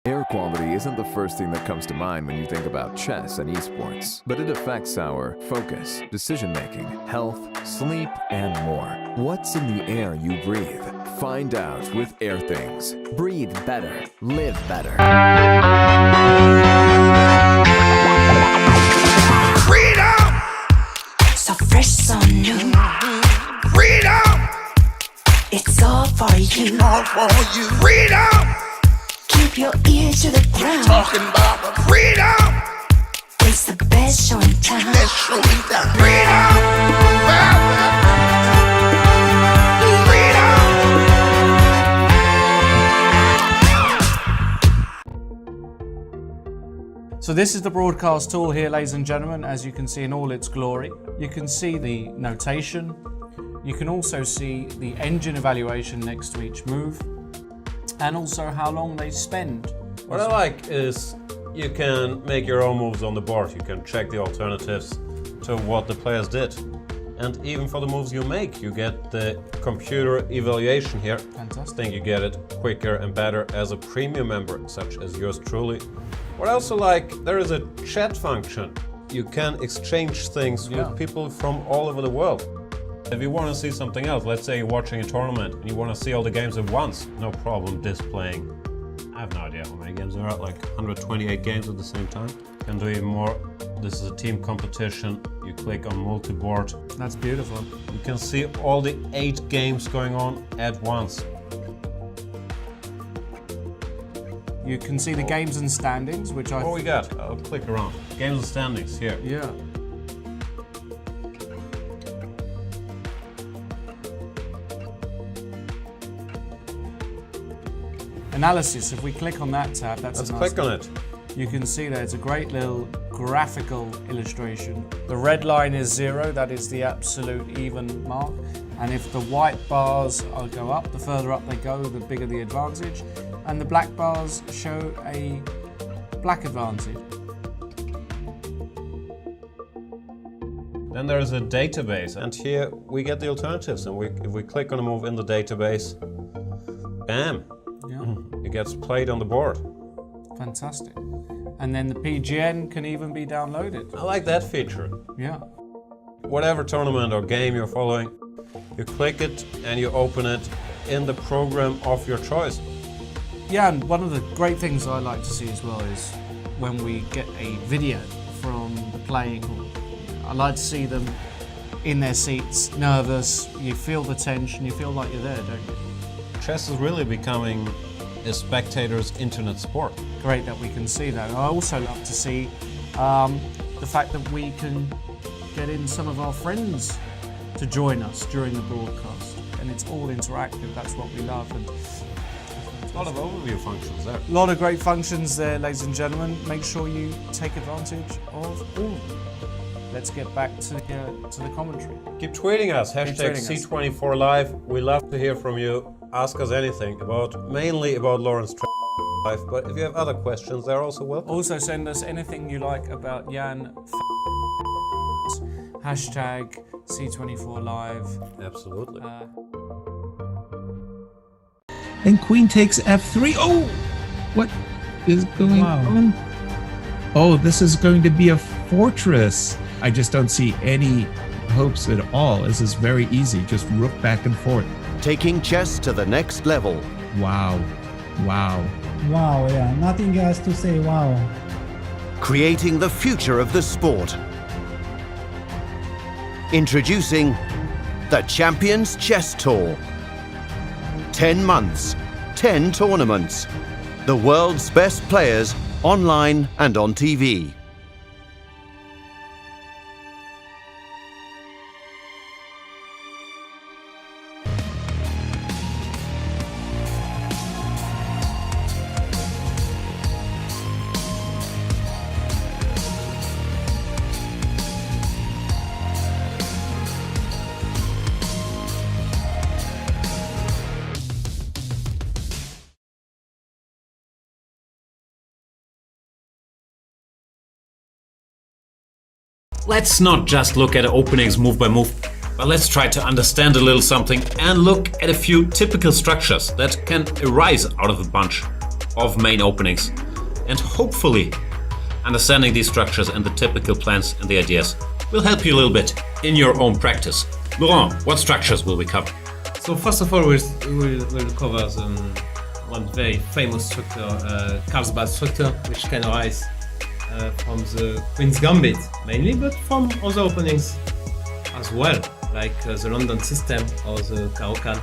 Air quality isn't the first thing that comes to mind when you think about chess and esports, but it affects our focus, decision-making, health, sleep, and more. What's in the air you breathe? Find out with Air Things. Breathe better. Live better. Freedom! So fresh, so new. Freedom! It's all for you. All for you. Freedom! Keep your ear to the ground. Talking about the freedom! It's the best show in town. Let's show you that freedom! So this is the broadcast tool here, ladies and gentlemen, as you can see in all its glory. You can see the notation. You can also see the engine evaluation next to each move, and also how long they spend. What I like is you can make your own moves on the board. You can check the alternatives to what the players did. And even for the moves you make, you get the computer evaluation here. Fantastic. I think you get it quicker and better as a premium member, such as yours truly. What I also like, there is a chat function. You can exchange things with people from all over the world. If you want to see something else, let's say you're watching a tournament and you want to see all the games at once, no problem displaying. I have no idea how many games there are, like 128 games at the same time. You can do even more. This is a team competition. You click on multi-board. That's beautiful. You can see all the 8 games going on at once. You can see the games and standings, which I... What we got? I'll click around. Games and standings here. Yeah. Analysis, if we click on that tab, that's Let's a nice click on it. You can see that it's a great little graphical illustration. The red line is 0, that is the absolute even mark. And if the white bars go up, the further up they go, the bigger the advantage. And the black bars show a black advantage. Then there is a database, and here we get the alternatives. And if we click on a move in the database, bam, it gets played on the board. Fantastic. And then the PGN can even be downloaded. I like that feature. Yeah. Whatever tournament or game you're following, you click it and you open it in the program of your choice. Yeah, and one of the great things I like to see as well is when we get a video from the playing hall. I like to see them in their seats, nervous, you feel the tension, you feel like you're there, don't you? Chess is really becoming a spectator's internet sport. Great that we can see that. I also love to see the fact that we can get in some of our friends to join us during the broadcast. And it's all interactive, that's what we love. And a lot of overview functions there. a lot of great functions there, ladies and gentlemen. Make sure you take advantage of all of them. Let's get back to the commentary. Keep tweeting us, hashtag C24Live. We love to hear from you. Ask us anything, mainly about Lawrence life, but if you have other questions, they're also welcome. Also send us anything you like about Jan. Hashtag C24Live. Absolutely. And queen takes f3. Oh! What is going on? Oh, this is going to be a fortress. I just don't see any hopes at all. This is very easy. Just rook back and forth. Taking chess to the next level. Wow. Wow. Wow, yeah. Nothing else to say. Wow. Creating the future of the sport. Introducing the Champions Chess Tour. 10 months, 10 tournaments. The world's best players online and on TV. Let's not just look at openings move by move, but let's try to understand a little something and look at a few typical structures that can arise out of a bunch. of main openings, and hopefully understanding these structures and the typical plans and the ideas will help you a little bit in your own practice. Laurent, what structures will we cover? So first of all, we'll cover one very famous structure, Carlsbad structure, which can arise from the Queen's Gambit mainly, but from other openings as well, like the London system or the Caro-Kann.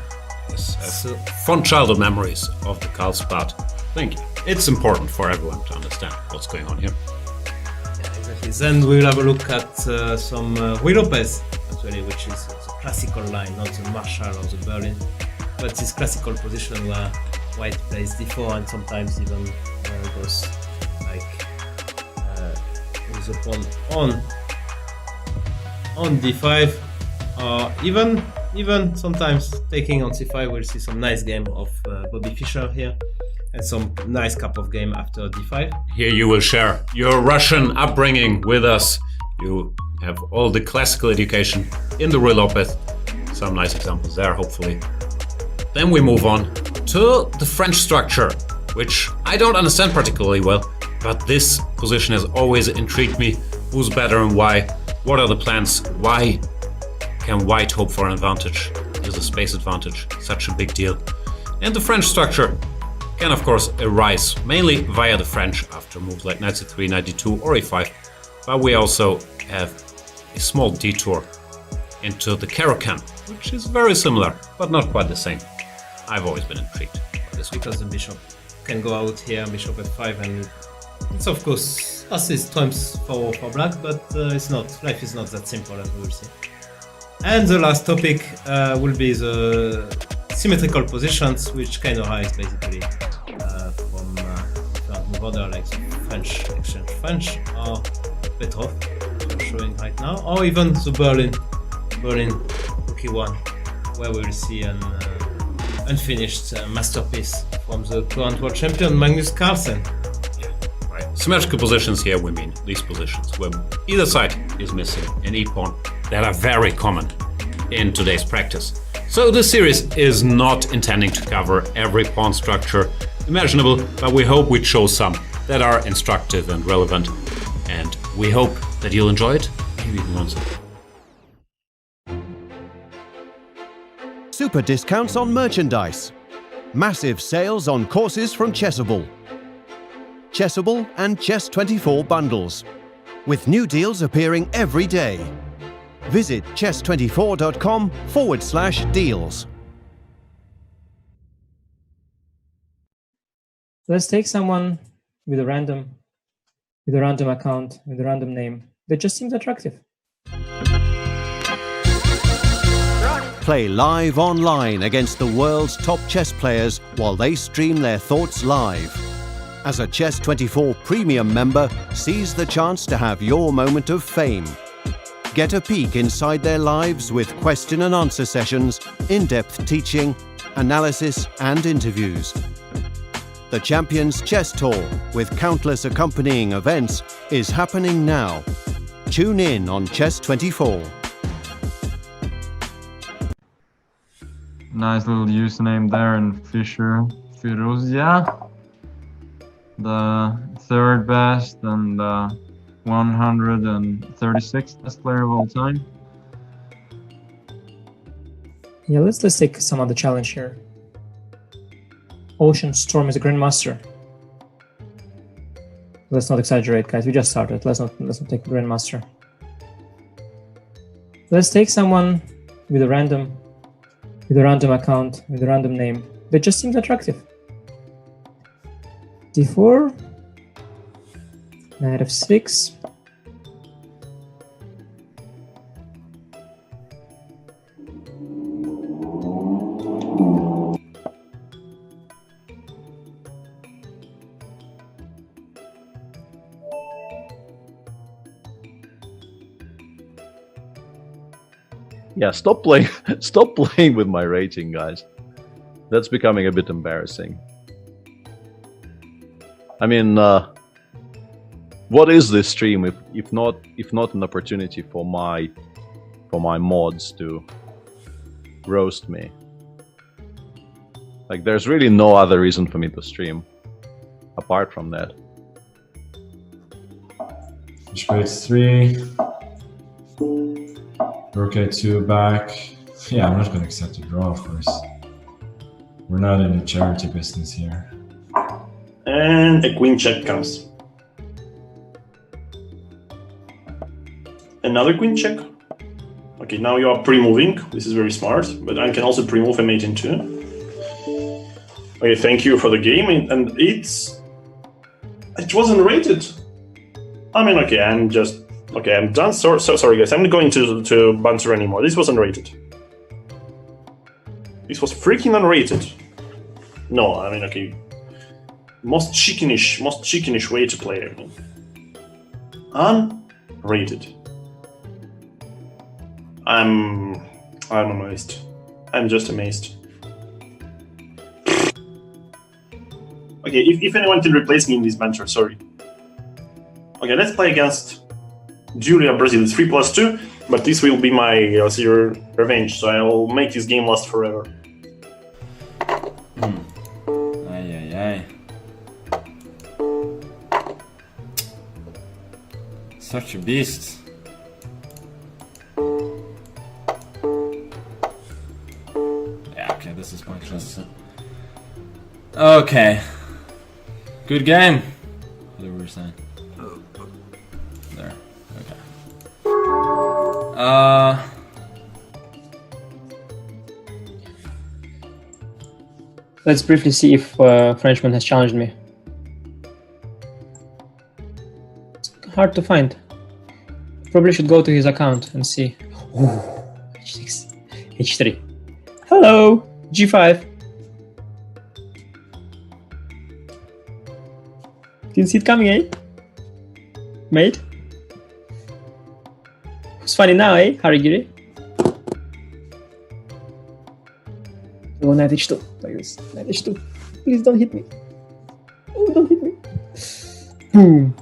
So, fond childhood memories of the Carlsbad. Thank you. It's important for everyone to understand what's going on here. Yeah, exactly. Then we'll have a look at some Ruy Lopez, actually, which is the classical line, not the Marshall or the Berlin, but this classical position where White plays d4 and sometimes even goes like with the pawn on d5, or even sometimes taking on c5. We'll see some nice game of Bobby Fischer here, and some nice Karpov game after d5. Here you will share your Russian upbringing with us. You have all the classical education in the Ruy Lopez. Some nice examples there, hopefully. Then we move on to the French structure, which I don't understand particularly well, but this position has always intrigued me. Who's better and why? What are the plans? Why can White hope for an advantage? Is a space advantage such a big deal? And the French structure can of course arise mainly via the French after moves like knight c3, knight d2 or e5, but we also have a small detour into the Caro-Kann, which is very similar but not quite the same. I've always been intrigued by this because the bishop can go out here, bishop f5, and it's of course assist times for black, but it's not. Life is not that simple, as we will see. And the last topic will be the symmetrical positions, which can arise basically from different move order, like the French exchange French or Petrov, we're showing right now, or even the Berlin rookie one, where we will see an unfinished masterpiece from the current world champion Magnus Carlsen. Right. Symmetrical positions here, we mean these positions where either side is missing an e-pawn that are very common in today's practice. So this series is not intending to cover every pawn structure imaginable, but we hope we show some that are instructive and relevant, and we hope that you'll enjoy it, maybe even learn something. Super discounts on merchandise. Massive sales on courses from Chessable. Chessable and Chess24 bundles, with new deals appearing every day. Visit chess24.com/deals. Let's take someone with a random account, with a random name that just seems attractive. Play live online against the world's top chess players while they stream their thoughts live. As a Chess24 Premium member, seize the chance to have your moment of fame. Get a peek inside their lives with question and answer sessions, in-depth teaching, analysis and interviews. The Champions Chess Tour, with countless accompanying events, is happening now. Tune in on Chess24. Nice little username there in Fischer. Firouzja, the third best and 136th best player of all time. Yeah, let's take some other challenge here. Ocean Storm is a Grandmaster. Let's not exaggerate, guys. We just started. Let's not take Grandmaster. Let's take someone with a random account, with a random name that just seems attractive. d4, knight f6. Yeah, stop playing with my rating, guys. That's becoming a bit embarrassing. I mean, what is this stream if not an opportunity for my mods to roast me? Like, there's really no other reason for me to stream. apart from that. Bishop h3. Rook a2 back. Yeah, I'm not going to accept a draw, of course. We're not in the charity business here. And a queen check comes. Another queen check. Okay, now you are pre-moving. This is very smart, but I can also pre-move a mate in 2. Okay, thank you for the game, and it wasn't rated. I mean, okay, I'm done. So sorry, guys. I'm not going to banter anymore. This wasn't rated. This was freaking unrated. No, I mean, okay. Most chickenish way to play. I mean. Unrated. I'm amazed. I'm just amazed. Okay, if anyone can replace me in this banter, sorry. Okay, let's play against Julia Brazil. It's 3+2, but this will be my revenge, so I'll make this game last forever. Ay. Such a beast. Yeah, okay, this is pointless. Okay. Good game. What were we saying? There. Okay. Let's briefly see if Frenchman has challenged me. It's hard to find. Probably should go to his account and see. Ooh, h6, h3. Hello, g5. Didn't see it coming, eh? Mate? Who's funny now, eh? Hikaru Giri? Oh, knight h2, like this. Knight h2. Please don't hit me. Oh, don't hit me. Boom.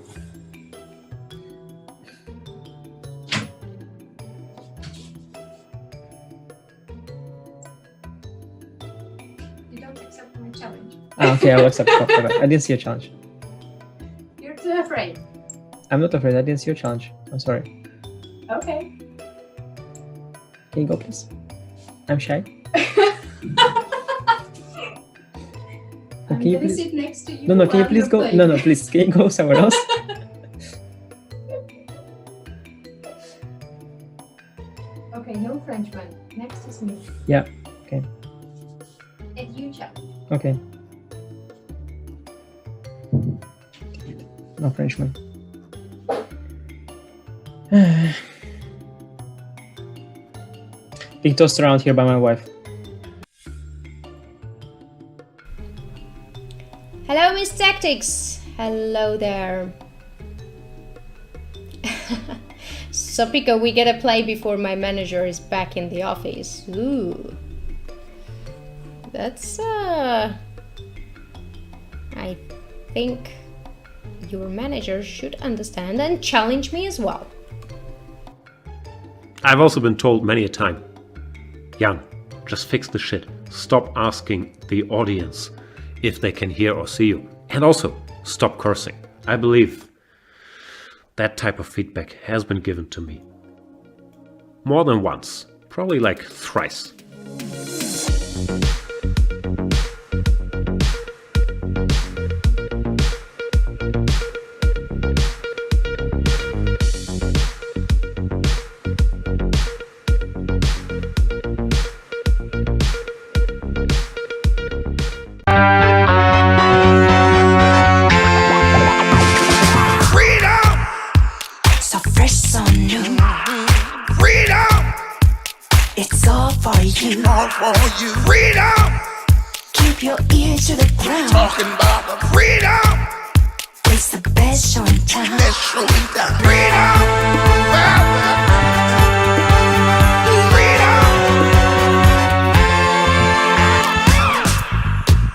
You don't accept my challenge. Ah, okay, I'll accept. Oh, I didn't see a challenge. You're too afraid. I'm not afraid. I didn't see your challenge. I'm sorry. Okay. Can you go, please? I'm shy. I'm can you gonna please sit next to you. No, can you while please you're go? playing. No, please. Can you go somewhere else? Okay, no Frenchman. Next is me. Yeah. Okay. And you challenge. Okay. No Frenchman. Being tossed around here by my wife. Hello, Miss Tactics. Hello there. So, Pico, we gotta play before my manager is back in the office. Ooh. That's, I think your manager should understand and challenge me as well. I've also been told many a time, Jan, just fix the shit. Stop asking the audience if they can hear or see you. And also, stop cursing. I believe that type of feedback has been given to me. More than once. Probably like thrice. So fresh, so new. Freedom! It's all for you. All for you. Freedom! Keep your ear to the ground. Talking about the freedom! It's the best show in town. Let's show it down. Freedom!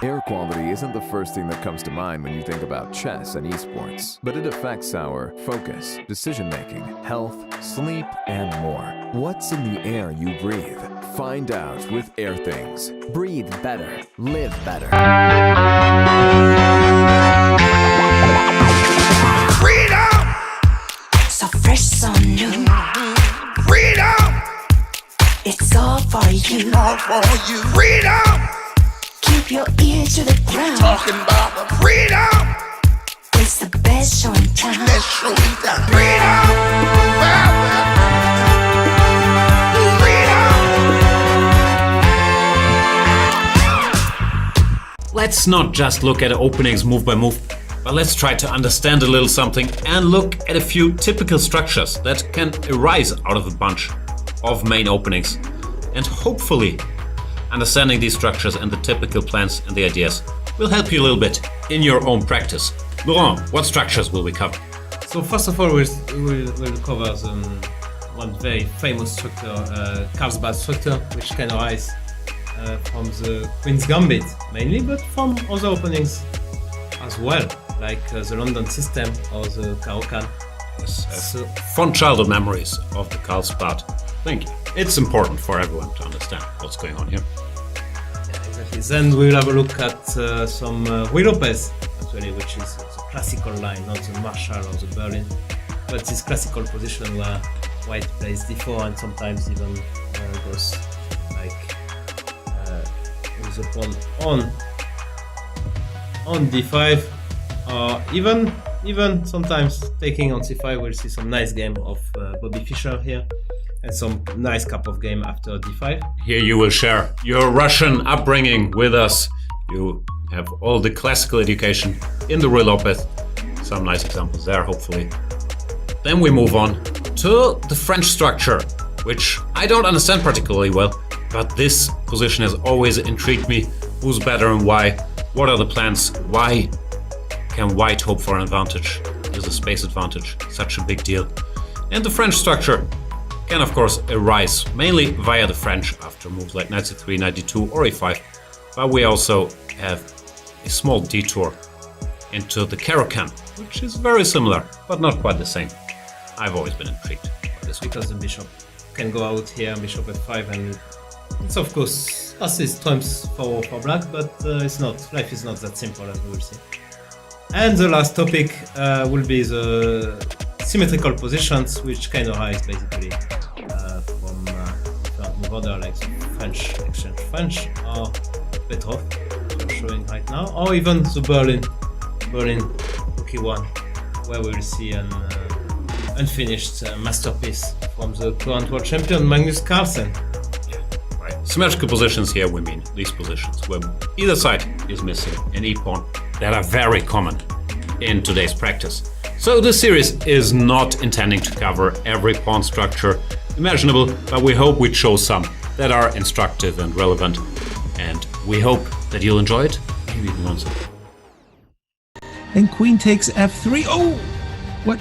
Air quality isn't the first thing that comes to mind when you think about chess and esports, but it affects our focus, decision-making, health, sleep, and more. What's in the air you breathe? Find out with Air Things. Breathe better. Live better. want you. Freedom. Keep your ears to the ground. Talking about the freedom. It's the best show in town. Let's show you that freedom. Well, freedom. Let's not just look at openings move by move, but let's try to understand a little something and look at a few typical structures that can arise out of a bunch of main openings. And hopefully, understanding these structures and the typical plans and the ideas will help you a little bit in your own practice. Laurent, what structures will we cover? So first of all, we'll cover one very famous structure, Carlsbad structure, which can arise from the Queen's Gambit mainly, but from other openings as well, like the London system or the Caro-Kann. Yes, fond childhood memories of the Carlsbad. Thank you. It's important for everyone to understand what's going on here. Yeah, exactly. Then we'll have a look at some Ruy Lopez, actually, which is the classical line, not the Marshall or the Berlin, but this classical position where white plays d4 and sometimes even goes like with the pawn on d5, or even sometimes taking on c5. We'll see some nice game of Bobby Fischer here, and some nice cup of game after d5. Here you will share your Russian upbringing with us. You have all the classical education in the Ruy Lopez. Some nice examples there, hopefully. Then we move on to the French structure, which I don't understand particularly well, but this position has always intrigued me. Who's better and why? What are the plans? Why can white hope for an advantage? Is a space advantage such a big deal? And the French structure can of course arise mainly via the French after moves like knight c3, knight d2 or e5, but we also have a small detour into the Caro-Kann, which is very similar but not quite the same. I've always been intrigued by this because the bishop can go out here, bishop f5, and it's of course assist trumps for black, but it's not. Life is not that simple, as we will see. And the last topic will be the symmetrical positions, which can arise basically from different move order, like the French exchange French or Petrov, which I'm showing right now, or even the Berlin Rookie 1, where we will see an unfinished masterpiece from the current world champion Magnus Carlsen. Right. Symmetrical positions here, we mean these positions where either side is missing an e-pawn that are very common in today's practice. So this series is not intending to cover every pawn structure imaginable, but we hope we show some that are instructive and relevant, and we hope that you'll enjoy it, maybe even learn something. And queen takes f3. Oh, what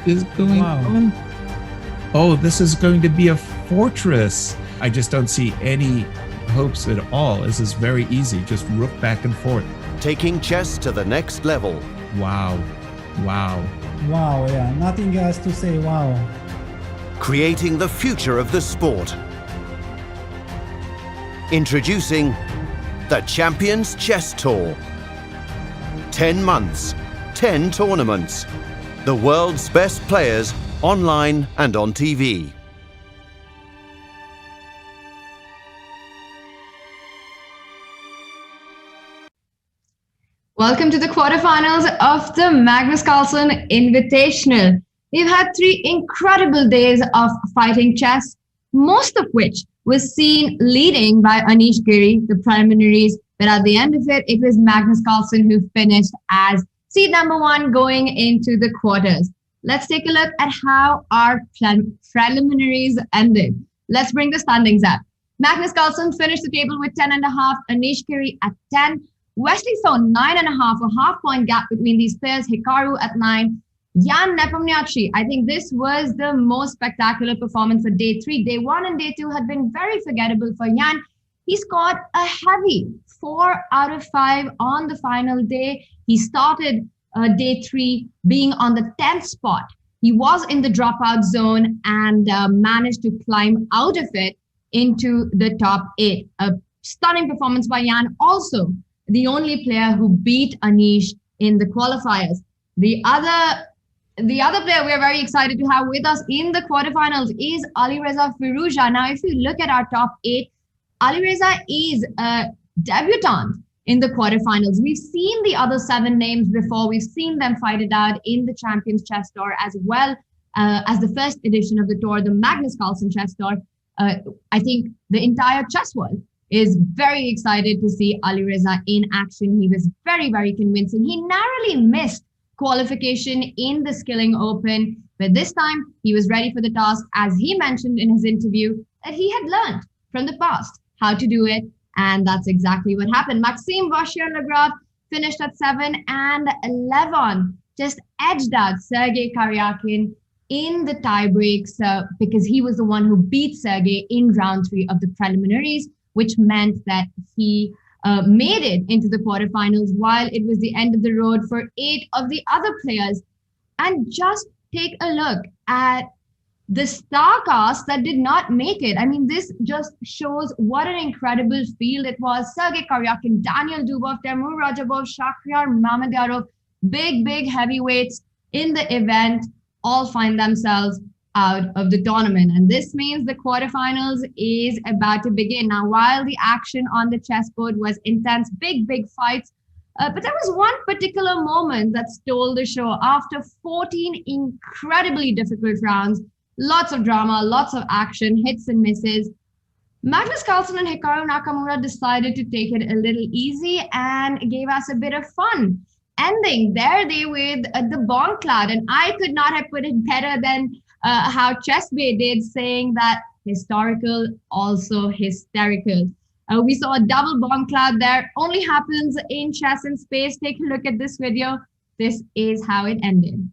is going on? Oh, this is going to be a fortress. I just don't see any hopes at all. This is very easy, just rook back and forth. Taking chess to the next level. Wow. Wow. Wow, yeah, nothing else to say, wow. Creating the future of the sport. Introducing the Champions Chess Tour. 10 months, 10 tournaments. The world's best players online and on TV. Welcome to the quarterfinals of the Magnus Carlsen Invitational. We've had 3 incredible days of fighting chess, most of which was seen leading by Anish Giri, the preliminaries, but at the end of it, it was Magnus Carlsen who finished as seed number 1 going into the quarters. Let's take a look at how our preliminaries ended. Let's bring the standings up. Magnus Carlsen finished the table with 10.5, Anish Giri at 10, Wesley So 9.5, a half-point gap between these players, Hikaru at 9, Jan Nepomniachtchi. I think this was the most spectacular performance for day 3. Day 1 and day 2 had been very forgettable for Jan. He scored a heavy 4 out of 5 on the final day. He started day 3 being on the 10th spot. He was in the dropout zone and managed to climb out of it into the top 8. A stunning performance by Jan. Also, the only player who beat Anish in the qualifiers. The other player we are very excited to have with us in the quarterfinals is Alireza Firouzja. Now, if you look at our top 8, Alireza is a debutant in the quarterfinals. We've seen the other 7 names before. We've seen them fight it out in the Champions Chess Tour as well as the first edition of the tour, the Magnus Carlsen Chess Tour. I think the entire chess world is very excited to see Alireza in action. He was very, very convincing. He narrowly missed qualification in the Skilling Open, but this time he was ready for the task, as he mentioned in his interview that he had learned from the past how to do it, and that's exactly what happened. Maxime Vachier-Lagrave finished at 7, and Levon just edged out Sergei Karyakin in the tie breaks because he was the one who beat Sergei in round 3 of the preliminaries, which meant that he made it into the quarterfinals while it was the end of the road for 8 of the other players. And just take a look at the star cast that did not make it. I mean, this just shows what an incredible field it was. Sergei Karyakin, Daniel Dubov, Temur Rajabov, Shakhriyar Mamedyarov, big heavyweights in the event all find themselves out of the tournament. And this means the quarterfinals is about to begin. Now, while the action on the chessboard was intense, big fights, but there was one particular moment that stole the show. After 14 incredibly difficult rounds, lots of drama, lots of action, hits and misses, Magnus Carlsen and Hikaru Nakamura decided to take it a little easy and gave us a bit of fun. Ending their day with the Bomb Cloud. And I could not have put it better than how Chessbay did, saying that historical, also hysterical. We saw a double Bomb Cloud there. Only happens in chess and space. Take a look at this video. This is how it ended.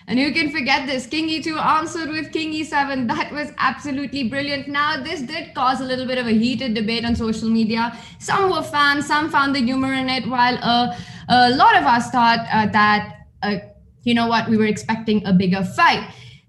And you can forget this. King E2 answered with King E7. That was absolutely brilliant. Now, this did cause a little bit of a heated debate on social media. Some were fans, some found the humor in it, while a lot of us thought that, you know what, we were expecting a bigger fight.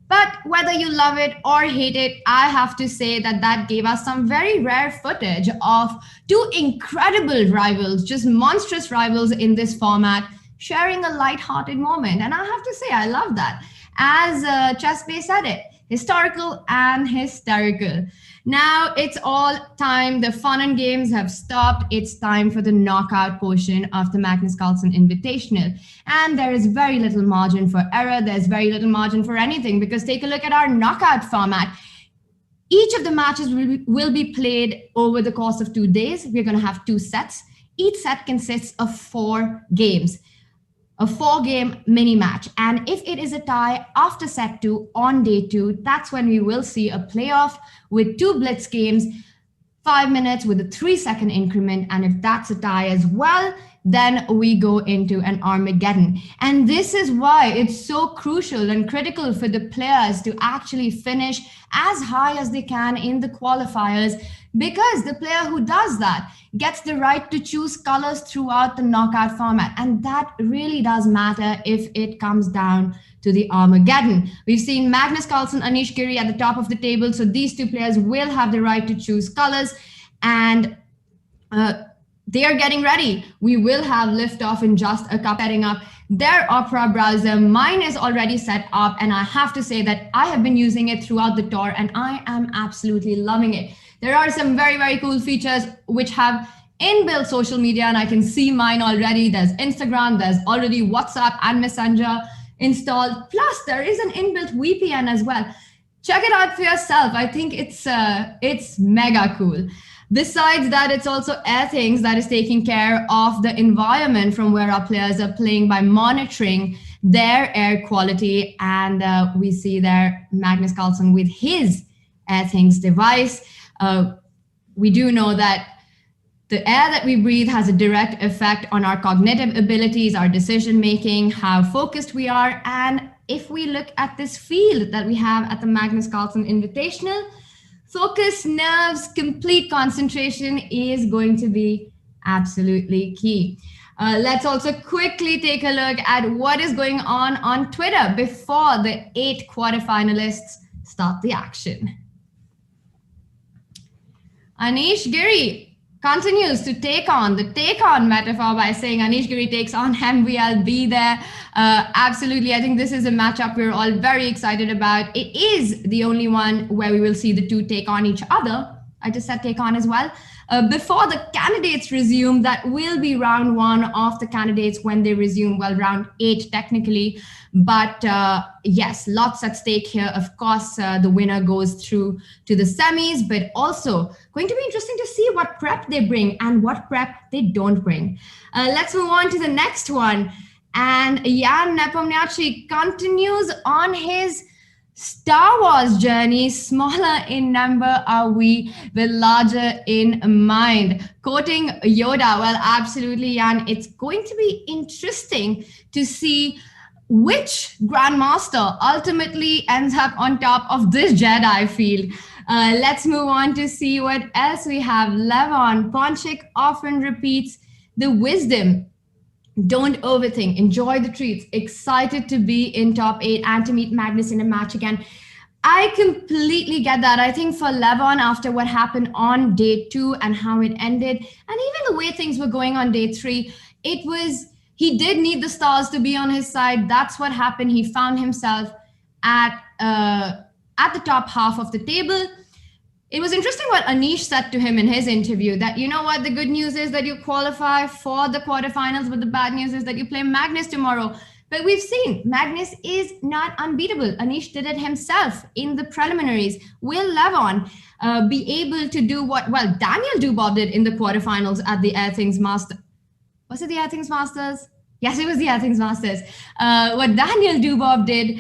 But whether you love it or hate it, I have to say that that gave us some very rare footage of 2 incredible rivals, just monstrous rivals in this format, sharing a light-hearted moment. And I have to say, I love that. As Chessbay said it, historical and hysterical. Now it's all time. The fun and games have stopped. It's time for the knockout portion of the Magnus Carlsen Invitational. And there is very little margin for error. There's very little margin for anything, because take a look at our knockout format. Each of the matches will be played over the course of 2 days. We're going to have 2 sets. Each set consists of 4 games. A 4-game mini match. And if it is a tie after set 2 on day 2, that's when we will see a playoff with 2 blitz games, 5 minutes with a 3-second increment. And if that's a tie as well, then we go into an Armageddon. And this is why it's so crucial and critical for the players to actually finish as high as they can in the qualifiers, because the player who does that gets the right to choose colors throughout the knockout format. And that really does matter if it comes down to the Armageddon. We've seen Magnus Carlsen, Anish Giri at the top of the table. So these 2 players will have the right to choose colors, and they are getting ready. We will have liftoff in just a couple, setting up their Opera browser. Mine is already set up, and I have to say that I have been using it throughout the tour, and I am absolutely loving it. There are some very cool features which have inbuilt social media, and I can see mine already. There's Instagram, there's already WhatsApp and Messenger installed. Plus, there is an inbuilt VPN as well. Check it out for yourself. I think it's mega cool. Besides that, it's also Airthings that is taking care of the environment from where our players are playing by monitoring their air quality. And we see there Magnus Carlsen with his Airthings device. We do know that the air that we breathe has a direct effect on our cognitive abilities, our decision-making, how focused we are. And if we look at this field that we have at the Magnus Carlsen Invitational, focus, nerves, complete concentration is going to be absolutely key. Let's also quickly take a look at what is going on Twitter before the 8 quarterfinalists start the action. Anish Giri continues to take on the take-on metaphor by saying Anish Giri takes on MVL, be there. Absolutely, I think this is a matchup we're all very excited about. It is the only one where we will see the two take on each other. I just said take on as well. Before the candidates resume, that will be round 1 of the candidates when they resume, well, round 8 technically. But yes, lots at stake here. Of course, the winner goes through to the semis, but also going to be interesting to see what prep they bring and what prep they don't bring. Let's move on to the next one. And Jan Nepomniachtchi continues on his Star Wars journey. Smaller in number are we, but larger in mind. Quoting Yoda, well, absolutely, Jan. It's going to be interesting to see which Grandmaster ultimately ends up on top of this Jedi field. Let's move on to see what else we have. Levon Ponchik often repeats the wisdom. Don't overthink, enjoy the treats, excited to be in top 8 and to meet Magnus in a match again. I completely get that. I think for Levon, after what happened on day 2 and how it ended, and even the way things were going on day 3, he did need the stars to be on his side. That's what happened. He found himself at the top half of the table. It was interesting what Anish said to him in his interview, that, you know what, the good news is that you qualify for the quarterfinals, but the bad news is that you play Magnus tomorrow. But we've seen Magnus is not unbeatable. Anish did it himself in the preliminaries. Will Levon be able to do what, well, Daniel Dubov did in the quarterfinals at the Air Things Masters? Was it the Air Things Masters? Yes, it was the Air Things Masters. What Daniel Dubov did,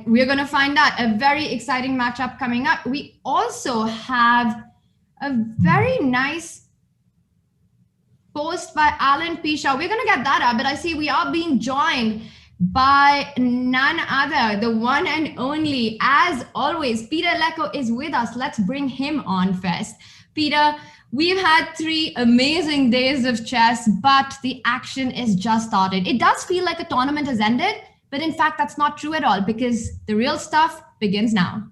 we're going to find out. A very exciting matchup coming up. We also have a very nice post by Alan Pisha. We're going to get that up, but I see we are being joined by none other, the one and only, as always, Peter Leko is with us. Let's bring him on first. Peter, we've had 3 amazing days of chess, but the action is just started. It does feel like a tournament has ended, but in fact, that's not true at all, because the real stuff begins now.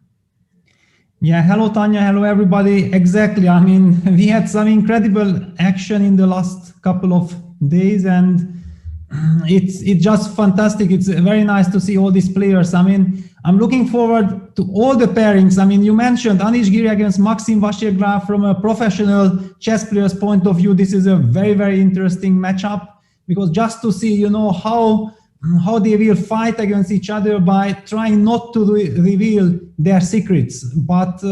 Yeah, hello, Tania. Hello, everybody. Exactly. I mean, we had some incredible action in the last couple of days, and it's just fantastic. It's very nice to see all these players. I mean, I'm looking forward to all the pairings. I mean, you mentioned Anish Giri against Maxim Vachier-Lagrave. From a professional chess player's point of view, this is a very, very interesting matchup, because just to see, you know, how they will fight against each other by trying not to reveal their secrets. But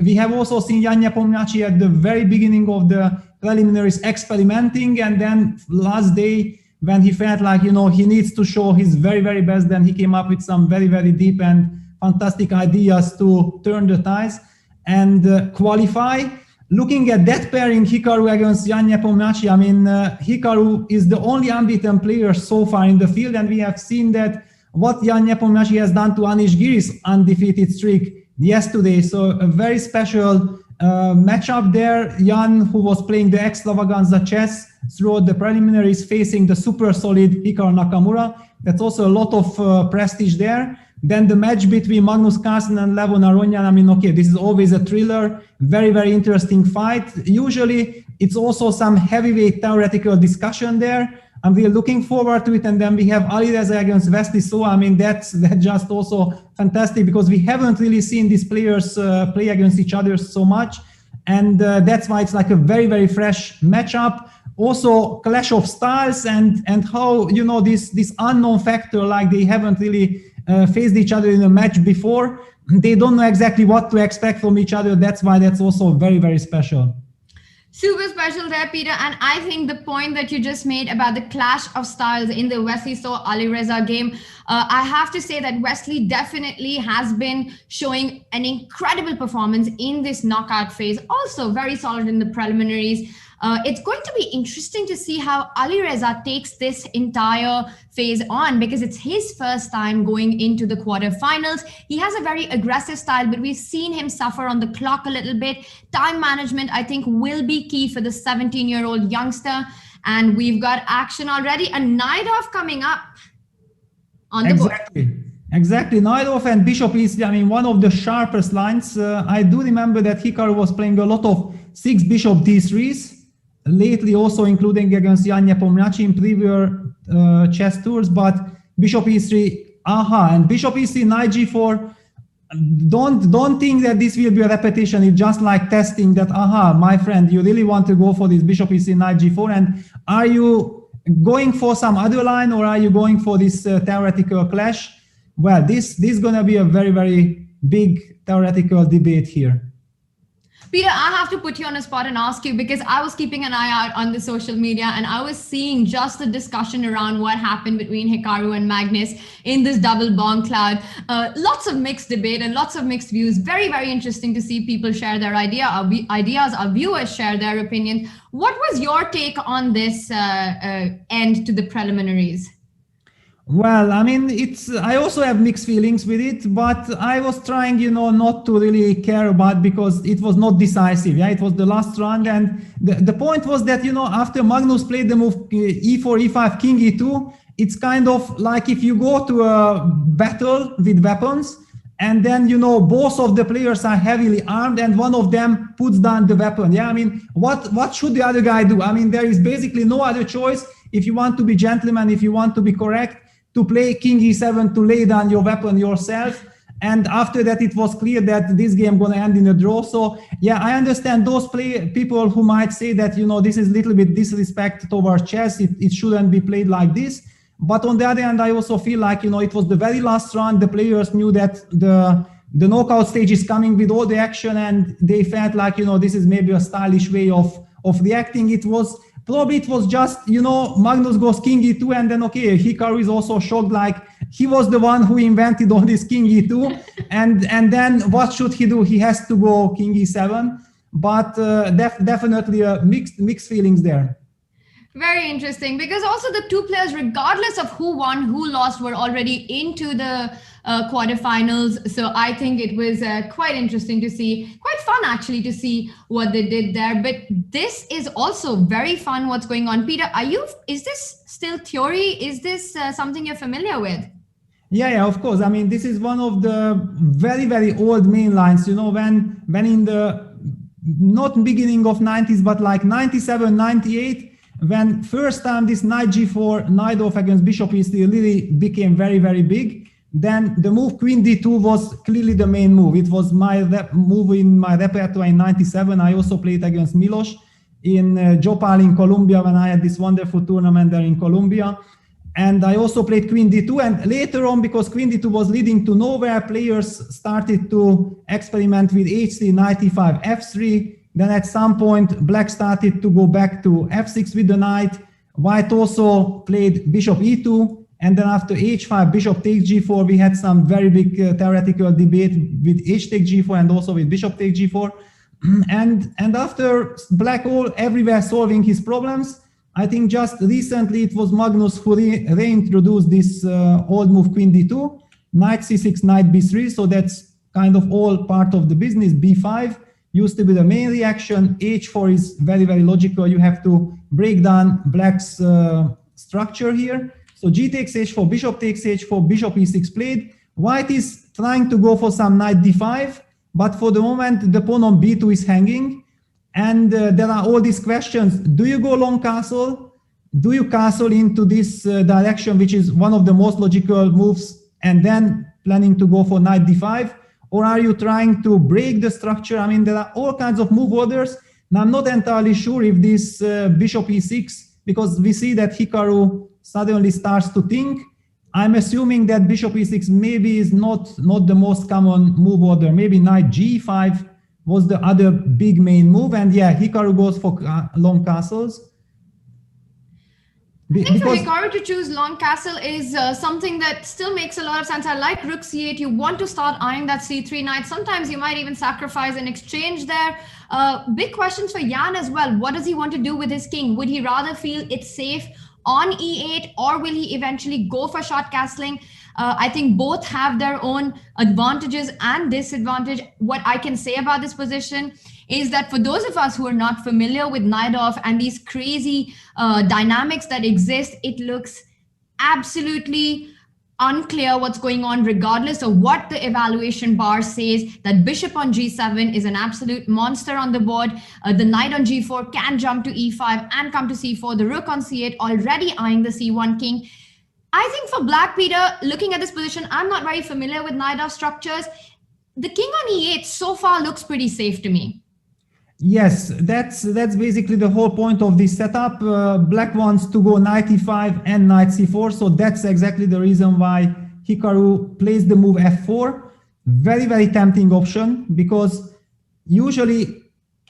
we have also seen Jan Nepomniachtchi at the very beginning of the preliminaries experimenting, and then last day when he felt like, you know, he needs to show his very, very best, then he came up with some very, very deep and fantastic ideas to turn the tides and qualify. Looking at that pairing, Hikaru against Jan Nepomniachtchi, I mean, Hikaru is the only unbeaten player so far in the field, and we have seen that what Jan Nepomniachtchi has done to Anish Giri's undefeated streak yesterday. So a very special matchup there. Jan, who was playing the extravaganza chess throughout the preliminaries, facing the super solid Hikaru Nakamura. That's also a lot of prestige there. Then the match between Magnus Carlsen and Levon Aronian, I mean, okay, this is always a thriller, very, very interesting fight. Usually it's also some heavyweight theoretical discussion there, and we're looking forward to it. And then we have Alireza against Wesley So. I mean, that's just also fantastic, because we haven't really seen these players play against each other so much. And that's why it's like a very, very fresh matchup. Also clash of styles and how, you know, this unknown factor, like they haven't really faced each other in a match before. They don't know exactly what to expect from each other. That's why that's also very, very special. Super special there, Peter. And I think the point that you just made about the clash of styles in the Wesley So Alireza game, I have to say that Wesley definitely has been showing an incredible performance in this knockout phase. Also very solid in the preliminaries. It's going to be interesting to see how Alireza takes this entire phase on, because it's his first time going into the quarterfinals. He has a very aggressive style, but we've seen him suffer on the clock a little bit. Time management, I think, will be key for the 17-year-old youngster. And we've got action already. A knight off coming up on the board. Exactly. Knight off and bishop is, I mean, one of the sharpest lines. I do remember that Hikaru was playing a lot of 6 bishop d3s lately, also including against Janja Pomrachi in previous chess tours. But bishop e3, and bishop e3, knight g4. Don't think that this will be a repetition. It's just like testing that, my friend, you really want to go for this bishop e3, knight g4, and are you going for some other line, or are you going for this theoretical clash? Well, this is going to be a very, very big theoretical debate here. Peter, I have to put you on a spot and ask you, because I was keeping an eye out on the social media and I was seeing just the discussion around what happened between Hikaru and Magnus in this double bomb cloud. Lots of mixed debate and lots of mixed views. Very, very interesting to see people share their ideas, our viewers share their opinions. What was your take on this end to the preliminaries? Well, I mean, I also have mixed feelings with it, but I was trying, not to really care about, because it was not decisive. Yeah, it was the last round. And the point was that, after Magnus played the move e4, e5, king e2, it's kind of like if you go to a battle with weapons and then, both of the players are heavily armed and one of them puts down the weapon. Yeah, I mean, what should the other guy do? I mean, there is basically no other choice if you want to be gentleman, if you want to be correct, to play king e7 to lay down your weapon yourself. And after that, it was clear that this game going to end in a draw. So yeah, I understand those people who might say that, this is a little bit disrespect towards chess. It shouldn't be played like this. But on the other hand, I also feel like, it was the very last round. The players knew that the knockout stage is coming with all the action, and they felt like, this is maybe a stylish way of reacting. It was just, Magnus goes king e2, and then, okay, Hikaru is also shocked, like he was the one who invented all this king e2. and then what should he do? He has to go king e7. But definitely mixed feelings there. Very interesting, because also the two players, regardless of who won, who lost, were already into the quarterfinals. So I think it was quite interesting to see, quite fun actually to see what they did there. But this is also very fun what's going on. Peter, is this still theory? Is this something you're familiar with? Yeah, of course. I mean, this is one of the very, very old main lines, when in the, not beginning of 90s, but like 97, 98, when first time this knight g4, knight off against bishop e3 really became very, very big, then the move queen d2 was clearly the main move. It was my move in my repertoire in 97. I also played against Milos in Jopal in Colombia when I had this wonderful tournament there in Colombia. And I also played queen d2. And later on, because queen d2 was leading to nowhere, players started to experiment with h3, knight e5, f3. Then at some point, black started to go back to f6 with the knight. White also played bishop e2. And then after h5, bishop takes g4, we had some very big theoretical debate with h take g4 and also with bishop take g4. and after black everywhere solving his problems, I think just recently it was Magnus who reintroduced this old move queen d2, knight c6, knight b3. So that's kind of all part of the business. b5 used to be the main reaction. h4 is very, very logical. You have to break down black's structure here. So g takes h4, bishop takes h4, bishop e6 played. White is trying to go for some knight d5, but for the moment the pawn on b2 is hanging. And there are all these questions. Do you go long castle? Do you castle into this direction, which is one of the most logical moves, and then planning to go for knight d5? Or are you trying to break the structure? I mean, there are all kinds of move orders. Now, I'm not entirely sure if this bishop e6, because we see that Hikaru suddenly starts to think. I'm assuming that bishop e6 maybe is not the most common move order. Maybe knight g5 was the other big main move. And yeah, Hikaru goes for long castles. I think for Hikaru to choose long castle is something that still makes a lot of sense. I like rook c8. You want to start eyeing that c3 knight. Sometimes you might even sacrifice an exchange there. Big questions for Jan as well. What does he want to do with his king? Would he rather feel it's safe on e8, or will he eventually go for short castling? I think both have their own advantages and disadvantage. What I can say about this position is that for those of us who are not familiar with knight off and these crazy dynamics that exist, it looks absolutely unclear what's going on, regardless of what the evaluation bar says. That bishop on g7 is an absolute monster on the board. The knight on g4 can jump to e5 and come to c4. The rook on c8 already eyeing the c1 king. I think for Black, Peter, looking at this position, I'm not very familiar with knight off structures. The king on e8 so far looks pretty safe to me. Yes, that's basically the whole point of this setup. Black wants to go knight e5 and knight c4, so that's exactly the reason why Hikaru plays the move f4. Very, very tempting option, because usually,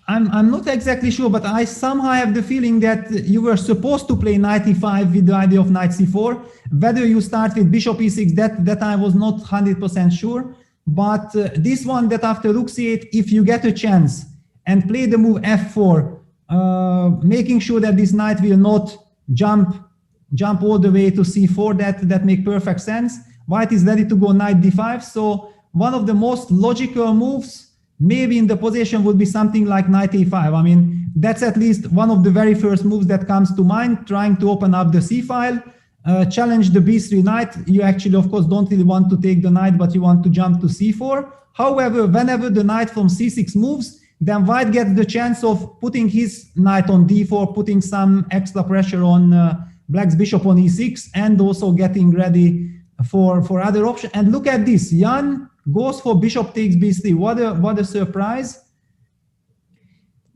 I'm not exactly sure, but I somehow have the feeling that you were supposed to play knight e5 with the idea of knight c4. Whether you start with bishop e6, that I was not 100% sure. But this one, that after rook c8, if you get a chance and play the move f4, making sure that this knight will not jump all the way to c4, that make perfect sense. White is ready to go knight d5, so one of the most logical moves maybe in the position would be something like knight a5. I mean, that's at least one of the very first moves that comes to mind, trying to open up the c file, challenge the b3 knight. You actually, of course, don't really want to take the knight, but you want to jump to c4. However, whenever the knight from c6 moves, then white gets the chance of putting his knight on d4, putting some extra pressure on black's bishop on e6, and also getting ready for other options. And look at this, Jan goes for bishop takes b3. What a surprise.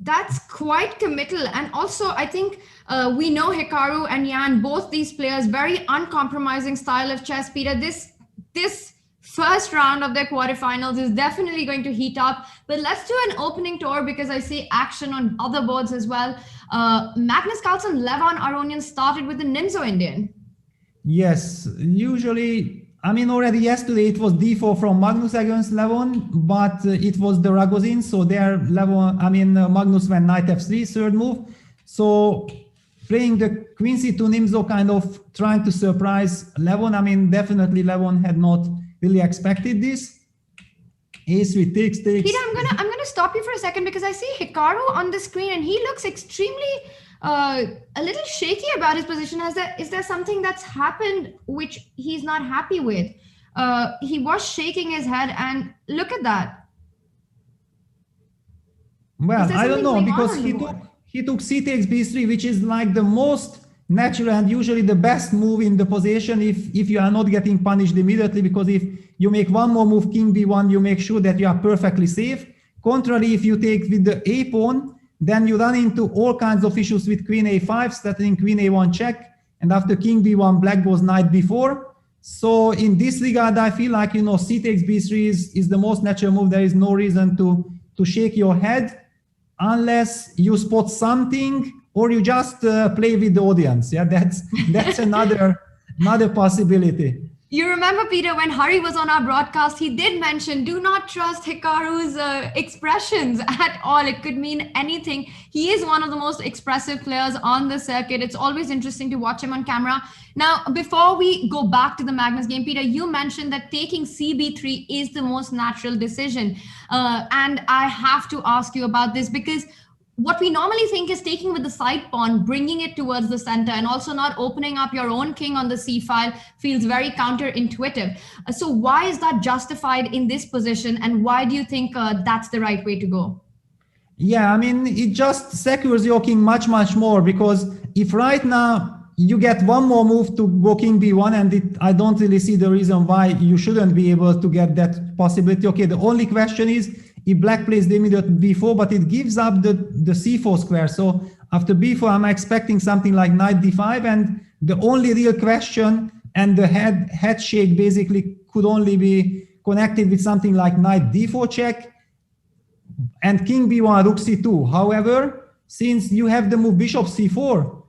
That's quite committal. And also, I think we know Hikaru and Jan, both these players, very uncompromising style of chess, Peter. This first round of their quarterfinals is definitely going to heat up. But let's do an opening tour, because I see action on other boards as well. Magnus Carlsen, Levon Aronian started with the Nimzo Indian. Yes, usually, I mean, already yesterday it was d4 from Magnus against Levon, but it was the Ragozin, so there Magnus went knight f3, third move. So playing the queen c2 Nimzo, kind of trying to surprise Levon. I mean, definitely Levon had not really expected this. A3 takes. Peter, I'm gonna stop you for a second, because I see Hikaru on the screen and he looks extremely a little shaky about his position. Is there something that's happened which he's not happy with? He was shaking his head, and look at that. Well, I don't know, because he took c takes b3, which is like the most natural and usually the best move in the position if you are not getting punished immediately, because if you make one more move, king b1, you make sure that you are perfectly safe. Contrary, if you take with the a pawn, then you run into all kinds of issues with queen a5, starting queen a1 check, and after king b1, black goes knight b4. So in this regard, I feel like, c takes b3 is the most natural move. There is no reason to shake your head unless you spot something, or you just play with the audience. Yeah, that's another possibility. You remember, Peter, when Hari was on our broadcast, he did mention, do not trust Hikaru's expressions at all. It could mean anything. He is one of the most expressive players on the circuit. It's always interesting to watch him on camera. Now, before we go back to the Magnus game, Peter, you mentioned that taking CB3 is the most natural decision. And I have to ask you about this, because what we normally think is taking with the side pawn, bringing it towards the center, and also not opening up your own king on the c file feels very counterintuitive. So why is that justified in this position, and why do you think that's the right way to go? Yeah, I mean, it just secures your king much more, because if right now you get one more move to go king b1, and I don't really see the reason why you shouldn't be able to get that possibility. Okay, the only question is, if black plays the immediate b4, but it gives up the c4 square. So after b4, I'm expecting something like knight d5, and the only real question and the head shake basically could only be connected with something like knight d4 check and king b1, rook c2. However, since you have the move bishop c4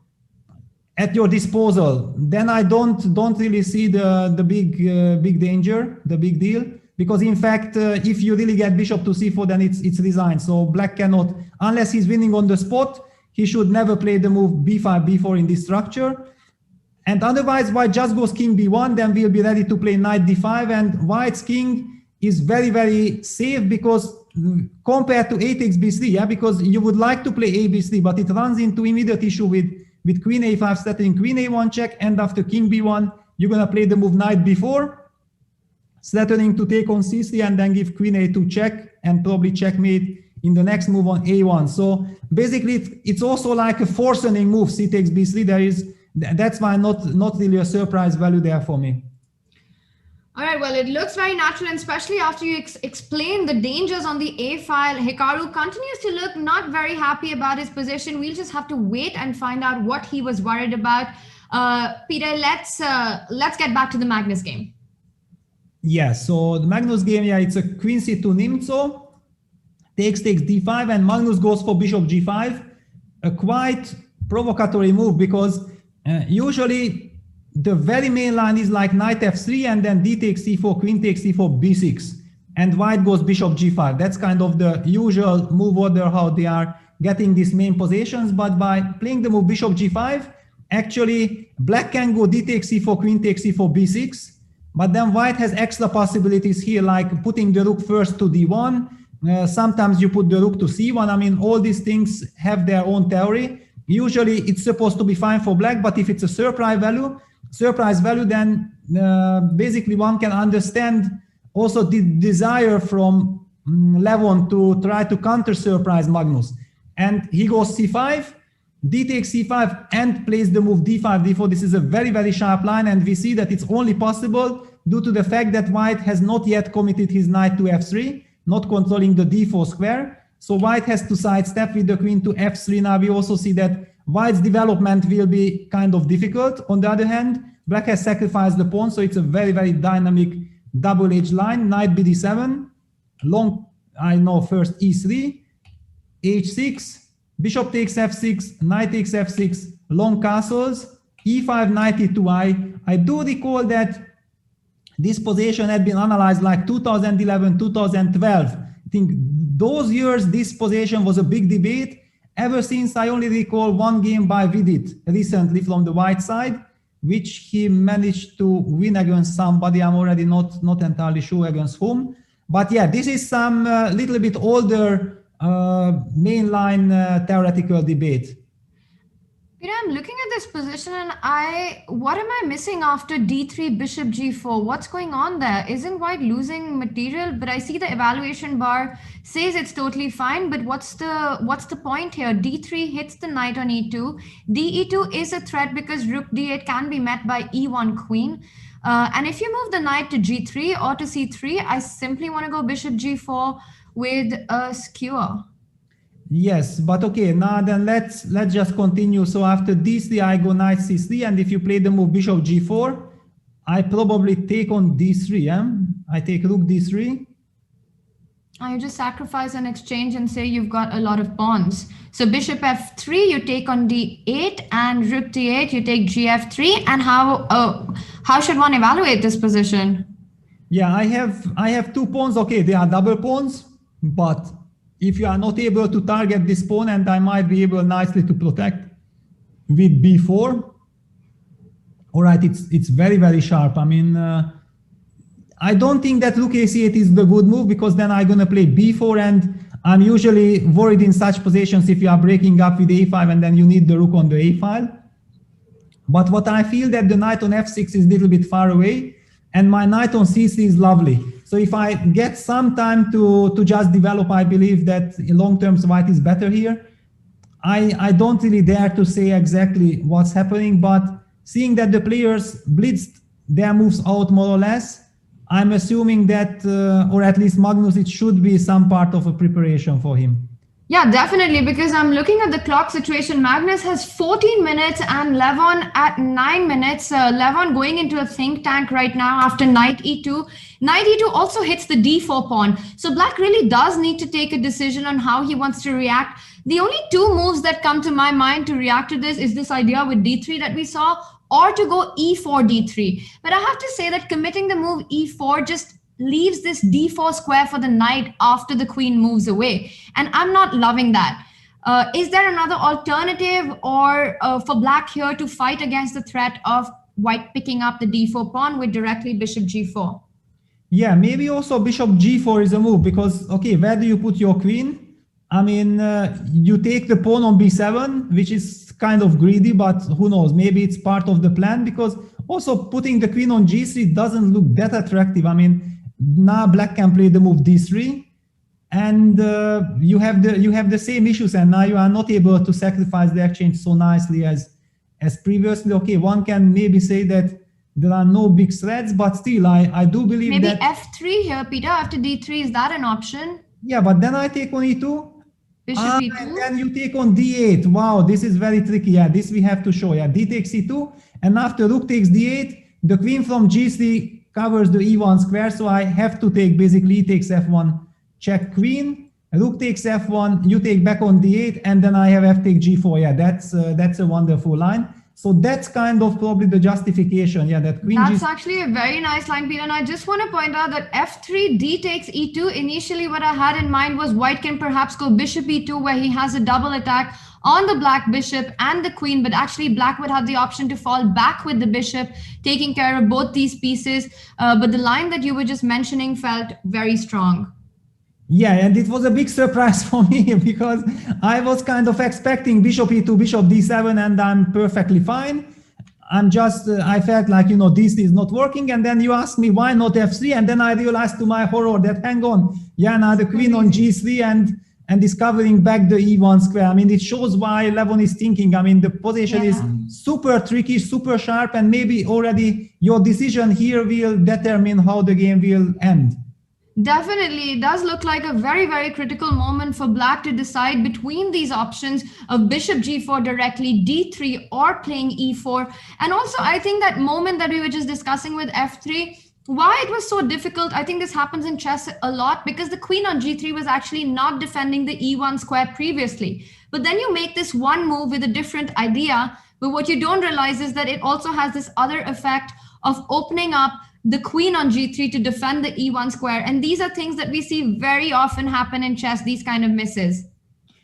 at your disposal, then I don't really see the big danger, the big deal. Because in fact, if you really get bishop to c4, then it's resigned. So black cannot, unless he's winning on the spot, he should never play the move b5, b4 in this structure. And otherwise, white just goes king b1, then we'll be ready to play knight d5. And white's king is very, very safe, because compared to a takes b3, yeah, because you would like to play a b3, but it runs into immediate issue with queen a5 threatening queen a1 check, and after king b1, you're gonna play the move knight b4, threatening to take on c3 and then give queen a2 check and probably checkmate in the next move on a1. So basically, it's also like a forcing move. C takes b3. That's why not really a surprise value there for me. All right, well, it looks very natural, and especially after you explain the dangers on the A file. Hikaru continues to look not very happy about his position. We'll just have to wait and find out what he was worried about. Peter, let's get back to the Magnus game. Yeah, so the Magnus game, yeah, it's a queen c2 Nimzo. Takes d5, and Magnus goes for bishop g5. A quite provocatory move, because usually the very main line is like knight f3 and then d takes c4, queen takes c4, b6, and white goes bishop g5. That's kind of the usual move order, how they are getting these main positions. But by playing the move bishop g5, actually black can go d takes c4, queen takes c4, b6, but then white has extra possibilities here, like putting the rook first to d1. Sometimes you put the rook to c1. I mean, all these things have their own theory. Usually it's supposed to be fine for black, but if it's a surprise value, then basically one can understand also the desire from Levon to try to counter surprise Magnus. And he goes c5, d takes c5, and plays the move d5, d4. This is a very, very sharp line, and we see that it's only possible due to the fact that white has not yet committed his knight to f3, not controlling the d4 square. So white has to sidestep with the queen to f3. Now we also see that white's development will be kind of difficult. On the other hand, black has sacrificed the pawn, so it's a very, very dynamic double-edged line. Knight bd7, first e3, h6, bishop takes f6, knight takes f6, long castles, e5, knight e2. I do recall that this position had been analyzed like 2011, 2012. I think those years, this position was a big debate. Ever since, I only recall one game by Vidit recently from the white side, which he managed to win against somebody. I'm already not entirely sure against whom. But yeah, this is some little bit older mainline theoretical debate. Peter, I'm looking at this position and what am I missing after d3, bishop g4? What's going on there? Isn't white losing material? But I see the evaluation bar says it's totally fine, but what's the point here? d3 hits the knight on e2. de2 is a threat because rook d8 can be met by e1 queen. And if you move the knight to g3 or to c3, I simply want to go bishop g4 with a skewer. Yes, but okay, now then let's just continue. So after d3, I go knight c3, and if you play the move bishop g4, I probably take on d3. Yeah? I take rook d3. You just sacrifice an exchange and say you've got a lot of pawns. So bishop f3, you take on d8, and rook d8, you take gf3. And how should one evaluate this position? Yeah, I have 2 pawns. Okay, they are double pawns, but if you are not able to target this pawn, and I might be able nicely to protect with b4. All right, it's very, very sharp. I mean, I don't think that rook a8 is the good move, because then I'm going to play b4, and I'm usually worried in such positions if you are breaking up with a5 and then you need the rook on the a file. But what I feel that the knight on f6 is a little bit far away, and my knight on c3 is lovely. So if I get some time to just develop, I believe that in long terms white is better here. I don't really dare to say exactly what's happening, but seeing that the players blitzed their moves out more or less, I'm assuming that, or at least Magnus, it should be some part of a preparation for him. Yeah, definitely, because I'm looking at the clock situation. Magnus has 14 minutes and Levon at 9 minutes. Levon going into a think tank right now after knight e2. Knight e2 also hits the d4 pawn. So black really does need to take a decision on how he wants to react. The only 2 moves that come to my mind to react to this is this idea with d3 that we saw, or to go e4 d3. But I have to say that committing the move e4 just leaves this d4 square for the knight after the queen moves away. And I'm not loving that. Is there another alternative or for black here to fight against the threat of white picking up the d4 pawn with directly bishop g4? Yeah, maybe also bishop g4 is a move because, okay, where do you put your queen? I mean, you take the pawn on b7, which is kind of greedy, but who knows, maybe it's part of the plan because also putting the queen on g3 doesn't look that attractive. I mean, now black can play the move d3 and you have the same issues, and now you are not able to sacrifice the exchange so nicely as previously. Okay, one can maybe say that there are no big threats, but still I do believe maybe that... f3 here, Peter, after d3, is that an option? Yeah, but then I take on e2. Bishop e2. And then you take on d8. Wow, this is very tricky. Yeah, this we have to show. Yeah, d takes e2, and after rook takes d8, the queen from g3 covers the e1 square, so I have to take basically e takes f1, check queen, rook takes f1, you take back on d8, and then I have f take g4. Yeah, that's a wonderful line. So that's kind of probably the justification. Yeah, that queen. That's actually a very nice line, Peter. And I just want to point out that f3, d takes e2. Initially, what I had in mind was white can perhaps go bishop e2, where he has a double attack on the black bishop and the queen. But actually, black would have the option to fall back with the bishop, taking care of both these pieces. But the line that you were just mentioning felt very strong. Yeah, and it was a big surprise for me because I was kind of expecting bishop e2, bishop d7, and I'm perfectly fine. I felt like, this is not working. And then you asked me why not f3, and then I realized to my horror that, hang on, yeah, now the queen on g3 and discovering back the e1 square. I mean, it shows why Levon is thinking. I mean, the position is super tricky, super sharp, and maybe already your decision here will determine how the game will end. Definitely, it does look like a very, very critical moment for black to decide between these options of bishop g4 directly, d3, or playing e4. And also, I think that moment that we were just discussing with f3, why it was so difficult, I think this happens in chess a lot because the queen on g3 was actually not defending the e1 square previously. But then you make this one move with a different idea, but what you don't realize is that it also has this other effect of opening up the queen on g3 to defend the e1 square. And these are things that we see very often happen in chess, these kind of misses.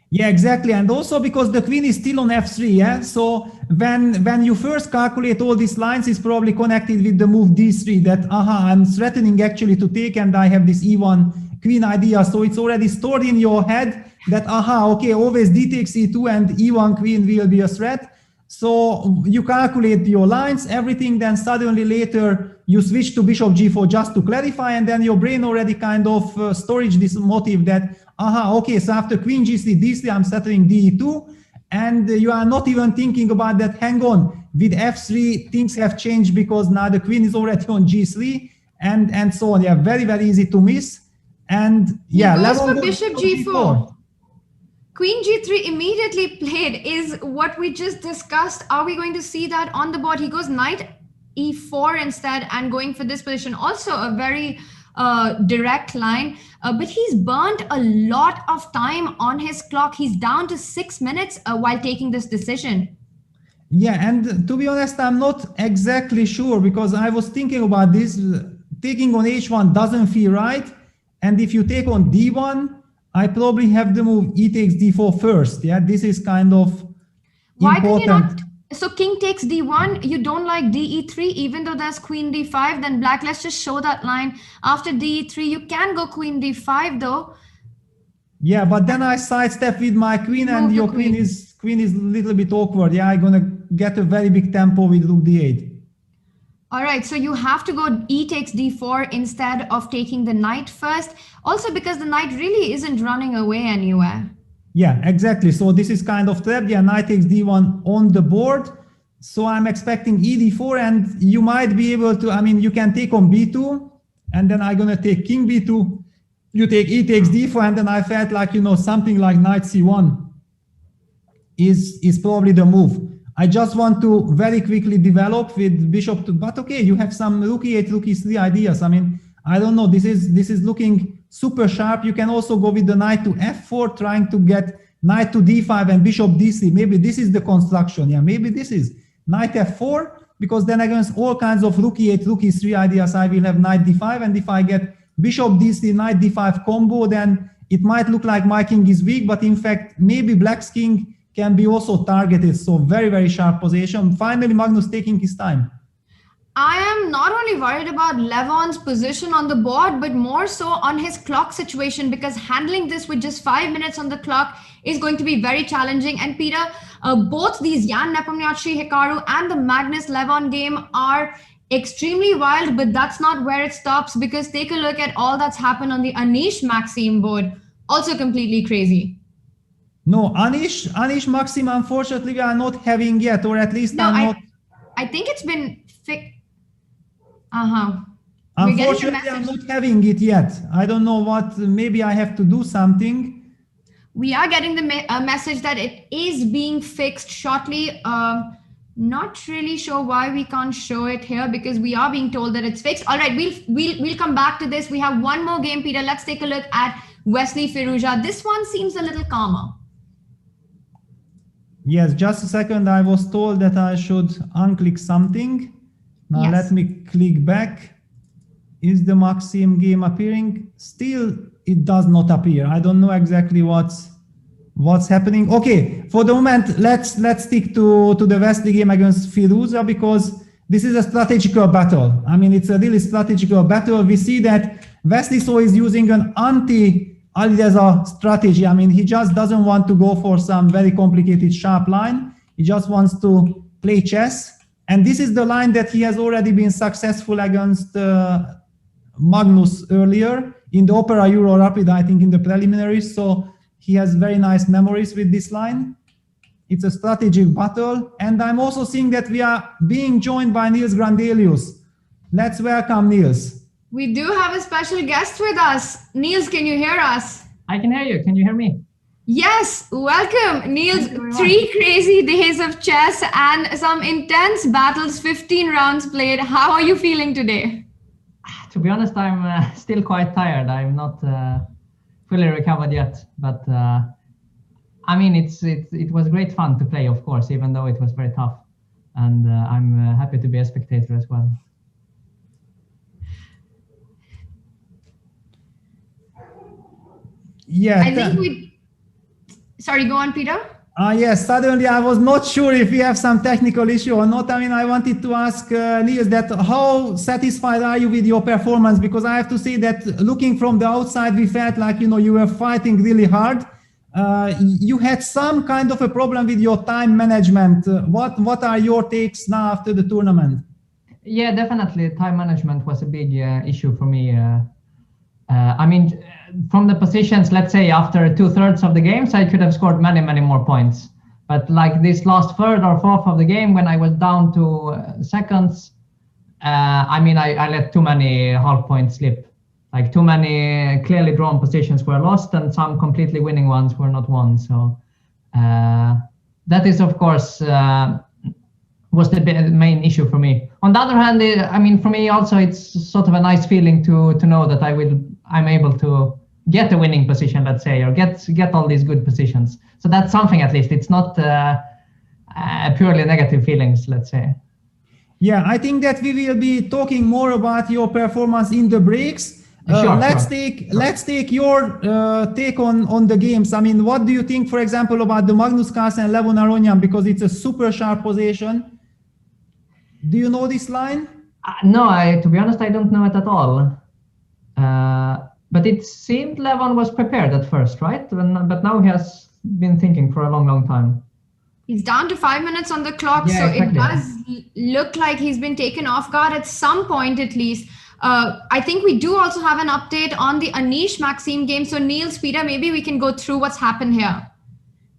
Yeah, exactly. And also because the queen is still on f3, yeah? So when you first calculate all these lines, it's probably connected with the move d3 that, I'm threatening actually to take, and I have this e1 queen idea. So it's already stored in your head that, okay, always d takes e2 and e1 queen will be a threat. So you calculate your lines, everything, then suddenly later you switch to bishop g4 just to clarify, and then your brain already kind of storage this motive that, okay, so after queen g3, d3, I'm settling d2, and you are not even thinking about that, hang on, with f3, things have changed because now the queen is already on g3, and so on. Yeah, very, very easy to miss. And yeah, goes for bishop g4. Queen g3 immediately played is what we just discussed. Are we going to see that on the board? He goes knight e4 instead and going for this position. Also a very direct line, but he's burnt a lot of time on his clock. He's down to 6 minutes while taking this decision. Yeah, and to be honest, I'm not exactly sure because I was thinking about this. Taking on h1 doesn't feel right. And if you take on d1, I probably have the move e takes d4 first. Yeah, this is kind of why important. Can you not? So king takes d1. You don't like de3, even though there's queen d5. Then black, let's just show that line. After de3, you can go queen d5 though. Yeah, but then I sidestep with my queen, and your queen is a little bit awkward. Yeah, I'm gonna get a very big tempo with rook d8. All right, so you have to go e takes d4 instead of taking the knight first. Also because the knight really isn't running away anywhere. Yeah, exactly. So this is kind of trapped. Yeah, knight takes d1 on the board. So I'm expecting e d4, and you might be able to, you can take on b2, and then I'm going to take king b2. You take e takes d4, and then I felt like, something like knight c1 is probably the move. I just want to very quickly develop with bishop to, but okay, you have some rook e8, rook e3 ideas. I don't know. This is looking super sharp. You can also go with the knight to f4, trying to get knight to d5 and bishop d3. Maybe this is the construction. Yeah, maybe this is knight f4, because then against all kinds of rook e8, rook e3 ideas, I will have knight d5. And if I get bishop d3, knight d5 combo, then it might look like my king is weak, but in fact, maybe black's king can be also targeted. So very, very sharp position. Finally, Magnus taking his time. I am not only worried about Levon's position on the board, but more so on his clock situation, because handling this with just 5 minutes on the clock is going to be very challenging. And Peter, both these Jan Nepomniachtchi Hikaru and the Magnus Levon game are extremely wild, but that's not where it stops, because take a look at all that's happened on the Anish Maxim board. Also completely crazy. No, Anish Maxim, unfortunately, we are not having yet, or at least I think it's been fixed. Unfortunately, I'm not having it yet. I don't know what, maybe I have to do something. We are getting the message that it is being fixed shortly. Not really sure why we can't show it here, because we are being told that it's fixed. All right, we'll come back to this. We have one more game, Peter. Let's take a look at Wesley Firouzja. This one seems a little calmer. Yes, just a second. I was told that I should unclick something. Now let me click back. Is the Maxim game appearing? Still, it does not appear. I don't know exactly what's happening. Okay, for the moment, let's stick to the Wesley game against Firouzja, because this is a strategical battle. I mean, it's a really strategical battle. We see that Wesley So is using an anti-Alireza strategy. I mean, he just doesn't want to go for some very complicated sharp line. He just wants to play chess. And this is the line that he has already been successful against Magnus earlier in the Opera Euro Rapid, I think in the preliminaries. So he has very nice memories with this line. It's a strategic battle. And I'm also seeing that we are being joined by Niels Grandelius. Let's welcome Niels. We do have a special guest with us. Niels, can you hear us? I can hear you. Can you hear me? Yes, welcome, Niels. 3 crazy days of chess and some intense battles, 15 rounds played. How are you feeling today? To be honest, I'm still quite tired. I'm not fully recovered yet, but I mean, it was great fun to play, of course, even though it was very tough. And I'm happy to be a spectator as well. Yeah, I think sorry, go on, Peter. Yes, suddenly I was not sure if we have some technical issue or not. I mean, I wanted to ask Niels that how satisfied are you with your performance? Because I have to say that looking from the outside, we felt like, you know, you were fighting really hard. You had some kind of a problem with your time management. What are your takes now after the tournament? Yeah, definitely. Time management was a big issue for me. I mean, from the positions, let's say after 2/3 of the games, I could have scored many more points. But like this last third or fourth of the game, when I was down to seconds, I mean, I let too many half points slip. Like too many clearly drawn positions were lost, and some completely winning ones were not won. So that is, of course, was the main issue for me. On the other hand, I mean, for me also, it's sort of a nice feeling to know that I'm able to get a winning position, let's say, or get all these good positions. So that's something, at least. It's not purely negative feelings, let's say. Yeah, I think that we will be talking more about your performance in the breaks. Let's take your take on the games. I mean, what do you think, for example, about the Magnus Carlsen Levon Aronian, because it's a super sharp position? Do you know this line? No, to be honest, I don't know it at all. But it seemed Levon was prepared at first, right? But now he has been thinking for a long time. He's down to 5 minutes on the clock, yeah, so exactly. It does look like he's been taken off guard at some point at least. I think we do also have an update on the Anish Maxim game. So Niels, Peter, maybe we can go through what's happened here.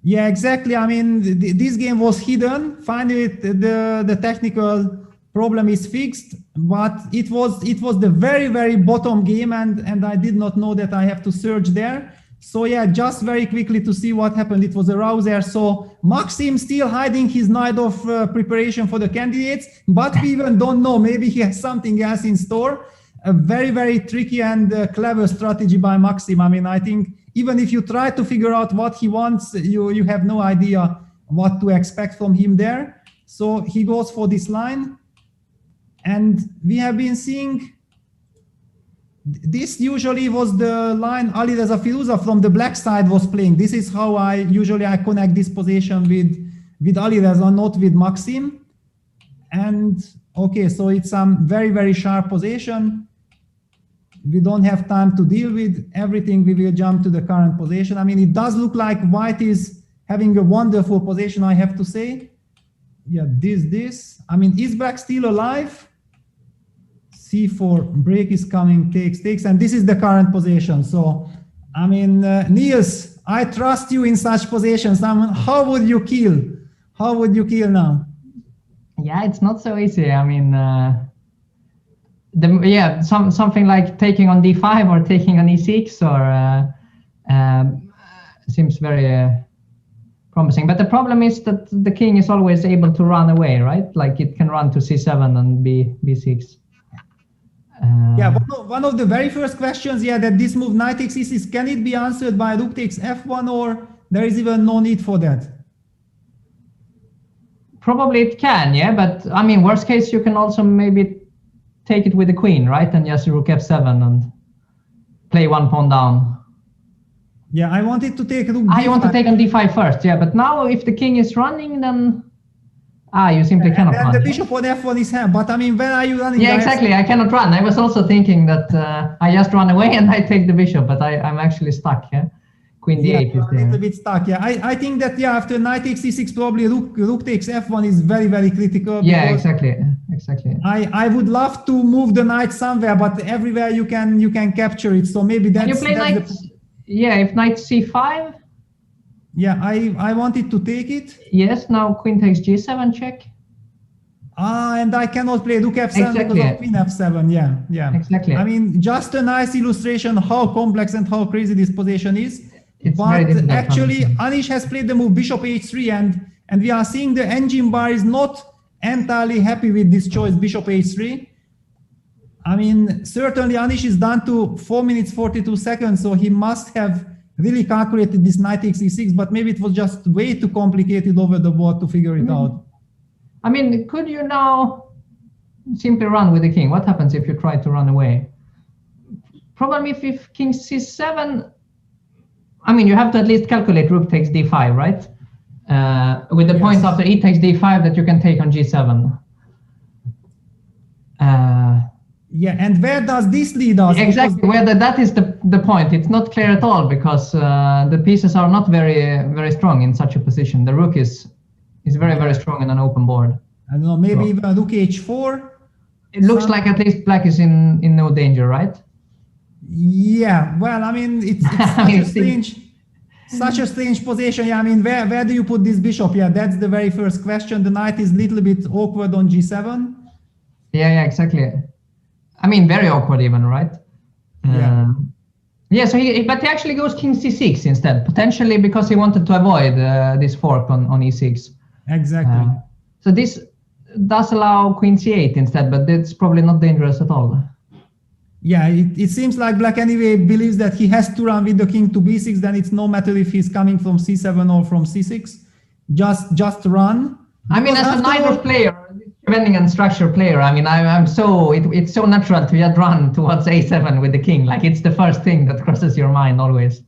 Yeah, exactly. I mean, this game was hidden. Finally, the technical problem is fixed, but it was the very bottom game, and I did not know that I have to search there. So yeah, just very quickly to see what happened. It was a rouser. So Maxim still hiding his night of preparation for the candidates, but we even don't know. Maybe he has something else in store. A very tricky and clever strategy by Maxim. I mean, I think even if you try to figure out what he wants, you have no idea what to expect from him there. So he goes for this line. And we have been seeing, this usually was the line Alireza Firouzja from the black side was playing. This is how I connect this position with Alireza, not with Maxim. And Okay, so it's some very, very sharp position. We don't have time to deal with everything. We will jump to the current position. I mean, it does look like white is having a wonderful position, I have to say. Yeah, this. I mean, is black still alive? C4, break is coming, takes, and this is the current position. So, I mean, Niels, I trust you in such positions. I mean, how would you kill? How would you kill now? Yeah, it's not so easy. I mean, something like taking on d5 or taking on e6 or seems very promising. But the problem is that the king is always able to run away, right? Like it can run to c7 and b6. Yeah, one of the very first questions, that this move knight takes e6, can it be answered by rook takes f1, or there is even no need for that? Probably it can, yeah, but I mean, worst case, you can also maybe take it with the queen, right? And just rook f7 and play one pawn down. Yeah, I wanted to take rook d5. You want to take on d5 first, yeah, but now if the king is running, then you simply cannot run. And the bishop on f1 is here, but I mean, when are you running? Yeah, exactly, I cannot run. I was also thinking that I just run away and I take the bishop, but I'm actually stuck, yeah? Queen d8 is there. A little bit stuck, yeah. I think that, after knight takes e6, probably rook takes f1 is very, very critical. Yeah, exactly. I would love to move the knight somewhere, but everywhere you can capture it. So maybe that's... Can you play knight? Yeah, if knight c5. Yeah, I wanted to take it. Yes, now queen takes g7 check. And I cannot play rook f7 because of queen f7. Yeah. Exactly. I mean, just a nice illustration how complex and how crazy this position is. It's but actually, Anish has played the move bishop h3, and we are seeing the engine bar is not entirely happy with this choice, bishop h3. I mean, certainly Anish is down to 4 minutes 42 seconds, so he must have really calculated this knight takes e6, but maybe it was just way too complicated over the board to figure it out. I mean, could you now simply run with the king? What happens if you try to run away? Problem if king c7, I mean, you have to at least calculate rook takes d5, right? With the point after e takes d5 that you can take on g7. Yeah, and where does this lead us? Exactly, that is the point. It's not clear at all because the pieces are not very, very strong in such a position. The rook is very, very strong in an open board. I don't know, maybe even rook h4. It looks like at least black is in no danger, right? Yeah, well, I mean, it's such a strange position. Yeah, I mean, where do you put this bishop? Yeah, that's the very first question. The knight is a little bit awkward on g7. Yeah, exactly. I mean, very awkward even, right? Yeah, so but he actually goes king c6 instead, potentially because he wanted to avoid this fork on e6. Exactly. So this does allow queen c8 instead, but it's probably not dangerous at all. Yeah, it seems like black anyway believes that he has to run with the king to b6, then it's no matter if he's coming from c7 or from c6. Just run. I mean, as a neither player, defending and structure player, I mean, it's so natural to just run towards a7 with the king. Like it's the first thing that crosses your mind always.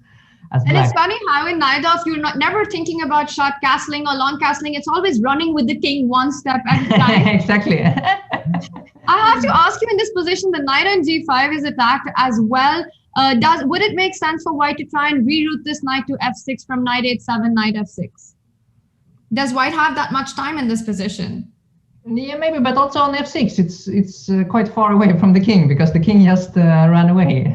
And it's funny how in Naidov you're never thinking about short castling or long castling. It's always running with the king one step at a time. Exactly. I have to ask you, in this position, the knight on g5 is attacked as well. Would it make sense for white to try and reroute this knight to f6 from knight h7, knight f6? Does white have that much time in this position? Yeah, maybe, but also on f6, it's quite far away from the king because the king just ran away.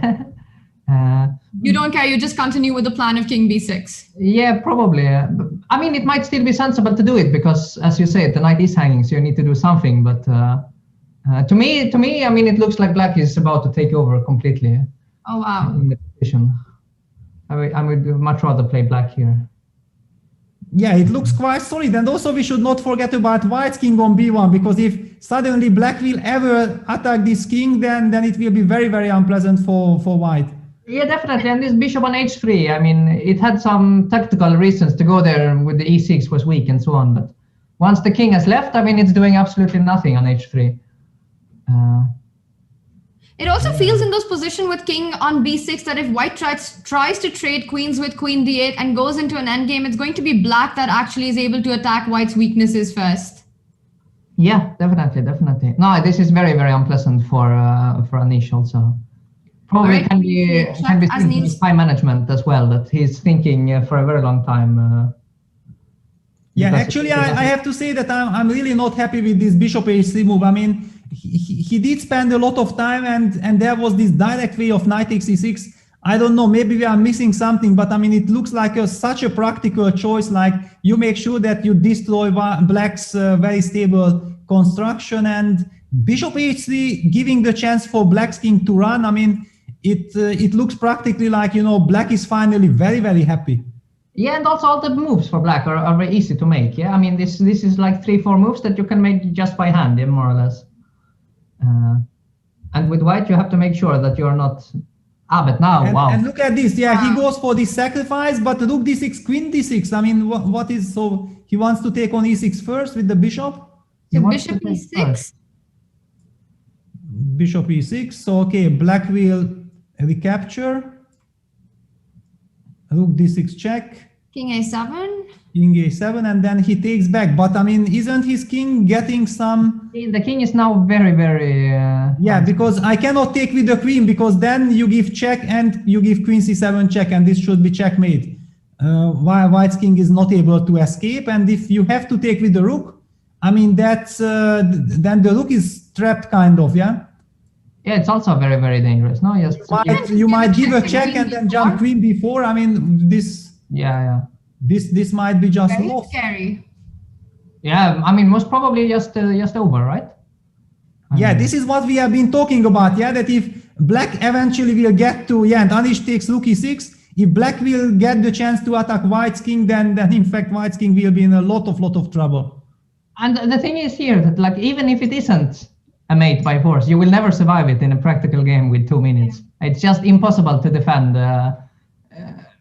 You don't care, you just continue with the plan of king b6. Yeah, probably. I mean, it might still be sensible to do it because, as you said, the knight is hanging, so you need to do something. But to me, I mean, it looks like black is about to take over completely. Oh, wow. In the position. I would much rather play black here. Yeah, it looks quite solid. And also we should not forget about white's king on b1, because if suddenly black will ever attack this king, then it will be very, very unpleasant for white. Yeah, definitely. And this bishop on h3, I mean, it had some tactical reasons to go there with the e6 was weak and so on. But once the king has left, I mean, it's doing absolutely nothing on h3. It also feels in those positions with king on b6 that if white tries to trade queens with queen d8 and goes into an endgame, it's going to be black that actually is able to attack white's weaknesses first. Yeah, definitely. No, this is very, very unpleasant for Anish also. Probably Alright, can be as seen Neil- in his time management as well, that he's thinking for a very long time. Yeah, because actually, I have to say that I'm really not happy with this bishop h3 move. I mean, he did spend a lot of time, and there was this direct way of knight xe6. I don't know, maybe we are missing something, but I mean, it looks like such a practical choice. Like, you make sure that you destroy black's very stable construction, and bishop h3 giving the chance for black's king to run. I mean, it looks practically like, you know, black is finally very, very happy. Yeah, and also all the moves for black are very easy to make. Yeah, I mean, this is like 3-4 moves that you can make just by hand, yeah, more or less. And with white, you have to make sure that you're not. But now, wow. And look at this. Yeah, he goes for this sacrifice, but rook d6, queen d6. I mean, what is so? He wants to take on e6 first with the bishop. So bishop e6. Bishop e6. So okay, black will recapture. Rook d6 check. King a7. King a7, and then he takes back. But I mean, isn't his king getting some? The king is now very, very. Yeah, because I cannot take with the queen, because then you give check and you give queen c7 check, and this should be checkmate. White's king is not able to escape, and if you have to take with the rook, I mean, that's then the rook is trapped, kind of. Yeah. Yeah, it's also very, very dangerous. No, yes. You might give a check and then jump queen b4. I mean, this. Yeah. This might be just Very lost. scary. Yeah, I mean, most probably just over, right? Yeah, this is what we have been talking about. Yeah, that if black eventually will get to, yeah, and Anish takes rook e6, if black will get the chance to attack white's king, then in fact white's king will be in a lot of trouble. And the thing is here that, like, even if it isn't a mate by force, you will never survive it in a practical game with 2 minutes. It's just impossible to defend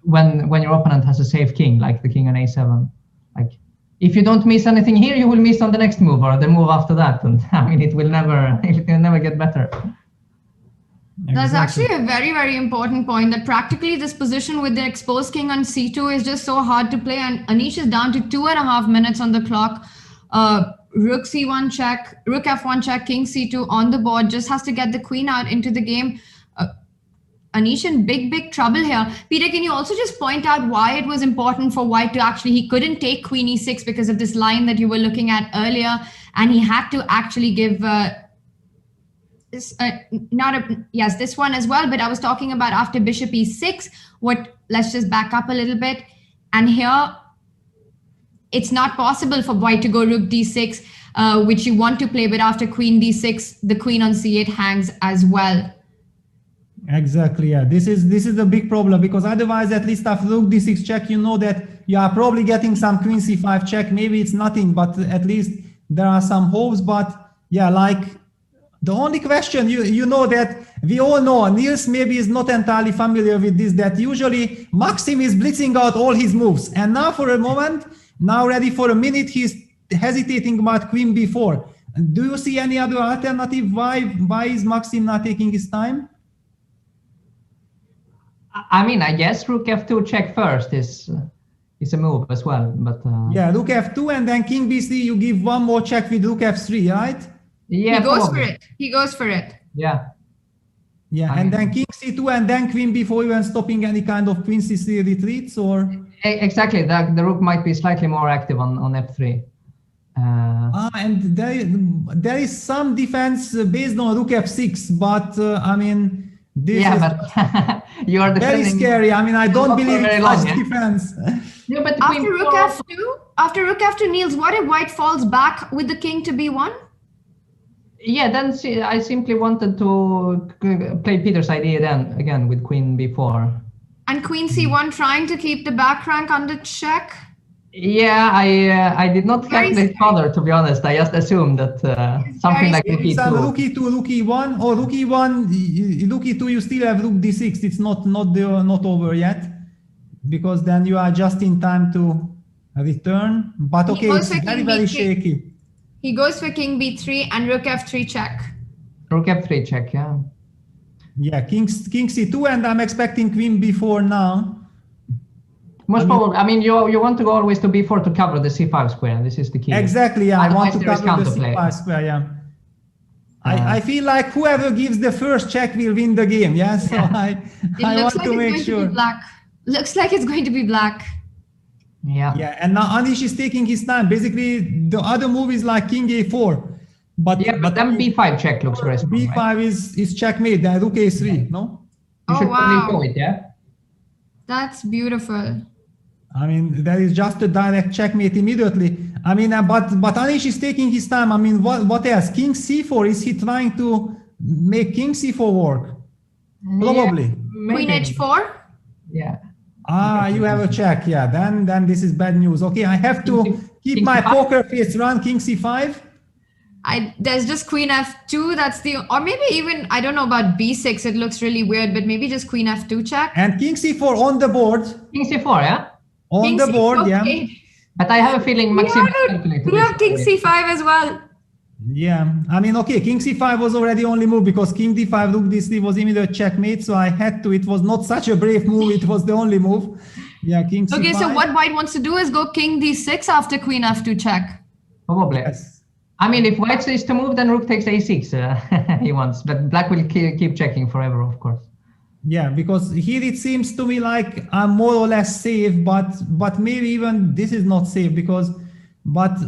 when your opponent has a safe king, like the king on a7. Like, if you don't miss anything here, you will miss on the next move or the move after that, and I mean, it will never get better. That's actually a very, very important point, that practically this position with the exposed king on c2 is just so hard to play, and Anish is down to 2.5 minutes on the clock. Rook c1 check, rook f1 check, king c2 on the board, just has to get the queen out into the game. Anish in big trouble here. Peter, can you also just point out why it was important for white to actually, he couldn't take queen e6 because of this line that you were looking at earlier, and he had to actually give this one as well, but I was talking about after bishop e6, let's just back up a little bit, and here it's not possible for white to go rook d6, which you want to play, but after queen d6, the queen on c8 hangs as well. Exactly, yeah. This is the big problem, because otherwise, at least after rook d6 check, you know that you are probably getting some queen c5 check. Maybe it's nothing, but at least there are some hopes. But yeah, like the only question, you know that we all know, Niels maybe is not entirely familiar with this, that usually Maxim is blitzing out all his moves, and now for a moment, now ready for a minute, he's hesitating about queen b4. Do you see any other alternative? Why is Maxim not taking his time? I mean, I guess rook f2 check first is a move as well, but yeah, rook f2 and then king b3. You give one more check with rook f3, right? Yeah, he goes for it. He goes for it. Yeah. Yeah, and then king c2 and then queen b4, even stopping any kind of queen c3 retreats, or exactly. The rook might be slightly more active on f3. And there is some defense based on rook f6, but I mean. This is but you are very scary. I mean, I don't believe in such defense. Yeah, but after rook f2, Niels, what if white falls back with the king to b1? Yeah, then I simply wanted to play Peter's idea then again with queen b4. And queen c1, trying to keep the back rank under check. Yeah, I did not calculate further, to be honest. I just assumed that something like rook e2. Rook e2, rook e1, or rook e1, rook e2. You still have rook d6. It's not over yet, because then you are just in time to return. But okay, it's very shaky. He goes for king b3 and rook f3 check. Rook f3 check, yeah. Yeah, king c2, and I'm expecting queen b4 now. Most probably. I mean, you want to go always to b4 to cover the c5 square, and this is the key. Exactly. Yeah, I want to Otherwise, cover the counterplay. c5 square. Yeah. I feel like whoever gives the first check will win the game. Yeah. So I want to make sure. Black. Looks like it's going to be black. Yeah. Yeah. And now Anish is taking his time. Basically, the other move is like king a4. But then b5 check looks very strong. b5 right? is checkmate. Then rook a3. No. You should probably go it. Yeah. That's beautiful. I mean, that is just a direct checkmate immediately. I mean, but Anish is taking his time. I mean, what else? King c4. Is he trying to make king c4 work? Probably. Yeah, Queen h4. Yeah. You have a check. Yeah. Then this is bad news. Okay, I have to keep my poker face. Run king c5. There's just queen f2. That's the, or maybe even, I don't know about b6. It looks really weird, but maybe just queen f2 check. And king c4 on the board. King c4, yeah. On king the c4, board, okay. yeah. But I have a feeling Maxim. We have king c5 as well. Yeah, I mean, okay, king c5 was already only move because king d5, rook d3 was immediate checkmate, so I had to. It was not such a brave move. It was the only move. Yeah, king c5. Okay, so what white wants to do is go king d6 after queen f2 check. Probably. Yes. I mean, if white is to move, then rook takes a6. He wants, but black will keep checking forever, of course. Yeah, because here it seems to me like I'm more or less safe, but maybe even this is not safe because, but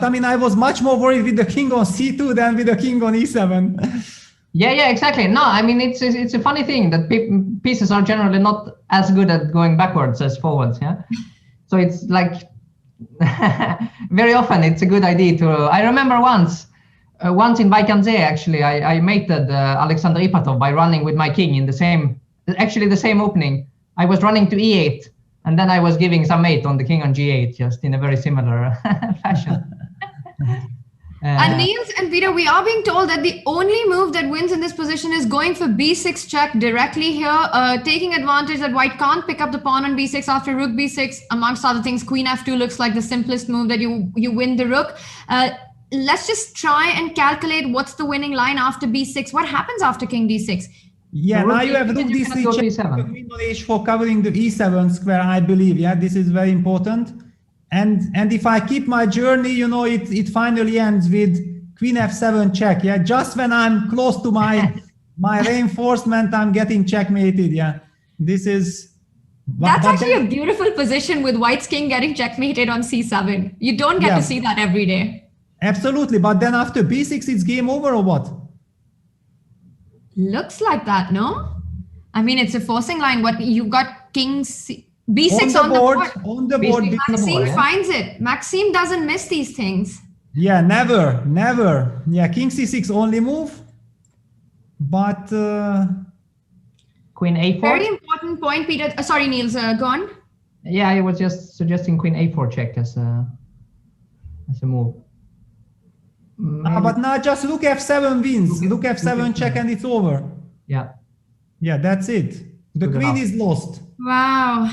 I mean, I was much more worried with the king on c2 than with the king on e7. Yeah, exactly. No, I mean, it's a funny thing that pieces are generally not as good at going backwards as forwards. Yeah, so it's like very often it's a good idea to. I remember once in Vachier-Lagrave actually, I mated Alexander Ipatov by running with my king in the same opening. I was running to e8, and then I was giving some mate on the king on g8, just in a very similar fashion. And Niels and Peter, we are being told that the only move that wins in this position is going for b6 check directly here, taking advantage that white can't pick up the pawn on b6 after rook b6. Amongst other things, queen f2 looks like the simplest move that you win the rook. Let's just try and calculate what's the winning line after b6. What happens after king d6? Yeah, now you have rook d3 check, queen on h4 covering the e7 square, I believe. Yeah, this is very important. And if I keep my journey, you know, it finally ends with queen f7 check. Yeah, just when I'm close to my reinforcement, I'm getting checkmated. Yeah, this is. That's actually a beautiful position with white's king getting checkmated on c7. You don't get to see that every day. Absolutely, but then after b6, it's game over or what? Looks like that, no? I mean, it's a forcing line. What you got king b6 on the board. On the board. Maxime finds it. Maxime doesn't miss these things. Yeah, never. Yeah, king c6 only move. But queen a4. Very important point, Peter. Sorry, Niels. Go on. Yeah, I was just suggesting queen a4 check as a move. But now just rook f7 wins. Rook f7 check and it's over. Yeah. Yeah, that's it. The queen is lost. Wow.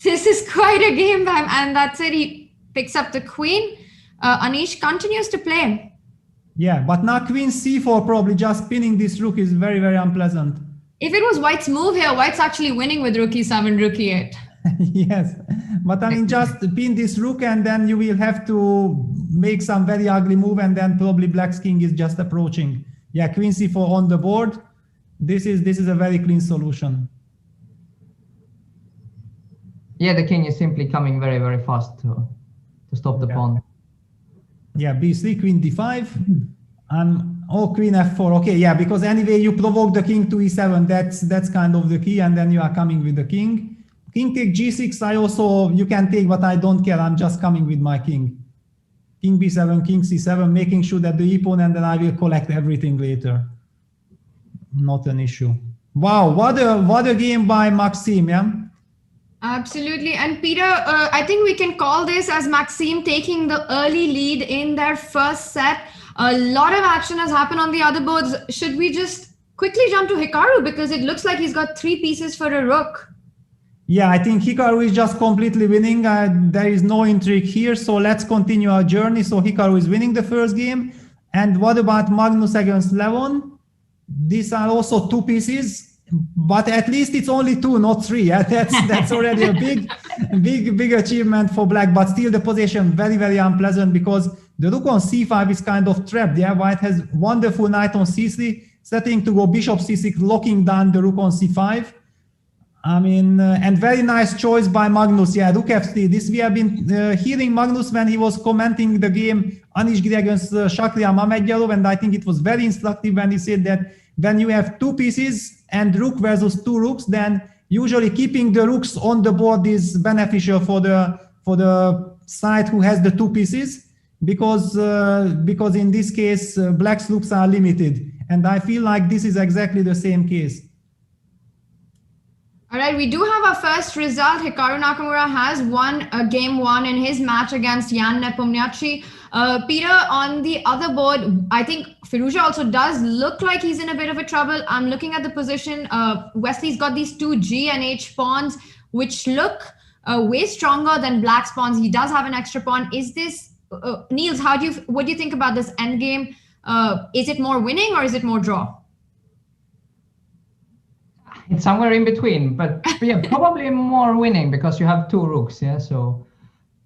This is quite a game, and that's it. He picks up the queen. Anish continues to play. Yeah, but now queen c4 probably just pinning this rook is very, very unpleasant. If it was white's move here, white's actually winning with rook e7, rook e8. Yes, but I mean, just pin this rook and then you will have to make some very ugly move and then probably black's king is just approaching. Yeah, queen c4 on the board. This is a very clean solution. Yeah, the king is simply coming very, very fast to stop the pawn. Yeah, b3, queen d5. Queen f4. Okay, yeah, because anyway you provoke the king to e7. That's kind of the key, and then you are coming with the king. King take g6. You can take, but I don't care. I'm just coming with my king. King b7, king c7, making sure that the e-pawn, and then I will collect everything later. Not an issue. Wow, what a game by Maxime, yeah? Absolutely. And Peter, I think we can call this as Maxime taking the early lead in their first set. A lot of action has happened on the other boards. Should we just quickly jump to Hikaru, because it looks like he's got 3 pieces for a rook? Yeah, I think Hikaru is just completely winning. There is no intrigue here, so let's continue our journey. So Hikaru is winning the first game. And what about Magnus against Levon? These are also 2 pieces. but at least it's only 2, not 3. Yeah? That's already a big achievement for black. But still, the position very, very unpleasant because the rook on c5 is kind of trapped. Yeah, white has wonderful knight on c3, setting to go bishop c6, locking down the rook on c5. I mean, and very nice choice by Magnus. Yeah, rook f3. This we have been hearing Magnus when he was commenting the game Anish Giri against Shakriya Mamedyarov, and I think it was very instructive when he said that when you have 2 pieces and rook versus 2 rooks, then usually keeping the rooks on the board is beneficial for the side who has the 2 pieces, because in this case black's rooks are limited, and I feel like this is exactly the same case. All right, we do have our first result. Hikaru Nakamura has won game 1 in his match against Jan Nepomniachtchi. Peter, on the other board, I think Firouzja also does look like he's in a bit of a trouble. I'm looking at the position. Wesley's got these 2 G and H pawns, which look way stronger than black's pawns. He does have an extra pawn. Is this, Niels, what do you think about this endgame? Is it more winning or is it more draw? It's somewhere in between, but yeah, probably more winning because you have 2 rooks. Yeah, so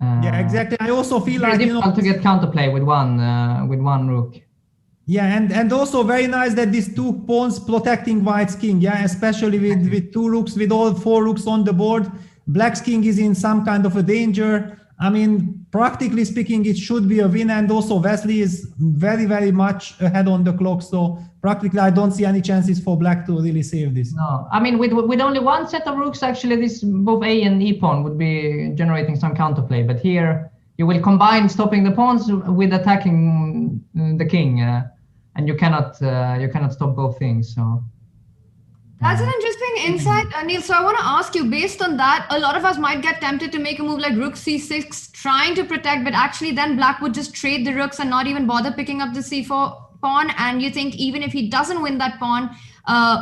yeah, exactly. I also feel like difficult to get counterplay with one rook. Yeah, and also very nice that these 2 pawns protecting white's king. Yeah, especially with 2 rooks, with all 4 rooks on the board, black's king is in some kind of a danger. I mean, practically speaking, it should be a win, and also Wesley is very, very much ahead on the clock. So practically, I don't see any chances for black to really save this. No, I mean, with only 1 set of rooks, actually, this both A and E pawn would be generating some counterplay. But here, you will combine stopping the pawns with attacking the king, and you cannot stop both things. So. That's an interesting insight, Anil. So I want to ask you, based on that, a lot of us might get tempted to make a move like rook c6, trying to protect, but actually then black would just trade the rooks and not even bother picking up the c4 pawn. And you think even if he doesn't win that pawn,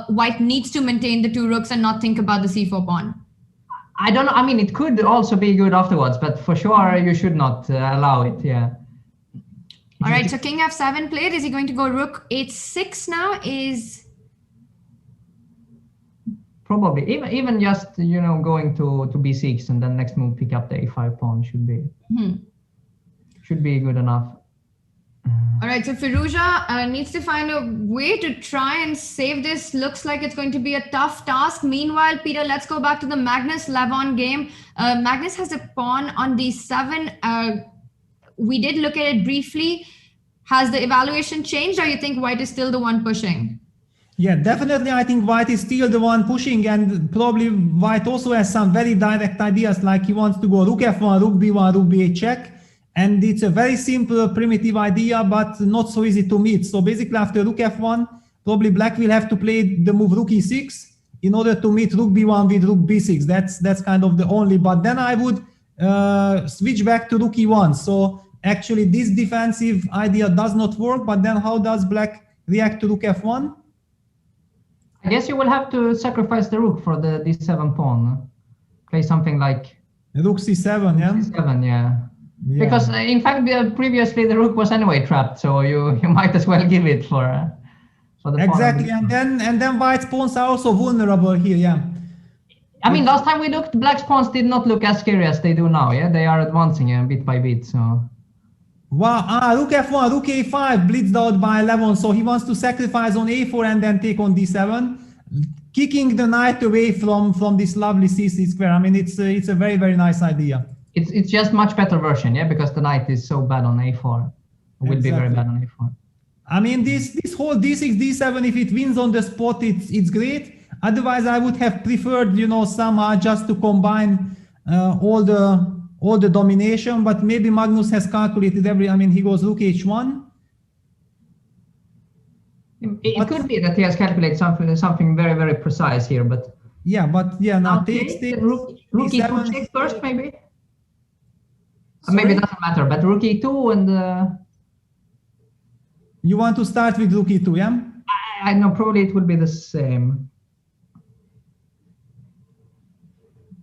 white needs to maintain the 2 rooks and not think about the c4 pawn? I don't know. I mean, it could also be good afterwards, but for sure you should not allow it. Yeah. All right. So king f7 played. Is he going to go rook h6 now? Probably even just going to b6 and then next move pick up the a5 pawn should be good enough. All right, so Firouzja needs to find a way to try and save this. Looks like it's going to be a tough task. Meanwhile, Peter, let's go back to the Magnus Levon game. Magnus has a pawn on d7. We did look at it briefly. Has the evaluation changed, or you think white is still the one pushing? Yeah, definitely. I think white is still the one pushing, and probably white also has some very direct ideas, like he wants to go rook f1, rook b1, rook b8 check. And it's a very simple, primitive idea, but not so easy to meet. So basically, after rook f1, probably black will have to play the move rook e6 in order to meet rook b1 with rook b6. That's kind of the only. But then I would switch back to rook e1. So actually, this defensive idea does not work. But then how does black react to rook f1? I guess you will have to sacrifice the rook for the d7 pawn. Play something like rook c7, yeah? c7, yeah. Because in fact, previously the rook was anyway trapped, so you might as well give it for the exactly, pawn. and then white's pawns are also vulnerable here, yeah. I mean, last time we looked, black's pawns did not look as scary as they do now. Yeah, they are advancing bit by bit. So. Wow, rook f1, rook a5, blitzed out by 11. So he wants to sacrifice on a4 and then take on d7, kicking the knight away from this lovely c6 square. I mean, it's a very, very nice idea. It's just much better version, yeah, because the knight is so bad on a4. It will be very bad on a4. I mean, this whole d6, d7, if it wins on the spot, it's great. Otherwise, I would have preferred, somehow just to combine all the domination. But maybe Magnus has calculated he goes rook h1. It could be that he has calculated something very, very precise here, but now takes rook e2 check first, maybe. Maybe it doesn't matter, but rook e2 and. You want to start with rook e2, yeah? I know, probably it will be the same.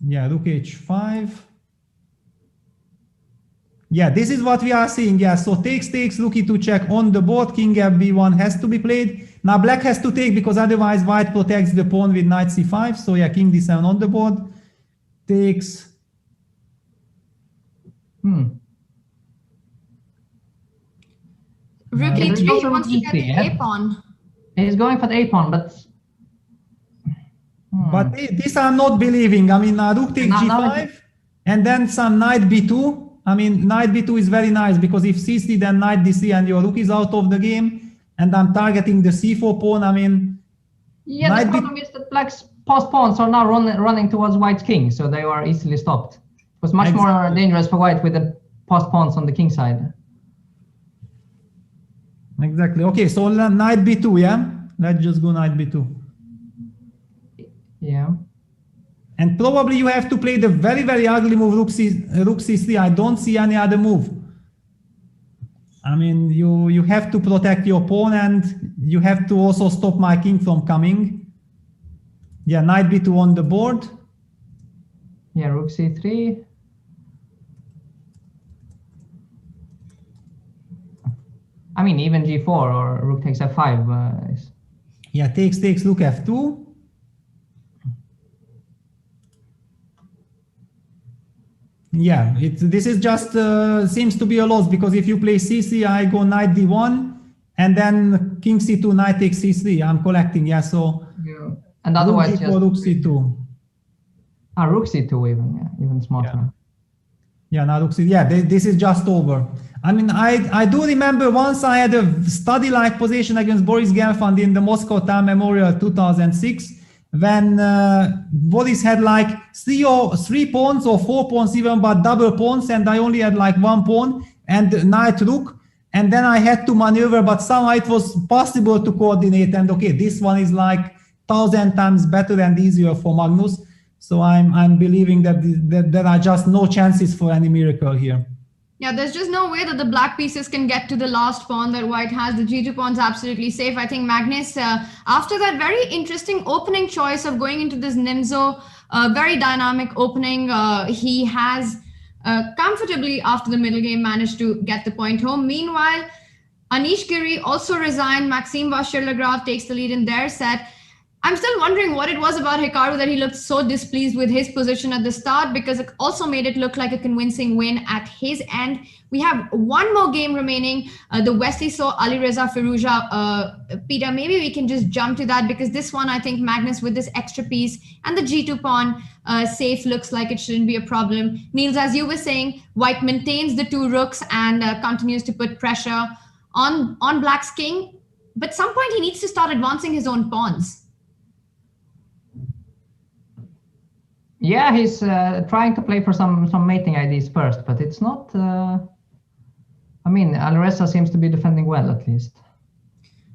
Yeah, rook h5. Yeah, this is what we are seeing. Yeah, so takes, rook e2 check on the board. King fb1 has to be played. Now black has to take because otherwise white protects the pawn with knight c5. So yeah, king d7 on the board. Takes. Rook e3 wants to get the a-pawn. He's going for the a-pawn, but... But these I'm not believing. I mean, rook takes g5, and then some knight b2. I mean, knight b2 is very nice, because if c3, then knight d3, and your rook is out of the game, and I'm targeting the c4 pawn. I mean... Yeah, the problem is that black's passed pawns are now running towards white's king, so they are easily stopped. It was much more dangerous for white with the passed pawns on the king side. Exactly. Okay, so knight b2, yeah? Let's just go knight b2. Yeah. And probably you have to play the very, very ugly move, rook c3. I don't see any other move. I mean, you have to protect your pawn, and you have to also stop my king from coming. Yeah, knight b2 on the board. Yeah, rook c3. I mean, even g4 or rook takes f5. Yeah, takes, rook f2. Yeah, this is just seems to be a loss, because if you play c3, I go knight d1, and then king c2, knight takes c3. I'm collecting, yeah. So yeah. And otherwise, just rook c2. Rook c2 even smarter. Yeah, now rook c2. Yeah, this is just over. I mean, I do remember once I had a study-like position against Boris Gelfand in the Moscow Town Memorial 2006. When Boris had like three pawns or 4 pawns even, but double pawns, and I only had like 1 pawn and knight rook, and then I had to maneuver, but somehow it was possible to coordinate. And okay, this one is like 1,000 times better and easier for Magnus. So I'm believing that there are just no chances for any miracle here. Yeah, there's just no way that the black pieces can get to the last pawn that white has. The g2 pawn's absolutely safe. I think Magnus, after that very interesting opening choice of going into this Nimzo, very dynamic opening, he has comfortably, after the middle game, managed to get the point home. Meanwhile, Anish Giri also resigned. Maxime Vachier-Lagrave takes the lead in their set. I'm still wondering what it was about Hikaru that he looked so displeased with his position at the start, because it also made it look like a convincing win at his end. We have one more game remaining, the Wesley So, Alireza Firouzja. Peter, maybe we can just jump to that, because this one, I think Magnus with this extra piece and the g2 pawn safe looks like it shouldn't be a problem. Niels, as you were saying, white maintains the 2 rooks and continues to put pressure on black's king. But at some point he needs to start advancing his own pawns. Yeah, he's trying to play for some mating ideas first, but it's not... I mean, Alireza seems to be defending well, at least.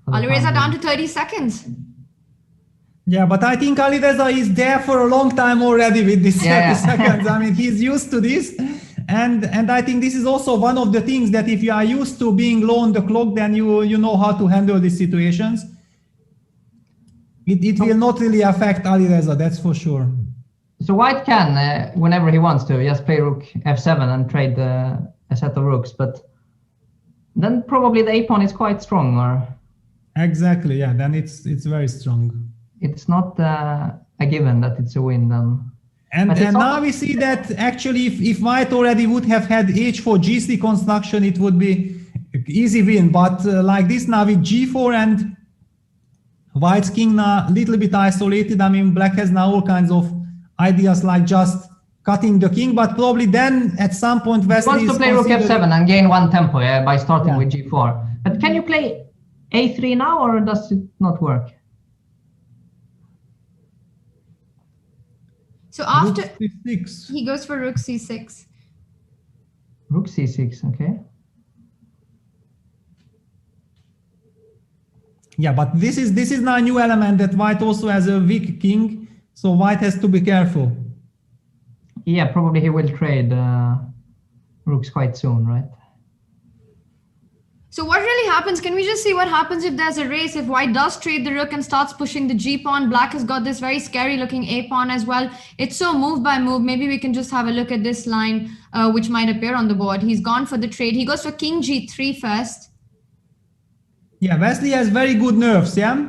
Alireza down to 30 seconds. Yeah, but I think Alireza is there for a long time already with this 30 seconds. I mean, he's used to this. And I think this is also one of the things that if you are used to being low on the clock, then you know how to handle these situations. It will not really affect Alireza, that's for sure. So white can, whenever he wants to, just play rook f7 and trade a set of rooks, but then probably the a-pawn is quite strong, or... Exactly, yeah, then it's very strong. It's not a given that it's a win then. And now we see that actually if white already would have had h4 g3 construction, it would be easy win, but like this now with g4 and white's king now a little bit isolated. I mean, black has now all kinds of ideas like just cutting the king, but probably then at some point Wesley wants to play rook f7 and gain 1 tempo by starting with g4. But can you play a3 now, or does it not work? So after he goes for rook c6. Rook c6, okay. Yeah, but this is now a new element that white also has a weak king, so white has to be careful. Yeah, probably he will trade rooks quite soon, right? So what really happens? Can we just see what happens if there's a race? If white does trade the rook and starts pushing the g-pawn, black has got this very scary looking a-pawn as well. It's so move by move. Maybe we can just have a look at this line, which might appear on the board. He's gone for the trade. He goes for king g3 first. Yeah, Wesley has very good nerves, yeah?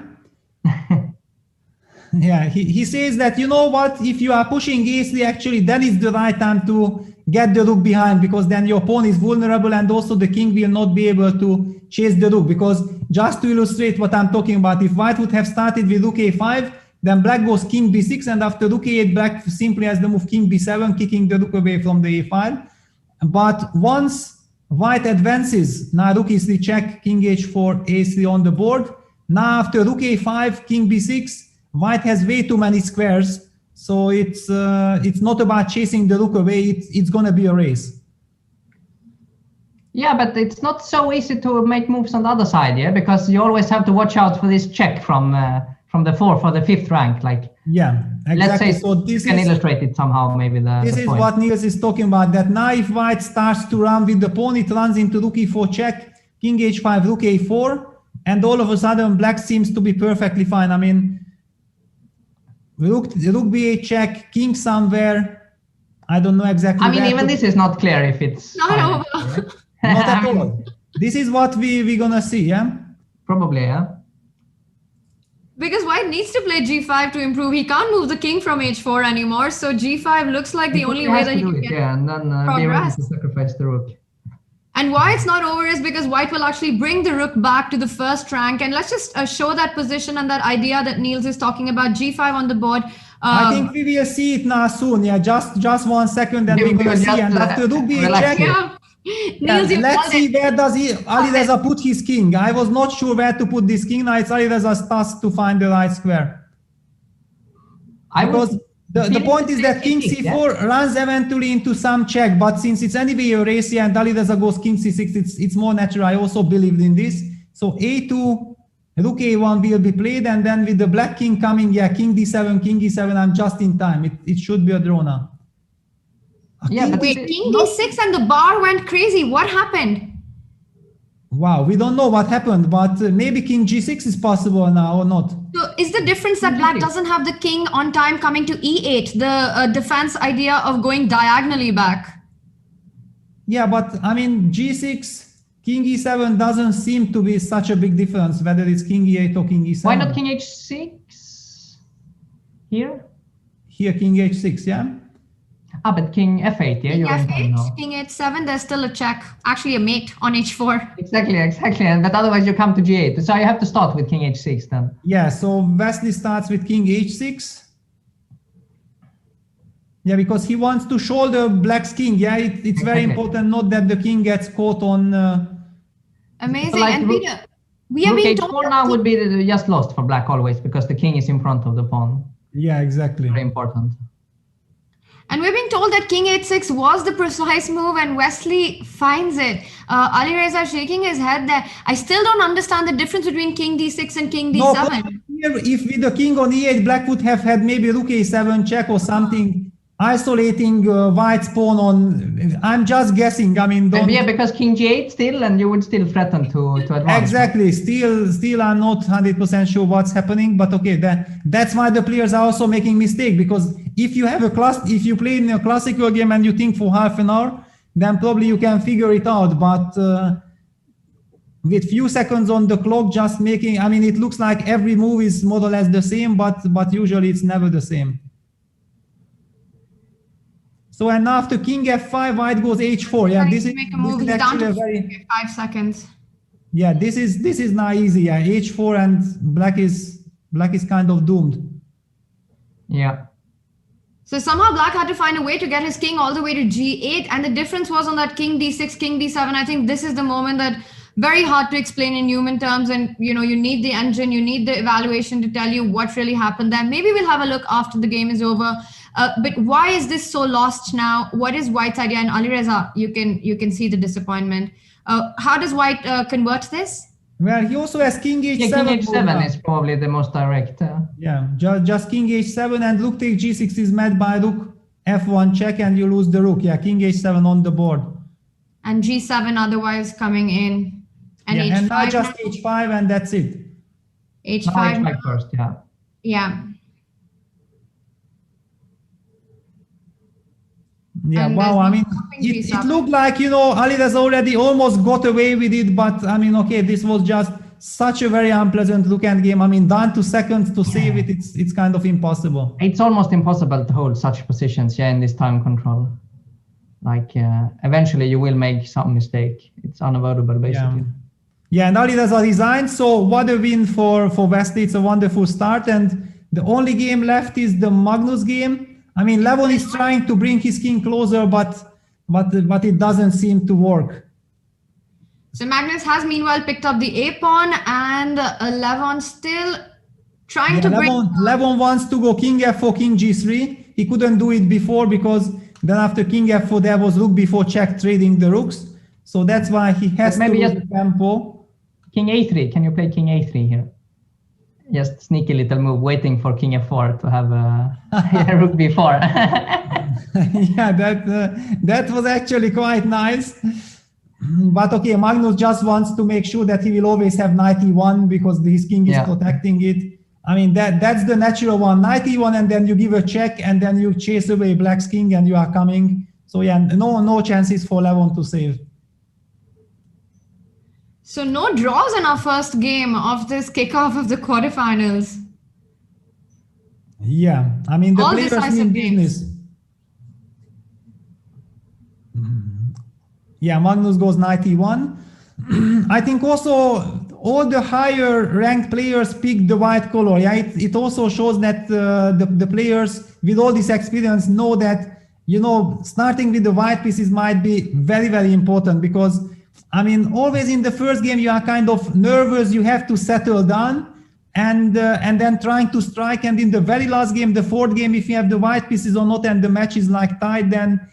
Yeah, he says that, you know what, if you are pushing a3, actually, then is the right time to get the rook behind, because then your pawn is vulnerable and also the king will not be able to chase the rook. Because just to illustrate what I'm talking about, if white would have started with rook a5, then black goes king b6, and after rook a8, black simply has the move king b7, kicking the rook away from the a file. But once white advances, now rook e3 check, king h4, a3 on the board. Now after rook a5, king b6, white has way too many squares, so it's not about chasing the rook away. It's gonna be a race. Yeah, but it's not so easy to make moves on the other side, yeah, because you always have to watch out for this check from the 4th or the 5th rank. Like, yeah, exactly. Let's say, so this you can illustrate it somehow. Maybe this is what Niels is talking about. That now if white starts to run with the pawn, it runs into rook e4 check, king h5, rook a4, and all of a sudden black seems to be perfectly fine. I mean, rook b8 check, king somewhere. I don't know exactly. I mean, even this is not clear if it's not over. Not at all. This is what we're gonna see, yeah? Probably, yeah. Because white needs to play g5 to improve. He can't move the king from h4 anymore, so g5 looks like the only way that he can get yeah, and then be ready to sacrifice the rook. And why it's not over is because white will actually bring the rook back to the first rank. And let's just show that position and that idea that Niels is talking about, g5 on the board. I think we will see it now soon. Yeah, just 1 second, then we're gonna see. And after rook b8 check, let's see where does Alireza put his king. I was not sure where to put this king. Now it's Alireza's task to find the right square. Because the point is that king c4 runs eventually into some check, but since it's anyway a race here and Alireza goes king c6, it's more natural. I also believed in this. So a2, rook a1 will be played, and then with the black king coming, yeah, king d7, king e7, I'm just in time. It should be a draw now. Yeah, but wait, king d6 and the bar went crazy. What happened? Wow, we don't know what happened, but maybe king g6 is possible now or not. So is the difference that black doesn't have the king on time coming to e8, the defense idea of going diagonally back? Yeah, but I mean, g6, king e7 doesn't seem to be such a big difference, whether it's king e8 or king e7. Why not king h6 here? Here, king h6, yeah? Ah, but king f8, yeah? King f8, king h7, there's still a check. Actually, a mate on h4. Exactly. But otherwise you come to g8. So you have to start with king h6 then. Yeah, so Wesley starts with king h6. Yeah, because he wants to shoulder black's king. Yeah, it's very important not that the king gets caught on... Amazing. So like and Peter, we have been told now would be just lost for black always, because the king is in front of the pawn. Yeah, exactly. Very important. And we're being told that king h6 was the precise move, and Wesley finds it. Alireza shaking his head there. I still don't understand the difference between king d6 and king d7. No, if with the king on e8, black would have had maybe rook a7 check or something, isolating white's pawn on... I'm just guessing. I mean, yeah, because king g8 still, and you would still threaten to advance. Exactly. Still, I'm not 100% sure what's happening, but okay, that's why the players are also making mistake, because if you have if you play in a classical game and you think for half an hour, then probably you can figure it out. But with few seconds on the clock, just making, I mean, it looks like every move is more or less the same, but usually it's never the same. So and after king f5, white goes h4. Yeah, this is actually a very 5 seconds. Yeah, this is not easy. Yeah, h4 and black is kind of doomed. Yeah. So somehow black had to find a way to get his king all the way to g8, and the difference was on that king d6, king d7. I think this is the moment that very hard to explain in human terms, and you need the engine, you need the evaluation to tell you what really happened there. Maybe we'll have a look after the game is over. But why is this so lost now? What is white's idea? And Alireza, you can see the disappointment. How does white convert this? Well, he also has king h7. Yeah, king h7 is probably the most direct. Yeah, just king h7, and rook take g6 is met by rook f1 check, and you lose the rook. Yeah, king h7 on the board. And g7 otherwise coming in. And h5. And now just h5, and that's it. h5. H5 first, yeah. Yeah. Yeah, and wow, I mean, it looked like, Alireza already almost got away with it, but I mean, okay, this was just such a very unpleasant look end game. I mean, down to seconds to save it, it's kind of impossible. It's almost impossible to hold such positions, in this time control. Like, eventually you will make some mistake. It's unavoidable, basically. Yeah, and Alireza resigned, so what a win for Wesley. It's a wonderful start, and the only game left is the Magnus game. I mean, Levon is trying to bring his king closer, but it doesn't seem to work. So Magnus has meanwhile picked up the A pawn, and Levon still trying to bring... Levon wants to go king f4, king g3. He couldn't do it before because then after king f4 there was rook b4 check trading the rooks. So that's why he has to lose the tempo. King a3, can you play king a3 here? Just sneaky little move, waiting for king f4 to have a rook b4. Yeah, that was actually quite nice. But okay, Magnus just wants to make sure that he will always have knight e1 because his king is protecting it. I mean, that's the natural one. Knight e1, and then you give a check, and then you chase away black's king, and you are coming. So yeah, no chances for Levon to save. So no draws in our first game of this kickoff of the quarterfinals. Yeah, I mean, the All players decisive mean business. Yeah, Magnus goes knight e1. I think also all the higher ranked players pick the white color. Yeah, it also shows that the players with all this experience know that, starting with the white pieces might be very, very important because, I mean, always in the first game you are kind of nervous, you have to settle down and then trying to strike. And in the very last game, the fourth game, if you have the white pieces or not and the match is like tied, then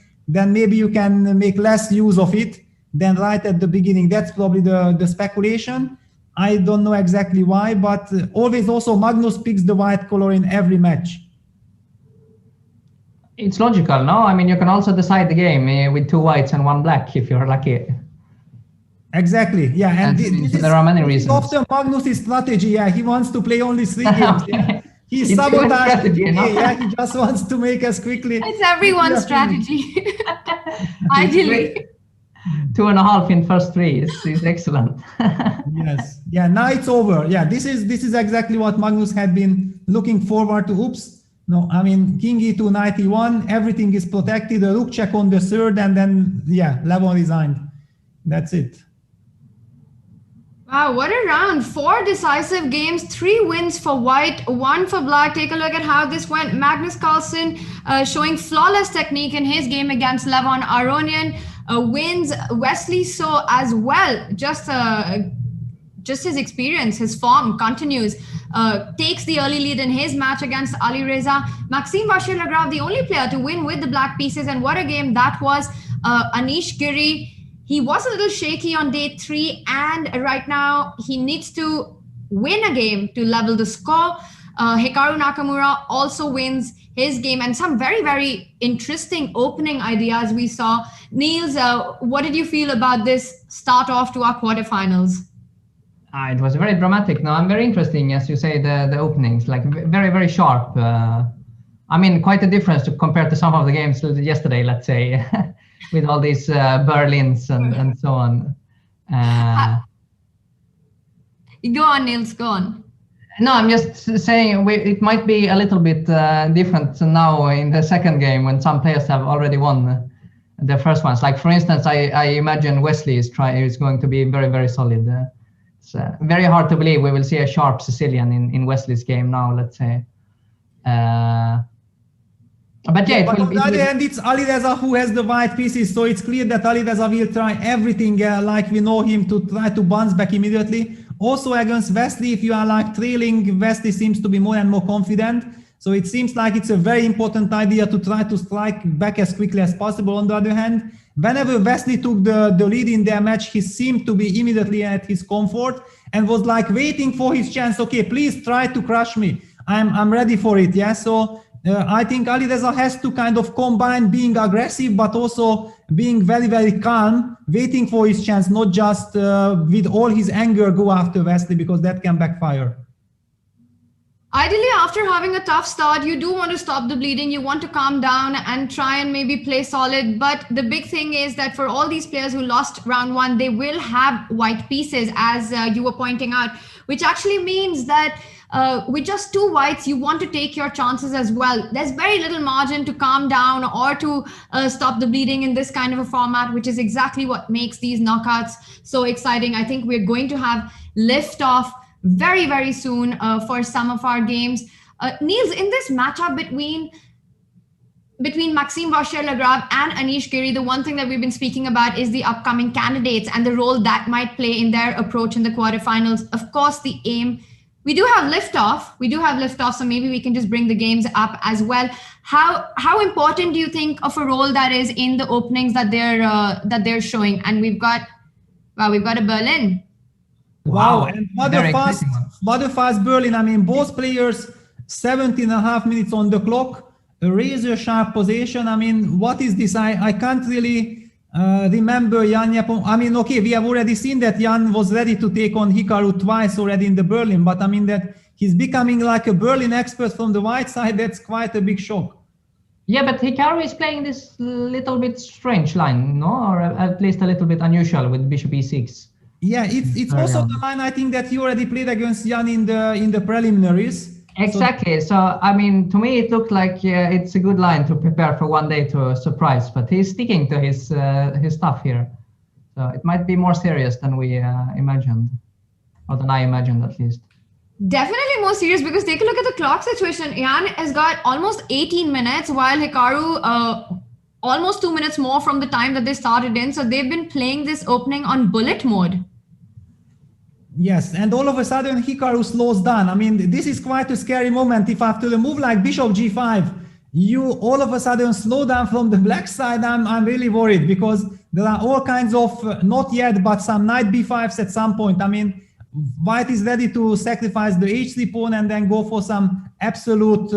maybe you can make less use of it than right at the beginning. That's probably the speculation. I don't know exactly why, but always also Magnus picks the white color in every match. It's logical, no? I mean, you can also decide the game with 2 whites and 1 black if you're lucky. Exactly, yeah. And there are many reasons. Often Magnus' strategy, yeah, he wants to play only 3 games. Yeah. He sabotaged. Yeah, he just wants to make us quickly. It's everyone's strategy. Ideally. 2.5 in first 3 is excellent. Yes. Yeah. Now it's over. Yeah. This is exactly what Magnus had been looking forward to. Oops. No. I mean, king e2, knight e1. Everything is protected. A rook check on the third, and then Levon resigned. That's it. Wow, what a round. 4 decisive games, 3 wins for white, 1 for black. Take a look at how this went. Magnus Carlsen showing flawless technique in his game against Levon. Aronian wins. Wesley So as well. Just his experience, his form continues. Takes the early lead in his match against Alireza. Maxime Vachier-Lagrave, the only player to win with the black pieces. And what a game that was. Anish Giri, he was a little shaky on day 3, and right now he needs to win a game to level the score. Hikaru Nakamura also wins his game, and some very, very interesting opening ideas we saw. Niels, what did you feel about this start off to our quarterfinals? It was very dramatic. No, I'm very interesting, as you say, the openings, like very, very sharp. I mean, quite a difference compared to some of the games yesterday, let's say. With all these Berlins and so on. Go on, Niels, go on. No, I'm just saying it might be a little bit different now in the second game when some players have already won the first ones. Like, for instance, I imagine Wesley is going to be very, very solid. It's very hard to believe we will see a sharp Sicilian in Wesley's game now, let's say. But on the other hand, it's Alireza who has the white pieces, so it's clear that Alireza will try everything like we know him to try to bounce back immediately. Also against Wesley, if you are like trailing, Wesley seems to be more and more confident. So it seems like it's a very important idea to try to strike back as quickly as possible. On the other hand, whenever Wesley took the lead in their match, he seemed to be immediately at his comfort and was like waiting for his chance. Okay, please try to crush me. I'm ready for it. Yeah, so. I think Alireza has to kind of combine being aggressive, but also being very, very calm, waiting for his chance, not just with all his anger go after Wesley, because that can backfire. Ideally, after having a tough start, you do want to stop the bleeding. You want to calm down and try and maybe play solid. But the big thing is that for all these players who lost round one, they will have white pieces, as you were pointing out, which actually means that with just 2 whites, you want to take your chances as well. There's very little margin to calm down or to stop the bleeding in this kind of a format, which is exactly what makes these knockouts so exciting. I think we're going to have liftoff very, very soon for some of our games. Niels, in this matchup between Maxime Vachier-Lagrave and Anish Giri, the one thing that we've been speaking about is the upcoming candidates and the role that might play in their approach in the quarterfinals. Of course, the aim, we do have liftoff, so maybe we can just bring the games up as well. How important do you think of a role that is in the openings that they're showing? And we've got a Berlin. Wow, and what a fast Berlin. I mean, both players 17.5 minutes on the clock, a razor sharp position. I mean, what is this? I can't really remember Jan Japon. I mean, okay, we have already seen that Jan was ready to take on Hikaru twice already in the Berlin, but I mean that he's becoming like a Berlin expert from the white side. That's quite a big shock. Yeah, but Hikaru is playing this little bit strange line, no? Or at least a little bit unusual with bishop e6. Yeah, it's also the line I think that he already played against Jan in the preliminaries. Exactly. So I mean, to me, it looked like it's a good line to prepare for one day to surprise. But he's sticking to his stuff here, so it might be more serious than we imagined, or than I imagined at least. Definitely more serious, because take a look at the clock situation. Jan has got almost 18 minutes, while Hikaru almost 2 minutes more from the time that they started in. So they've been playing this opening on bullet mode. Yes, and all of a sudden Hikaru slows down. I mean, this is quite a scary moment. If after the move like bishop g5, you all of a sudden slow down from the black side, I'm really worried, because there are all kinds of, not yet, but some knight b5s at some point. I mean, white is ready to sacrifice the h3 pawn and then go for some absolute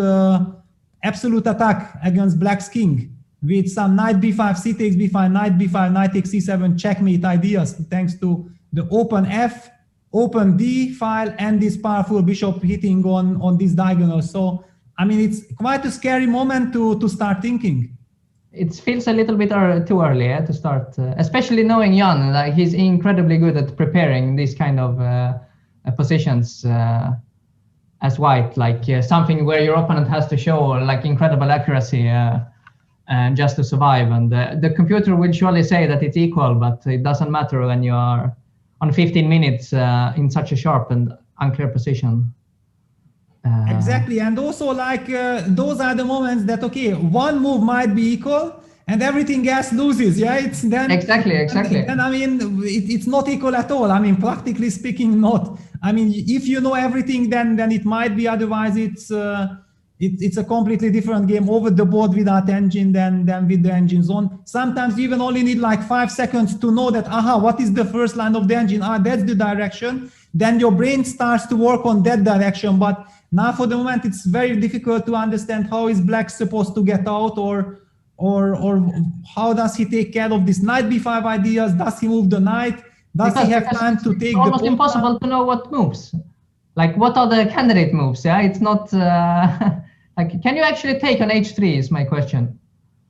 attack against black's king, with some knight b5, c takes b5, knight b5, knight takes c7, checkmate ideas, thanks to the open f, open d file, and this powerful bishop hitting on this diagonal. So, I mean, it's quite a scary moment to start thinking. It feels a little bit too early to start, especially knowing Jan. Like, he's incredibly good at preparing these kind of positions as white, like something where your opponent has to show like incredible accuracy just to survive. And the computer will surely say that it's equal, but it doesn't matter when you are on 15 minutes in such a sharp and unclear position. Exactly, and also like those are the moments that, okay, one move might be equal and everything else loses. Yeah, it's then exactly. And I mean, it's not equal at all. I mean, practically speaking, not. I mean, if you know everything, then it might be. Otherwise, it's a completely different game over the board without engine than with the engines on. Sometimes you even only need like 5 seconds to know that, what is the first line of the engine? That's the direction. Then your brain starts to work on that direction. But now for the moment, it's very difficult to understand how is black supposed to get out, or how does he take care of this knight b5 ideas? Does he move the knight? Does he have time to take the almost impossible to know what moves. Like, what are the candidate moves? Yeah, it's not like, can you actually take on h3 is my question.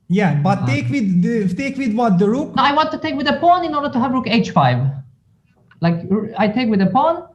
Yeah, but take with what, the rook? No, I want to take with the pawn in order to have rook h5. Like, I take with the pawn,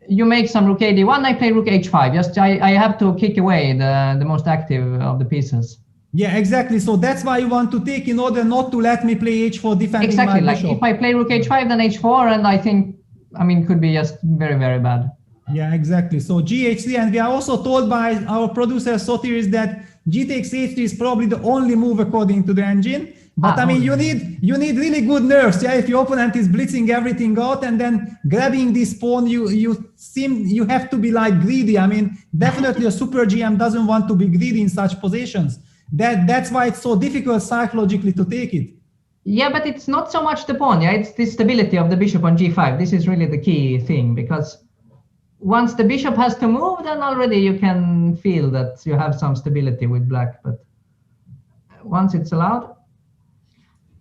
you make some rook a d1, I play rook h5. Just I have to kick away the most active of the pieces. Yeah, exactly. So that's why you want to take, in order not to let me play h4 defending exactly. my Like, bishop. if I play rook h5, then h4, and I think, I mean, could be just very, very bad. Yeah, exactly. So gh3, and we are also told by our producer Sotiris that g takes h3 is probably the only move according to the engine. But I mean, you need really good nerves. Yeah, if your opponent is blitzing everything out and then grabbing this pawn, you have to be like greedy. I mean, definitely a super GM doesn't want to be greedy in such positions. That's why it's so difficult psychologically to take it. Yeah, but it's not so much the pawn. Yeah, it's the stability of the bishop on g5. This is really the key thing, because once the bishop has to move, then already you can feel that you have some stability with black. But once it's allowed,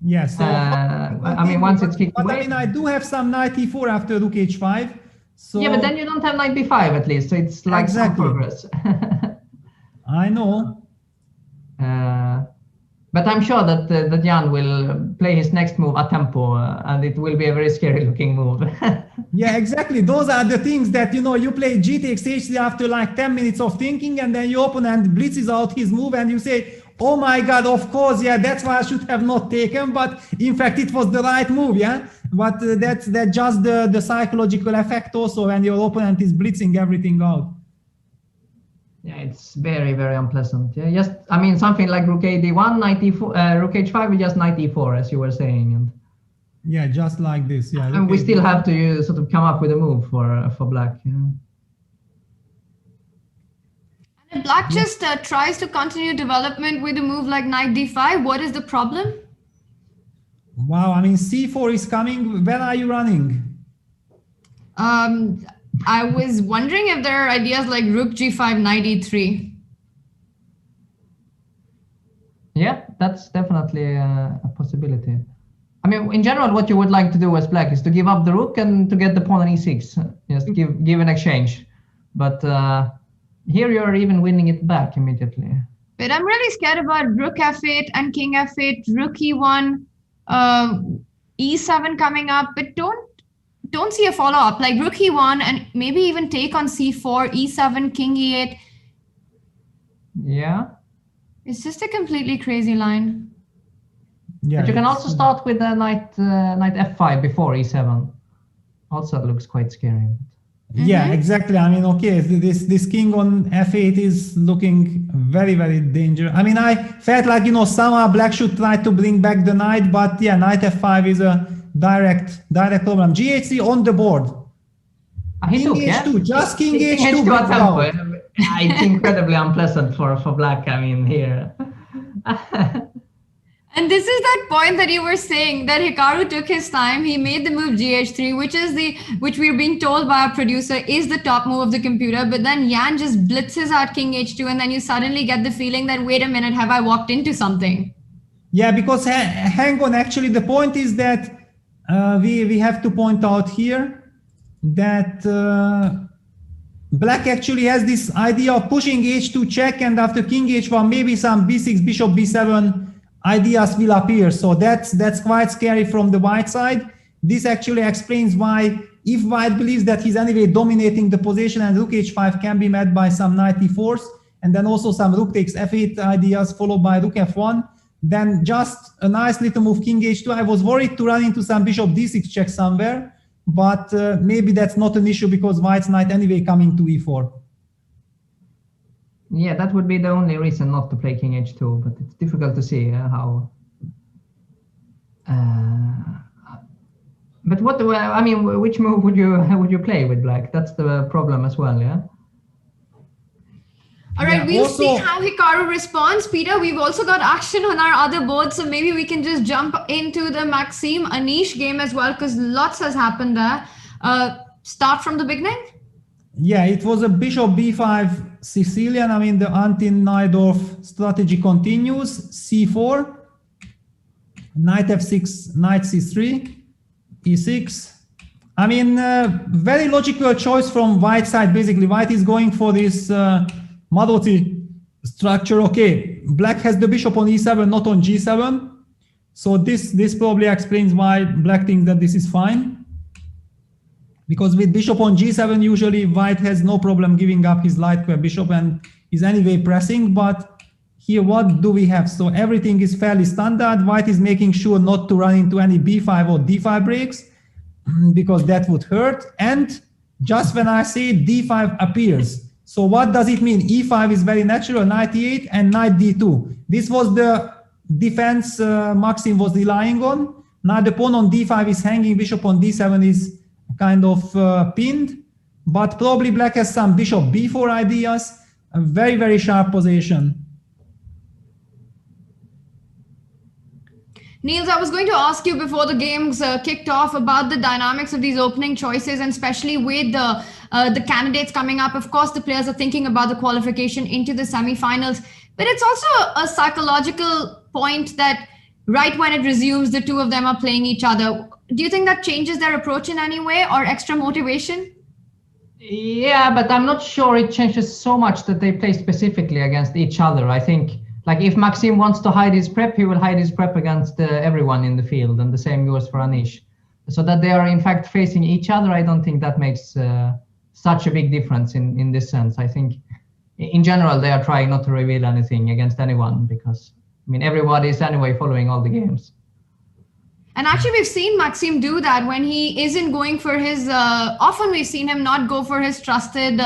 yes. Yeah, so I mean, once it's kicked away. I mean, I do have some knight e4 after rook h5. So yeah, but then you don't have knight b5 at least, so it's like some progress. I know. But I'm sure that that Jan will play his next move a tempo, and it will be a very scary looking move. Yeah, exactly. Those are the things that, you play G takes H3 after like 10 minutes of thinking, and then your opponent blitzes out his move and you say, oh my God, of course, yeah, that's why I should have not taken, but in fact it was the right move, yeah? But that's just the psychological effect also when your opponent is blitzing everything out. Yeah, it's very, very unpleasant. Yeah, just, I mean, something like rook ad1, knight e4, rook h5 is just knight e4, as you were saying. And yeah, just like this. Yeah, and we still have to sort of come up with a move for black. Yeah. And black just tries to continue development with a move like knight d5. What is the problem? Wow, I mean, c4 is coming. Where are you running? I was wondering if there are ideas like rook g5, knight e3. Yeah, that's definitely a possibility. I mean, in general, what you would like to do as black is to give up the rook and to get the pawn on e6. Just give an exchange. But here you're even winning it back immediately. But I'm really scared about rook f8 and king f8, rook e1, e7 coming up, but don't see a follow-up like rook e1 and maybe even take on c4, e7, king e8. Yeah. It's just a completely crazy line. Yeah, but you can also start with the knight f5 before e7. Also looks quite scary. Yeah, exactly. I mean, okay, this king on f8 is looking very, very dangerous. I mean, I felt like, somehow black should try to bring back the knight, but yeah, knight f5 is a direct problem. G8 on the board. King H2, just king H2. It's incredibly unpleasant for black, I mean, here. And this is that point that you were saying that Hikaru took his time. He made the move GH3, which we're being told by our producer is the top move of the computer. But then Jan just blitzes out king H2, and then you suddenly get the feeling that, wait a minute, have I walked into something? Yeah, because hang on, actually, the point is that we have to point out here that black actually has this idea of pushing H2 check, and after king H1, maybe some B6, bishop B7 ideas will appear. So that's quite scary from the white side. This actually explains why, if white believes that he's anyway dominating the position and rook h5 can be met by some knight e4s, and then also some rook takes f8 ideas followed by rook f1, then just a nice little move king h2. I was worried to run into some bishop d6 check somewhere, but maybe that's not an issue because white's knight anyway coming to e4. Yeah, that would be the only reason not to play king h2, but it's difficult to see how. But what? I mean, which move would you play with black? That's the problem as well, yeah. All right, we'll see how Hikaru responds. Peter, we've also got action on our other board, so maybe we can just jump into the Maxime Anish game as well, because lots has happened there. Start from the beginning? Yeah, it was a bishop b5 Sicilian. I mean, the anti-Najdorf strategy continues. c4, knight f6, knight c3, e6. I mean, very logical choice from white side. Basically, white is going for this Maroczy structure. Okay, black has the bishop on e7, not on g7. So this probably explains why black thinks that this is fine. Because with bishop on g7, usually white has no problem giving up his light square bishop and is anyway pressing. But here, what do we have? So everything is fairly standard. White is making sure not to run into any b5 or d5 breaks because that would hurt. And just when I say d5 appears, so what does it mean? e5 is very natural, knight e8 and knight d2. This was the defense Maxim was relying on. Now the pawn on d5 is hanging, bishop on d7 is kind of pinned, but probably black has some bishop b4 ideas, a very, very sharp position. Niels, I was going to ask you before the games kicked off about the dynamics of these opening choices, and especially with the candidates coming up. Of course, the players are thinking about the qualification into the semifinals, but it's also a psychological point that right when it resumes, the two of them are playing each other. Do you think that changes their approach in any way or extra motivation? Yeah, but I'm not sure it changes so much that they play specifically against each other. I think, like, if Maxim wants to hide his prep, he will hide his prep against everyone in the field, and the same goes for Anish. So that they are in fact facing each other, I don't think that makes such a big difference in this sense. I think in general they are trying not to reveal anything against anyone because, I mean, everybody is anyway following all the games. And actually, we've seen Maxim do that when he isn't going for his, often we've seen him not go for his trusted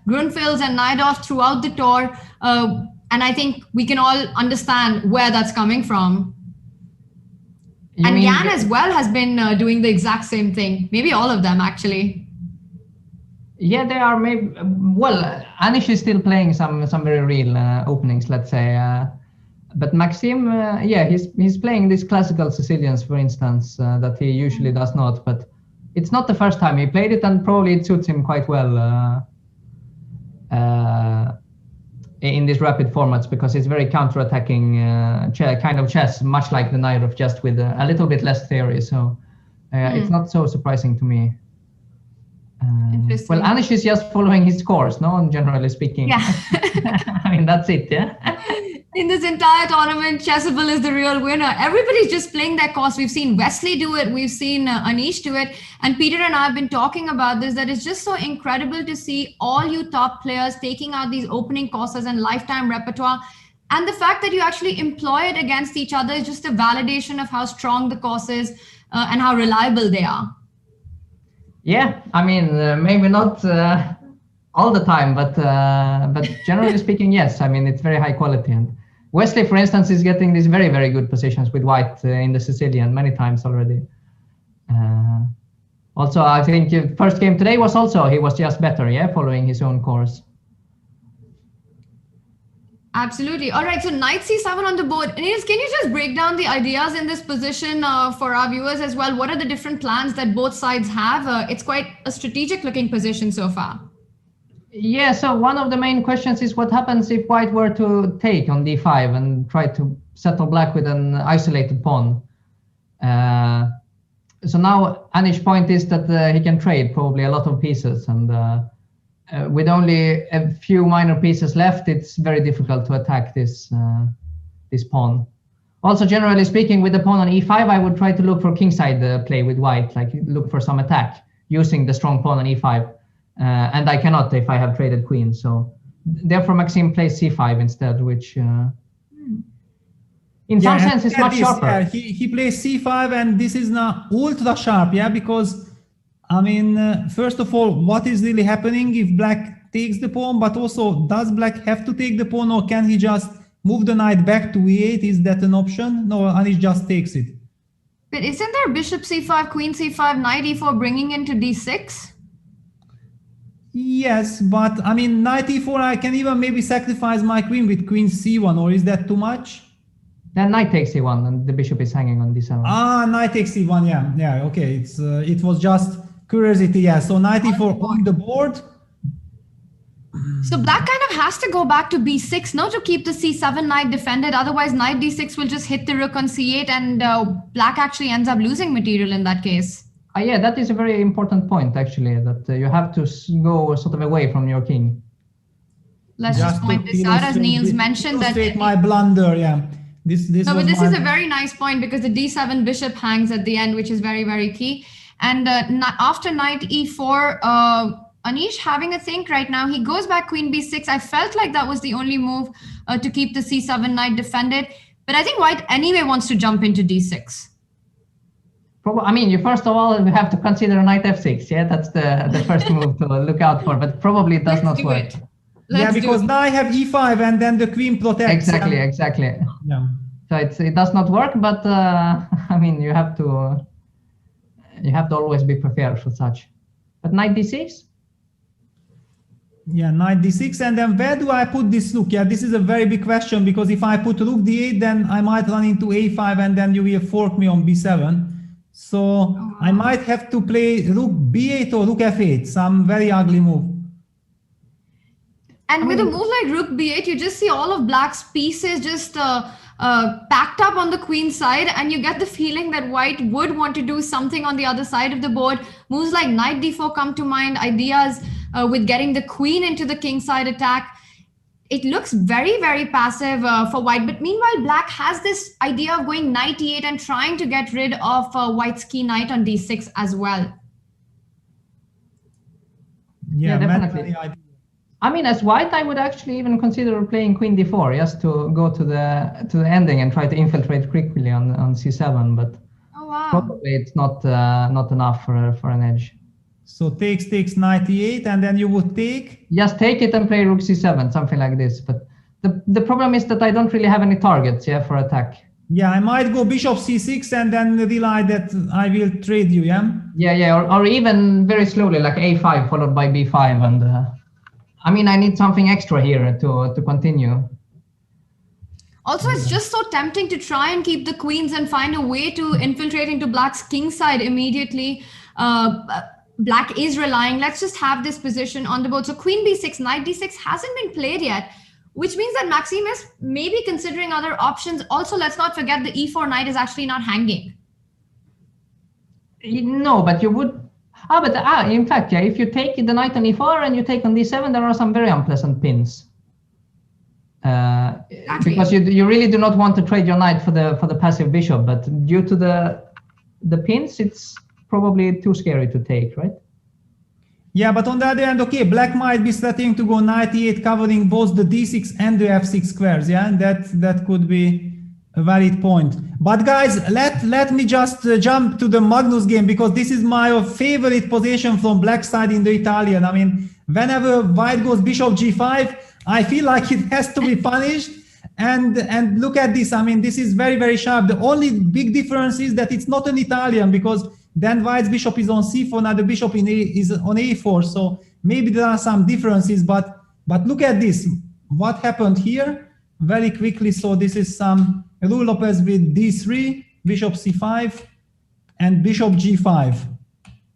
Grunfelds and Naidorf throughout the tour. And I think we can all understand where that's coming from. And Jan as well has been doing the exact same thing. Maybe all of them, actually. Yeah, they are maybe, well, Anish is still playing some very real openings, let's say. But Maxim, yeah, he's playing these classical Sicilians, for instance, that he usually does not. But it's not the first time he played it, and probably it suits him quite well in these rapid formats because it's very counter-attacking kind of chess, much like the Naidorf, just with a little bit less theory. So it's not so surprising to me. Well, Anish is just following his course, no? Generally speaking. Yeah. I mean, that's it, yeah? In this entire tournament, Chessable is the real winner. Everybody's just playing their course. We've seen Wesley do it. We've seen Anish do it. And Peter and I have been talking about this, that it's just so incredible to see all you top players taking out these opening courses and lifetime repertoire. And the fact that you actually employ it against each other is just a validation of how strong the course is and how reliable they are. Yeah, I mean, maybe not all the time, but generally speaking, yes. I mean, it's very high quality. And Wesley, for instance, is getting these very, very good positions with white in the Sicilian many times already. Also, I think first game today was also, he was just better, yeah, following his own course. Absolutely. All right, so knight c7 on the board. Niels, can you just break down the ideas in this position for our viewers as well? What are the different plans that both sides have? It's quite a strategic looking position so far. Yeah, so one of the main questions is what happens if white were to take on d5 and try to settle black with an isolated pawn. So now Anish's point is that he can trade probably a lot of pieces, and with only a few minor pieces left, it's very difficult to attack this pawn. Also, generally speaking, with the pawn on e5, I would try to look for kingside play with white, like look for some attack using the strong pawn on e5. And I cannot if I have traded queen. So therefore, Maxim plays c5 instead, which in some sense is much sharper. He plays c5, and this is now ultra sharp, yeah, because I mean, first of all, what is really happening if black takes the pawn, but also does black have to take the pawn, or can he just move the knight back to e8? Is that an option? No, Anish just takes it. But isn't there bishop c5, queen c5, knight e4 bringing into d6? Yes, but I mean, knight e4, I can even maybe sacrifice my queen with queen c1, or is that too much? Then knight takes c1, and the bishop is hanging on d7. Ah, knight takes c1, yeah, okay. It was just curiosity, yeah. So knight e4 on the board. So black kind of has to go back to b6 now to keep the c7 knight defended. Otherwise, knight d6 will just hit the rook on c8, and black actually ends up losing material in that case. Yeah, that is a very important point, actually, that you have to go sort of away from your king. Let's just point this out, as Niels mentioned. That my blunder, yeah. This is a very nice point, because the d7 bishop hangs at the end, which is very, very key. And after knight e4, Anish having a think right now, he goes back queen b6. I felt like that was the only move to keep the c7 knight defended. But I think white anyway wants to jump into d6. I mean, you first of all have to consider knight f6. Yeah, that's the first move to look out for, but probably it does not work. Yeah, because now I have e5 and then the queen protects. Exactly. Yeah. So it does not work, but I mean, you have to always be prepared for such. But knight d6. Yeah, knight d6, and then where do I put this rook? Yeah, this is a very big question, because if I put rook d8, then I might run into a5, and then you will fork me on b7. So I might have to play rook b8 or rook f8, some very ugly move. And with a move like rook b8, you just see all of black's pieces just packed up on the queen side, and you get the feeling that white would want to do something on the other side of the board. Moves like knight d4 come to mind, ideas with getting the queen into the kingside attack. It looks very, very passive for white. But meanwhile, black has this idea of going knight e8 and trying to get rid of white's key knight on d6 as well. Yeah, definitely. I mean, as white, I would actually even consider playing queen d4 just to go to the ending and try to infiltrate quickly on c7. But probably it's not enough for an edge. So takes knight e8, and then you would take? Just take it and play rook c7, something like this. But the problem is that I don't really have any targets for attack. Yeah, I might go bishop c6 and then realize that I will trade you, yeah? Yeah, or even very slowly, like a5 followed by b5. And I mean, I need something extra here to continue. Also, it's just so tempting to try and keep the queens and find a way to infiltrate into black's kingside immediately. Black is relying, let's just have this position on the board. So queen b6, knight d6 hasn't been played yet, which means that Maxime is maybe considering other options. Also, let's not forget the e4 knight is actually not hanging. No, but you would... in fact, yeah, if you take the knight on e4 and you take on d7, there are some very unpleasant pins. Because you really do not want to trade your knight for the passive bishop, but due to the pins, it's probably too scary to take, right? Yeah, but on the other hand, okay, black might be starting to go knight e8, covering both the d6 and the f6 squares, yeah? That could be a valid point. But guys, let me just jump to the Magnus game, because this is my favorite position from black side in the Italian. I mean, whenever white goes bishop g5, I feel like it has to be punished. And look at this. I mean, this is very, very sharp. The only big difference is that it's not an Italian, because then white's bishop is on c4, now the bishop is on a4. So maybe there are some differences, but look at this. What happened here? Very quickly. So this is some Ruy Lopez with d3, bishop c5, and bishop g5.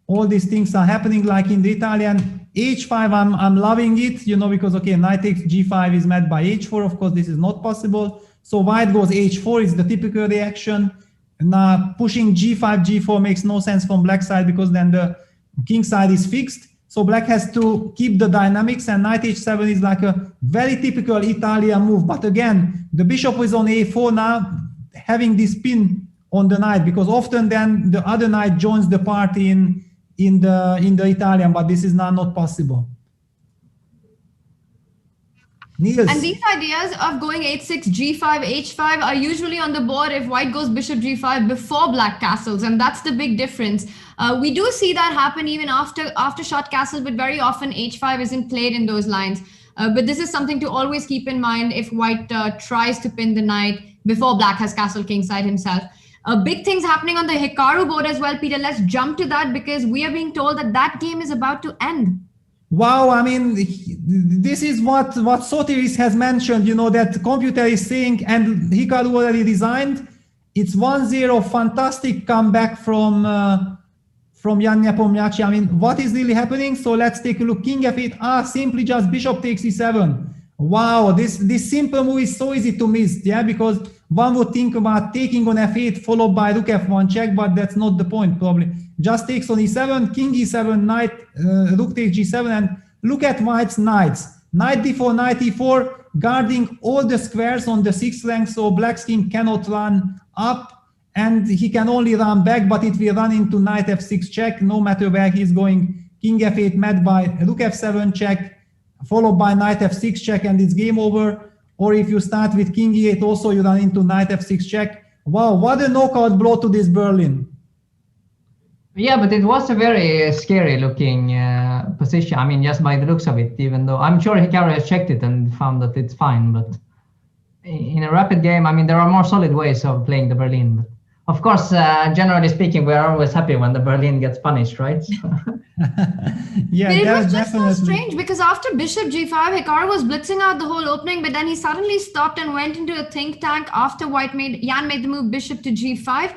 All these things are happening like in the Italian. h5, I'm loving it, because, okay, knight takes g5 is met by h4. Of course, this is not possible. So white goes h4 is the typical reaction. Now pushing g5, g4 makes no sense from black side, because then the king side is fixed. So black has to keep the dynamics, and knight h7 is like a very typical Italian move. But again, the bishop is on a4 now, having this pin on the knight, because often then the other knight joins the party in the Italian, but this is now not possible. Niels. And these ideas of going h6, g5, h5 are usually on the board if white goes bishop g5 before black castles, and that's the big difference. We do see that happen even after short castles, but very often h5 isn't played in those lines. But this is something to always keep in mind if white tries to pin the knight before black has castled kingside himself. Big things happening on the Hikaru board as well, Peter. Let's jump to that, because we are being told that game is about to end. Wow, I mean, this is what Sotiris has mentioned, that the computer is saying, and Hikaru already resigned. It's 1-0, fantastic comeback from Jan Nepomniachtchi. I mean, what is really happening? So let's take a look. King f8, simply just bishop takes e7. Wow, this simple move is so easy to miss, yeah, because one would think about taking on f8 followed by rook f1 check, but that's not the point probably. Just takes on e7, king e7, knight, rook takes g7, and look at white's knights. Knight d4, knight e4, guarding all the squares on the 6th rank, so black's king cannot run up, and he can only run back, but it will run into knight f6 check, no matter where he's going. King f8 met by rook f7 check, followed by knight f6 check, and it's game over. Or if you start with king e8, also you run into knight f6 check. Wow, what a knockout blow to this Berlin. Yeah, but it was a very scary looking position. I mean, just by the looks of it, even though I'm sure Hikaru has checked it and found that it's fine. But in a rapid game, I mean, there are more solid ways of playing the Berlin. But of course, generally speaking, we're always happy when the Berlin gets punished, right? Yeah, but it was just so strange, because after bishop g5, Hikaru was blitzing out the whole opening, but then he suddenly stopped and went into a think tank after Jan made the move bishop to g5.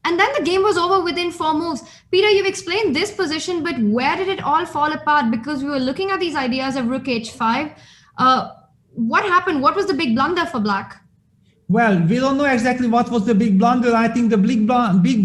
And then the game was over within 4 moves. Peter, you've explained this position, but where did it all fall apart? Because we were looking at these ideas of rook h5. What happened? What was the big blunder for black? Well, we don't know exactly what was the big blunder. I think the big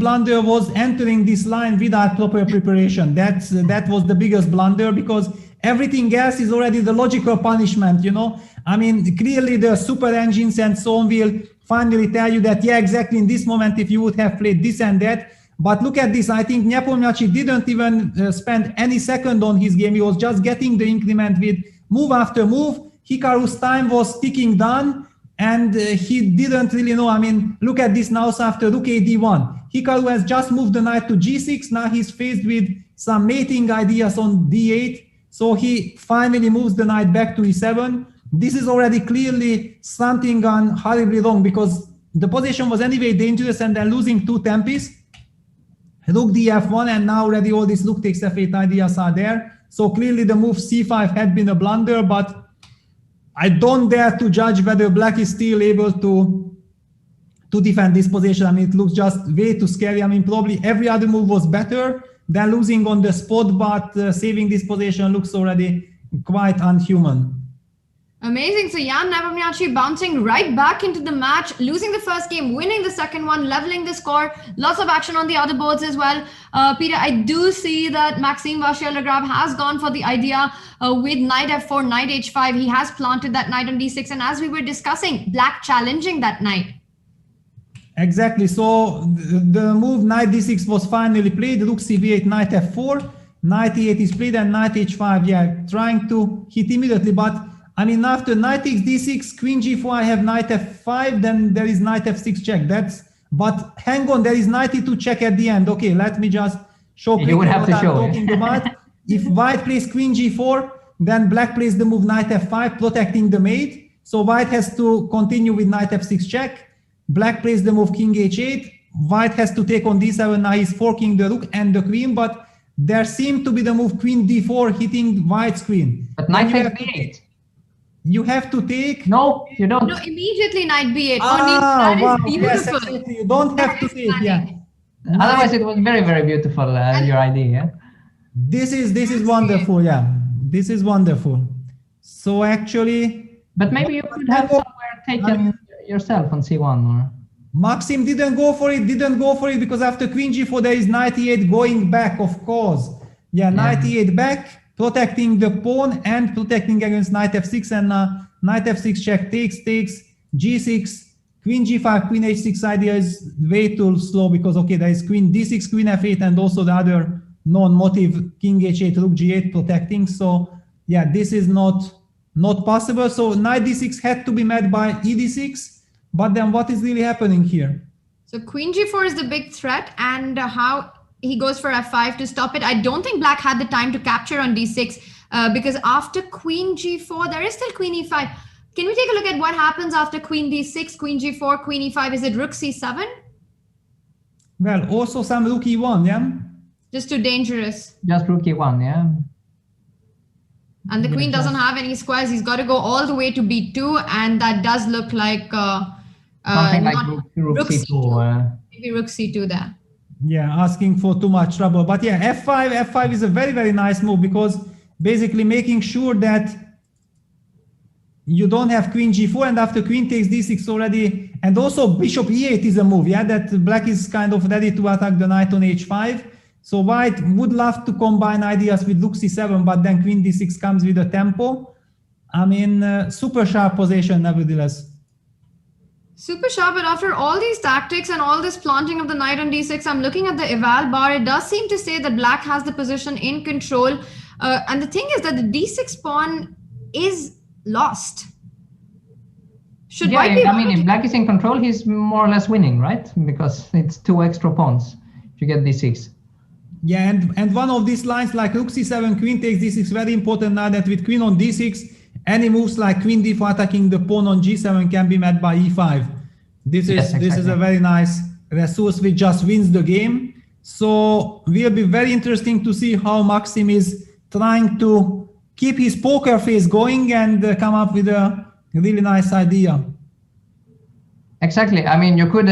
blunder was entering this line without proper preparation. That was the biggest blunder, because everything else is already the logical punishment, you know. I mean, clearly the super engines and so on will finally tell you that, yeah, exactly in this moment, if you would have played this and that. But look at this. I think Nepomniachtchi didn't even spend any second on his game. He was just getting the increment with move after move. Hikaru's time was ticking down, and he didn't really know. I mean, look at this now. So after rook a d1, Hikaru has just moved the knight to g6. Now he's faced with some mating ideas on d8. So he finally moves the knight back to e7. This is already clearly something gone horribly wrong, because the position was anyway dangerous, and then losing two tempis. Rook df1, and now already all these rook takes f8 ideas are there. So clearly the move c5 had been a blunder, but I don't dare to judge whether black is still able to defend this position. I mean, it looks just way too scary. I mean, probably every other move was better than losing on the spot, but saving this position looks already quite unhuman. Amazing. So Jan Nepomniachtchi bouncing right back into the match, losing the first game, winning the second one, leveling the score. Lots of action on the other boards as well. Peter, I do see that Maxime Vachier-Lagrave has gone for the idea with knight f4, knight h5. He has planted that knight on d6. And as we were discussing, black challenging that knight. Exactly. So the move knight d6 was finally played. Rook cv8, knight f4, knight e8 is played, and knight h5. Yeah, trying to hit immediately, but I mean, after knight takes d6, queen g4, I have knight f5, then there is knight f6 check. But hang on, there is knight e2 check at the end. Okay, let me just show you would have what to show I'm talking about. If white plays queen g4, then black plays the move knight f5, protecting the mate. So white has to continue with knight f6 check. Black plays the move king h8. White has to take on d7. Now he's forking the rook and the queen, but there seemed to be the move queen d4 hitting white's queen. But knight takes b8. You have to take. No, you don't. No, immediately knight b8. That is wow. beautiful. Yes, exactly. You don't have to take. Yeah. Otherwise, it was very, very beautiful. Your idea. This is wonderful. Yeah, this is wonderful. So actually, but maybe you could have somewhere taken yourself on c1 or. Maxim didn't go for it. Because after queen g4 there is knight e8 going back. Of course. Yeah, knight e8 back. Protecting the pawn and protecting against knight f6, and knight f6 check takes, g6, queen g5, queen h6 idea is way too slow, because okay, there is queen d6, queen f8, and also the other non-motive king h8, rook g8 protecting. So yeah, this is not possible. So knight d6 had to be met by e d6, but then what is really happening here? So queen g4 is the big threat, and how he goes for f5 to stop it. I don't think black had the time to capture on d6 because after queen g4, there is still queen e5. Can we take a look at what happens after queen d6, queen g4, queen e5? Is it rook c7? Well, also some rook e1, yeah? Just too dangerous. Just rook e1, yeah. And the queen doesn't have any squares. He's got to go all the way to b2, and that does look like something like rook c2. Maybe rook c2 there. Yeah, asking for too much trouble. But yeah, f5 is a very, very nice move, because basically making sure that you don't have queen g4, and after queen takes d6 already, and also bishop e8 is a move, yeah, that black is kind of ready to attack the knight on h5. So white would love to combine ideas with rook c7, but then queen d6 comes with a tempo. I mean, super sharp position nevertheless. Super sharp, but after all these tactics and all this planting of the knight on d6, I'm looking at the eval bar. It does seem to say that black has the position in control. And the thing is that the d6 pawn is lost. Should white be... I mean, if black is in control, he's more or less winning, right? Because it's two extra pawns if you get d6. Yeah, and one of these lines like rook c7, queen takes d6, very important now that with queen on d6, any moves like queen d4 attacking the pawn on g7 can be met by e5. This is a very nice resource which just wins the game. So will be very interesting to see how Maxim is trying to keep his poker face going and come up with a really nice idea. Exactly. I mean, you could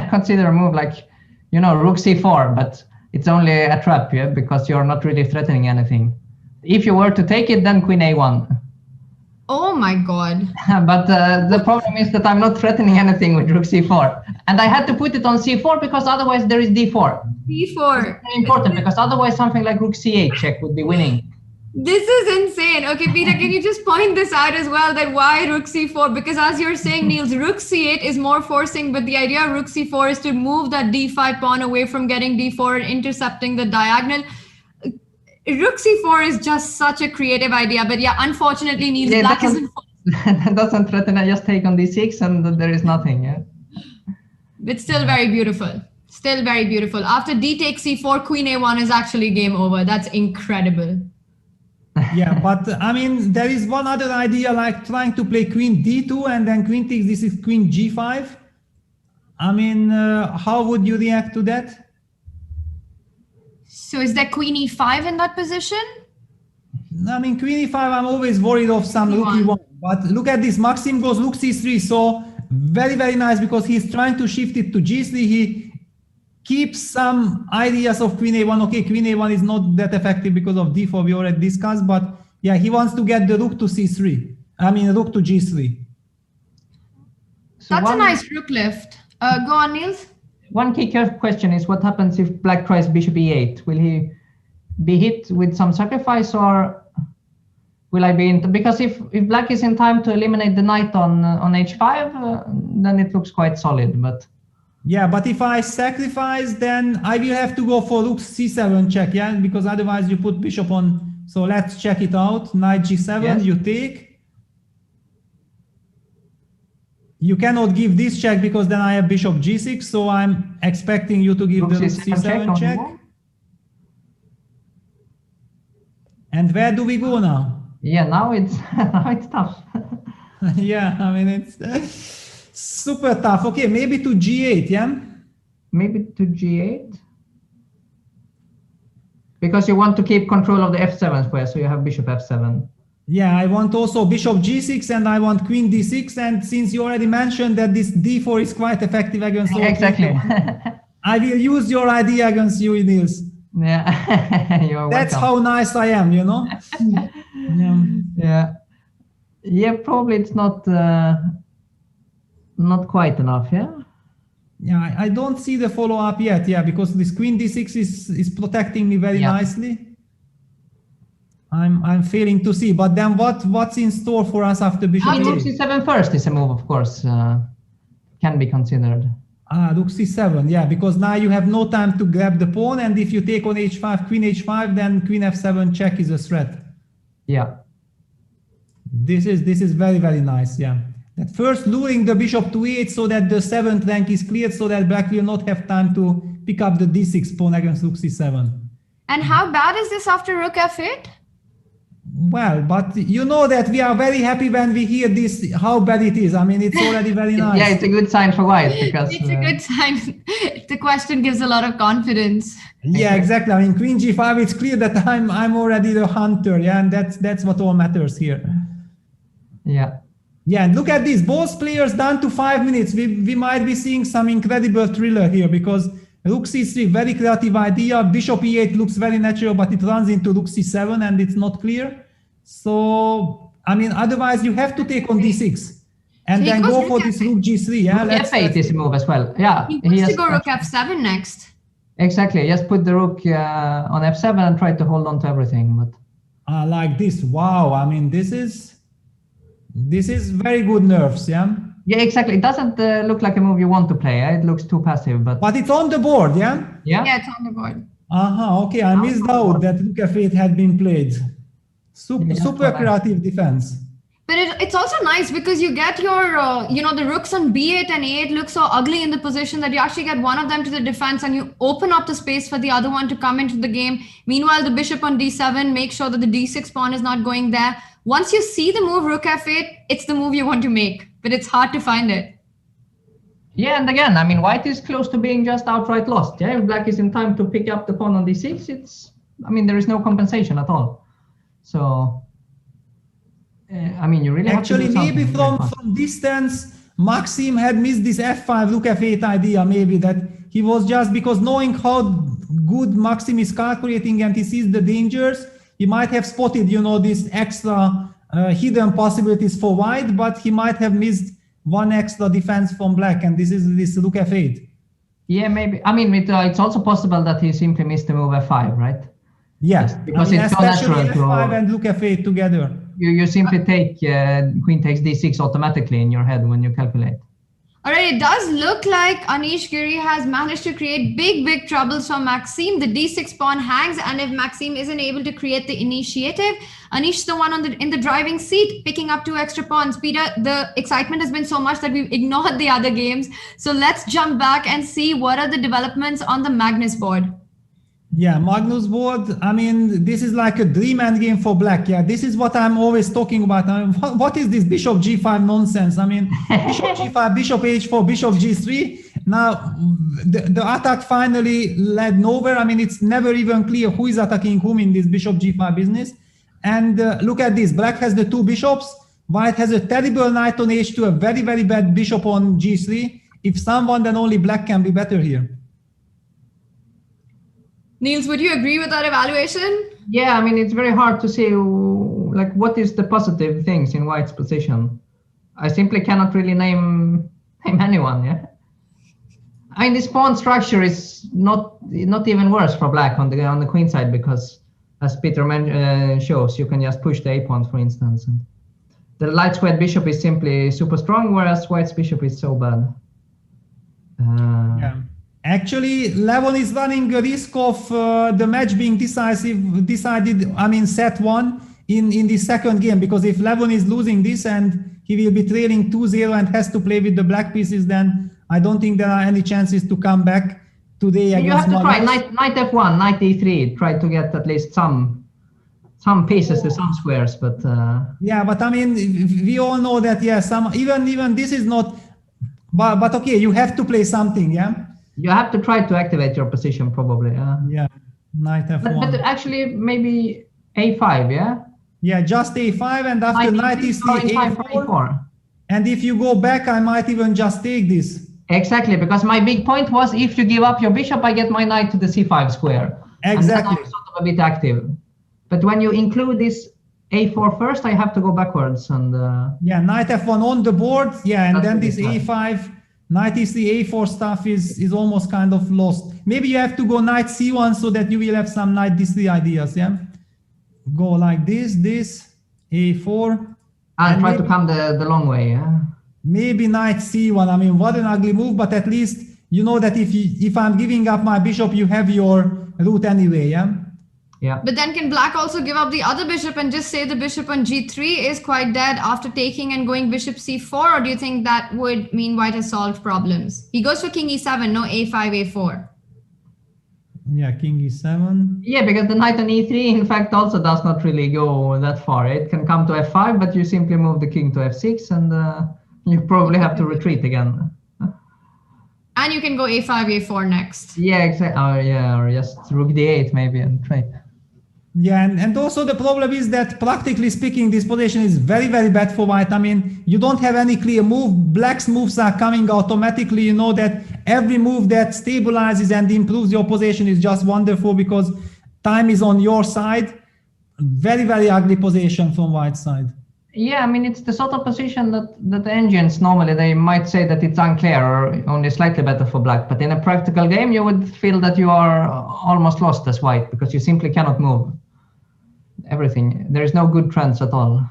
consider a move like, you know, rook c4, but it's only a trap, yeah, because you're not really threatening anything. If you were to take it, then queen a1. Oh my god. But the problem is that I'm not threatening anything with rook c4. And I had to put it on c4 because otherwise there is d4. D4. It's very important because otherwise something like rook c8 check would be winning. This is insane. Okay, Peter, can you just point this out as well, that why rook c4? Because as you're saying, Niels, rook c8 is more forcing, but the idea of rook c4 is to move that d5 pawn away from getting d4 and intercepting the diagonal. Rook c4 is just such a creative idea, but yeah, unfortunately, Niels, black isn't. That doesn't threaten. I just take on d6 and there is nothing. Yeah. It's still very beautiful. Still very beautiful. After d takes c4, queen a1 is actually game over. That's incredible. Yeah, but I mean, there is one other idea, like trying to play queen d2 and then queen takes, this is queen g5. I mean, how would you react to that? So is there queen e5 in that position? I mean, queen e5, I'm always worried of some rook e1. But look at this, Maxim goes rook c3, so very, very nice because he's trying to shift it to g3. He keeps some ideas of queen a1. Okay, queen a1 is not that effective because of d4, we already discussed, but yeah, he wants to get the rook to c3. I mean, rook to g3. So that's a nice rook lift. Go on, Niels. One key question is what happens if black tries bishop e8? Will he be hit with some sacrifice or will I be in? Because if black is in time to eliminate the knight on h5, then it looks quite solid. But yeah, but if I sacrifice, then I will have to go for rook c7 check, yeah, because otherwise you put bishop on. So let's check it out. Knight g7, yes. You take. You cannot give this check because then I have bishop g6, so I'm expecting you to give the rook c7 check. And where do we go now? Yeah, now it's tough. Yeah, I mean, it's super tough. Okay, maybe to g8, yeah? Maybe to g8? Because you want to keep control of the f7 square, so you have bishop f7. Yeah, I want also bishop g6 and I want queen d6. And since you already mentioned that this d4 is quite effective against all exactly. I will use your idea against you, Niels. Yeah, you're That's welcome. how nice I am, you know? Yeah, probably it's not quite enough, yeah? Yeah, I don't see the follow-up yet, yeah, because this queen d6 is protecting me very nicely. I'm failing to see, but then what's in store for us after bishop rook c7 first is a move, of course, can be considered. Rook c7, yeah, because now you have no time to grab the pawn, and if you take on h5, queen h5, then queen f7 check is a threat. Yeah. This is very, very nice, yeah. At first luring the bishop to e8 so that the 7th rank is cleared so that black will not have time to pick up the d6 pawn against rook c7. And how bad is this after rook f8? Well, but you know that we are very happy when we hear this, how bad it is. I mean, it's already very nice. Yeah, it's a good sign for white because it's a good sign. The question gives a lot of confidence. Yeah, exactly. I mean, queen g5, it's clear that I'm already the hunter, yeah, and that's what all matters here. Yeah. Yeah, and look at this, both players down to 5 minutes. We might be seeing some incredible thriller here because rook c3, very creative idea. Bishop e8 looks very natural, but it runs into rook c7 and it's not clear. So, I mean, otherwise you have to take on d6 and then go for this rook g3. Yeah, rook f8 is a move as well. Yeah, he wants to go rook f7 next. Exactly. Just put the rook on f7 and try to hold on to everything. But like this. Wow. I mean, this is very good nerves. Yeah. Yeah, exactly. It doesn't look like a move you want to play. It looks too passive, but it's on the board. Yeah. Yeah. It's on the board. Okay. I missed out that rook f8 had been played. Super creative defense. But it's also nice because you get your, the rooks on b8 and a8 look so ugly in the position that you actually get one of them to the defense and you open up the space for the other one to come into the game. Meanwhile, the bishop on d7, make sure that the d6 pawn is not going there. Once you see the move rook f8, it's the move you want to make, but it's hard to find it. Yeah, and again, I mean, white is close to being just outright lost. Yeah, if black is in time to pick up the pawn on d6, there is no compensation at all. So, I mean, you really actually have to do maybe from distance, Maxim had missed this f5 rook f8 idea. Maybe that he was just because knowing how good Maxim is calculating and he sees the dangers, he might have spotted, this extra hidden possibilities for white, but he might have missed one extra defense from black, and this is this rook f8. Yeah, maybe. I mean, it's also possible that he simply missed the move f5, right? Yes, because I mean, it's so especially natural f5 and rook f8 together. You simply take queen takes d6 automatically in your head when you calculate. All right, it does look like Anish Giri has managed to create big troubles for Maxime. The d6 pawn hangs, and if Maxime isn't able to create the initiative, Anish is the one in the driving seat, picking up 2 extra pawns. Peter, the excitement has been so much that we've ignored the other games. So let's jump back and see what are the developments on the Magnus board. Yeah, Magnus board, I mean, this is like a dream endgame for black. Yeah, this is what I'm always talking about. I mean, what is this bishop g5 nonsense? I mean, bishop g5, bishop h4, bishop g3. Now, the attack finally led nowhere. I mean, it's never even clear who is attacking whom in this bishop g5 business. And look at this. Black has the 2 bishops. White has a terrible knight on h2, a very bad bishop on g3. If someone, then only black can be better here. Niels, would you agree with that evaluation? Yeah, I mean, it's very hard to say, like, what is the positive things in white's position. I simply cannot really name anyone, yeah? I mean, this pawn structure is not even worse for black on the queen side, because, as Peter shows, you can just push the a-pawn, for instance. And the light squared bishop is simply super strong, whereas white's bishop is so bad. Yeah. Actually, Levon is running a risk of the match being decided, I mean, set 1 in the second game, because if Levon is losing this and he will be trailing 2-0 and has to play with the black pieces, then I don't think there are any chances to come back today against You have to try Magnus. knight f1, knight e3, try to get at least some pieces to some squares, but... Yeah, but I mean, we all know that, yeah, even this is not... But okay, you have to play something, yeah? You have to try to activate your position, probably. Yeah, knight f1. But actually, maybe a5, yeah? Yeah, just a5, and after knight e3, a4. And if you go back, I might even just take this. Exactly, because my big point was, if you give up your bishop, I get my knight to the c5 square. Exactly. And then I'm sort of a bit active. But when you include this a4 first, I have to go backwards. And yeah, knight f1 on the board. Yeah, and then this a5. Knight e3, a4 stuff is almost kind of lost. Maybe you have to go knight c1 so that you will have some knight d3 ideas, yeah? Go like this, a4. And try to come the long way, yeah? Maybe knight c1. I mean, what an ugly move, but at least you know that if I'm giving up my bishop, you have your route anyway, yeah? Yeah. But then can black also give up the other bishop and just say the bishop on g3 is quite dead after taking and going bishop c4? Or do you think that would mean white has solved problems? He goes for king e7, no a5, a4. Yeah, king e7. Yeah, because the knight on e3, in fact, also does not really go that far. It can come to f5, but you simply move the king to f6, and you probably have to retreat again. And you can go a5, a4 next. Yeah, exactly. Or just rook d8 maybe and trade. Yeah, and also the problem is that practically speaking, this position is very bad for white. I mean, you don't have any clear move. Black's moves are coming automatically. You know that every move that stabilizes and improves your position is just wonderful because time is on your side. Very ugly position from white side. Yeah, I mean, it's the sort of position that the engines normally, they might say that it's unclear or only slightly better for black. But in a practical game, you would feel that you are almost lost as white because you simply cannot move everything. There is no good trends at all.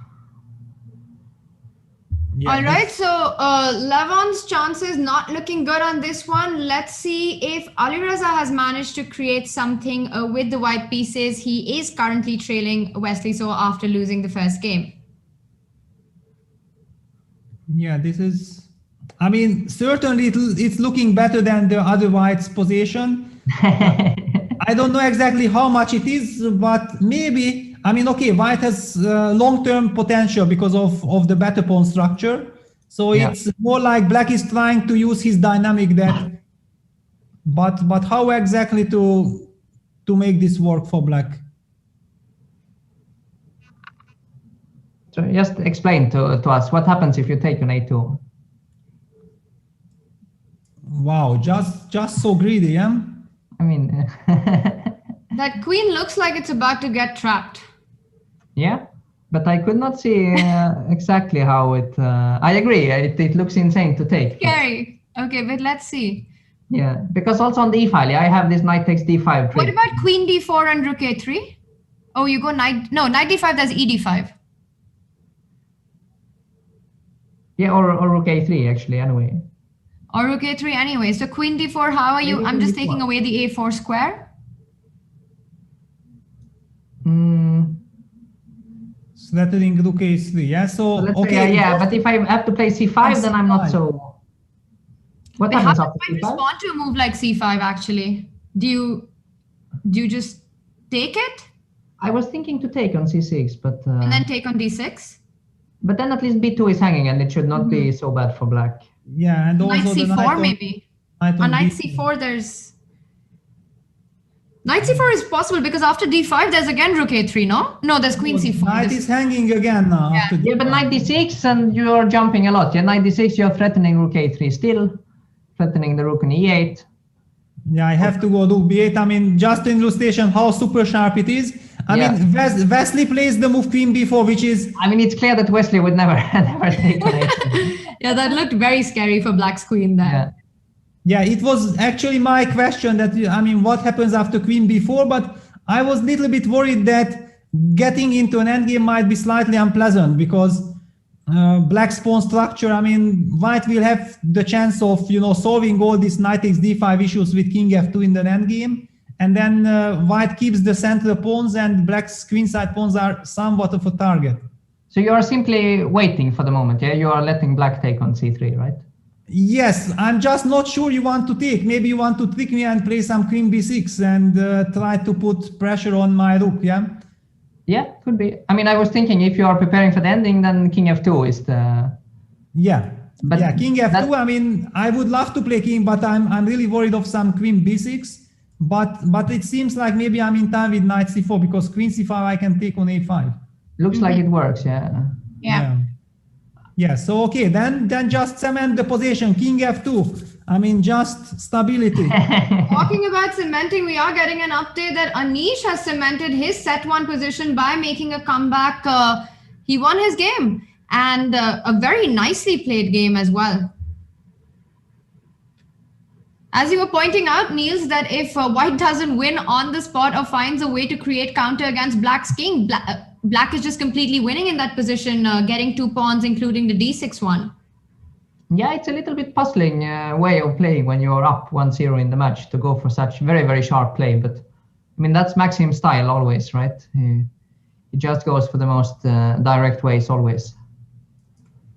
Yeah, all right, so Levon's chances not looking good on this one. Let's see if Alireza has managed to create something with the white pieces. He is currently trailing Wesley So after losing the first game. Yeah, this is, I mean, certainly it's looking better than the other white's position. I don't know exactly how much it is, but maybe, I mean, okay, white has long-term potential because of the better pawn structure. So it's more like black is trying to use his dynamic deck. But how exactly to make this work for black? So just explain to us what happens if you take an a2. Wow, just so greedy, yeah? I mean, that queen looks like it's about to get trapped. Yeah, But I could not see exactly how it. I agree. It looks insane to take. Scary. Okay, but let's see. Yeah, because also on the e-file, I have this knight takes d5 trick. What about queen d4 and rook a3? Oh, you go knight. No, knight d5. That's e d5. Yeah, or rook a3 actually. Anyway. Or rook a3 anyway. So queen d4. How are you? I'm just taking away the a4 square. Threatening rook a3. Yeah. So let's okay. say, yeah, but if I have to play c5, then I'm not so. What But happens how after do I c5? respond to a move like c5 actually? Do you just take it? I was thinking to take on c6, but And then take on d6? but then at least b2 is hanging, and it should not be so bad for black. Yeah, and also Knight the c4 knight maybe. on On knight d4. c4 there's... Knight c4 is possible because after d5 there's again rook a3, no? No, there's queen c4. Knight is hanging again now. After Yeah, but knight d6 and you're jumping a lot. Yeah, knight d6 you're threatening rook a3 still, threatening the rook on e8. Yeah, I have to go rook b8. I mean, just in illustration how super sharp it is. I mean, Wesley plays the move queen b4, which is... I mean, it's clear that Wesley would never take an Yeah, that looked very scary for black's queen there. Yeah, it was actually my question that, I mean, what happens after queen b4, but I was a little bit worried that getting into an endgame might be slightly unpleasant because black's pawn structure, I mean, white will have the chance of, solving all these knight takes d5 issues with king f2 in the endgame. And then white keeps the central pawns and black's queenside pawns are somewhat of a target. So you are simply waiting for the moment, yeah? You are letting black take on c3, right? Yes, I'm just not sure you want to take. Maybe you want to trick me and play some queen b6 and try to put pressure on my rook, yeah? Yeah, could be. I mean, I was thinking if you are preparing for the ending, then king f2 is the... Yeah, but yeah, king f2, I mean, I would love to play king, but I'm really worried of some queen b6. But it seems like maybe I'm in time with knight c4 because queen c5 I can take on a5. Looks like it works, yeah. Yeah, so okay, then just cement the position, king f2. I mean, just stability. Talking about cementing, we are getting an update that Anish has cemented his set one position by making a comeback. He won his game and a very nicely played game as well. As you were pointing out, Niels, that if white doesn't win on the spot or finds a way to create counter against black's king, black is just completely winning in that position, getting 2 pawns, including the d6 one. Yeah, it's a little bit puzzling way of playing when you're up 1-0 in the match to go for such very, very sharp play. But I mean, that's Maxim's style always, right? He just goes for the most direct ways always.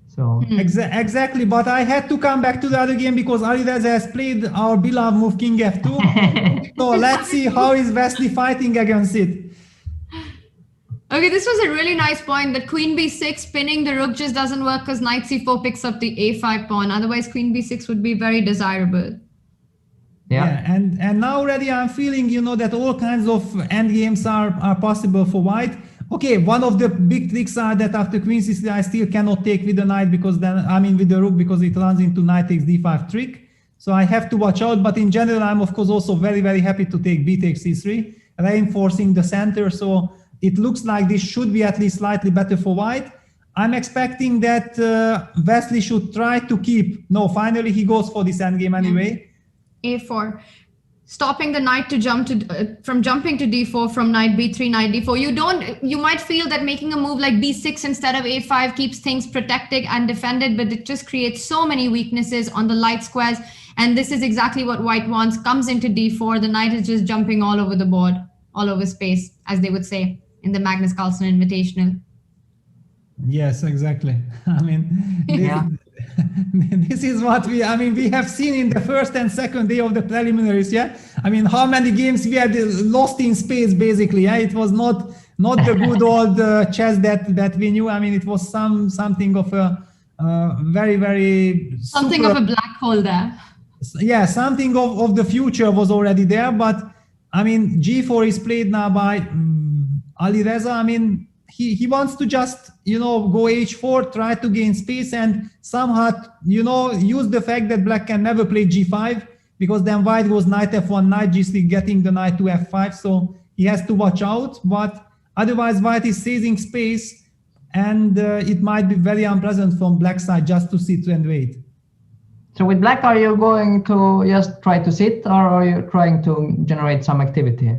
So Exactly, but I had to come back to the other game because Aronian has played our beloved move king f2. So let's see how is Wesley fighting against it. Okay, this was a really nice point that queen b6 spinning the rook just doesn't work because knight c4 picks up the a5 pawn. Otherwise, queen b6 would be very desirable. Yeah, and now already I'm feeling, that all kinds of endgames are possible for white. Okay, one of the big tricks are that after queen c3 I still cannot take with the knight because then, I mean with the rook because it runs into knight takes d5 trick. So I have to watch out, but in general I'm of course also very, very happy to take b takes c3, reinforcing the center. So it looks like this should be at least slightly better for white. I'm expecting that Wesley should try to keep, no, finally he goes for this endgame anyway. a4. Stopping the knight to jump to from jumping to d4 from knight b3, knight d4. You might feel that making a move like b6 instead of a5 keeps things protected and defended, but it just creates so many weaknesses on the light squares. And this is exactly what white wants. Comes into d4, the knight is just jumping all over the board, all over space, as they would say in the Magnus Carlsen Invitational. Yes, exactly. I mean, this is what we have seen in the first and second day of the preliminaries. Yeah, I mean, how many games we had lost in space, basically. Yeah, it was not the good old chess that we knew. I mean, it was something of a very, very something of a black hole there. Yeah, something of the future was already there. But I mean, g4 is played now by Alireza. I mean, he wants to just, go h4, try to gain space and somehow, use the fact that black can never play g5 because then white goes knight f1, knight g3, getting the knight to f5. So he has to watch out. But otherwise, white is seizing space and it might be very unpleasant from black side just to sit and wait. So with black, are you going to just try to sit, or are you trying to generate some activity?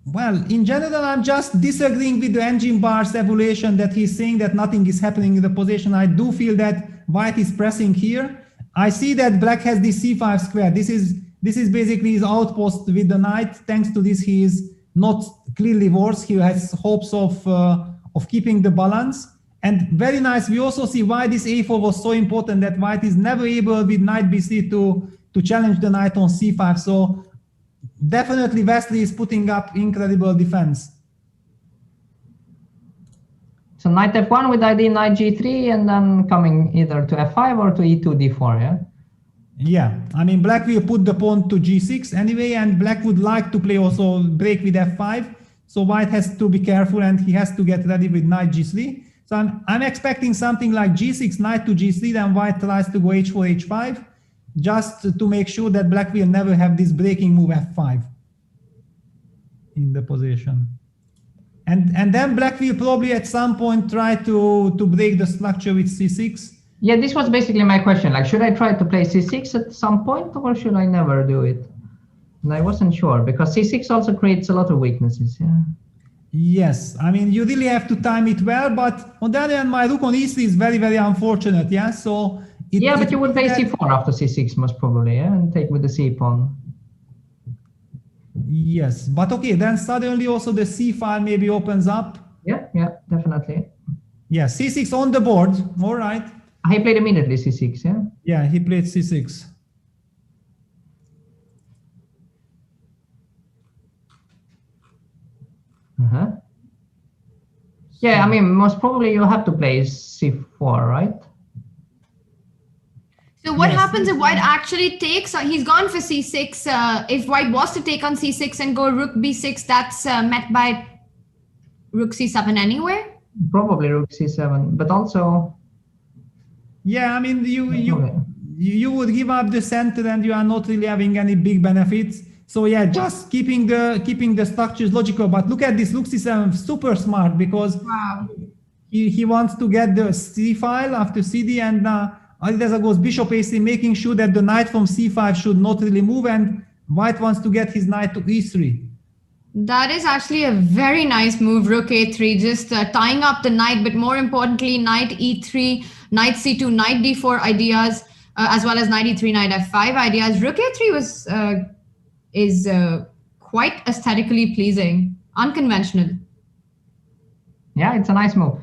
Well, in general, I'm just disagreeing with the engine bar's evaluation that he's saying that nothing is happening in the position. I do feel that white is pressing here. I see that black has this c5 square. This is basically his outpost with the knight. Thanks to this, he is not clearly worse. He has hopes of keeping the balance. And very nice, we also see why this a4 was so important, that white is never able with knight b3 to challenge the knight on c5. So definitely Wesley is putting up incredible defense. So knight f1 with ID knight g3, and then coming either to f5 or to e2 d4, yeah? Yeah, I mean, black will put the pawn to g6 anyway, and black would like to play also break with f5. So white has to be careful, and he has to get ready with knight g3. So I'm expecting something like g6, knight to g3, then white tries to go h4, h5, just to make sure that black will never have this breaking move f5 in the position. And then black will probably at some point try to break the structure with c6. Yeah, this was basically my question. Like, should I try to play c6 at some point, or should I never do it? And I wasn't sure, because c6 also creates a lot of weaknesses, yeah. Yes, I mean, you really have to time it well, but on the other hand, my rook on e3 is very, very unfortunate, yeah? So but you would play c4 after c6 most probably, yeah, and take with the c pawn. Yes, but okay, then suddenly also the c file maybe opens up. Yeah, definitely. Yeah, c6 on the board, all right. He played immediately c6, yeah? Yeah, he played c6. Yeah, I mean, most probably you have to play c4, right? So what happens if white actually takes, he's gone for c6, if white was to take on c6 and go rook b6, that's met by rook c7 anyway? Probably rook c7, but also... Yeah, I mean, you would give up the center and you are not really having any big benefits. So yeah, just keeping the structures logical. But look at this, rook c7, super smart, because he wants to get the c file after cd, and Alireza goes bishop a3, making sure that the knight from c5 should not really move, and white wants to get his knight to e3. That is actually a very nice move, rook a3, just tying up the knight, but more importantly, knight e3, knight c2, knight d4 ideas, as well as knight e3, knight f5 ideas. Rook a3 is quite aesthetically pleasing, unconventional. Yeah, it's a nice move.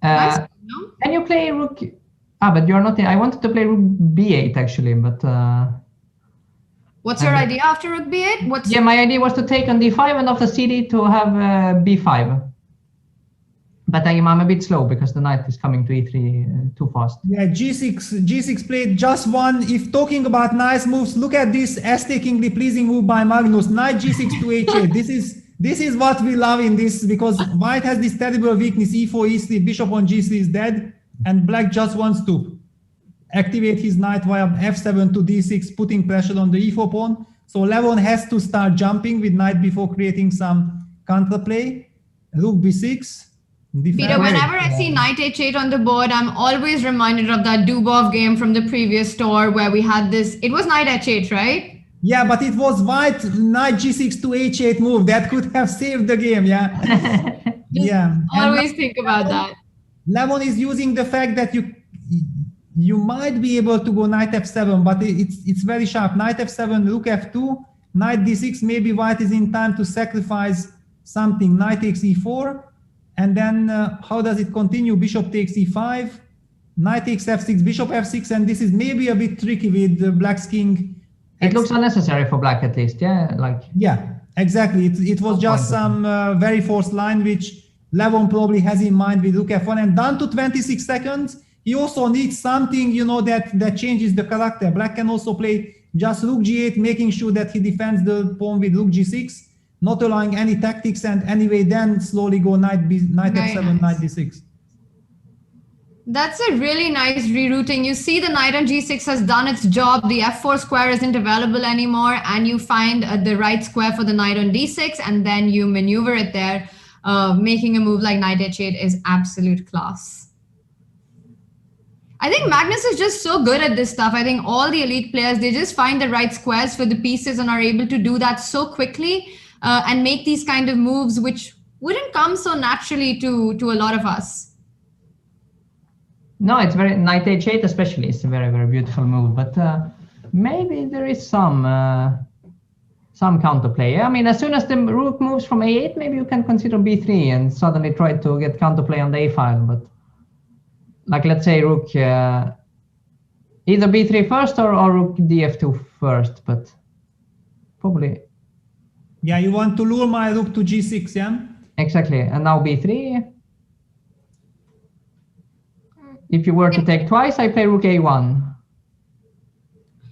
Can you play rook? But you're not. I wanted to play rook b8 actually, but. What's your idea after rook b8? Yeah, my idea was to take on d5 and after cd to have b5. But I'm a bit slow because the knight is coming to e3 too fast. Yeah, g6 played just one. If talking about nice moves, look at this aesthetically pleasing move by Magnus. Knight g6 to h8. This is what we love in this, because white has this terrible weakness, e4, e3, bishop on g3 is dead, and black just wants to activate his knight via f7 to d6, putting pressure on the e4 pawn. So Levon has to start jumping with knight before creating some counterplay. Rook b6. Peter, whenever I see knight h8 on the board, I'm always reminded of that Dubov game from the previous tour where we had this. It was knight h8, right? Yeah, but it was white knight g6 to h8 move that could have saved the game. Yeah, yeah. Always think about that. Levon is using the fact that you might be able to go knight f7, but it's very sharp. Knight f7, rook f2, knight d6. Maybe white is in time to sacrifice something. Knight takes e4. And then how does it continue? Bishop takes e5, knight takes f6, bishop f6, and this is maybe a bit tricky with black's king. It looks unnecessary for black at least, yeah? Yeah, exactly. It was just some very forced line, which Levon probably has in mind with rook f1. And down to 26 seconds, he also needs something, that changes the character. Black can also play just rook g8, making sure that he defends the pawn with rook g6. Not allowing any tactics, and anyway, then slowly go knight f7, knight d6. That's a really nice rerouting. You see the knight on g6 has done its job. The f4 square isn't available anymore, and you find the right square for the knight on d6, and then you maneuver it there. making a move like knight h8 is absolute class. I think Magnus is just so good at this stuff. I think all the elite players, they just find the right squares for the pieces and are able to do that so quickly and make these kind of moves which wouldn't come so naturally to a lot of us. No, it's very, knight h8 especially is a very, very beautiful move, but maybe there is some counterplay. I mean, as soon as the rook moves from a8, maybe you can consider b3 and suddenly try to get counterplay on the a file, but like let's say rook either b3 first or rook df2 first, but probably. Yeah, you want to lure my rook to g6, yeah? Exactly, and now b3. If you were to take twice, I play rook a1.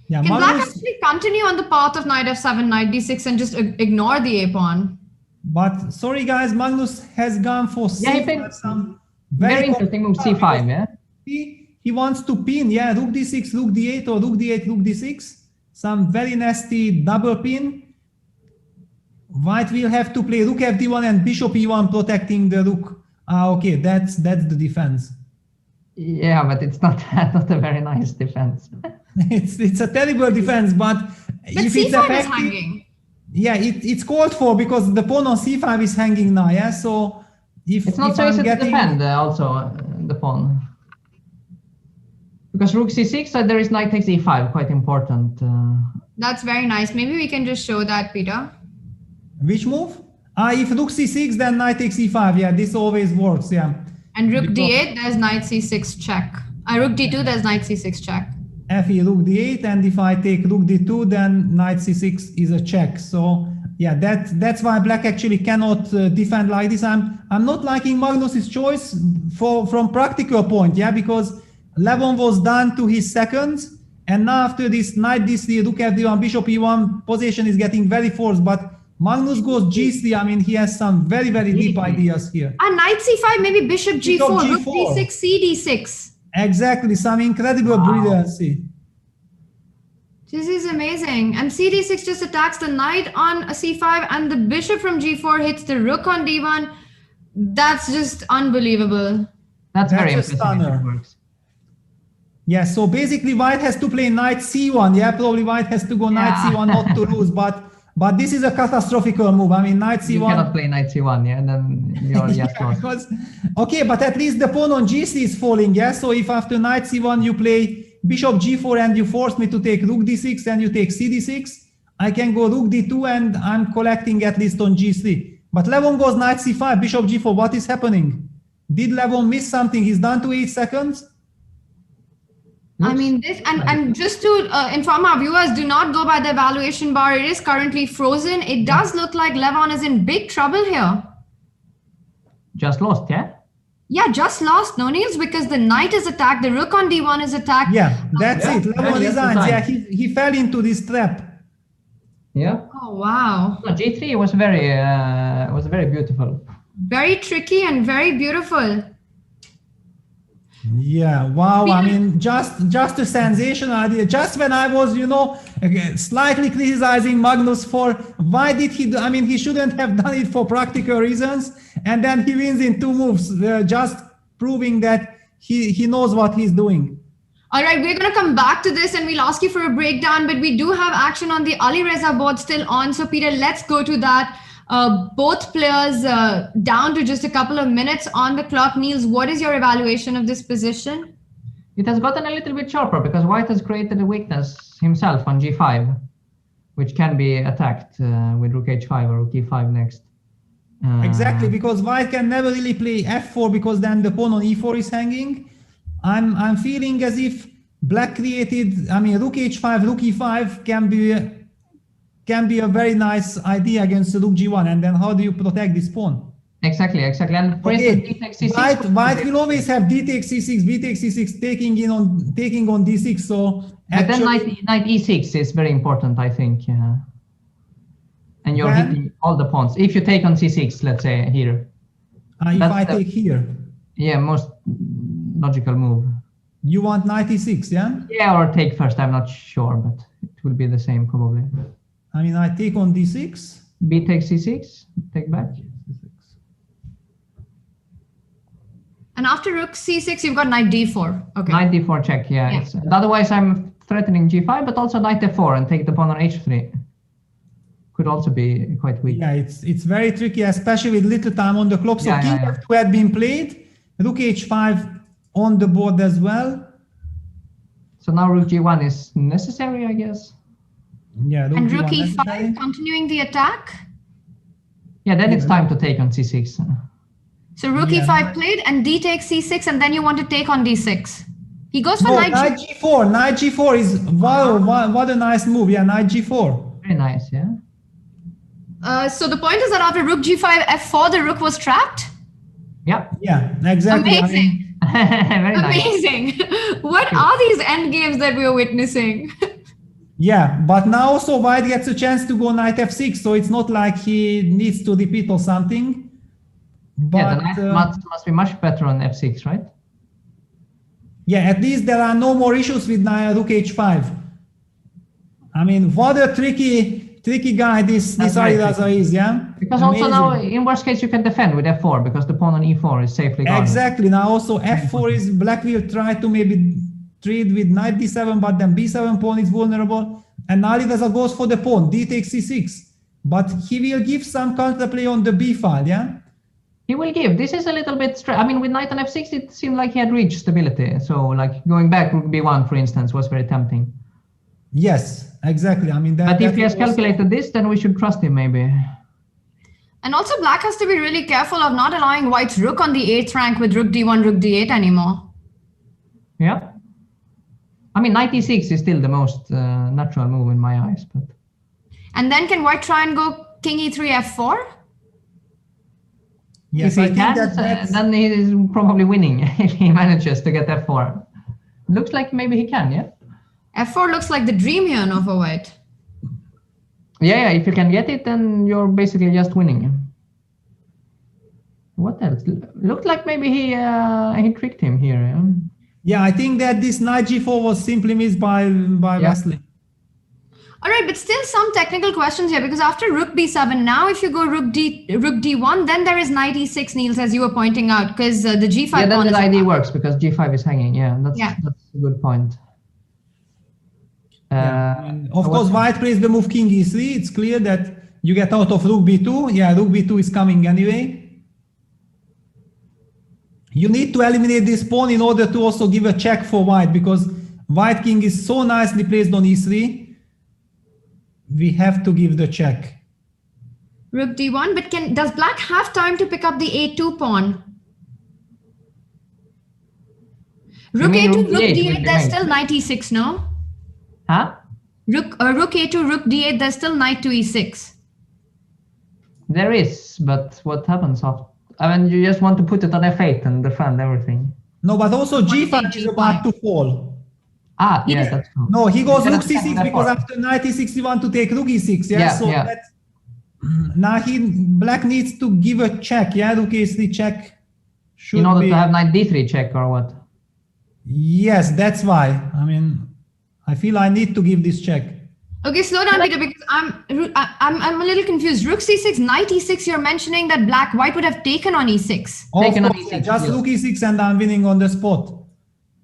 Yeah, Can black actually continue on the path of knight f7, knight d6 and just ignore the a-pawn? But sorry guys, Magnus has gone for c5, some very interesting move, c5, yeah? He wants to pin, yeah, rook d6, rook d8, or rook d8, rook d6. Some very nasty double pin. White will have to play rook fd1 and bishop e1 protecting the rook. Okay, that's the defense. Yeah, but it's not a very nice defense. it's a terrible defense, but if c5 it's effective, is hanging. Yeah, it's called for because the pawn on c5 is hanging now, yeah? So if it's not so easy to defend also the pawn. Because rook c6, there is knight takes e5, quite important. That's very nice. Maybe we can just show that, Peter. Which move? If rook c6, then knight takes e5. Yeah, this always works, yeah. And rook d8, there's knight c6 check. Rook d2, there's knight c6 check. Fe rook d8, and if I take rook d2, then knight c6 is a check. So yeah, that's why black actually cannot defend like this. I'm not liking Magnus's choice from practical point, yeah, because Levon was done to his seconds, and now after this knight d3, rook fd1, bishop e1 position is getting very forced, but Magnus goes g3. I mean, he has some very, very deep ideas here. And knight c5, maybe bishop g4, rook d6, cd6. Exactly, some incredible brilliancy. This is amazing. And cd6 just attacks the knight on a c5 and the bishop from g4 hits the rook on d1. That's just unbelievable. That's very impressive. Yeah, so basically white has to play knight c1. Yeah, probably white has to go knight c1 not to lose, but this is a catastrophical move. I mean, knight c1. You cannot play knight c1, yeah, and then you're just lost. Because, okay, but at least the pawn on g3 is falling, yeah? So if after knight c1 you play bishop g4 and you force me to take rook d6 and you take cd6, I can go rook d2 and I'm collecting at least on g3. But Levon goes knight c5, bishop g4. What is happening? Did Levon miss something? He's down to 8 seconds. I mean, this, and just to inform our viewers, do not go by the evaluation bar. It is currently frozen. It does look like Levon is in big trouble here. Just lost, yeah? Yeah, just lost, no Niels, because the knight is attacked, the rook on d1 is attacked. Yeah, that's it. Levon resigns. Yeah, he fell into this trap. Yeah. Oh wow. No, g3 was very beautiful. Very tricky and very beautiful. Yeah, wow. I mean, just a sensational idea. Just when I was, slightly criticizing Magnus for why did he do, I mean, he shouldn't have done it for practical reasons. And then he wins in 2 moves, just proving that he knows what he's doing. All right, we're going to come back to this and we'll ask you for a breakdown, but we do have action on the Ali Reza board still on. So Peter, let's go to that. Both players down to just a couple of minutes on the clock. Niels, what is your evaluation of this position? It has gotten a little bit sharper because White has created a weakness himself on g5, which can be attacked with rook h5 or rook e5 next. Exactly, because White can never really play f4 because then the pawn on e4 is hanging. I'm feeling as if Black created, I mean, rook h5, rook e5 can be a very nice idea against rook g1, and then how do you protect this pawn? Exactly. And for instance, d takes c6. White will always have d takes c6, b takes c6, taking on d6. So but then knight e6 is very important, I think. And you're hitting all the pawns. If you take on c6, let's say here. If I take here. Yeah, most logical move. You want knight e6, yeah? Yeah, or take first. I'm not sure, but it will be the same probably. I mean, I take on d6. B takes c6, take back. And after rook c6, you've got knight d4. Okay. Knight d4 check, yeah. Otherwise, I'm threatening g5, but also knight f4 and take the pawn on h3. Could also be quite weak. Yeah, it's very tricky, especially with little time on the clock. So king f2 had been played, rook h5 on the board as well. So now rook g1 is necessary, I guess. Yeah, and rook e5, continuing the attack. Yeah, then it's time to take on c6. So rook e5 played, and d takes c6, and then you want to take on d6. He goes for knight g4. Knight g4 is wow, what a nice move. Yeah, knight g4. Very nice, yeah. So the point is that after rook g5, f4, the rook was trapped? Yep. Yeah, exactly. Amazing. Very amazing. Nice. What are these end games that we are witnessing? Yeah, but now also white gets a chance to go knight f6, so it's not like he needs to repeat or something. But, yeah, the knight must be much better on f6, right? Yeah, at least there are no more issues with rook h5. I mean, what a tricky guy this Aridaza is, yeah? Because amazing. Also now, in worst case, you can defend with f4 because the pawn on e4 is safely guarded. Exactly. Now also f4 is, black will try to maybe trade with knight d7, but then b7 pawn is vulnerable. And Aridaza goes for the pawn, d takes c6. But he will give some counterplay on the b file, yeah? He will give. This is a little bit I mean, with knight on f6, it seemed like he had reached stability. So, like, going back rook b1, for instance, was very tempting. Yes, exactly. I mean, but if he has calculated this, then we should trust him, maybe. And also, black has to be really careful of not allowing white's rook on the 8th rank with rook d1, rook d8 anymore. Yeah. I mean, knight e6 is still the most natural move in my eyes. But. And then can white try and go king e3, f4? Yes, if he can, then he is probably winning if he manages to get f4. Looks like maybe he can, yeah? f4 looks like the dream here now for white. Yeah, if you can get it, then you're basically just winning. What else? Looked like maybe he tricked him here. Yeah? Yeah, I think that this knight g4 was simply missed by Wesley. All right, but still some technical questions here, because after rook b7, now if you go rook d1, then there is knight e6, Niels, as you were pointing out, because the g5 pawn is... Yeah, that idea works, because g5 is hanging. Yeah, that's a good point. Of course, white plays the move king e3. It's clear that you get out of rook b2. Yeah, rook b2 is coming anyway. You need to eliminate this pawn in order to also give a check for white, because white king is so nicely placed on e3. We have to give the check. Rook d1, but does black have time to pick up the a2 pawn? Rook a2, rook d8, there's still knight e6, no? Huh? Rook a2, rook d8, there's still knight to e6. There is, but what happens after? I mean, you just want to put it on f8 and defend everything. No, but also g5 is about to fall. Ah, yeah, that's true. No, he goes rook c6 because after knight e6 you want to take rook e6. Yeah, so that's, now black needs to give a check. Yeah, rook a3 check. In order to have knight d3 check or what? Yes, that's why. I mean, I feel I need to give this check. Okay, slow down, Peter, because I'm a little confused. Rook c6, knight e6. You're mentioning that white would have taken on e6. Taken on e6. Just rook e6 and I'm winning on the spot.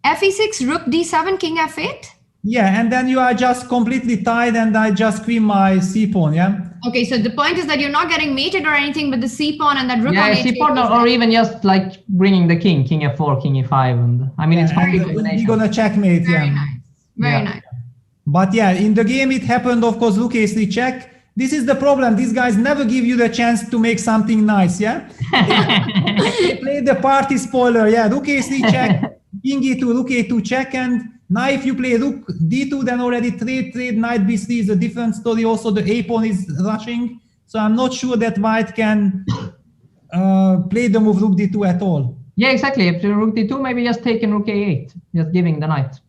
f6, rook d7, king f8? Yeah, and then you are just completely tied and I just queen my c pawn, yeah? Okay, so the point is that you're not getting mated or anything, but the c pawn and that rook on h8. C pawn or even just like bringing the king f4, king e5. And I mean, it's complete combination. You're gonna checkmate, Very nice. Very nice. But yeah, in the game it happened, of course, rook a3 check. This is the problem. These guys never give you the chance to make something nice, yeah? They play the party spoiler, yeah? Rook a3 check. King e2, rook a2 check, and now if you play rook d2, then already trade, knight b3 is a different story. Also, the a pawn is rushing, so I'm not sure that white can play the move rook d2 at all. Yeah, exactly. If you rook d2, maybe just taking rook a8, just giving the knight.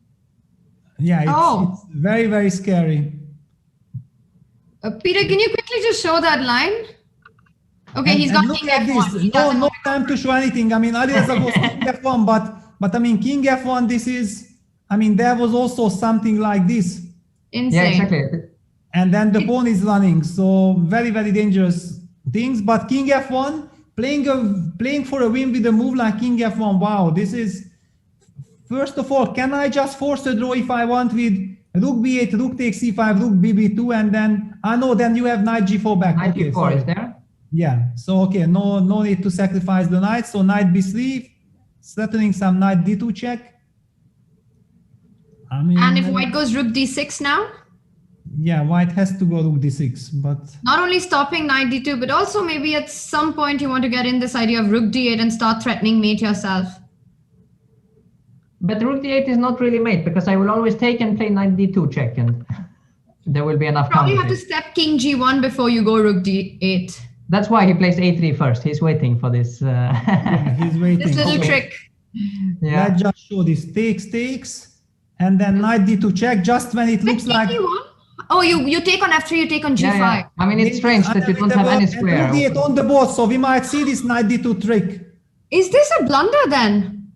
Yeah, it's very, very scary. Peter, can you quickly just show that line? Okay, he's got king f1. No time to show anything. I mean, Aridaza goes king f1, but I mean, king f1, this is, I mean, there was also something like this. Insane. Yeah, exactly. And then the pawn is running. So very, very dangerous things. But king f1, playing for a win with a move like king f1. Wow, this is, first of all, can I just force a draw if I want with rook b8, rook takes c5, rook bb2, and then no, then you have knight g4 back. Knight okay, g4 is there? Yeah. So okay, no need to sacrifice the knight. So knight b3, threatening some knight d2 check. I mean, and if white goes rook d6 now? Yeah, white has to go rook d6, but not only stopping knight d2, but also maybe at some point you want to get in this idea of rook d8 and start threatening mate yourself. But rook d8 is not really mate, because I will always take and play knight d2 check, and there will be enough Probably counter. have to step king g1 before you go rook d8. That's why he plays a3 first. He's waiting for this. yeah, he's waiting. This little trick. Yeah. Let's just show this. Takes, and then knight d2 check, just when it looks like... Oh, you take on f3, you take on g5. Yeah. I mean, it's strange that you don't have any square. Rook d8 on the board, so we might see this knight d2 trick. Is this a blunder then?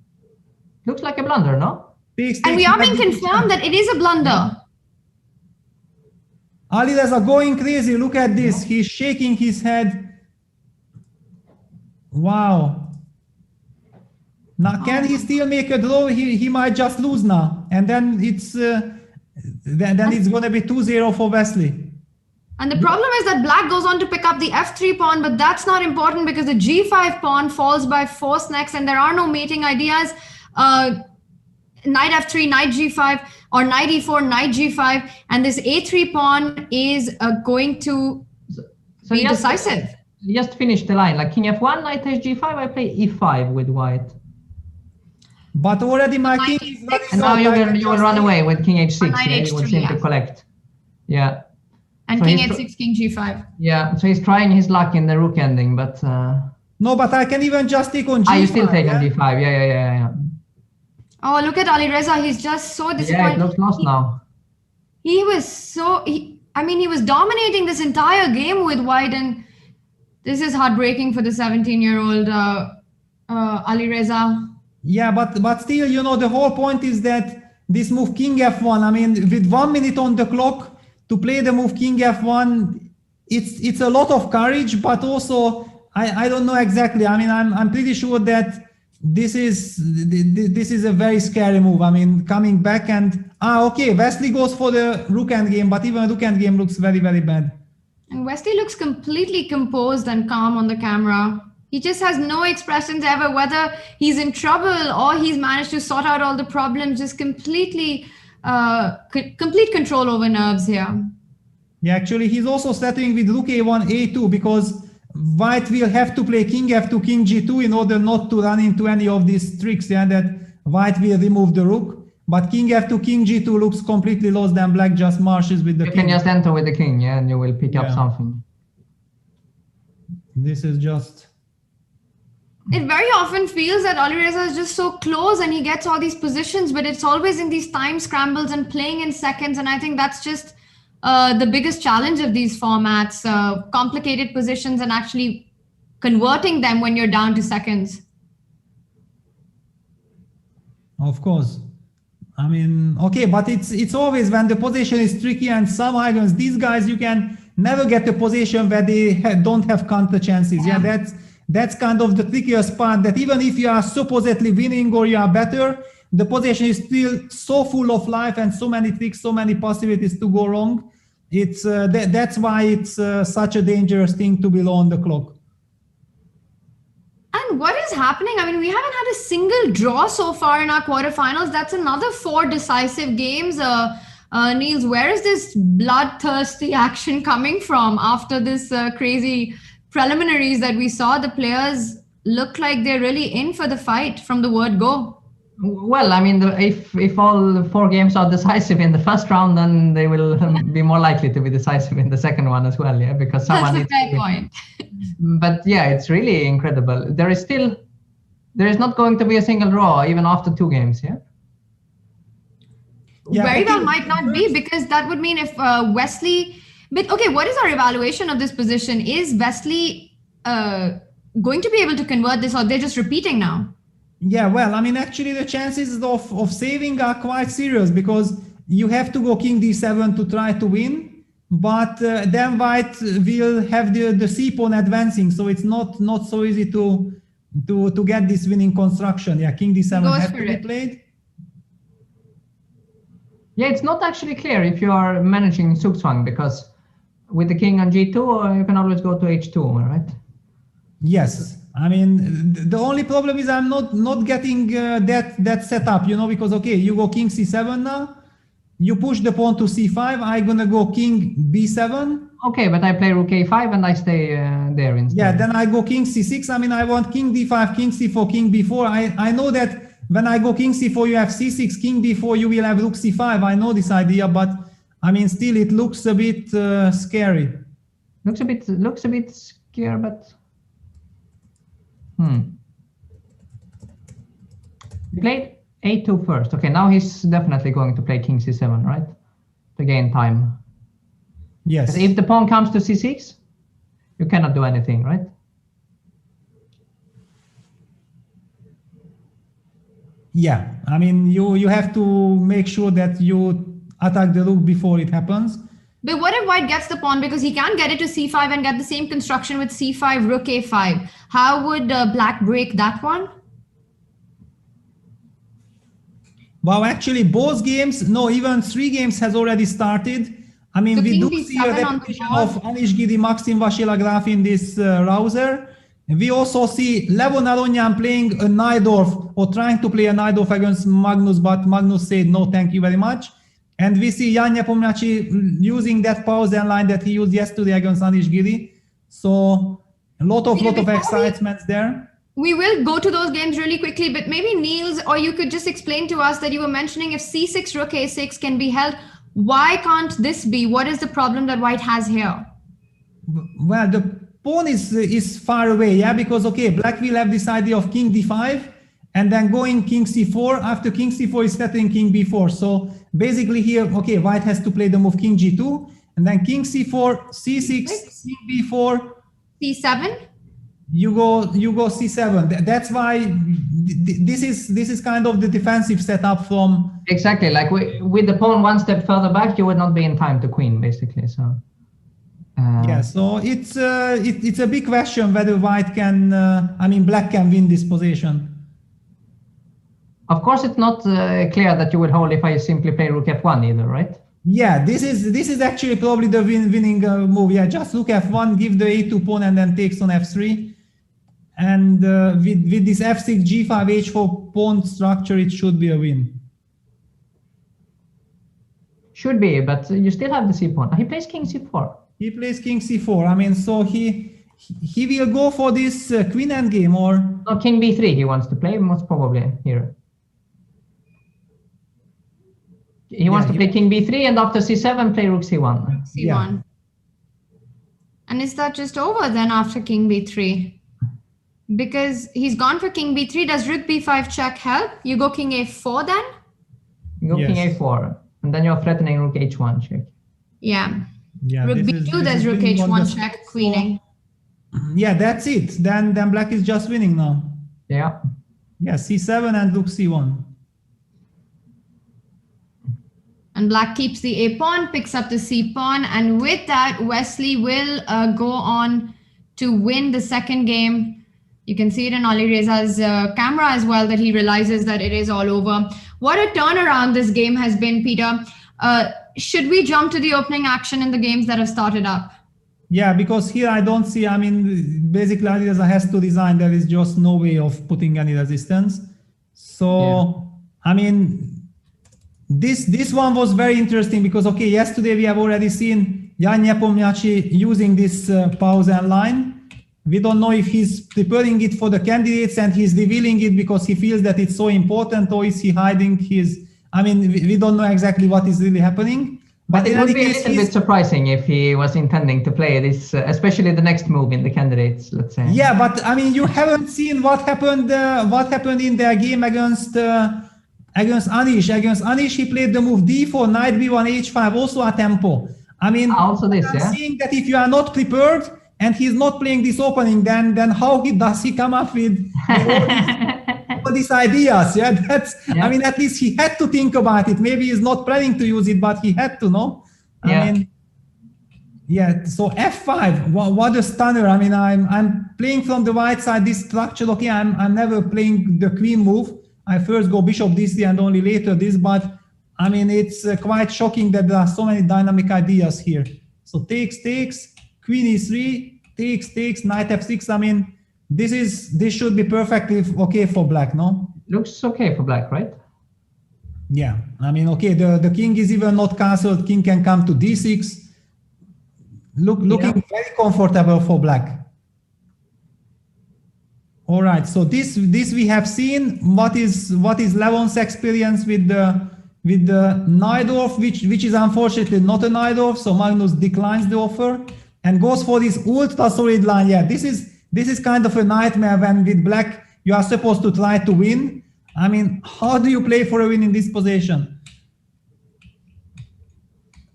Looks like a blunder, no? And we are being confirmed that it is a blunder. Alireza going crazy. Look at this. He's shaking his head. Wow. Now, can he still make a draw? He might just lose now, and then it's going to be 2-0 for Wesley. And the problem is that black goes on to pick up the f3 pawn, but that's not important because the g5 pawn falls by force next, and there are no mating ideas. Knight f3, knight g5, or knight e4, knight g5, and this a3 pawn is going to be decisive. Just finish the line, like king f1, knight takes g5, I play e5 with white. But already my king is running. And now you will run away with king h6, knight you will simply collect. Yeah. And so king h6, king g5. Yeah, so he's trying his luck in the rook ending, but... No, but I can even just take on g5. You still take on g5, yeah. Oh, look at Alireza. He's just so disappointed. Yeah, it looks lost now. He was so... he was dominating this entire game with white, and this is heartbreaking for the 17-year-old Alireza. Yeah, but still, you know, the whole point is that this move king f1, I mean, with 1 minute on the clock to play the move king f1, it's a lot of courage, but also I don't know exactly. I mean, I'm pretty sure that this is a very scary move. I mean, coming back and okay, Wesley goes for the rook endgame, but even rook endgame looks very, very bad. And Wesley looks completely composed and calm on the camera. He just has no expressions ever, whether he's in trouble or he's managed to sort out all the problems, just completely, complete control over nerves here. Yeah, actually, he's also settling with rook a1, a2, because white will have to play king f2, king g2 in order not to run into any of these tricks, yeah, that white will remove the rook. But king f2, king g2 looks completely lost, and black just marshes with the king. You can just enter with the king, yeah, and you will pick up something. This is just... It very often feels that Alireza is just so close and he gets all these positions, but it's always in these time scrambles and playing in seconds. And I think that's just the biggest challenge of these formats, complicated positions and actually converting them when you're down to seconds. Of course. I mean, okay, but it's always when the position is tricky, and some against these guys, you can never get a position where they don't have counter chances. Yeah, that's kind of the trickiest part, that even if you are supposedly winning or you are better, the position is still so full of life and so many tricks, so many possibilities to go wrong. It's that's why it's such a dangerous thing to be low on the clock. And what is happening? I mean, we haven't had a single draw so far in our quarterfinals. That's another 4 decisive games. Niels, where is this bloodthirsty action coming from after this crazy preliminaries that we saw? The players look like they're really in for the fight from the word go. Well, I mean, if all 4 games are decisive in the first round, then they will be more likely to be decisive in the second one as well, yeah, because someone That's a fair point. But yeah, it's really incredible. There is not going to be a single draw even after 2 games, yeah? Very well might not be, because that would mean if Wesley... But okay, what is our evaluation of this position? Is Wesley going to be able to convert this, or they're just repeating now? Yeah, well, I mean, actually the chances of saving are quite serious, because you have to go king d7 to try to win. but then white will have the c-pawn advancing, so it's not so easy to get this winning construction. Yeah, king d7 has to be played. Yeah, it's not actually clear if you are managing Zugzwang, because with the king on g2, you can always go to h2, right? Yes, I mean the only problem is I'm not getting that setup, you know, because okay, you go king c7 now, you push the pawn to c5, I'm gonna go king b7. Okay, but I play rook a5 and I stay there instead. Yeah, then I go king c6. I mean, I want king d5, king c4, king b4. I know that when I go king c4, you have c6, king d4, you will have rook c5. I know this idea, but I mean, still it looks a bit scary. Looks a bit scary, but He played a2 first. Okay, now he's definitely going to play king c7, right? To gain time. Yes. If the pawn comes to c6, you cannot do anything, right? Yeah, I mean, you have to make sure that you attack the rook before it happens. But what if white gets the pawn, because he can't get it to c5 and get the same construction with c5, rook a5? How would black break that one? Wow, actually both games, no, even 3 games has already started. I mean, So we king do see d7 a on the repetition board. of Anish Giri, Maxim Vachier-Lagrave in this rouser. We also see Levon Aronian playing a Najdorf, or trying to play a Najdorf against Magnus, but Magnus said no, thank you very much. And we see Jan Nepomniachtchi using that Pausen line that he used yesterday against Anish Giri. So a lot of excitement there. We will go to those games really quickly, but maybe Niels, or you could just explain to us that you were mentioning if c6, rook a6 can be held, why can't this be? What is the problem that white has here? Well, the pawn is far away, yeah, because okay, black will have this idea of king d5 and then going king c4. After king c4 is threatening king b4. So basically here, okay, white has to play the move king g2 and then king c4, c6, king b4, c7. You go c7. That's why this is kind of the defensive setup from. Exactly, like with the pawn one step further back, you would not be in time to queen, basically. So. Yeah, so it's a big question whether white can, I mean, black can win this position. Of course, it's not clear that you will hold if I simply play rook f1 either, right? Yeah, this is actually probably the winning move. Yeah, just rook f1, give the a2 pawn, and then takes on f3. And with this f6, g5, h4 pawn structure, it should be a win. Should be, but you still have the c pawn. He plays king c4. He plays king c4. I mean, so he will go for this queen endgame, or no, king b3 he wants to play, most probably here. He wants to play king b3 and after c7 play rook c1. c1. Yeah. And is that just over then after king b3? Because he's gone for king b3. Does rook b5 check help? You go king a4 then? You go king a4 and then you're threatening rook h1 check. Yeah. Yeah, rook b2, there's rook h1 check, queening. Yeah, that's it. Then black is just winning now. Yeah. Yeah, c7 and rook c1. And black keeps the a pawn, picks up the c pawn, and with that, Wesley will go on to win the second game. You can see it in Ali Reza's camera as well, that he realizes that it is all over. What a turnaround this game has been, Peter. Should we jump to the opening action in the games that have started up? Yeah, because here I don't see, I mean, basically Ali Reza has to resign. There is just no way of putting any resistance. So, I mean, this one was very interesting because, okay, yesterday we have already seen Jan Nepomniachtchi using this Pausen line. We don't know if he's preparing it for the candidates and he's revealing it because he feels that it's so important, or is he hiding his, I mean, we don't know exactly what is really happening. But it would be a little bit surprising if he was intending to play this, especially the next move in the candidates, let's say. Yeah, but I mean, you haven't seen what happened in their game against Anish. Against Anish, he played the move d4, knight b1, h5, also a tempo. I mean, also this, yeah. Seeing that if you are not prepared and he's not playing this opening, then how does he come up with all these ideas? Yeah, I mean, at least he had to think about it. Maybe he's not planning to use it, but he had to, no? I mean, Yeah, so f5, what a stunner. I mean, I'm playing from the white side this structure. Okay, I'm never playing the queen move. I first go bishop d3 and only later this, but I mean, it's quite shocking that there are so many dynamic ideas here. So takes, queen e3, takes, knight f6. I mean, this should be perfectly okay for black, no? Looks okay for black, right? Yeah, I mean, okay, the king is even not castled. King can come to d6. Looking very comfortable for black. All right, so this we have seen. What is Levon's experience with the Najdorf, which is unfortunately not a Najdorf. So Magnus declines the offer and goes for this ultra solid line. Yeah, this is kind of a nightmare when with black you are supposed to try to win. I mean, how do you play for a win in this position?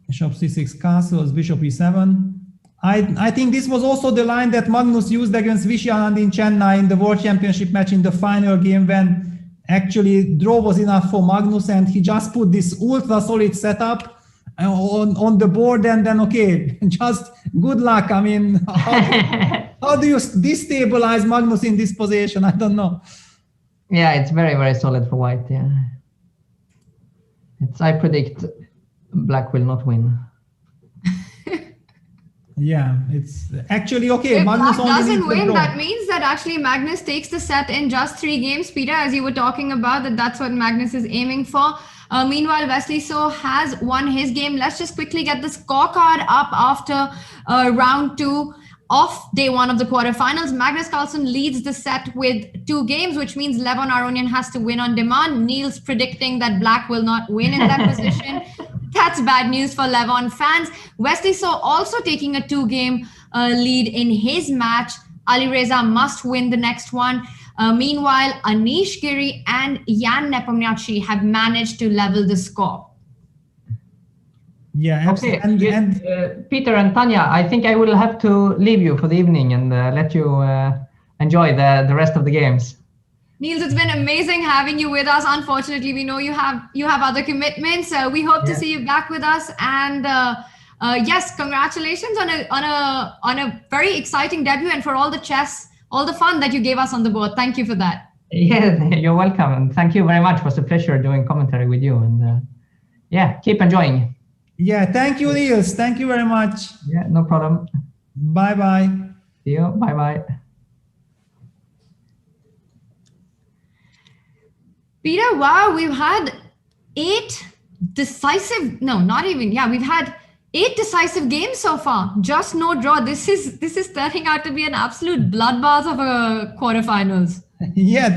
Bishop c6 castles, bishop e7. I think this was also the line that Magnus used against Vachier-Lagrave in Chennai in the World Championship match in the final game, when actually draw was enough for Magnus and he just put this ultra solid setup on the board, and then okay, just good luck. I mean, how do you destabilize Magnus in this position? I don't know. Yeah, it's very, very solid for white. Yeah, I predict black will not win. Yeah, it's actually okay. If Magnus black doesn't win, draw. that means that actually Magnus takes the set in just 3 games, Peter, as you were talking about, that's what Magnus is aiming for. Meanwhile, Wesley So has won his game. Let's just quickly get the scorecard up after round 2 of day 1 of the quarterfinals. Magnus Carlsen leads the set with 2 games, which means Levon Aronian has to win on demand. Neil's predicting that black will not win in that position. That's bad news for Levon fans. Wesley So also taking a 2-game lead in his match. Ali Reza must win the next one. Meanwhile, Anish Giri and Jan Nepomniachtchi have managed to level the score. Yeah, okay. And Peter and Tania, I think I will have to leave you for the evening and let you enjoy the rest of the games. Niels, it's been amazing having you with us. Unfortunately, we know you have other commitments. We hope to see you back with us. And yes, congratulations on a very exciting debut, and for all the chess, all the fun that you gave us on the board. Thank you for that. Yeah, you're welcome, and thank you very much. It was a pleasure doing commentary with you. And yeah, keep enjoying. Yeah, thank you, Niels. Thank you very much. Yeah, no problem. Bye bye. See you. Bye bye. Peter, wow, we've had 8 decisive, no, not even, yeah, we've had 8 decisive games so far, just no draw. This is turning out to be an absolute bloodbath of a quarterfinals. Yeah,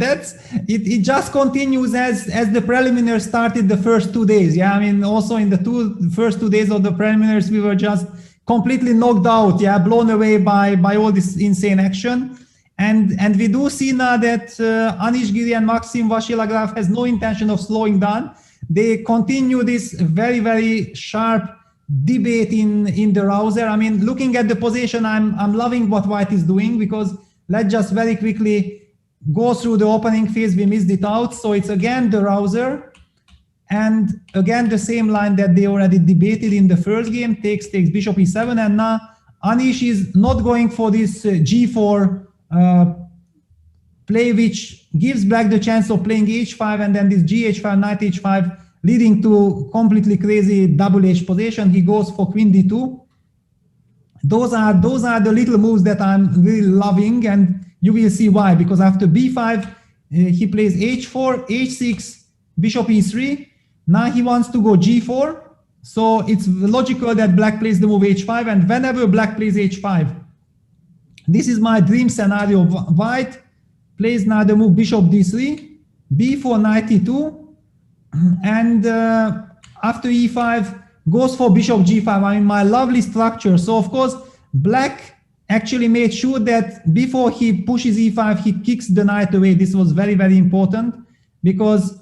it just continues as the preliminaries started the first 2 days. Yeah, I mean, also in the first 2 days of the preliminaries, we were just completely knocked out, yeah, blown away by all this insane action. And we do see now that Anish Giri and Maxim Vachier-Lagrave has no intention of slowing down. They continue this very, very sharp debate in the rouser. I mean, looking at the position, I'm loving what white is doing, because let's just very quickly go through the opening phase. We missed it out. So it's again the rouser, and again the same line that they already debated in the first game, takes bishop e7, and now Anish is not going for this g4 play, which gives black the chance of playing h5 and then this gh5, knight h5, leading to completely crazy double h position. He goes for queen d2. Those are the little moves that I'm really loving, and you will see why, because after b5 he plays h4, h6, bishop e3. Now he wants to go g4, so it's logical that black plays the move h5, and whenever black plays h5, this is my dream scenario. White plays now the move bishop d3, b4, knight e2, and after e5 goes for bishop g5. I mean, my lovely structure. So of course black actually made sure that before he pushes e5 he kicks the knight away. This was very, very important, because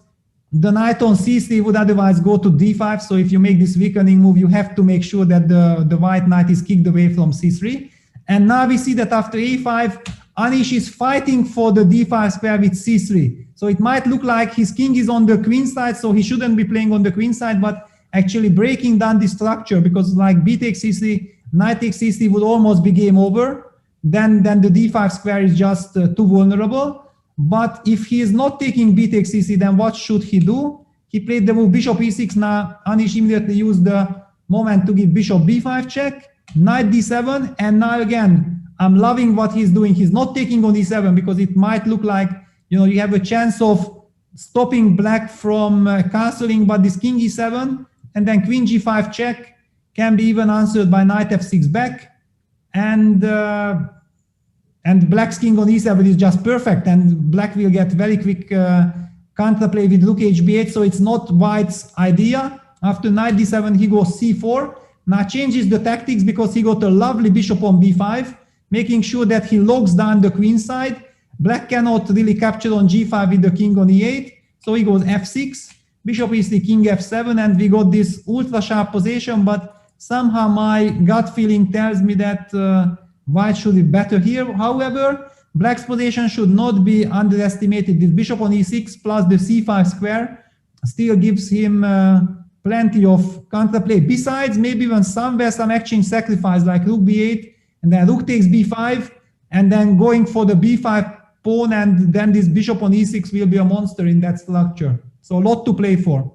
the knight on c3 would otherwise go to d5. So if you make this weakening move, you have to make sure that the white knight is kicked away from c3. And now we see that after a5, Anish is fighting for the d5 square with c3. So it might look like his king is on the queen side, so he shouldn't be playing on the queen side, but actually breaking down the structure, because like b takes c3, knight takes c3 would almost be game over. Then the d5 square is just too vulnerable. But if he is not taking b takes c3, then what should he do? He played the move bishop e6. Now Anish immediately used the moment to give bishop b5 check, knight d7, and now again, I'm loving what he's doing. He's not taking on d7 because it might look like, you have a chance of stopping black from castling, but this king e7 and then queen g5 check can be even answered by knight f6 back, and black's king on e7 is just perfect, and black will get very quick counterplay with rook hb8, so it's not white's idea. After knight d7, he goes c4. Now changes the tactics because he got a lovely bishop on b5, making sure that he locks down the queen side. Black cannot really capture on g5 with the king on e8, so he goes f6, bishop e3, king f7, and we got this ultra sharp position, but somehow my gut feeling tells me that white should be better here. However, black's position should not be underestimated. This bishop on e6 plus the c5 square still gives him plenty of counterplay. Besides, maybe even somewhere some exchange sacrifice like rook b8, and then rook takes b5, and then going for the b5 pawn, and then this bishop on e6 will be a monster in that structure. So a lot to play for.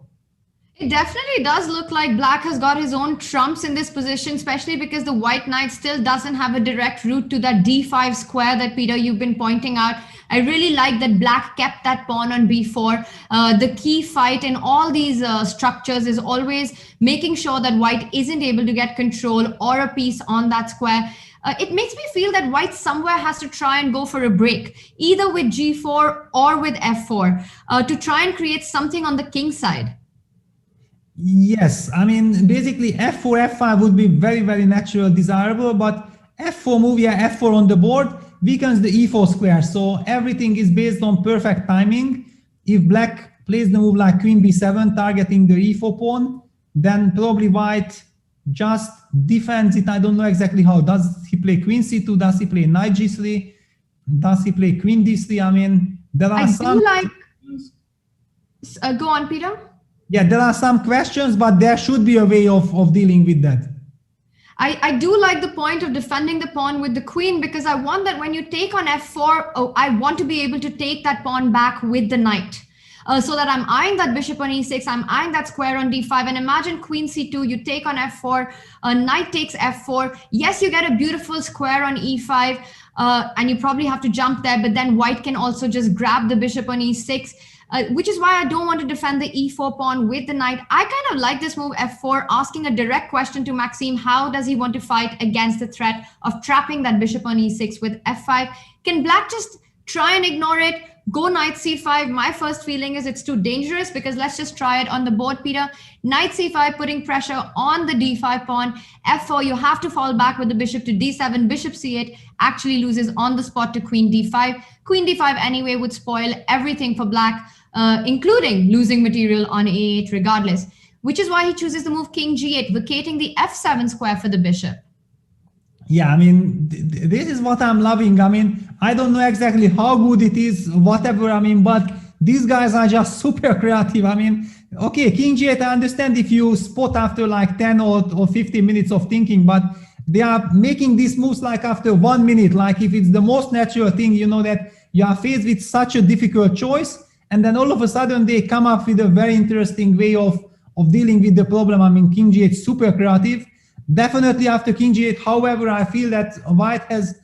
It definitely does look like black has got his own trumps in this position, especially because the white knight still doesn't have a direct route to that d5 square that, Peter, you've been pointing out. I really like that black kept that pawn on b4. The key fight in all these structures is always making sure that white isn't able to get control or a piece on that square. It makes me feel that white somewhere has to try and go for a break, either with g4 or with f4, to try and create something on the king side. Yes, I mean, basically f4, f5 would be very, very natural, desirable, but f4 move, f4 on the board weakens the e4 square, so everything is based on perfect timing. If black plays the move like queen b7, targeting the e4 pawn, then probably white just defends it. I don't know exactly how. Does he play queen c2? Does he play knight g3? Does he play queen d3? I mean, there are some... Go on, Peter. Yeah, there are some questions, but there should be a way of dealing with that. I do like the point of defending the pawn with the queen, because I want that when you take on f4, I want to be able to take that pawn back with the knight. So that I'm eyeing that bishop on e6, I'm eyeing that square on d5, and imagine queen c2, you take on f4, knight takes f4. Yes, you get a beautiful square on e5, and you probably have to jump there, but then white can also just grab the bishop on e6. Which is why I don't want to defend the e4 pawn with the knight. I kind of like this move f4, asking a direct question to Maxime. How does he want to fight against the threat of trapping that bishop on e6 with f5? Can black just try and ignore it, go knight c5? My first feeling is it's too dangerous, because let's just try it on the board, Peter. Knight c5, putting pressure on the d5 pawn. f4, you have to fall back with the bishop to d7. Bishop c8 actually loses on the spot to queen d5. Queen d5 anyway would spoil everything for black, including losing material on a8 regardless, which is why he chooses the move king g8, vacating the f7 square for the bishop. Yeah, I mean, this is what I'm loving. I mean, I don't know exactly how good it is, whatever, I mean, but these guys are just super creative. I mean, okay, king g8, I understand if you spot after like 10 or 15 minutes of thinking, but they are making these moves like after 1 minute, like if it's the most natural thing, that you are faced with such a difficult choice, and then all of a sudden they come up with a very interesting way of dealing with the problem. I mean, king g8, super creative. Definitely after king g8, however, I feel that white has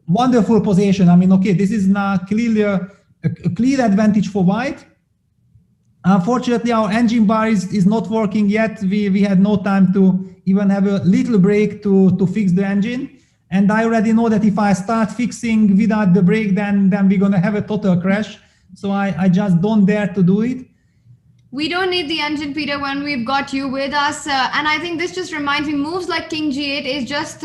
wonderful position. I mean, okay, this is now clearly a clear advantage for white. Unfortunately, our engine bar is not working yet. We had no time to even have a little break to fix the engine. And I already know that if I start fixing without the break, then we're going to have a total crash. So I just don't dare to do it. We don't need the engine, Peter, when we've got you with us. And I think this just reminds me, moves like king g8 is just,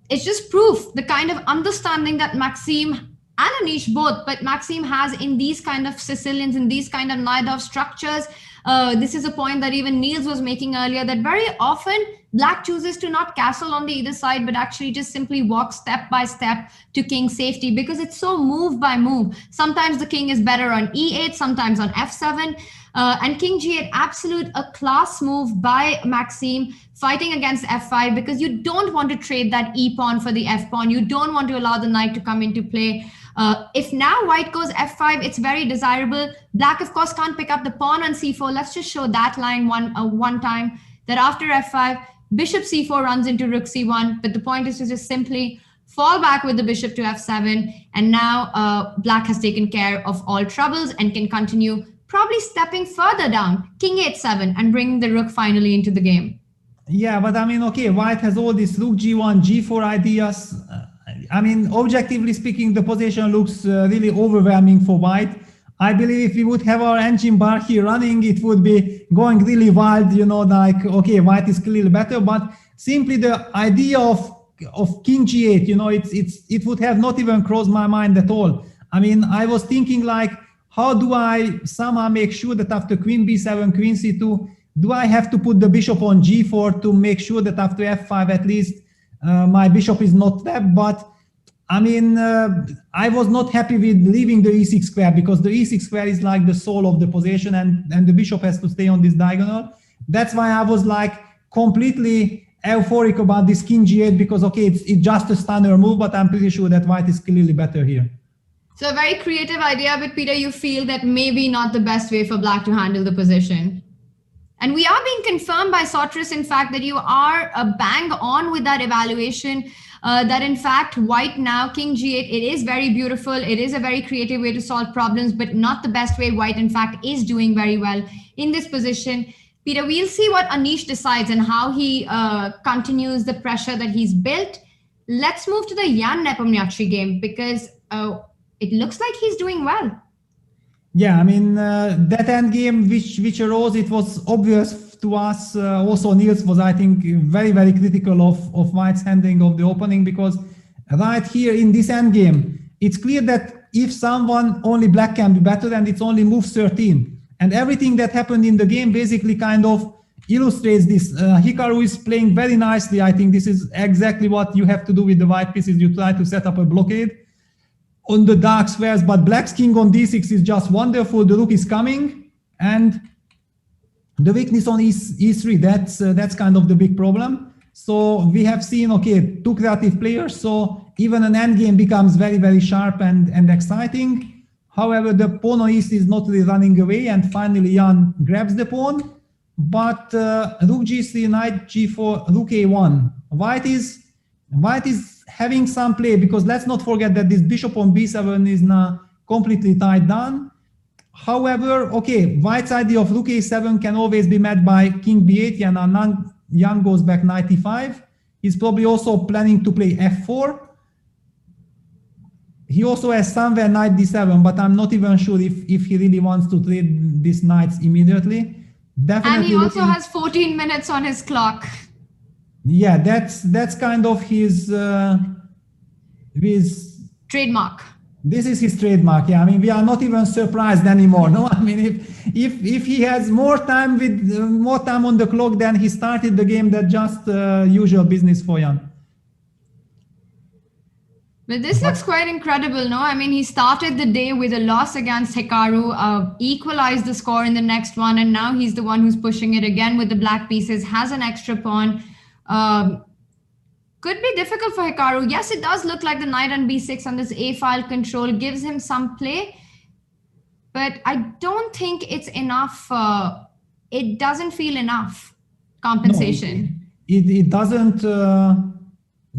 it's just proof, the kind of understanding that Maxime and Anish both, but Maxime has in these kind of Sicilians, in these kind of Najdorf structures. This is a point that even Niels was making earlier, that very often Black chooses to not castle on the either side, but actually just simply walk step by step to king safety because it's so move by move. Sometimes the king is better on e8, sometimes on f7. And king g8, absolute a class move by Maxime, fighting against f5 because you don't want to trade that e pawn for the f pawn. You don't want to allow the knight to come into play. If now white goes f5, it's very desirable. Black, of course, can't pick up the pawn on c4. Let's just show that line one time. That after f5, bishop c4 runs into rook c1. But the point is to just simply fall back with the bishop to f7. And now black has taken care of all troubles and can continue, probably stepping further down, king h7, and bringing the rook finally into the game. Yeah, but I mean, okay, white has all these rook g1, g4 ideas. I mean, objectively speaking, the position looks really overwhelming for white. I believe if we would have our engine bar here running, it would be going really wild, you know, like, okay, white is clearly better, but simply the idea of king g8, you know, it would have not even crossed my mind at all. I mean, I was thinking like, how do I somehow make sure that after queen b7, queen c2, do I have to put the bishop on g4 to make sure that after f5 at least my bishop is not tapped? But I mean, I was not happy with leaving the e6 square because the e6 square is like the soul of the position and the bishop has to stay on this diagonal. That's why I was like completely euphoric about this king g8 because, okay, it's just a stunner move, but I'm pretty sure that white is clearly better here. So a very creative idea, but Peter, you feel that maybe not the best way for black to handle the position. And we are being confirmed by Sotris, in fact, that you are bang on with that evaluation, that in fact, white now, king g8, it is very beautiful. It is a very creative way to solve problems, but not the best way. White, in fact, is doing very well in this position. Peter, we'll see what Anish decides and how he continues the pressure that he's built. Let's move to the Jan Nepomniachtchi game because it looks like he's doing well. Yeah, I mean, that endgame which arose, it was obvious to us. Also, Niels was, I think, very, very critical of white's handling of the opening because right here in this endgame, it's clear that if someone, only black can be better, and it's only move 13. And everything that happened in the game basically kind of illustrates this. Hikaru is playing very nicely. I think this is exactly what you have to do with the white pieces. You try to set up a blockade on the dark squares, but black's king on d6 is just wonderful. The rook is coming, and the weakness on e3, that's kind of the big problem. So we have seen, okay, two creative players, so even an endgame becomes very, very sharp and exciting. However, the pawn on e3 is not really running away, and finally Jan grabs the pawn, but rook g3, knight g4, rook a1. White is having some play because let's not forget that this bishop on b7 is now completely tied down. However, okay, white's idea of rook a7 can always be met by king b8, and Jan goes back knight e5. He's probably also planning to play f4. He also has somewhere knight d7, but I'm not even sure if he really wants to trade these knights immediately. Definitely. And he also has 14 minutes on his clock. Yeah, that's kind of his trademark. This is his trademark. Yeah, I mean, we are not even surprised anymore. No, I mean, if he has more time on the clock than he started the game, that's just usual business for Jan. But this looks quite incredible, no? I mean, he started the day with a loss against Hikaru, equalized the score in the next one, and now he's the one who's pushing it again with the black pieces, has an extra pawn. Could be difficult for Hikaru. Yes, it does look like the knight on b6 on this a-file control gives him some play, but I don't think it's enough. It doesn't feel enough compensation. No, it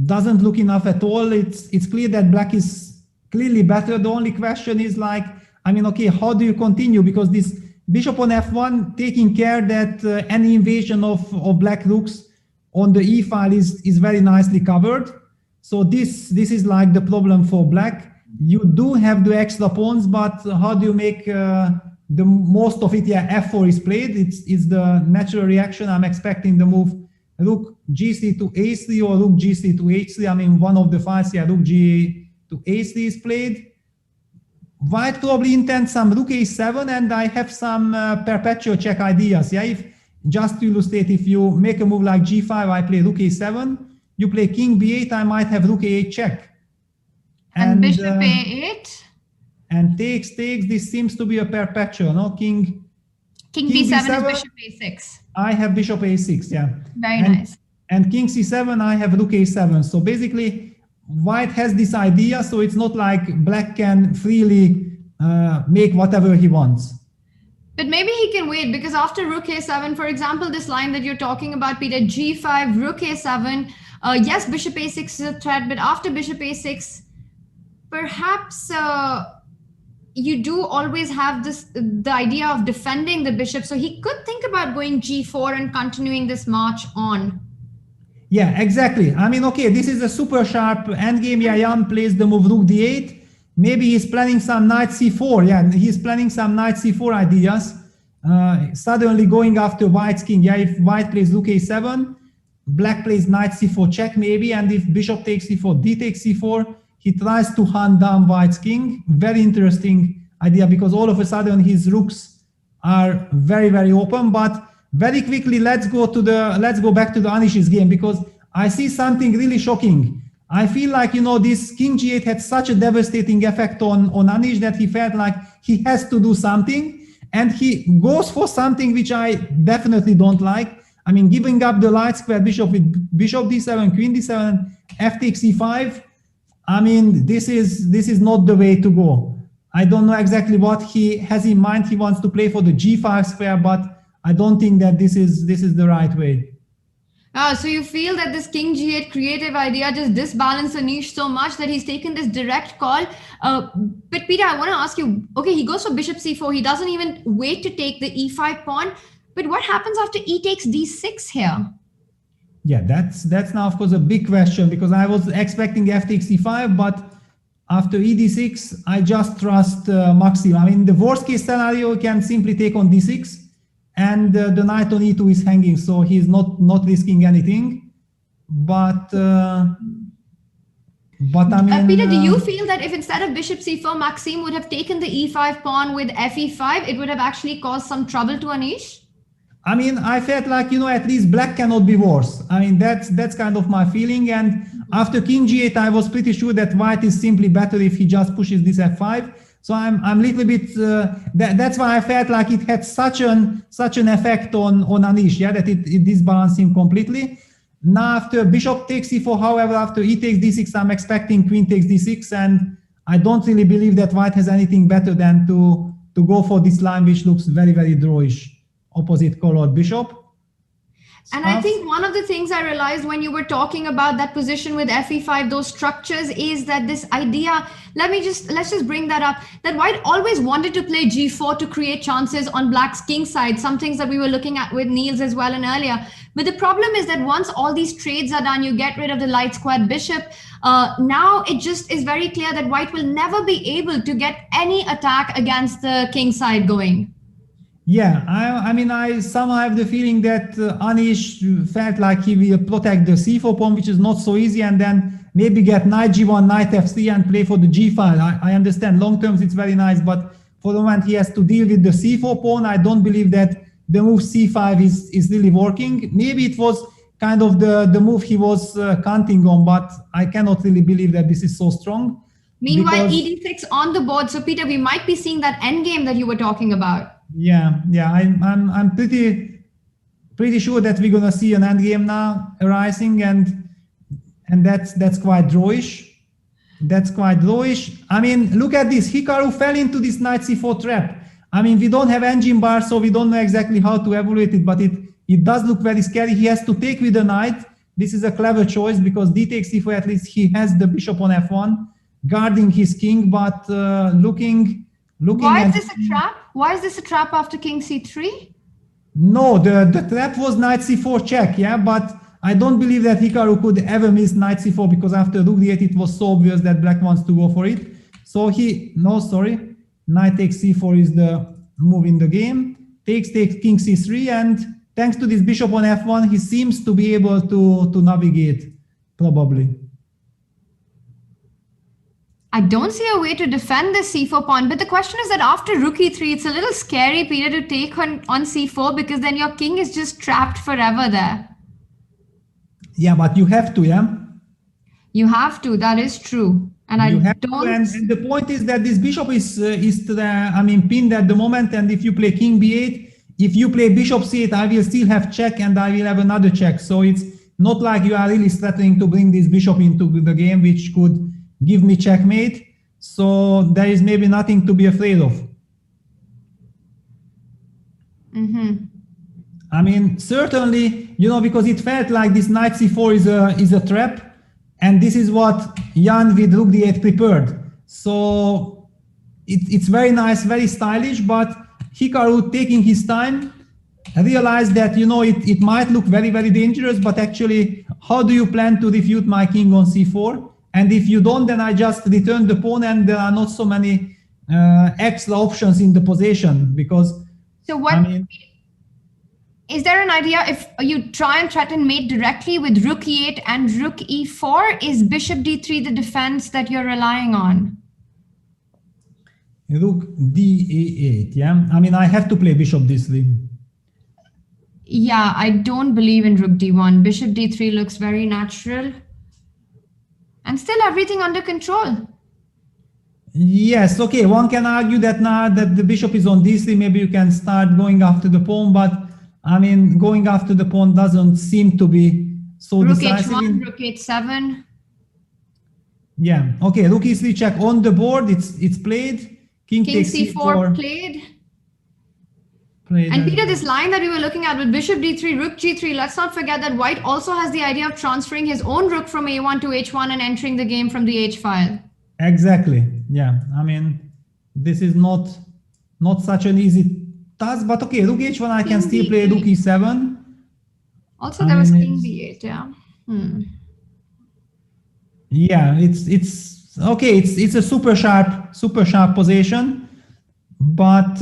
doesn't look enough at all. It's clear that black is clearly better. The only question is like, I mean, okay, how do you continue? Because this bishop on f1 taking care that any invasion of black rooks on the e-file is very nicely covered. So this is like the problem for black. You do have the extra pawns, but how do you make the most of it? Yeah, f4 is played. It's the natural reaction. I'm expecting the move rook g3 to a3 or rook g3 to h3. I mean, one of the files, yeah, rook g to a3 is played. White probably intends some rook a7, and I have some perpetual check ideas. Yeah, just to illustrate, if you make a move like g5, I play rook a7, you play king b8, I might have rook a8 check. And bishop a8. And takes, this seems to be a perpetual, no? King b7 is bishop a6. I have bishop a6, yeah. Very nice. And king c7, I have rook a7. So basically, white has this idea, so it's not like black can freely make whatever he wants. But maybe he can wait, because after rook a7, for example, this line that you're talking about, Peter, g5, rook a7, yes, bishop a6 is a threat, but after bishop a6, perhaps you do always have the idea of defending the bishop, so he could think about going g4 and continuing this march on. Yeah, exactly. I mean, okay, this is a super sharp endgame. Yeah, Jan plays the move rook d8. Maybe he's planning some knight c4. Yeah, he's planning some knight c4 ideas. Suddenly going after white's king. Yeah, if white plays rook a7, black plays knight c4 check maybe, and if bishop takes c4, d takes c4, he tries to hunt down white's king. Very interesting idea, because all of a sudden his rooks are very, very open. But very quickly, let's go back to the Anish's game, because I see something really shocking. I feel like, you know, this king g8 had such a devastating effect on Anish that he felt like he has to do something, and he goes for something which I definitely don't like. I mean, giving up the light square bishop with bishop d7, queen d7, f takes e5. I mean, this is not the way to go. I don't know exactly what he has in mind. He wants to play for the g5 square, but I don't think that this is the right way. So you feel that this king g8 creative idea just disbalanced Anish so much that he's taken this direct call. But Peter, I want to ask you, okay, he goes for bishop c4. He doesn't even wait to take the e5 pawn. But what happens after e takes d6 here? Yeah, that's now, of course, a big question, because I was expecting f takes e5, but after e d6, I just trust Maxim. I mean, the worst case scenario, you can simply take on d6. And the knight on e2 is hanging, so he's not risking anything. But I mean, Peter, do you feel that if instead of bishop c4, Maxim would have taken the e5 pawn with fe5, it would have actually caused some trouble to Anish? I mean, I felt like, you know, at least black cannot be worse. I mean, that's kind of my feeling. And after king g8, I was pretty sure that white is simply better if he just pushes this f5. So I'm a little bit, that's why I felt like it had such an effect on Anish, yeah, that it disbalanced him completely. Now after bishop takes e4, however, after e takes d6, I'm expecting queen takes d6, and I don't really believe that white has anything better than to go for this line, which looks very, very drawish, opposite colored bishop. And I think one of the things I realized when you were talking about that position with fe5, those structures, is that this idea, let's just bring that up, that white always wanted to play g4 to create chances on black's king side, some things that we were looking at with Niels as well and earlier. But the problem is that once all these trades are done, you get rid of the light squared bishop. Now it just is very clear that white will never be able to get any attack against the king side going. Yeah, I mean, I somehow have the feeling that Anish felt like he will protect the c4 pawn, which is not so easy, and then maybe get knight g1, knight f3 and play for the g5. I understand long terms it's very nice, but for the moment he has to deal with the c4 pawn. I don't believe that the move c5 is really working. Maybe it was kind of the move he was counting on, but I cannot really believe that this is so strong. Meanwhile, e6 on the board. So Peter, we might be seeing that endgame that you were talking about. Yeah, I'm pretty sure that we're gonna see an endgame now arising, and that's quite drawish. That's quite drawish. I mean, look at this. Hikaru fell into this knight c4 trap. I mean, we don't have engine bar, so we don't know exactly how to evaluate it, but it does look very scary. He has to take with the knight. This is a clever choice, because d takes c4, at least he has the bishop on f1, guarding his king, but looking. Why is this a trap? Why is this a trap after king c3? No, the trap was knight c4 check, yeah, but I don't believe that Hikaru could ever miss knight c4, because after rook d8 it was so obvious that black wants to go for it. So knight takes c4 is the move in the game. Takes king c3, and thanks to this bishop on f1, he seems to be able to navigate, probably. I don't see a way to defend this c4 pawn, but the question is that after rook e3, it's a little scary, Peter, to take on c4 because then your king is just trapped forever there. Yeah, but you have to, yeah? You have to, that is true. And I don't... And the point is that this bishop is pinned at the moment, and if you play king b8, if you play bishop c8, I will still have check and I will have another check. So it's not like you are really threatening to bring this bishop into the game, which could give me checkmate. So there is maybe nothing to be afraid of. I mean, certainly, you know, because it felt like this knight c4 is a trap, and this is what Jan with rook d8 prepared. So it's very nice, very stylish, but Hikaru, taking his time, realized that, you know, it might look very, very dangerous, but actually, how do you plan to refute my king on c4? And if you don't, then I just return the pawn, and there are not so many extra options in the position, because... So what... Is there an idea if you try and threaten mate directly with rook e8 and rook e4? Is bishop d3 the defense that you're relying on? Rook d8, yeah? I mean, I have to play bishop d3. Yeah, I don't believe in rook d1. Bishop d3 looks very natural. And still everything under control. Yes, okay, one can argue that now that the bishop is on d3, maybe you can start going after the pawn, but I mean, going after the pawn doesn't seem to be so decisive. Rook h1, rook h7. Yeah, okay, rook e3 check on the board, it's played. King takes c4 played. And Peter, this line that we were looking at with bishop d3, rook g3, let's not forget that white also has the idea of transferring his own rook from a1 to h1 and entering the game from the h file. Exactly, yeah. I mean, this is not such an easy task, but okay, rook h1, I can still play rook e7. Also, there was king b8, yeah. Yeah, it's okay, it's a super sharp position, but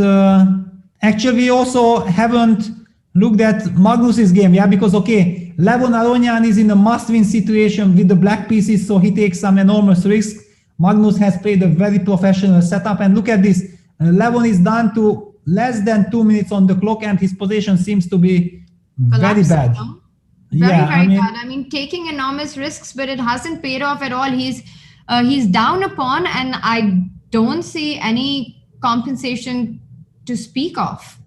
actually, we also haven't looked at Magnus's game, yeah, because, okay, Levon Aronian is in a must-win situation with the black pieces, so he takes some enormous risks. Magnus has played a very professional setup, and look at this. Levon is down to less than 2 minutes on the clock, and his position seems to be very bad. Very bad. I mean, taking enormous risks, but it hasn't paid off at all. He's down a pawn, and I don't see any compensation to speak of.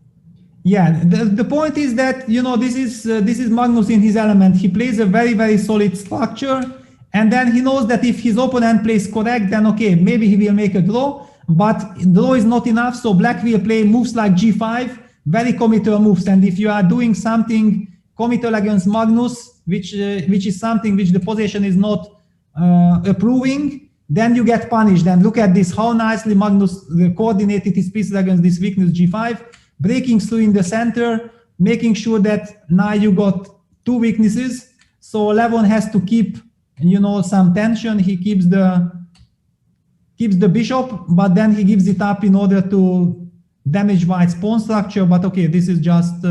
Yeah, the point is that, you know, this is Magnus in his element. He plays a very, very solid structure, and then he knows that if his opponent plays correct, then okay, maybe he will make a draw, but draw is not enough, so black will play moves like g5, very committal moves, and if you are doing something committal against Magnus, which is something which the position is not approving, then you get punished. And look at this, how nicely Magnus coordinated his pieces against this weakness g5, breaking through in the center, making sure that now you got two weaknesses. So Levon has to keep, you know, some tension. He keeps the bishop, but then he gives it up in order to damage white's pawn structure. But okay, this is just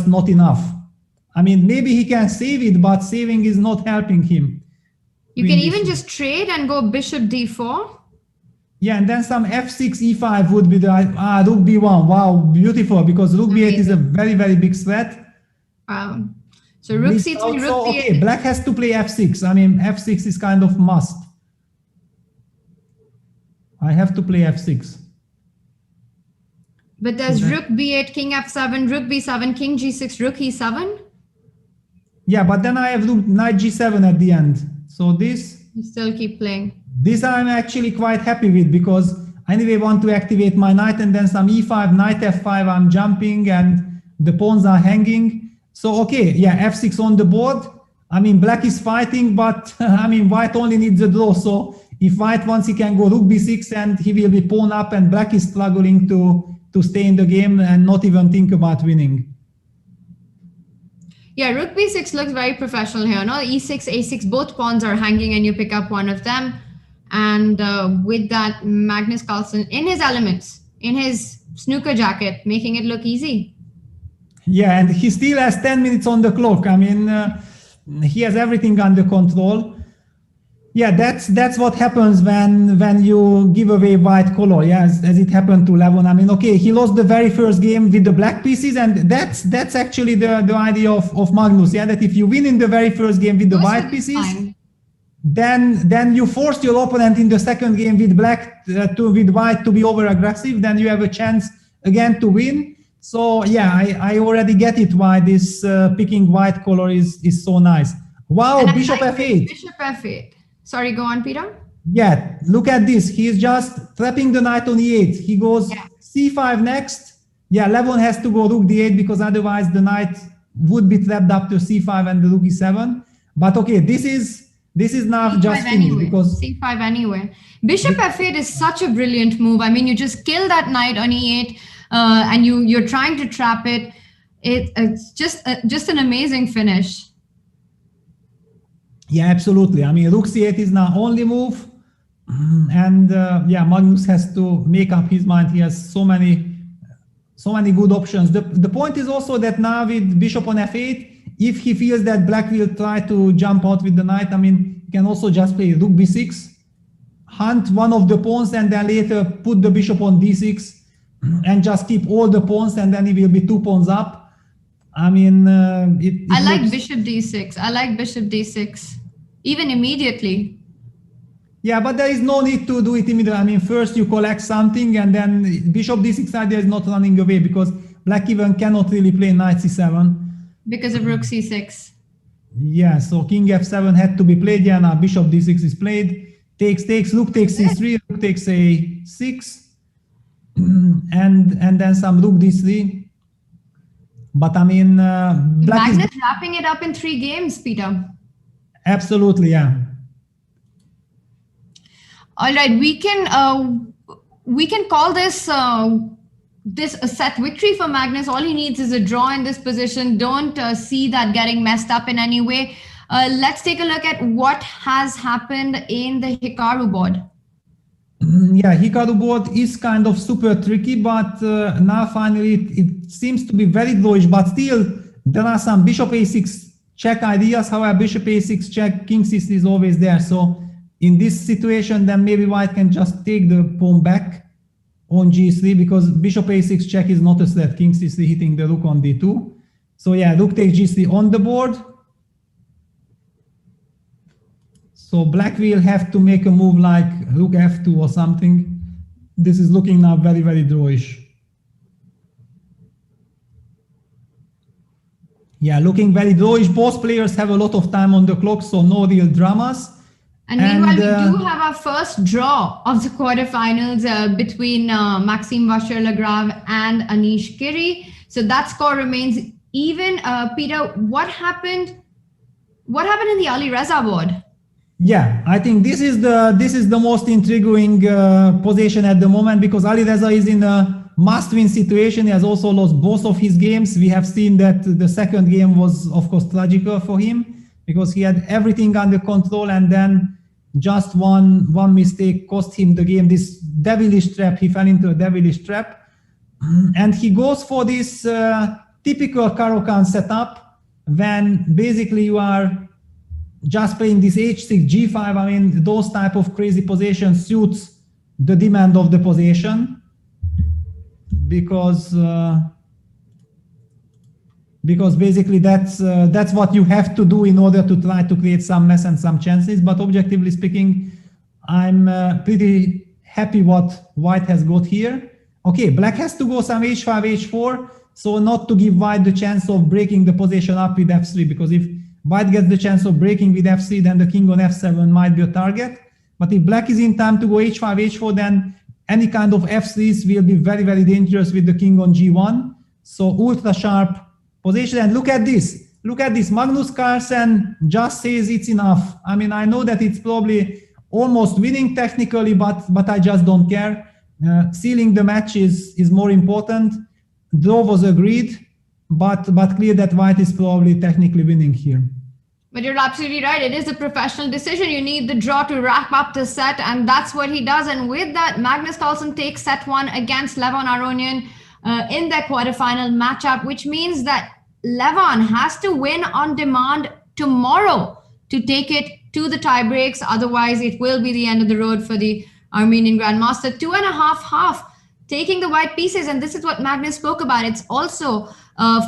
not enough. I mean, maybe he can save it, but saving is not helping him. You can even just trade and go bishop d4. Yeah, and then some f6, e5 would be the rook b1. Wow, beautiful, because rook b8 is a very, very big threat. So rook c3, rook b8. Okay, black has to play f6. I mean, f6 is kind of must. I have to play f6. But there's rook b8, king f7, rook b7, king g6, rook e7. Yeah, but then I have rook knight g7 at the end. So this... You still keep playing. This I'm actually quite happy with, because I anyway want to activate my knight, and then some e5, knight f5, I'm jumping and the pawns are hanging. So, okay, yeah, f6 on the board. I mean, black is fighting, but I mean, white only needs a draw. So if white wants, he can go rook b6 and he will be pawn up, and black is struggling to stay in the game and not even think about winning. Yeah, rook b6 looks very professional here. No, e6, a6, both pawns are hanging and you pick up one of them. And with that, Magnus Carlsen in his elements, in his snooker jacket, making it look easy. Yeah, and he still has 10 minutes on the clock. I mean, he has everything under control. Yeah, that's what happens when you give away white color. Yeah, as it happened to Levon. I mean, okay, he lost the very first game with the black pieces, and that's actually the idea of Magnus. Yeah, that if you win in the very first game with the white pieces, then you force your opponent in the second game with black with white to be over aggressive. Then you have a chance again to win. So yeah, I already get it why this picking white color is so nice. Wow, and Bishop F8. Bishop F8. Sorry, go on, Peter. Yeah, look at this. He's just trapping the knight on e8. He goes c5 next. Yeah, Levon has to go rook d8 because otherwise the knight would be trapped up to c5 and the rook e7. But okay, this is now just anyway, because c5 anyway. Bishop f8 is such a brilliant move. I mean, you just kill that knight on e8, and you're trying to trap it. It's just an amazing finish. Yeah, absolutely. I mean, rook c8 is now only move, and yeah, Magnus has to make up his mind. He has so many good options. The point is also that now with bishop on f8, if he feels that black will try to jump out with the knight, I mean, he can also just play rook b6, hunt one of the pawns, and then later put the bishop on d6 and just keep all the pawns, and then he will be 2 pawns up. I mean, I like bishop d6. I like bishop d6, even immediately. Yeah, but there is no need to do it immediately. I mean, first you collect something, and then bishop d6 idea is not running away because black even cannot really play knight c7. Because of rook c6. Yeah, so king f7 had to be played. Yeah, now bishop d6 is played. Takes, rook takes c3, rook takes a6, and then some rook d3. But I mean, black Magnus wrapping it up in 3 games, Peter. Absolutely, yeah. All right, we can call this a set victory for Magnus. All he needs is a draw in this position. Don't see that getting messed up in any way. Let's take a look at what has happened in the Hikaru board. Yeah, Hikaru board is kind of super tricky, but now finally it seems to be very drawish, but still there are some bishop a6 check ideas. However, bishop a6 check, king c3 is always there. So in this situation, then maybe white can just take the pawn back on g3 because bishop a6 check is not a threat. King c3 hitting the rook on d2. So yeah, rook takes g3 on the board. So black will have to make a move like rook f2 or something. This is looking now very, very drawish. Yeah, looking very drawish. Both players have a lot of time on the clock, so no real dramas. And meanwhile, we do have our first draw of the quarterfinals between Maxime Vachier-Lagrave and Anish Giri. So that score remains even. Peter, what happened in the Ali Reza board? Yeah, I think this is the most intriguing position at the moment because Ali Reza is in a must-win situation. He has also lost both of his games. We have seen that the second game was, of course, tragical for him because he had everything under control, and then just one mistake cost him the game. This devilish trap, he fell into a devilish trap, and he goes for this typical Caro-Kann setup when basically you are just playing this h6, g5. I mean, those type of crazy positions suits the demand of the position because basically that's what you have to do in order to try to create some mess and some chances. But objectively speaking, I'm pretty happy what white has got here. Okay, black has to go some h5, h4, so not to give white the chance of breaking the position up with f3, because if white gets the chance of breaking with f3, then the king on f7 might be a target. But if black is in time to go h5, h4, then any kind of f3s will be very, very dangerous with the king on g1. So ultra sharp position. And look at this. Look at this. Magnus Carlsen just says it's enough. I mean, I know that it's probably almost winning technically, but I just don't care. Sealing the match is more important. Draw was agreed, but clear that white is probably technically winning here. But you're absolutely right. It is a professional decision. You need the draw to wrap up the set, and that's what he does. And with that, Magnus Carlsen takes set 1 against Levon Aronian in their quarterfinal matchup, which means that Levon has to win on demand tomorrow to take it to the tie breaks. Otherwise, it will be the end of the road for the Armenian Grandmaster. 2.5 half, taking the white pieces, and this is what Magnus spoke about. It's also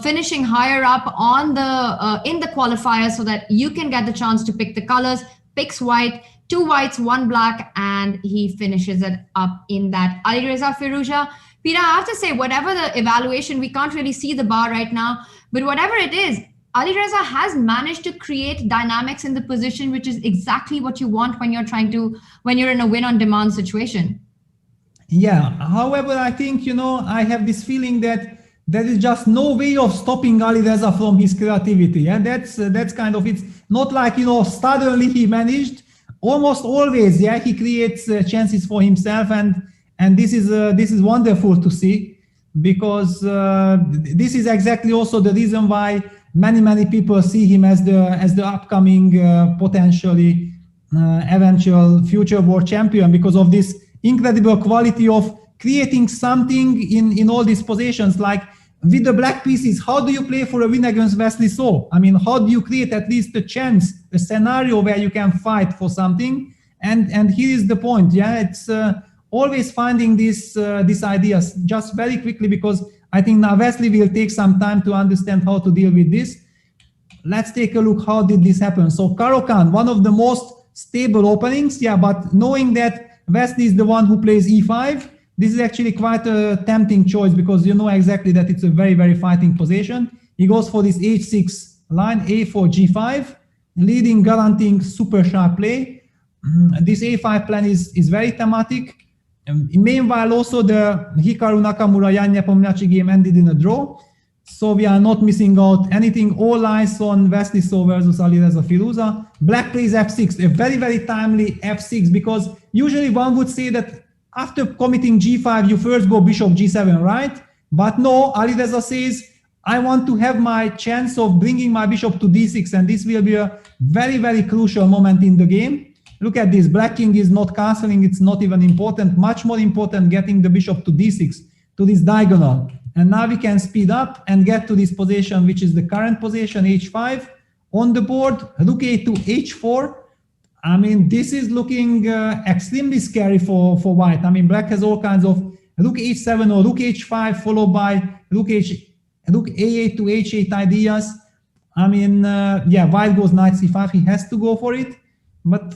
finishing higher up on the in the qualifier so that you can get the chance to pick the colors. Picks white, 2 whites, 1 black, and he finishes it up in that. Alireza, Firouzja, Peter, I have to say, whatever the evaluation, we can't really see the bar right now, but whatever it is, Alireza has managed to create dynamics in the position, which is exactly what you want when you're in a win-on-demand situation. Yeah, however, I think, I have this feeling that there is just no way of stopping Alireza from his creativity. And that's kind of, it's not like, suddenly he managed. Almost always, yeah, he creates chances for himself. And this is wonderful to see, because this is exactly also the reason why many people see him as the upcoming potentially eventual future world champion, because of this incredible quality of creating something in all these positions. Like with the black pieces, how do you play for a win against Wesley So? I mean, how do you create at least a chance, a scenario where you can fight for something? And here is the point. Yeah, it's always finding these ideas just very quickly, because I think now Wesley will take some time to understand how to deal with this. Let's take a look. How did this happen? So Caro-Kann, one of the most stable openings. Yeah, but knowing that Wesley is the one who plays e5, this is actually quite a tempting choice, because you know exactly that it's a very fighting position. He goes for this h6 line, a4, g5, leading, guaranteeing super sharp play. This a5 plan is very thematic. Meanwhile, also the Hikaru Nakamura Jan Nepomniachtchi game ended in a draw. So we are not missing out anything. All eyes on Wesley So versus Alireza Firouzja. Black plays f6, a very timely f6, because usually one would say that after committing g5, you first go bishop g7, right? But no, Alireza says, I want to have my chance of bringing my bishop to d6, and this will be a very crucial moment in the game. Look at this, black king is not castling, it's not even important. Much more important getting the bishop to d6, to this diagonal. And now we can speed up and get to this position, which is the current position, h5. On the board, rook a to h4. I mean, this is looking extremely scary for white. I mean, black has all kinds of rook h7 or rook h5 followed by rook a8 to h8 ideas. I mean, yeah, white goes knight c5. He has to go for it. But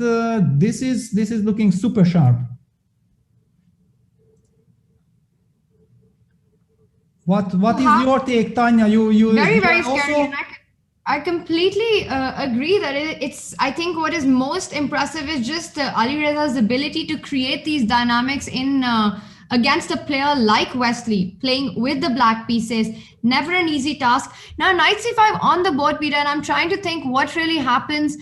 this is looking super sharp. What is your take, Tanya? You very also... scary. And I completely agree that it's. I think what is most impressive is just Alireza's ability to create these dynamics in against a player like Wesley, playing with the black pieces. Never an easy task. Now knight c5 on the board, Peter, and I'm trying to think what really happens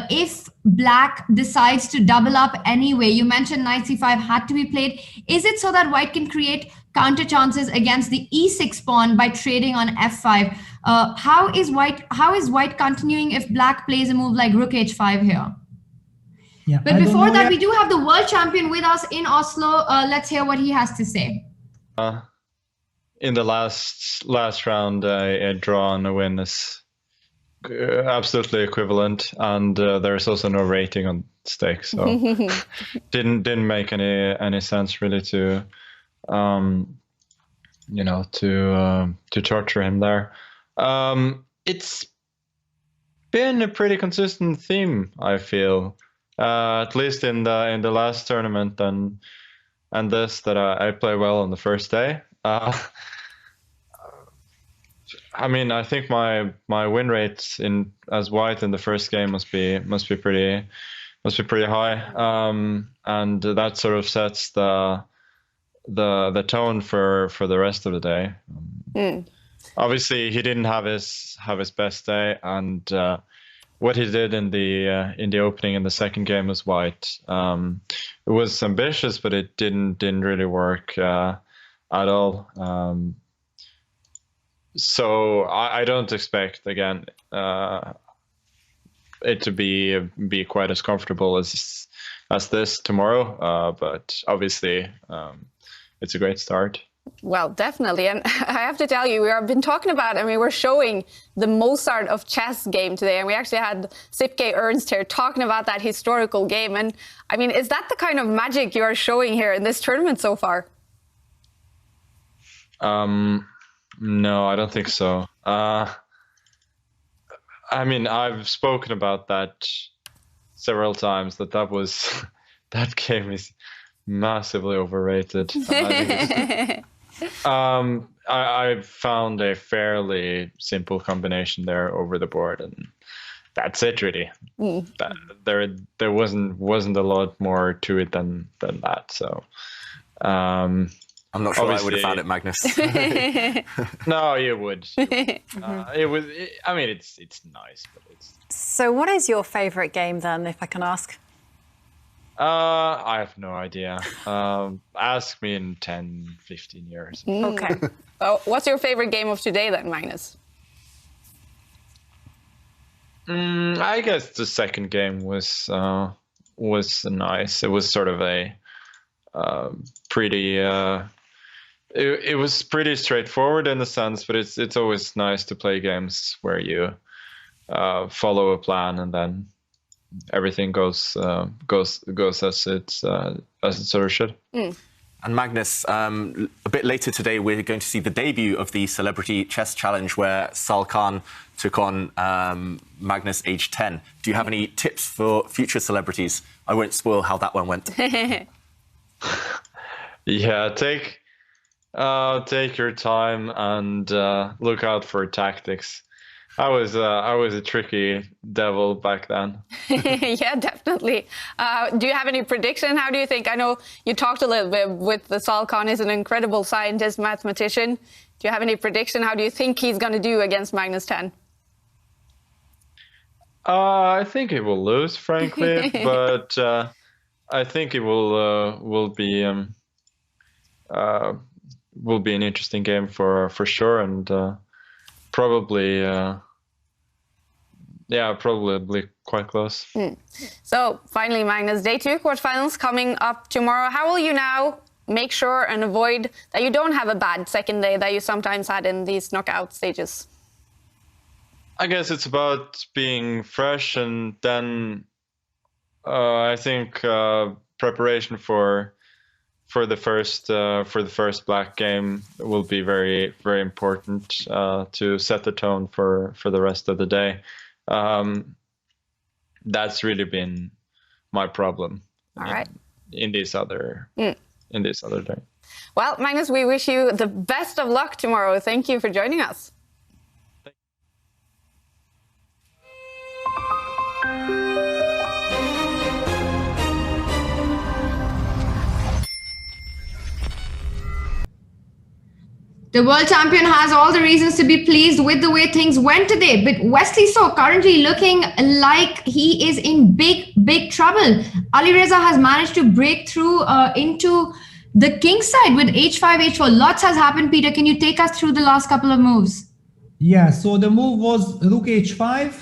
if black decides to double up anyway. You mentioned knight c5 had to be played. Is it so that white can create counter chances against the e6 pawn by trading on f5? How is white continuing if black plays a move like rook h5 here? Yeah, but before that, we do have the world champion with us in Oslo. Let's hear what he has to say. In the last round, a draw and a win is absolutely equivalent, and there's also no rating on stake, so didn't make any sense really to to torture him there. It's been a pretty consistent theme, I feel, at least in the last tournament and this, that I play well on the first day. I mean, I think my win rate as white in the first game must be pretty high, and that sort of sets the tone for the rest of the day. Obviously, he didn't have his best day, and what he did in the opening in the second game was white. It was ambitious, but it didn't really work at all. So I don't expect again it to be quite as comfortable as this tomorrow. But obviously, it's a great start. Well, definitely. And I have to tell you, we have been talking about, I mean, we're showing the Mozart of chess game today. And we actually had Sipke Ernst here talking about that historical game. And I mean, is that the kind of magic you are showing here in this tournament so far? No, I don't think so. I mean, I've spoken about that several times, that was, that game is massively overrated. I found a fairly simple combination there over the board, and that's it really. There wasn't a lot more to it than that. So I'm not sure I would have found it, Magnus. No, you would. It was. I mean, it's nice, but it's. So, what is your favorite game then, if I can ask? I have no idea. Ask me in 10, 15 years. Okay. Oh, what's your favorite game of today then, Magnus? I guess the second game was nice. It was sort of a pretty. It was pretty straightforward in a sense, but it's always nice to play games where you follow a plan and then everything goes as it sort of should. And Magnus, a bit later today, we're going to see the debut of the Celebrity Chess Challenge, where Sal Khan took on Magnus, age 10. Do you have any tips for future celebrities? I won't spoil how that one went. Yeah, take your time and look out for tactics. I was a tricky devil back then. Yeah, definitely. Do you have any prediction? How do you think? I know you talked a little bit with the Sal Khan is an incredible scientist, mathematician. Do you have any prediction? How do you think he's going to do against Magnus 10? I think he will lose, frankly, but I think it will be an interesting game for sure, and probably quite close. So finally, Magnus, day 2 quarterfinals coming up tomorrow. How will you now make sure and avoid that you don't have a bad second day that you sometimes had in these knockout stages? I guess it's about being fresh, and then I think preparation for the first black game will be very, very important to set the tone for the rest of the day. That's really been my problem. All right. In this other day. Well, Magnus, we wish you the best of luck tomorrow. Thank you for joining us. The world champion has all the reasons to be pleased with the way things went today, but Wesley So currently looking like he is in big trouble. Alireza has managed to break through into the king side with h5, h4. Lots has happened. Peter, can you take us through the last couple of moves? Yeah, so the move was rook h5.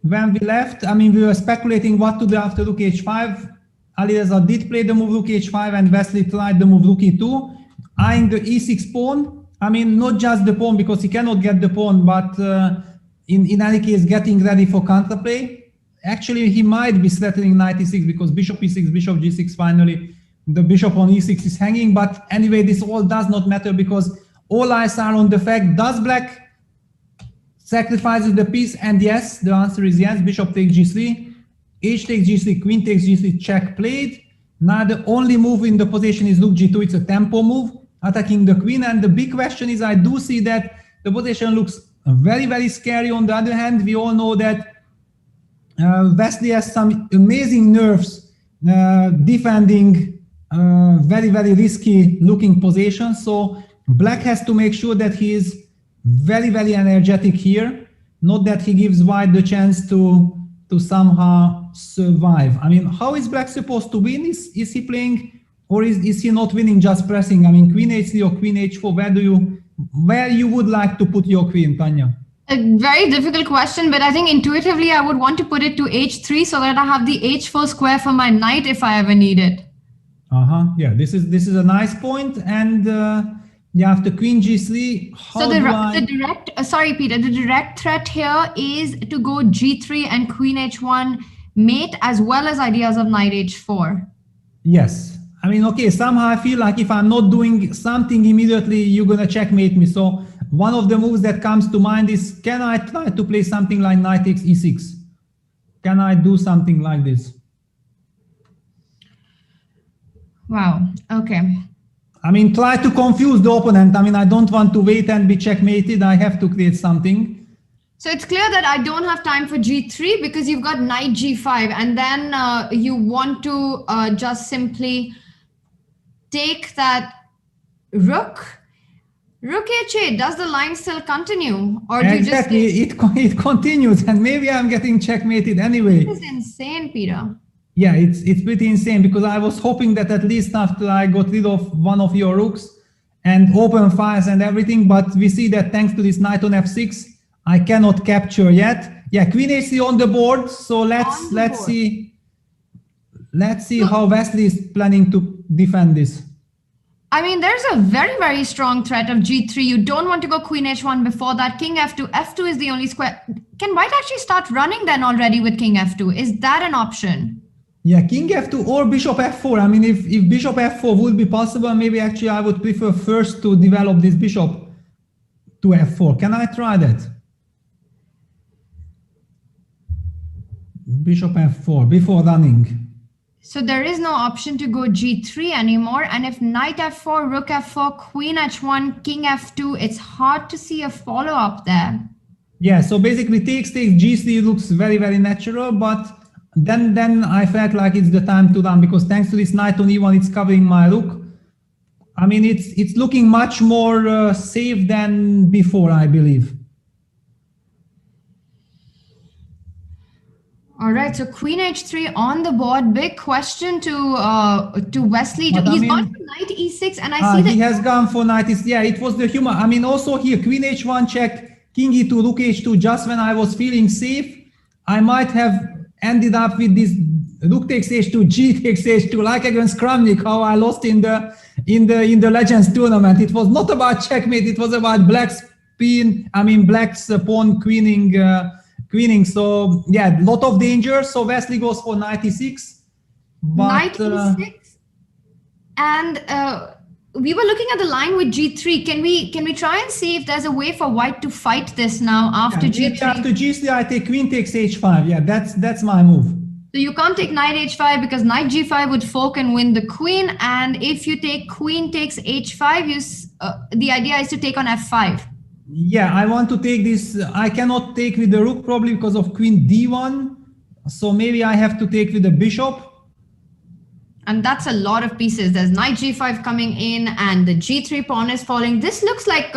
When we left, I mean, we were speculating what to do after rook h5. Alireza did play the move rook h5, and Wesley tried the move rook e2, eyeing the e6 pawn. I mean, not just the pawn, because he cannot get the pawn, but in any case, getting ready for counterplay. Actually, he might be threatening knight e6, because bishop e6, bishop g6, finally, the bishop on e6 is hanging. But anyway, this all does not matter, because all eyes are on the fact, does black sacrifices the piece? And yes, the answer is yes. Bishop takes g3, h takes g3, queen takes g3, check played. Now the only move in the position is rook g2. It's a tempo move, attacking the queen. And the big question is, I do see that the position looks very, very scary. On the other hand, we all know that Wesley has some amazing nerves defending very, very risky looking positions. So black has to make sure that he is very, very energetic here, not that he gives white the chance to somehow survive. I mean, how is black supposed to win? Is he playing, or is he not winning just pressing? I mean, queen h3 or queen h4, where you would like to put your queen, Tania? A very difficult question, but I think intuitively I would want to put it to h3 so that I have the h4 square for my knight if I ever need it. Yeah, this is a nice point. And Yeah, after queen g3, how So do the direct, sorry Peter, the direct threat here is to go g3 and queen h1 mate, as well as ideas of knight h4. Yes. I mean, okay, somehow I feel like if I'm not doing something immediately, you're going to checkmate me. So one of the moves that comes to mind is, can I try to play something like knight takes e6? Can I do something like this? Wow, okay. I mean, try to confuse the opponent. I mean, I don't want to wait and be checkmated. I have to create something. So it's clear that I don't have time for g3 because you've got knight g5, and then you want to just simply take that rook. Rook h8, does the line still continue? Or do exactly, you just it continues, and maybe I'm getting checkmated anyway. This is insane, Peter. Yeah, it's pretty insane, because I was hoping that at least after I got rid of one of your rooks and open fires and everything, but we see that thanks to this knight on f6, I cannot capture yet. Yeah, queen h3 on the board, so let's see how Wesley is planning to defend this. I mean, there's a very, very strong threat of g3. You don't want to go queen h1 before that. King f2. f2 is the only square. Can white actually start running then already with king f2? Is that an option? Yeah, king f2 or bishop f4. I mean, if bishop f4 would be possible, maybe actually I would prefer first to develop this bishop to f4. Can I try that? Bishop f4 before running. So there is no option to go g3 anymore. And if knight f4, rook f4, queen h1, king f2, it's hard to see a follow-up there. Yeah, so basically takes g3 looks very, very natural, but then I felt like it's the time to run, because thanks to this knight on e1, it's covering my rook. I mean, it's looking much more safe than before, I believe. All right, so queen h3 on the board. Big question to Wesley. He's gone for knight e6, and I see that he has gone for knight e6. Yeah, it was the humor. I mean, also here, queen h1 check, king e2, rook h2. Just when I was feeling safe, I might have ended up with this rook takes h2, g takes h2, like against Kramnik, how I lost in the Legends tournament. It was not about checkmate. It was about black's pawn queening. So yeah, a lot of danger. So Wesley goes for knight e6. Knight e6, and we were looking at the line with g3. Can we try and see if there's a way for white to fight this now after g3? After g3, I take queen takes h5. Yeah, that's my move. So you can't take knight h5 because knight g5 would fork and win the queen. And if you take queen takes h5, the idea is to take on f5. Yeah, I want to take this. I cannot take with the rook probably because of queen d1. So maybe I have to take with the bishop. And that's a lot of pieces. There's knight g5 coming in and the g3 pawn is falling. This looks like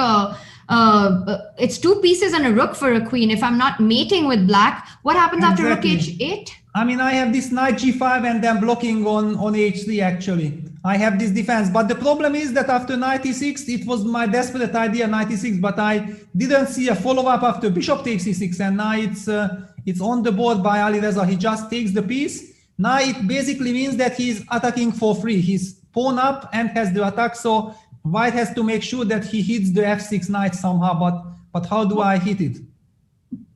it's two pieces and a rook for a queen. If I'm not mating with black, what happens after rook h8? I mean, I have this knight g5 and then blocking on h3 actually. I have this defense, but the problem is that after knight e6, it was my desperate idea, knight e6, but I didn't see a follow-up after bishop takes e6, and now it's on the board by Alireza. He just takes the piece. Now it basically means that he's attacking for free. He's pawn up and has the attack, so white has to make sure that he hits the f6 knight somehow, but how do I hit it?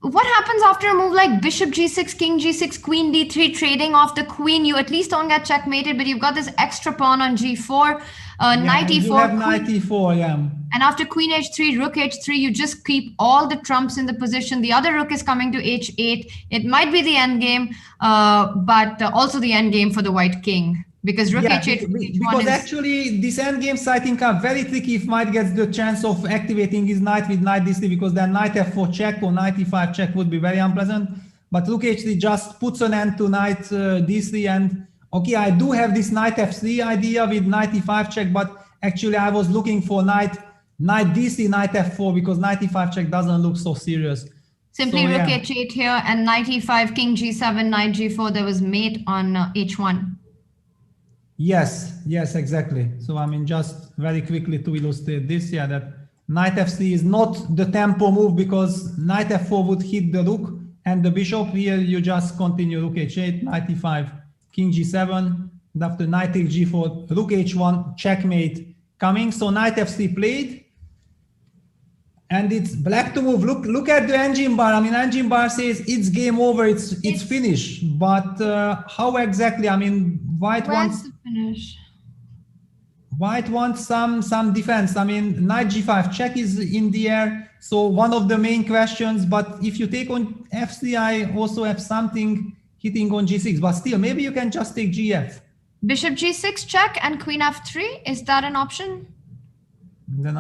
What happens after a move like bishop g6, king g6, queen d3, trading off the queen? You at least don't get checkmated, but you've got this extra pawn on g4, knight e4. You have knight e4, yeah. And after queen h3, rook h3, you just keep all the trumps in the position. The other rook is coming to h8. It might be the endgame, but also the endgame for the white king. Because rook h8, because actually these endgames I think are very tricky if white gets the chance of activating his knight with knight d3, because then knight f4 check or knight e5 check would be very unpleasant. But rook h3 just puts an end to knight d3, and okay, I do have this knight f3 idea with knight e5 check, but actually I was looking for knight d3, knight f4, because knight e5 check doesn't look so serious. Simply rook h8 here and knight e5, king g7, knight g4. There was mate on h1. Yes, exactly. So I mean, just very quickly to illustrate this, that knight f3 is not the tempo move, because knight f4 would hit the rook and the bishop. Here you just continue rook h8, knight e5, king g7, and after knight takes g4, rook h1, checkmate, coming. So knight f3 played. And it's black to move. Look at the engine bar. I mean, engine bar says it's game over, it's finished. But how exactly? I mean, white wants to finish. White wants some defense. I mean, knight g5 check is in the air. So one of the main questions. But if you take on f3, I also have something hitting on g6. But still, maybe you can just take gf. Bishop g6 check and queen f3. Is that an option? Then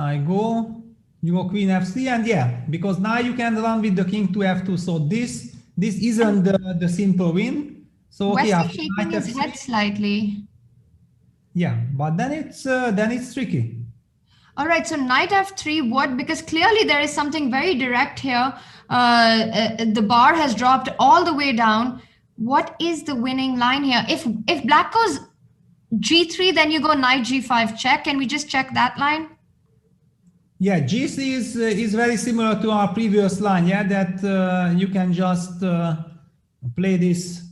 you go queen f3, and yeah, because now you can run with the king to f2. So this isn't the simple win. So okay, Wesley shaking his head slightly. Yeah, but then it's tricky. All right, so knight f3. What? Because clearly there is something very direct here. The bar has dropped all the way down. What is the winning line here? If black goes g3, then you go knight g5 check. Can we just check that line? Yeah, g3 is very similar to our previous line. Yeah, that you can just play this.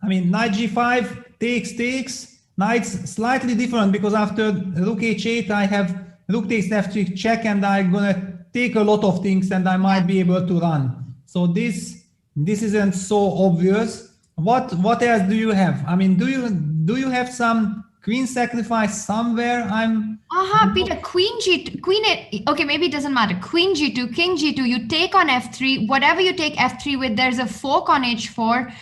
I mean, knight g5 takes. Knight's slightly different because after rook h8, I have rook takes f3 check, and I'm gonna take a lot of things, and I might be able to run. So this isn't so obvious. What else do you have? I mean, do you have some queen sacrifice somewhere? Peter, queen g2, queen 8. Okay, maybe it doesn't matter. Queen g2, king g2. You take on f3. Whatever you take f3 with, there's a fork on h4.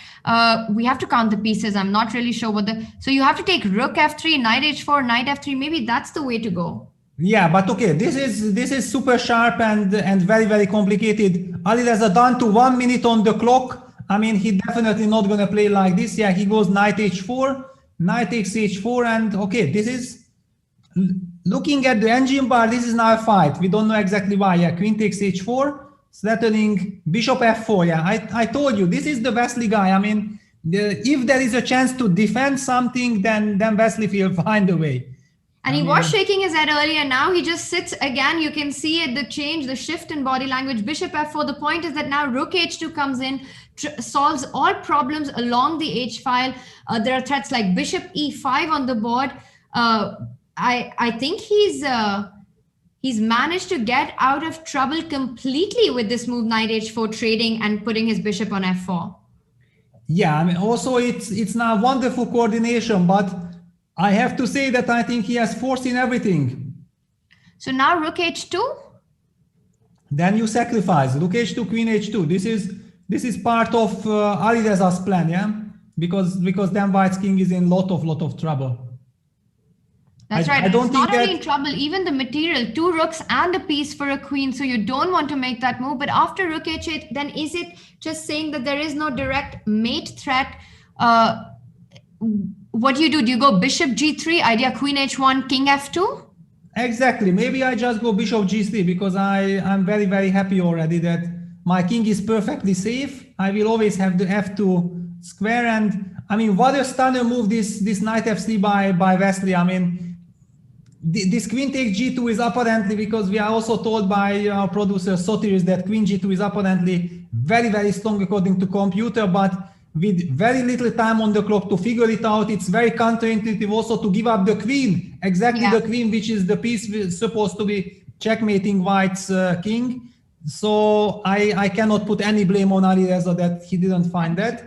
We have to count the pieces. I'm not really sure what so you have to take rook f3, knight h4, knight f3. Maybe that's the way to go. Yeah, but okay, this is super sharp and very, very complicated. Alireza done to 1 minute on the clock. I mean, he definitely not gonna play like this. Yeah, he goes knight h4, knight takes h4, and okay, this is looking at the engine bar. This is now a fight. We don't know exactly why. Yeah, queen takes h4. Threatening bishop f4. Yeah, I told you, this is the Wesley guy. I mean, if there is a chance to defend something, then Wesley will find a way. And he was shaking his head earlier. Now he just sits again. You can see it, the change, the shift in body language. Bishop f4. The point is that now rook h2 comes in, solves all problems along the h file. There are threats like bishop e5 on the board. I think he's managed to get out of trouble completely with this move, knight h4 trading and putting his bishop on f4. Yeah, I mean, also it's now wonderful coordination, but I have to say that I think he has force in everything. So now rook h2? Then you sacrifice rook h2, queen h2. This is part of Alireza's plan, yeah? Because then white's king is in lot of trouble. That's right. It's not only in trouble, even the material, 2 rooks and a piece for a queen. So you don't want to make that move. But after rook h8, then is it just saying that there is no direct mate threat? What do? Do you go bishop g3, idea queen h1, king f2? Exactly. Maybe I just go bishop g3 because I'm very, very happy already that my king is perfectly safe. I will always have the f2 square. And I mean, what a stunner move this knight f3 by Wesley. I mean, this queen takes g2 is apparently, because we are also told by our producer Sotiris that queen g2 is apparently very, very strong according to computer, but with very little time on the clock to figure it out, it's very counterintuitive also to give up the queen, the queen, which is the piece supposed to be checkmating white's king. So I cannot put any blame on Alireza that he didn't find that.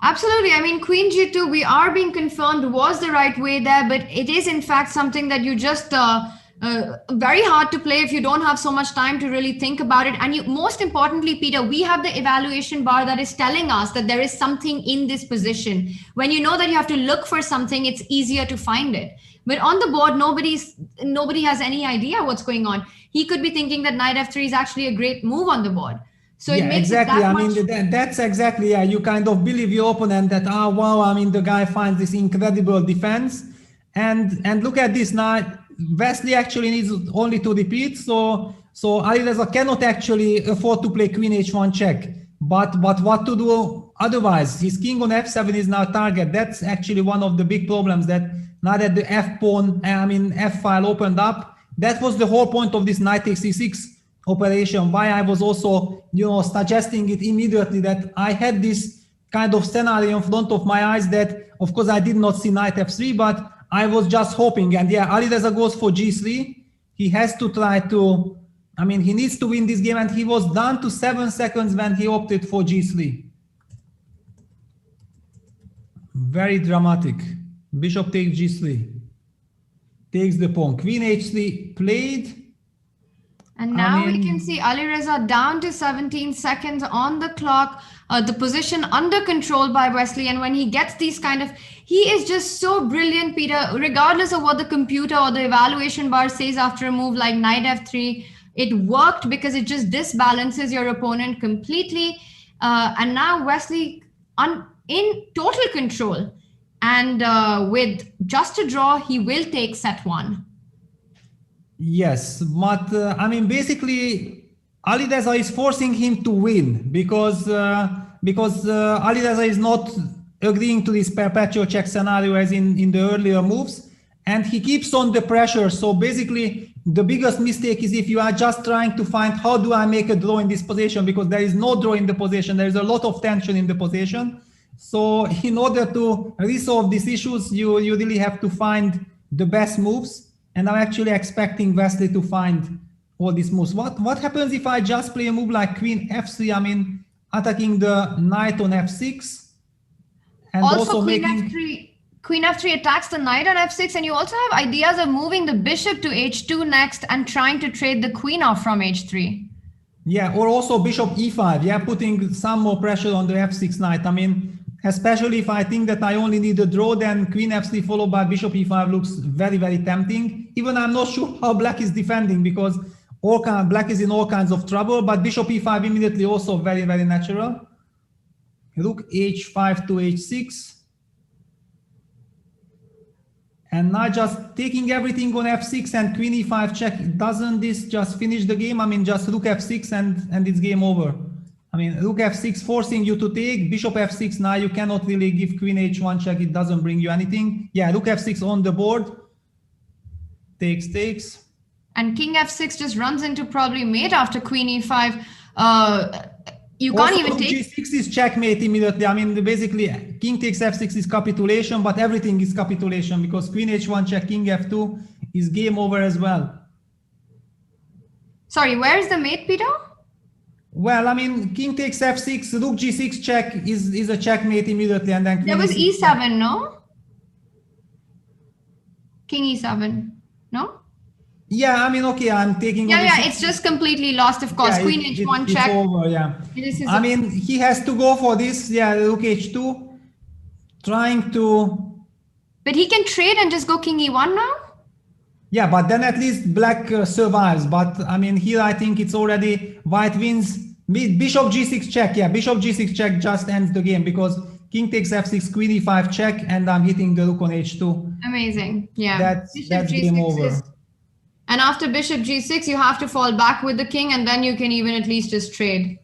Absolutely. I mean, queen g2, we are being confirmed, was the right way there, but it is in fact something that you just very hard to play if you don't have so much time to really think about it. And most importantly, Peter, we have the evaluation bar that is telling us that there is something in this position. When you know that you have to look for something, it's easier to find it. But on the board, nobody has any idea what's going on. He could be thinking that knight f3 is actually a great move on the board. So it makes exactly. It that I mean, that's exactly, yeah. You kind of believe your opponent that, wow, I mean, the guy finds this incredible defense. And look at this now. Wesley actually needs only to repeat. So Alireza cannot actually afford to play queen h1 check. But what to do otherwise? His king on f7 is now target. That's actually one of the big problems, that now that the f file opened up, that was the whole point of this knight takes c6 operation. Why I was also, suggesting it immediately, that I had this kind of scenario in front of my eyes that, of course, I did not see knight f3, but I was just hoping. And yeah, Alireza goes for G3. He has to try to, I mean, he needs to win this game, and he was down to 7 seconds when he opted for G3. Very dramatic. Bishop takes G3. Takes the pawn. Queen H3 played. And now we can see Alireza down to 17 seconds on the clock. The position under control by Wesley. And when he gets these kind of, he is just so brilliant, Peter, regardless of what the computer or the evaluation bar says after a move like knight F3, it worked because it just disbalances your opponent completely. And now Wesley in total control. And with just a draw, he will take set 1. Yes, but I mean, basically, Alireza is forcing him to win because Alireza is not agreeing to this perpetual check scenario as in the earlier moves, and he keeps on the pressure. So basically, the biggest mistake is if you are just trying to find how do I make a draw in this position, because there is no draw in the position. There is a lot of tension in the position. So in order to resolve these issues, you really have to find the best moves. And I'm actually expecting Wesley to find all these moves. What happens if I just play a move like Queen F3? I mean, attacking the knight on F6. And also Queen F3 attacks the knight on F6. And you also have ideas of moving the bishop to H2 next and trying to trade the queen off from H3. Yeah, or also Bishop E5. Yeah, putting some more pressure on the F6 knight. I mean, especially if I think that I only need a draw, then Queen F3 followed by Bishop E5 looks very, very tempting. Even I'm not sure how Black is defending, because Black is in all kinds of trouble, but Bishop E5 immediately also very, very natural. Rook H5 to H6. And now just taking everything on F6 and Queen E5 check. Doesn't this just finish the game? I mean, just Rook F6 and it's game over. I mean, Rook F6 forcing you to take, Bishop F6, now you cannot really give Queen H1 check, it doesn't bring you anything. Yeah, Rook F6 on the board. Takes. And King F6 just runs into probably mate after Queen E5. You can't even take... G6 is checkmate immediately. I mean, basically, King takes F6 is capitulation, but everything is capitulation, because Queen H1 check, King F2 is game over as well. Sorry, where is the mate, Peter? Well, I mean, King takes F6, Rook G6 check is a checkmate immediately, and then Queen there was E7, no? King E7, no? Yeah, I mean, okay, I'm taking... Yeah, it's just completely lost, of course. Yeah, Queen H1 check. It's over, yeah. I mean, he has to go for this, yeah, Rook H2, trying to... But he can trade and just go King E1 now? Yeah, but then at least Black survives. But I mean, here I think it's already White wins. Bishop G6 check, yeah, Bishop G6 check just ends the game, because King takes F6, Queen E5 check, and I'm hitting the Rook on H2. Amazing, yeah. That's game over. And after Bishop G6, you have to fall back with the king, and then you can even at least just trade.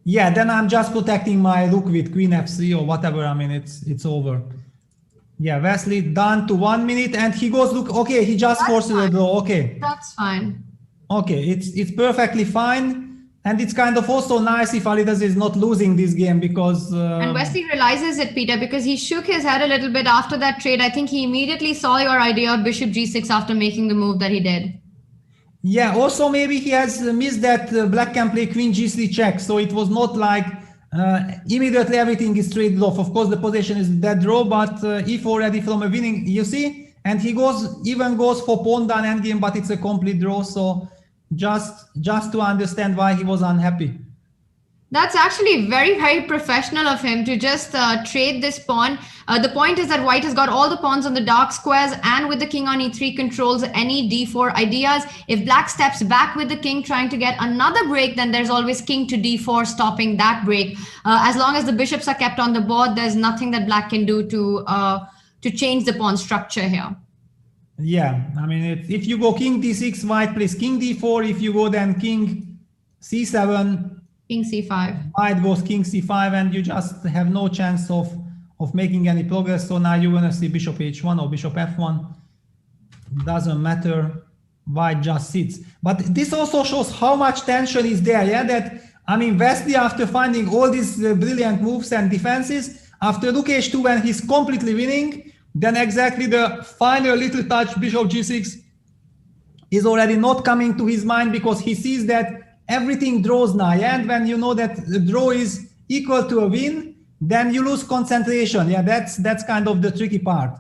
Yeah, then I'm just protecting my Rook with Queen F3 or whatever. I mean, it's over. Yeah, Wesley down to 1 minute, and he goes, look, okay, he just forces a draw, okay. That's fine. Okay, it's perfectly fine. And it's kind of also nice if Alireza is not losing this game, because... and Wesley realizes it, Peter, because he shook his head a little bit after that trade. I think he immediately saw your idea of Bishop G6 after making the move that he did. Yeah, also maybe he has missed that Black can play Queen G3 check, so it was not like immediately everything is traded off. Of course, the position is dead draw, but if already from a winning, you see, and he even goes for pawn down endgame, but it's a complete draw. So just to understand why he was unhappy. That's actually very, very professional of him to just trade this pawn. The point is that White has got all the pawns on the dark squares, and with the king on E3 controls any D4 ideas. If Black steps back with the king trying to get another break, then there's always king to D4 stopping that break. As long as the bishops are kept on the board, there's nothing that Black can do to change the pawn structure here. Yeah, I mean, if you go King D6, White plays King D4. If you go then King C7, King C5. White goes King C5, and you just have no chance of making any progress. So now you're gonna see Bishop H1 or Bishop F1. Doesn't matter. White just sits. But this also shows how much tension is there. Yeah, that I mean, Wesley, after finding all these brilliant moves and defenses, after Rook H2 when he's completely winning, then exactly the final little touch, bishop g6, is already not coming to his mind because he sees that everything draws now. And when you know that the draw is equal to a win, then you lose concentration. Yeah, that's kind of the tricky part.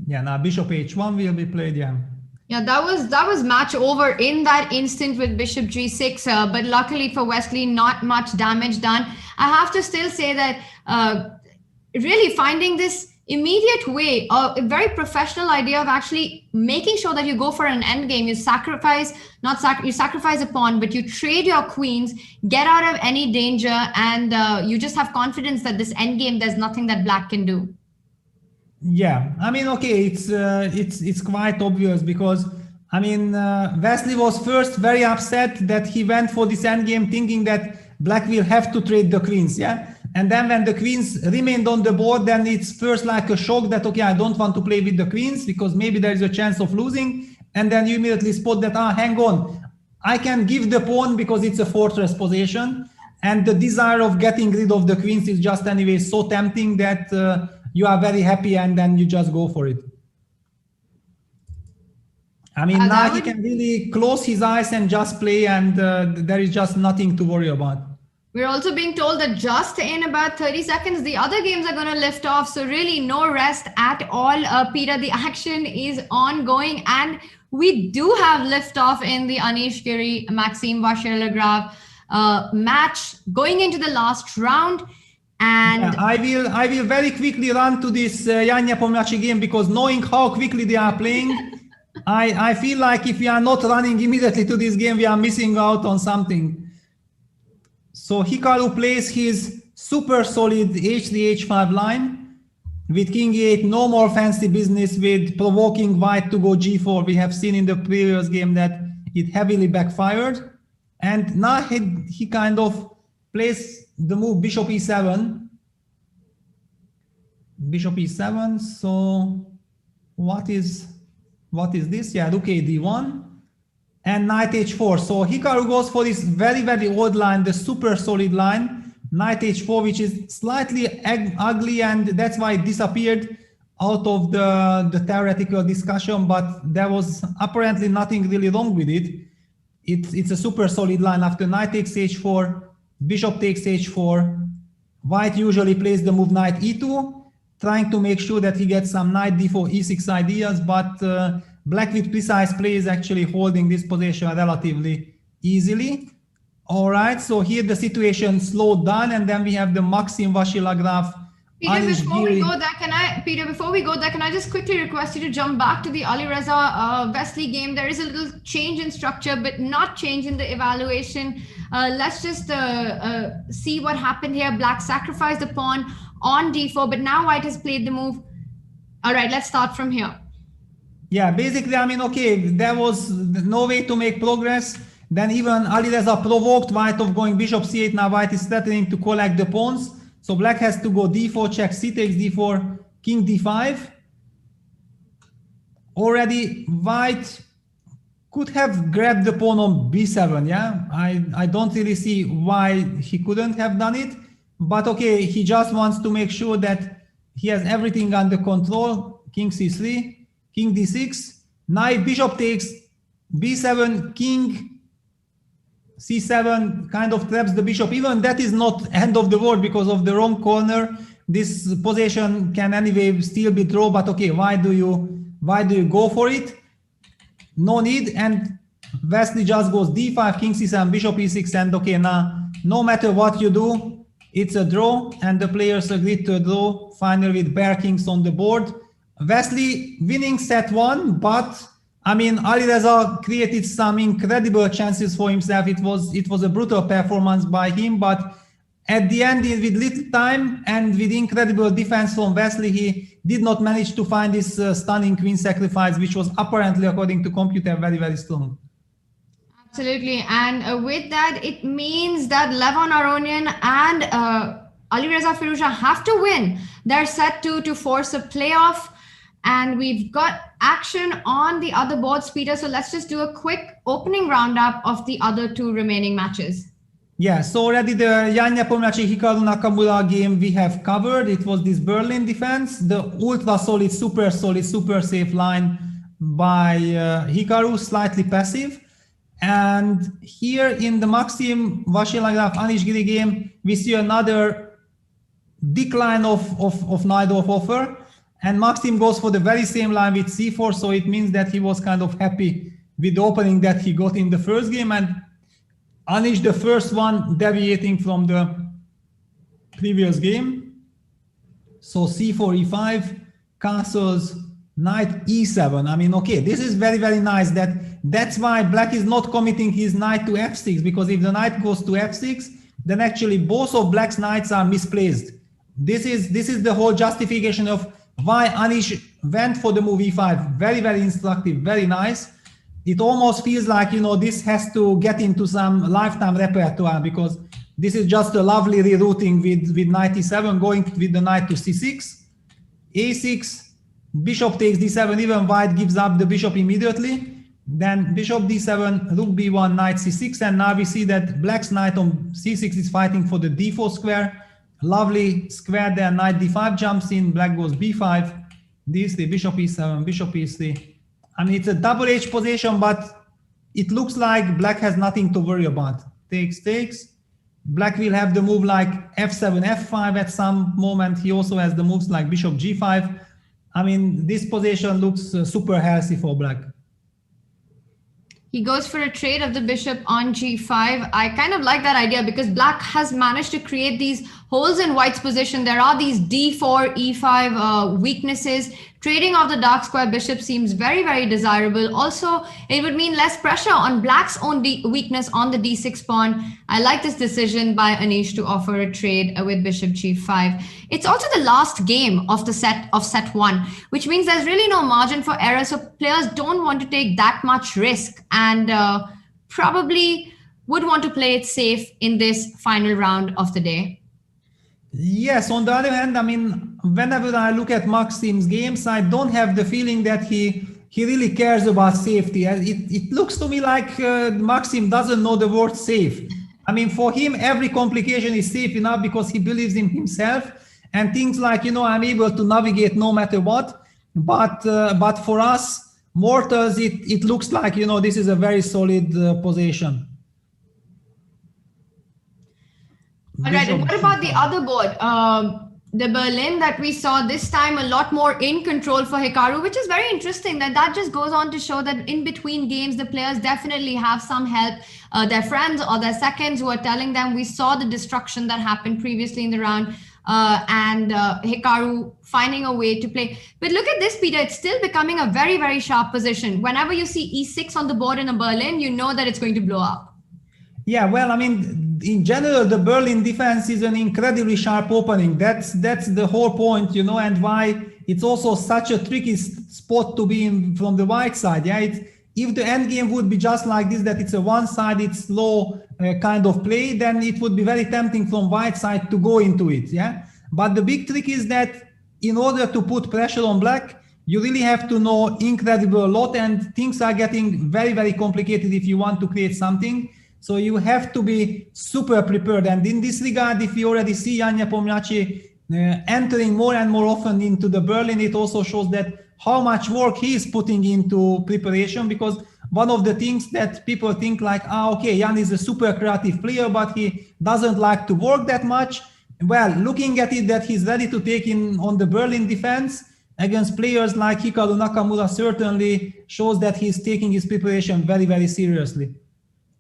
Yeah, now bishop h1 will be played, yeah. Yeah, that was match over in that instant with bishop g6, but luckily for Wesley, not much damage done. I have to still say that really finding this immediate way, a very professional idea of actually making sure that you go for an endgame. You sacrifice, you sacrifice a pawn, but you trade your queens, get out of any danger, and you just have confidence that this endgame, there's nothing that black can do. Yeah, I mean, okay, it's quite obvious because, I mean, Wesley was first very upset that he went for this endgame thinking that black will have to trade the queens, yeah? And then when the queens remained on the board, then it's first like a shock that, okay, I don't want to play with the queens because maybe there is a chance of losing. And then you immediately spot that, hang on, I can give the pawn because it's a fortress position. And the desire of getting rid of the queens is just anyway so tempting that you are very happy and then you just go for it. I mean, now he can really close his eyes and just play, and there is just nothing to worry about. We're also being told that just in about 30 seconds, the other games are going to lift off. So really no rest at all, Peter. The action is ongoing, and we do have liftoff in the Anish Giri, Maxime Vachier-Lagrave match going into the last round. And yeah, I will very quickly run to this Janja Pomaci game because knowing how quickly they are playing, I feel like if we are not running immediately to this game, we are missing out on something. So Hikaru plays his super solid h3, h5 line with king e8, no more fancy business with provoking white to go g4. We have seen in the previous game that it heavily backfired. And now he kind of plays the move bishop e7. Bishop e7, so what is this? Yeah, rook a d1. And knight h4. So Hikaru goes for this very, very old line, the super solid line, knight h4, which is slightly ugly, and that's why it disappeared out of the theoretical discussion, but there was apparently nothing really wrong with it. It's a super solid line. After knight takes h4, bishop takes h4, white usually plays the move knight e2, trying to make sure that he gets some knight d4, e6 ideas, but black with precise play is actually holding this position relatively easily. All right, so here the situation slowed down, and then we have the Maxime Vachier-Lagrave. Peter, before we go there, can I just quickly request you to jump back to the Alireza Wesley game? There is a little change in structure, but not change in the evaluation. Let's just see what happened here. Black sacrificed the pawn on d4, but now white has played the move. All right, let's start from here. Yeah, basically, I mean, okay, there was no way to make progress. Then even Alireza provoked white of going bishop c8. Now white is threatening to collect the pawns. So black has to go d4, check, c takes d4, king d5. Already white could have grabbed the pawn on b7, yeah? I don't really see why he couldn't have done it. But okay, he just wants to make sure that he has everything under control. King c3. King d6, now if bishop takes b7, king c7 kind of traps the bishop. Even that is not end of the world because of the wrong corner. This position can anyway still be drawn, but okay, why do you go for it? No need. And Wesley just goes d5, king c7, bishop e6, and okay, now no matter what you do, it's a draw, and the players agreed to a draw finally with bare kings on the board. Wesley winning set one, but I mean, Alireza created some incredible chances for himself. It was a brutal performance by him, but at the end, with little time and with incredible defense from Wesley, he did not manage to find this stunning queen sacrifice, which was apparently, according to computer, very, very strong. Absolutely, and with that, it means that Levon Aronian and Alireza Firouzja have to win their set two to force a playoff. And we've got action on the other boards, Peter. So let's just do a quick opening roundup of the other two remaining matches. Yeah, so already the Jan Nepomniachtchi Hikaru Nakamura game we have covered. It was this Berlin defense, the ultra solid, super safe line by Hikaru, slightly passive. And here in the Maxim Vachier-Lagrave Anish Giri game, we see another decline of Najdorf offer. And Maxim goes for the very same line with c4, so it means that he was kind of happy with the opening that he got in the first game. And Anish, the first one, deviating from the previous game. So c4, e5, castles, knight e7. I mean, okay, this is very, very nice. That's why black is not committing his knight to f6, because if the knight goes to f6, then actually both of black's knights are misplaced. This is the whole justification of why Anish went for the move e5. Very, very instructive, very nice. It almost feels like, you know, this has to get into some lifetime repertoire, because this is just a lovely rerouting with knight e7, going with the knight to c6, a6, bishop takes d7, even white gives up the bishop immediately. Then bishop d7, rook b1, knight c6, and now we see that black's knight on c6 is fighting for the d4 square. Lovely square there, knight d5 jumps in, black goes b5, d3, bishop e7, bishop e3. I mean, it's a double-edged position, but it looks like black has nothing to worry about. Takes. Black will have the move like f7, f5 at some moment. He also has the moves like bishop g5. I mean, this position looks super healthy for black. He goes for a trade of the bishop on g5. I kind of like that idea because black has managed to create these holes in white's position. There are these d4, e5 weaknesses. Trading of the dark square bishop seems very, very desirable. Also, it would mean less pressure on black's own weakness on the d6 pawn. I like this decision by Anish to offer a trade with bishop g5. It's also the last game of the set one, which means there's really no margin for error. So players don't want to take that much risk and probably would want to play it safe in this final round of the day. Yes, on the other hand, I mean, whenever I look at Maxim's games, I don't have the feeling that he really cares about safety. It looks to me like Maxim doesn't know the word safe. I mean, for him, every complication is safe enough because he believes in himself and things like, you know, I'm able to navigate no matter what. But for us mortals, it looks like, you know, this is a very solid position. All right, and what about the other board? The Berlin that we saw this time, a lot more in control for Hikaru, which is very interesting. That just goes on to show that in between games, the players definitely have some help. Their friends or their seconds who are telling them, we saw the destruction that happened previously in the round, and Hikaru finding a way to play. But look at this, Peter, it's still becoming a very, very sharp position. Whenever you see e6 on the board in a Berlin, you know that it's going to blow up. Yeah, well, I mean, in general, the Berlin defense is an incredibly sharp opening. That's the whole point, you know, and why it's also such a tricky spot to be in from the white side. Yeah, if the endgame would be just like this, that it's a one-sided slow kind of play, then it would be very tempting from white side to go into it. Yeah, but the big trick is that in order to put pressure on black, you really have to know incredible a lot, and things are getting very, very complicated if you want to create something. So you have to be super prepared. And in this regard, if you already see Jan Nepomniachtchi entering more and more often into the Berlin, it also shows that how much work he is putting into preparation, because one of the things that people think like, okay, Jan is a super creative player, but he doesn't like to work that much. Well, looking at it that he's ready to take in on the Berlin defense against players like Hikaru Nakamura certainly shows that he's taking his preparation very, very seriously.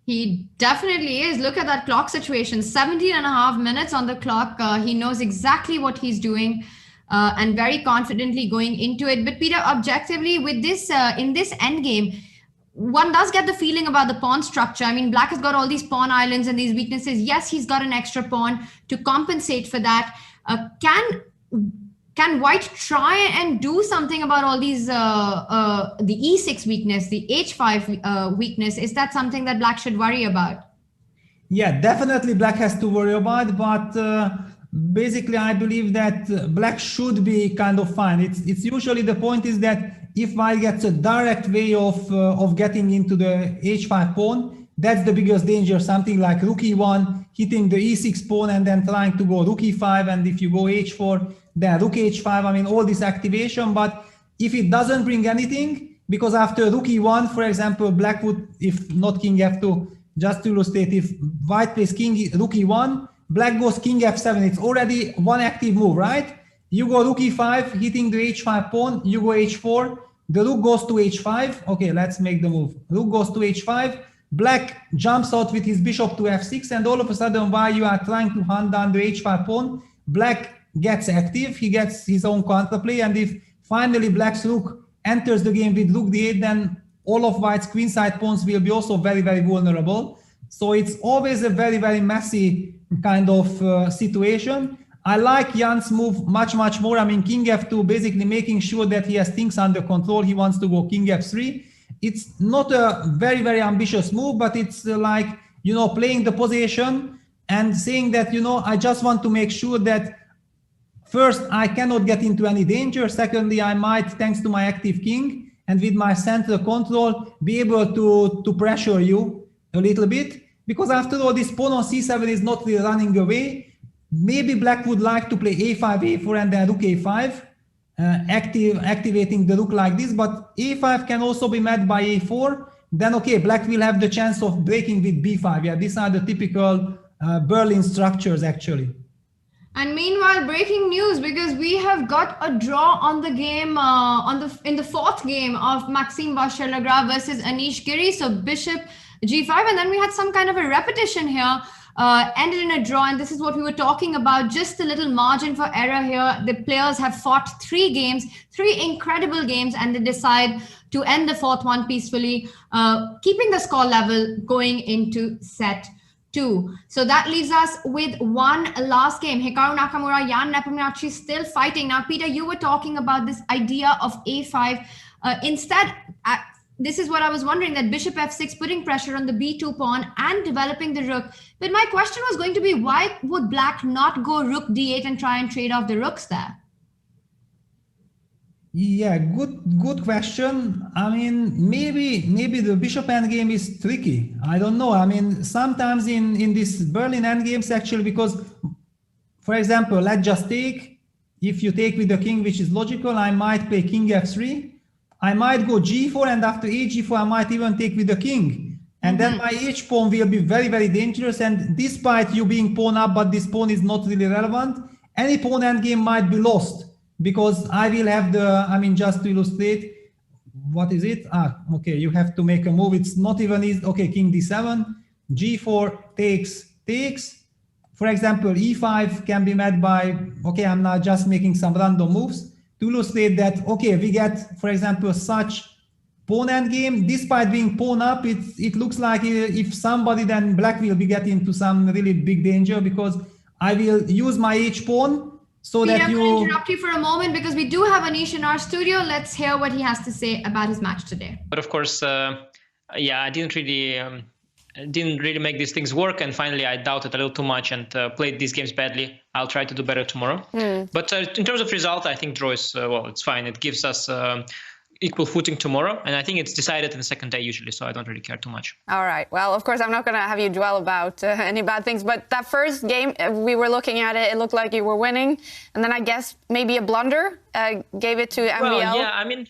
He definitely is. Look at that clock situation, 17.5 minutes on the clock. He knows exactly what he's doing and very confidently going into it. But Peter, objectively, with this in this endgame, one does get the feeling about the pawn structure. I mean, black has got all these pawn islands and these weaknesses. Yes, he's got an extra pawn to compensate for that. Can white try and do something about all these, the e6 weakness, the h5 weakness? Is that something that black should worry about? Yeah, definitely black has to worry about, but basically I believe that black should be kind of fine. It's usually the point is that if white gets a direct way of getting into the h5 pawn, that's the biggest danger. Something like rook e1, hitting the e6 pawn and then trying to go rook e5, and if you go h4, then rook h5. I mean, all this activation, but if it doesn't bring anything, because after rook e1, for example, black would, if not king f2, just to illustrate, if white plays rook e1, black goes king f7, it's already one active move, right? You go rook e5, hitting the h5 pawn, you go h4, the rook goes to h5. Okay, let's make the move. Rook goes to h5, black jumps out with his bishop to f6, and all of a sudden, while you are trying to hunt down the h5 pawn, black gets active, he gets his own counterplay, and if finally black's rook enters the game with rook d8, then all of white's queenside pawns will be also very, very vulnerable. So it's always a very, very messy kind of situation. I like Jan's move much, much more. I mean, king f2, basically making sure that he has things under control. He wants to go king f3. It's not a very, very ambitious move, but it's like, you know, playing the position and saying that, you know, I just want to make sure that first, I cannot get into any danger. Secondly, I might, thanks to my active king and with my central control, be able to pressure you a little bit. Because after all, this pawn on c7 is not really running away. Maybe black would like to play a5, a4, and then rook a5, activating the rook like this. But a5 can also be met by a4. Then, okay, black will have the chance of breaking with b5. Yeah, these are the typical Berlin structures, actually. And meanwhile, breaking news, because we have got a draw on the game, in the fourth game of Maxime Vachier-Lagrave versus Anish Giri. So bishop g5, and then we had some kind of a repetition here, ended in a draw, and this is what we were talking about, just a little margin for error here. The players have fought 3 games, 3 incredible games, and they decide to end the fourth one peacefully, keeping the score level going into set 2. So that leaves us with one last game. Hikaru Nakamura, Jan Nepomniachtchi still fighting. Now, Peter, you were talking about this idea of a5. Instead, this is what I was wondering, that bishop f6, putting pressure on the b2 pawn and developing the rook. But my question was going to be, why would black not go rook d8 and try and trade off the rooks there? Yeah, good question. I mean, maybe the bishop endgame is tricky. I don't know. I mean, sometimes in this Berlin endgames, actually, because, for example, let's just take, if you take with the king, which is logical, I might play king f3. I might go g4, and after h4, I might even take with the king. And then my h pawn will be very, very dangerous. And despite you being pawn up, but this pawn is not really relevant, any pawn endgame might be lost. Because I will have the, I mean, just to illustrate, what is it? Okay, you have to make a move. It's not even easy. Okay, king d7, g4 takes. For example, e5 can be met by, okay, I'm now just making some random moves to illustrate that, okay, we get, for example, such pawn endgame. Despite being pawn up, it looks like if somebody, then black will be getting into some really big danger, because I will use my h pawn. So Peter, that I'm going to interrupt you for a moment, because we do have Anish in our studio. Let's hear what he has to say about his match today. But of course, yeah, I didn't really make these things work, and finally I doubted a little too much and played these games badly. I'll try to do better tomorrow. But in terms of result, I think draw is, well, it's fine. It gives us equal footing tomorrow, and I think it's decided in the second day usually, so I don't really care too much. All right. Well, of course, I'm not going to have you dwell about any bad things, but that first game, we were looking at it, it looked like you were winning, and then I guess maybe a blunder gave it to MVL. Well, yeah, I mean,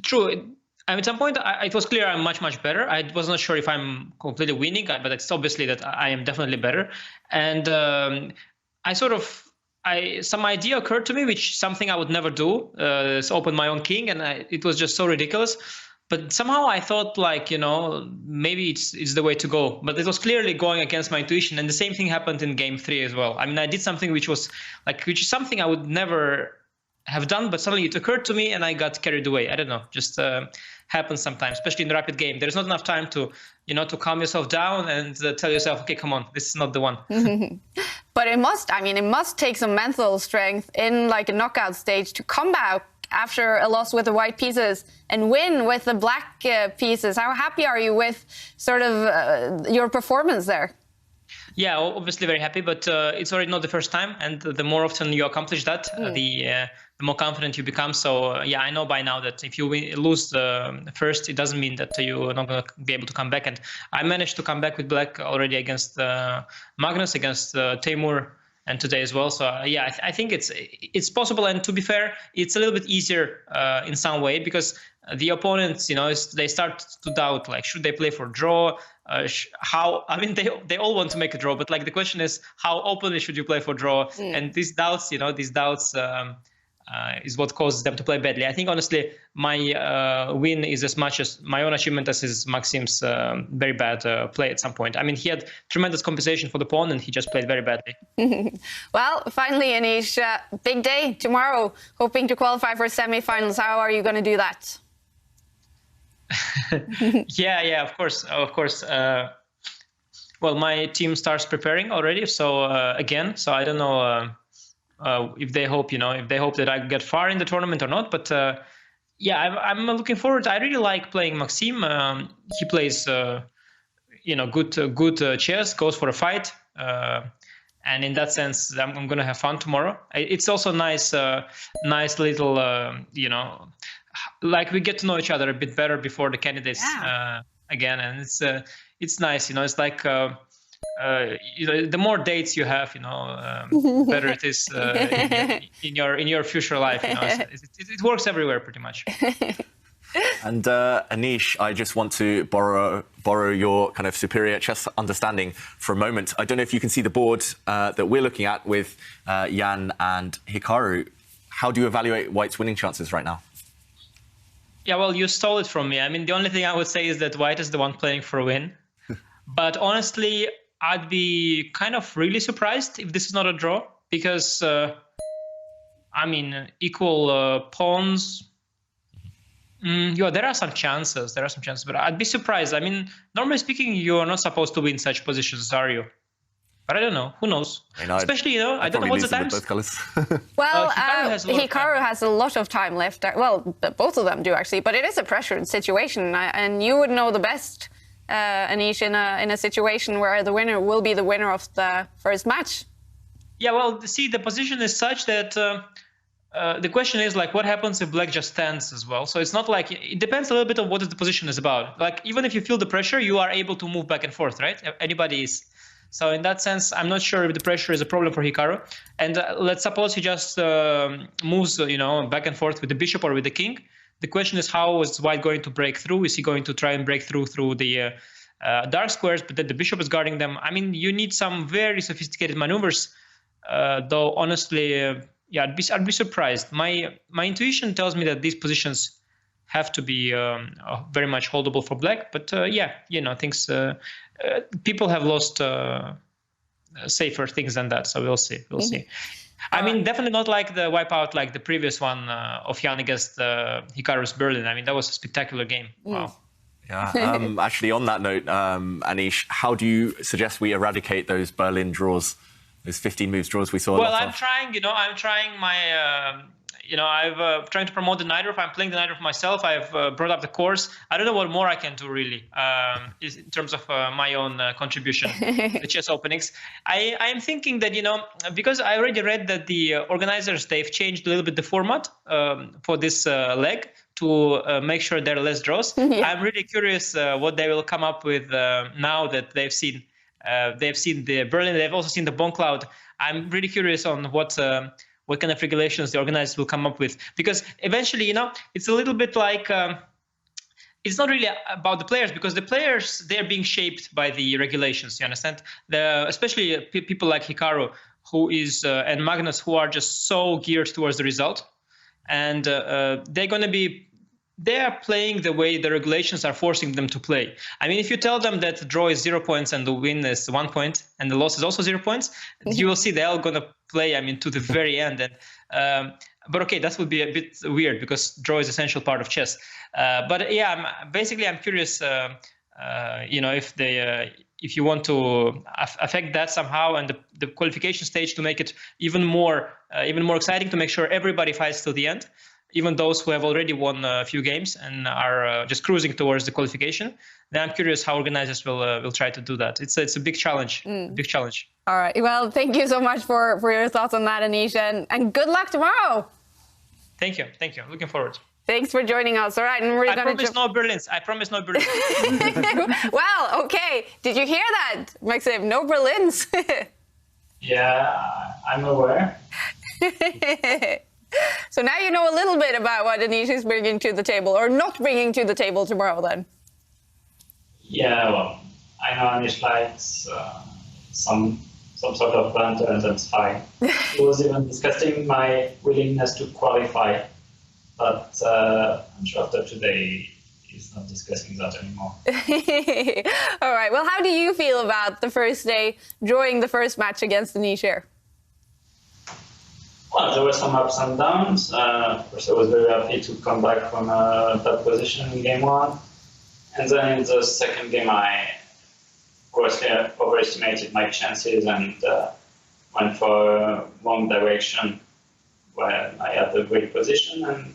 true. At some point, it was clear I'm much, much better. I was not sure if I'm completely winning, but it's obviously that I am definitely better. And some idea occurred to me, which something I would never do, is open my own king, and it was just so ridiculous. But somehow I thought, like, you know, maybe it's the way to go. But it was clearly going against my intuition, and the same thing happened in game 3 as well. I mean, I did something which is something I would never have done, but suddenly it occurred to me and I got carried away. I don't know, just happens sometimes, especially in the rapid game. There's not enough time to calm yourself down and tell yourself, okay, come on, this is not the one. But it must take some mental strength in like a knockout stage to come back after a loss with the white pieces and win with the black pieces. How happy are you with sort of your performance there? Yeah, obviously very happy, but it's already not the first time, and the more often you accomplish that, the the more confident you become. So yeah, I know by now that if you lose the first, it doesn't mean that you're not going to be able to come back. And I managed to come back with black already against Magnus, against Timur, and today as well. So yeah, I think it's possible. And to be fair, it's a little bit easier in some way, because the opponents, they start to doubt, like, should they play for draw? How? I mean, they all want to make a draw, but like the question is, how openly should you play for draw? And these doubts, is what causes them to play badly. I think honestly, my win is as much as my own achievement as is Maxim's very bad play at some point. I mean, he had tremendous compensation for the pawn, and he just played very badly. Well, finally, Anish, big day tomorrow, hoping to qualify for semi-finals. How are you going to do that? Yeah, of course. Well, my team starts preparing already. So again, so I don't know if they hope, that I get far in the tournament or not. But yeah, I'm looking forward. I really like playing Maxim. He plays, good chess, goes for a fight. And in that sense, I'm going to have fun tomorrow. It's also nice little, like we get to know each other a bit better before the candidates again, and it's nice. It's like the more dates you have, better it is in your future life. It works everywhere pretty much. And Anish, I just want to borrow your kind of superior chess understanding for a moment. I don't know if you can see the board that we're looking at with Jan and Hikaru. How do you evaluate White's winning chances right now? Yeah, well, you stole it from me. I mean, the only thing I would say is that White is the one playing for a win. But honestly, I'd be kind of really surprised if this is not a draw, because, equal pawns. There are some chances. But I'd be surprised. I mean, normally speaking, you're not supposed to win such positions, are you? But I don't know. Who knows? Especially, I don't know what's the times. Well, Hikaru has a lot of time left. Well, both of them do, actually. But it is a pressured situation. And you would know the best, Anish, in a situation where the winner will be the winner of the first match. Yeah, well, see, the position is such that the question is, like, what happens if black just stands as well? So it's not like, it depends a little bit on what the position is about. Like, even if you feel the pressure, you are able to move back and forth, right? Anybody is. So in that sense, I'm not sure if the pressure is a problem for Hikaru. And let's suppose he just moves, back and forth with the bishop or with the king. The question is, how is White going to break through? Is he going to try and break through the dark squares, but then the bishop is guarding them? I mean, you need some very sophisticated maneuvers. Though honestly, I'd be surprised. My intuition tells me that these positions have to be very much holdable for black. But things. People have lost safer things than that, so we'll see. I mean, definitely not like the wipeout like the previous one of Jan against Hikaru's Berlin. I mean, that was a spectacular game. Wow. Yeah. Actually, on that note, Anish, how do you suggest we eradicate those Berlin draws, those 15 moves draws we saw? Well, I'm trying my. I've trying to promote the Nightruff. I'm playing the Nightruff myself. I've brought up the course. I don't know what more I can do, really, in terms of my own contribution to the chess openings. I am thinking that, because I already read that the organizers, they've changed a little bit the format for this leg to make sure there are less draws. Yeah. I'm really curious what they will come up with now that they've seen the Berlin. They've also seen the Bone Cloud. I'm really curious on what kind of regulations the organizers will come up with, because eventually, it's a little bit like it's not really about the players, because the players, they're being shaped by the regulations. You understand? Especially people like Hikaru, who is and Magnus, who are just so geared towards the result, and they are playing the way the regulations are forcing them to play. I mean, if you tell them that the draw is 0 points and the win is 1 point and the loss is also 0 points, you will see they're all going to play, to the very end. And but okay, that would be a bit weird, because draw is an essential part of chess. But yeah, I'm curious, if you want to affect that somehow, and the qualification stage to make it even more exciting, to make sure everybody fights till the end, even those who have already won a few games and are just cruising towards the qualification. Then I'm curious how organizers will try to do that. It's a big challenge. Big challenge. All right. Well, thank you so much for your thoughts on that, Anish, and good luck tomorrow. Thank you. Looking forward. Thanks for joining us. All right, and we're I gonna promise no Berlins. Well, okay. Did you hear that, Maxim? No Berlins. Yeah, I'm aware. So now you know a little bit about what Anish is bringing to the table, or not bringing to the table tomorrow, then. Yeah, well, I know Anish likes some sort of banter, and that's fine. He was even discussing my willingness to qualify, but I'm sure after today he's not discussing that anymore. All right. Well, how do you feel about the first day, drawing the first match against Anish here? Well, there were some ups and downs. First, I was very happy to come back from a bad position in game one. And then in the second game, I grossly overestimated my chances and went for a wrong direction when I had a great position. And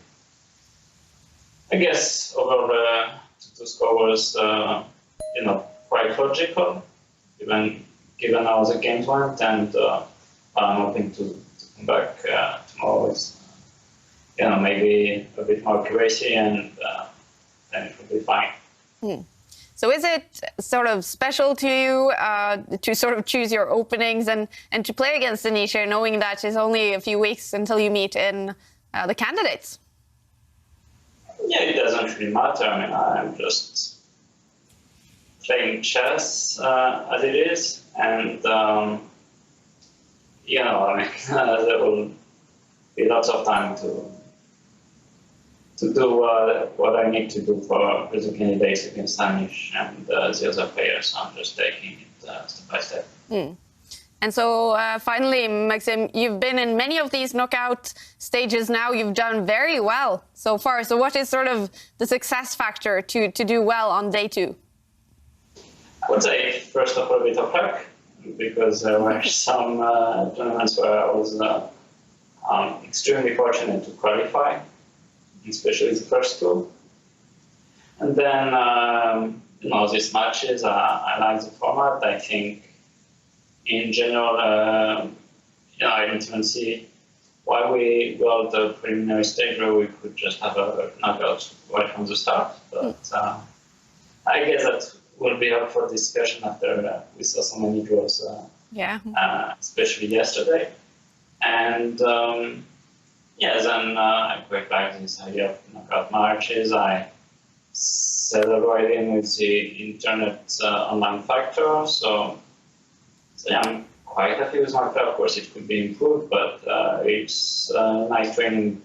I guess overall, the score was, quite logical, given how the games went. And I'm hoping to come back tomorrow with, maybe a bit more accuracy, and then it will be fine. So is it sort of special to you to sort of choose your openings and to play against Anish, knowing that it's only a few weeks until you meet in the candidates? Yeah, it doesn't really matter. I mean, I'm just playing chess as it is, and there will be lots of time to do what I need to do for the candidates against Anish and the other players. So I'm just taking it step by step. And so finally, Maxim, you've been in many of these knockout stages now. You've done very well so far. So what is sort of the success factor to do well on day two? I would say, first of all, a bit of luck, because there were some tournaments where I was extremely fortunate to qualify, especially the first two. And then, these matches, I like the format. I think, in general, I didn't even see why we got the preliminary stage where we could just have a knockout right from the start. But I guess that will be up for discussion after we saw so many draws, especially yesterday. And then I quite like this idea of knockout matches. I celebrated with the internet online factor, so I'm quite happy with my play. Of course, it could be improved, but it's nice training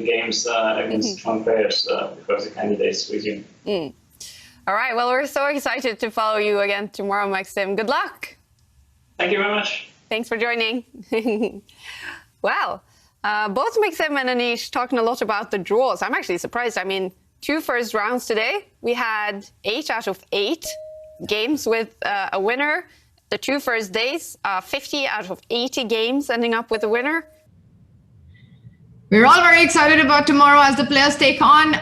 games against strong players before the candidates resume. All right. Well, we're so excited to follow you again tomorrow, Maxim. Good luck. Thank you very much. Thanks for joining. Wow. Both Maxim and Anish talking a lot about the draws. I'm actually surprised. I mean, 2 first rounds today. We had 8 out of 8 games with a winner. The 2 first days, 50 out of 80 games ending up with a winner. We're all very excited about tomorrow as the players take on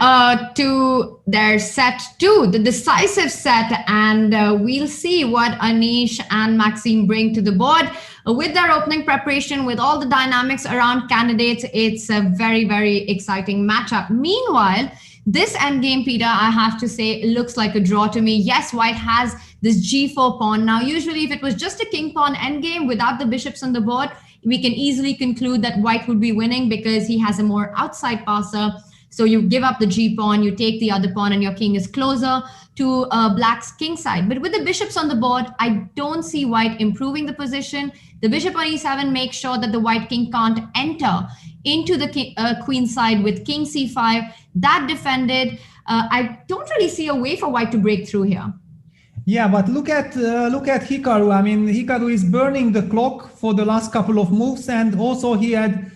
to their set 2, the decisive set, and we'll see what Anish and Maxime bring to the board. With their opening preparation, with all the dynamics around candidates, it's a very, very exciting matchup. Meanwhile, this endgame, Peter, I have to say, looks like a draw to me. Yes, White has this G4 pawn. Now, usually if it was just a king pawn endgame without the bishops on the board, we can easily conclude that White would be winning because he has a more outside passer. So you give up the G pawn, you take the other pawn, and your king is closer to Black's king side. But with the bishops on the board, I don't see White improving the position. The bishop on e7 makes sure that the White king can't enter into the queen side with king c5. That defended. I don't really see a way for White to break through here. Yeah, but look at Hikaru. I mean, Hikaru is burning the clock for the last couple of moves, and also he had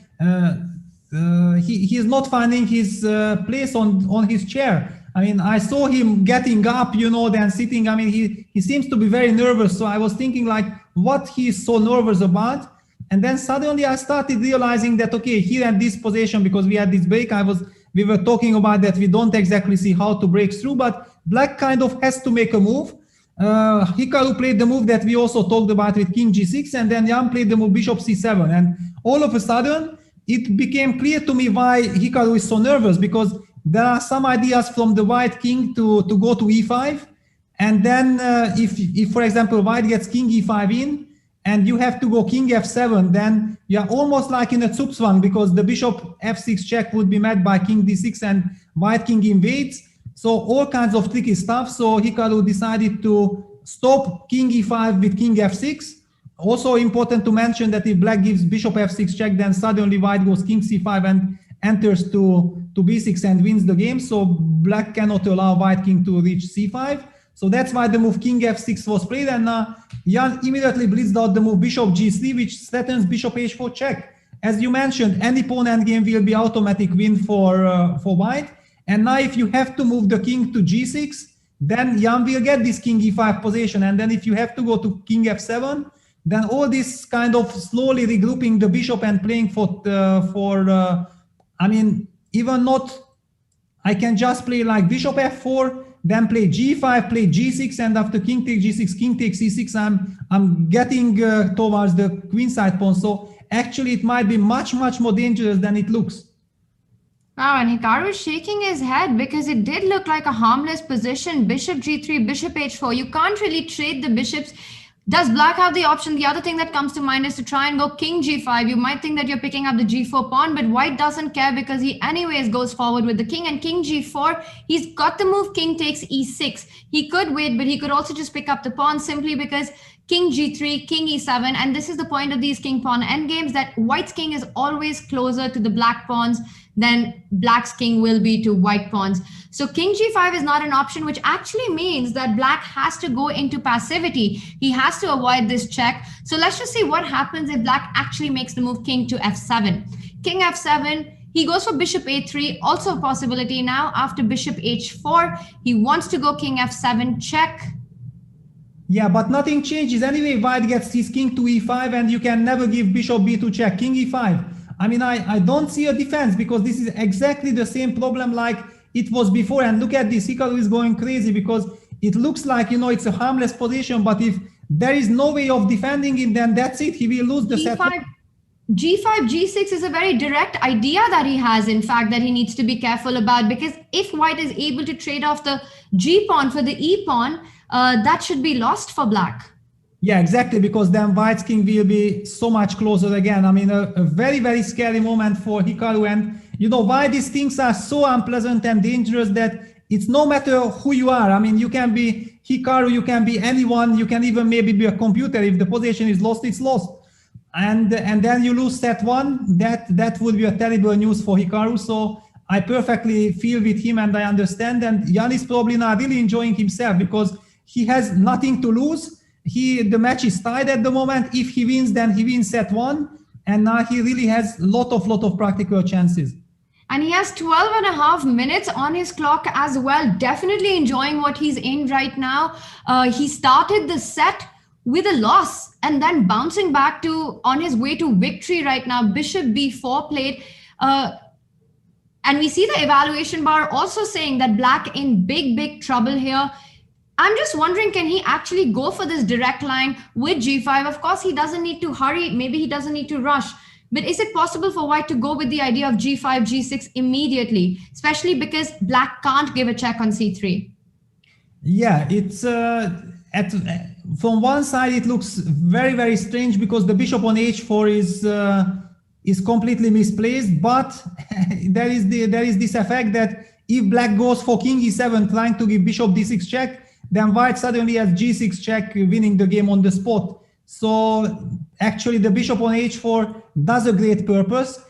he is not finding his place on his chair. I mean, I saw him getting up, then sitting. I mean, he seems to be very nervous. So I was thinking, like, what he's so nervous about. And then suddenly I started realizing that, okay, here at this position, because we had this break, we were talking about that we don't exactly see how to break through, but Black kind of has to make a move. Hikaru played the move that we also talked about with king g6, and then Jan played the move bishop c7. And all of a sudden, it became clear to me why Hikaru is so nervous, because there are some ideas from the white king to go to e5. And then if, for example, white gets king e5 in, and you have to go king f7, then you're almost like in a Zugzwang, because the bishop f6 check would be met by king d6 and white king invades. So all kinds of tricky stuff. So Hikaru decided to stop king e5 with king f6. Also important to mention that if black gives bishop f6 check, then suddenly white goes king c5 and enters to b6 and wins the game. So black cannot allow white king to reach c5. So that's why the move king f6 was played, and Jan immediately blitzed out the move bishop g3, which threatens bishop h4 check. As you mentioned, any pawn endgame will be automatic win for white. And now if you have to move the king to g6, then Jan will get this king e5 position. And then if you have to go to king f7, then all this kind of slowly regrouping the bishop and playing I mean, even not, I can just play like bishop f4, then play g5, play g6, and after king takes g6, king takes e6, I'm getting towards the queenside pawn. So actually it might be much, much more dangerous than it looks. Wow, and Hikaru is shaking his head because it did look like a harmless position. Bishop g3, bishop h4. You can't really trade the bishops. Does black have the option? The other thing that comes to mind is to try and go king g5. You might think that you're picking up the g4 pawn, but white doesn't care because he anyways goes forward with the king. And king g4, he's got the move king takes e6. He could wait, but he could also just pick up the pawn simply because king g3, king e7. And this is the point of these king pawn endgames, that white's king is always closer to the black pawns than black's king will be to white pawns. So king g5 is not an option, which actually means that black has to go into passivity. He has to avoid this check. So let's just see what happens if black actually makes the move king to f7. King f7, he goes for bishop a3, also a possibility now. After bishop h4, he wants to go king f7 check. Yeah, but nothing changes. Anyway, white gets his king to e5, and you can never give bishop b2 check, king e5. I mean, I don't see a defense, because this is exactly the same problem like it was before. And look at this, Hikaru is going crazy because it looks like, you know, it's a harmless position, but if there is no way of defending it, then that's it. He will lose the set. G5, G6 is a very direct idea that he has, in fact, that he needs to be careful about, because if white is able to trade off the G pawn for the E pawn, that should be lost for black. Yeah, exactly, because then white's king will be so much closer again. I mean, a very, very scary moment for Hikaru. And you know why these things are so unpleasant and dangerous, that it's no matter who you are. I mean, you can be Hikaru, you can be anyone, you can even maybe be a computer. If the position is lost, it's lost. And then you lose set one, that would be a terrible news for Hikaru. So I perfectly feel with him and I understand. And Jan is probably not really enjoying himself because he has nothing to lose. The match is tied at the moment. If he wins, then he wins set one. And now he really has lot of practical chances. And he has 12.5 minutes on his clock as well. Definitely enjoying what he's in right now. He started the set with a loss and then bouncing back on his way to victory right now. Bishop b4 played. And we see the evaluation bar also saying that black in big trouble here. I'm just wondering, can he actually go for this direct line with g5? Of course, he doesn't need to hurry. Maybe he doesn't need to rush. But is it possible for white to go with the idea of g5, g6 immediately, especially because black can't give a check on c3? Yeah, it's from one side it looks very strange because the bishop on h4 is completely misplaced. But there is this effect that if black goes for king e7, trying to give bishop d6 check, then white suddenly has g6 check, winning the game on the spot. So actually the bishop on h4 does a great purpose.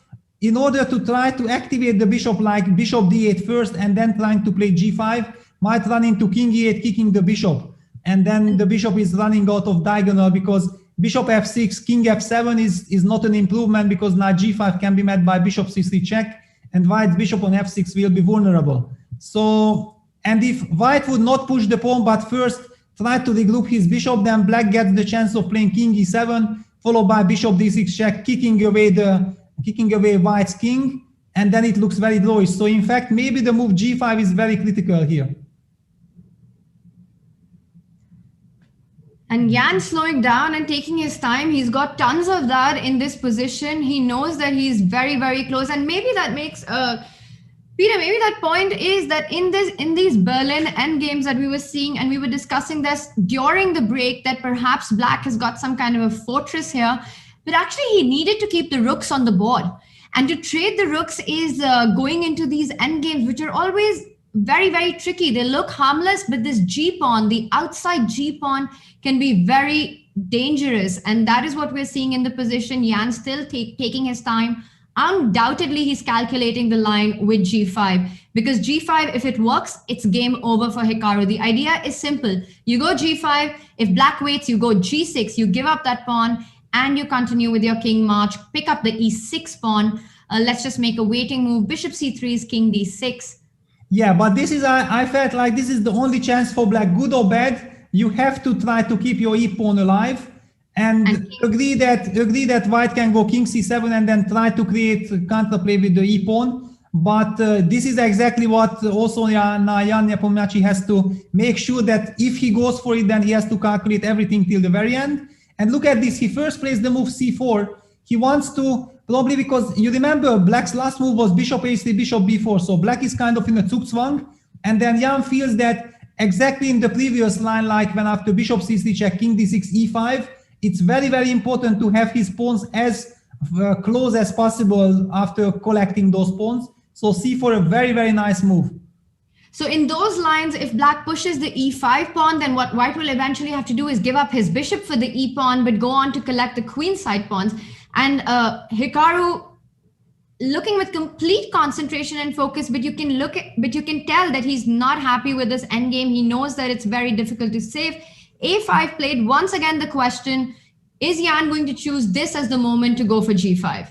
In order to try to activate the bishop, like bishop d8 first and then trying to play g5, might run into king e8, kicking the bishop. And then the bishop is running out of diagonal because bishop f6, king f7 is not an improvement because now g5 can be met by bishop c3 check and white's bishop on f6 will be vulnerable. So, and if white would not push the pawn but first try to regroup his bishop, then black gets the chance of playing king e7 followed by bishop d6 check, kicking away white's king, and then it looks very drawish. So in fact, maybe the move g5 is very critical here. And Jan slowing down and taking his time. He's got tons of that in this position. He knows that he's very, very close. And maybe that makes Peter, maybe that point is that in these Berlin endgames that we were seeing, and we were discussing this during the break, that perhaps Black has got some kind of a fortress here, but actually he needed to keep the rooks on the board. And to trade the rooks is going into these endgames, which are always very, very tricky. They look harmless, but this G-pawn, the outside G-pawn, can be very dangerous. And that is what we're seeing in the position. Jan still taking his time. Undoubtedly, he's calculating the line with G5, because G5, if it works, it's game over for Hikaru. The idea is simple. You go G5, if Black waits, you go G6, you give up that pawn, and you continue with your king march, pick up the E6 pawn. Let's just make a waiting move. Bishop C3 is king D6. Yeah, but this is, I felt like this is the only chance for Black, good or bad. You have to try to keep your E-pawn alive. And agree that White can go king c7 and then try to create counterplay with the e-pawn. But this is exactly what also Jan Nepomniachtchi has to make sure, that if he goes for it, then he has to calculate everything till the very end. And look at this, he first plays the move c4. He wants to, probably because you remember Black's last move was bishop a3, bishop b4. So Black is kind of in a Zugzwang. And then Jan feels that exactly in the previous line, like when after bishop c3 check, king d6, e5, it's very, very important to have his pawns as close as possible after collecting those pawns. So c4, a very, very nice move. So in those lines, if Black pushes the e5 pawn, then what White will eventually have to do is give up his bishop for the e pawn, but go on to collect the queenside pawns. And Hikaru looking with complete concentration and focus, but you can tell that he's not happy with this endgame. He knows that it's very difficult to save. A5 played. Once again, the question, is Jan going to choose this as the moment to go for G5?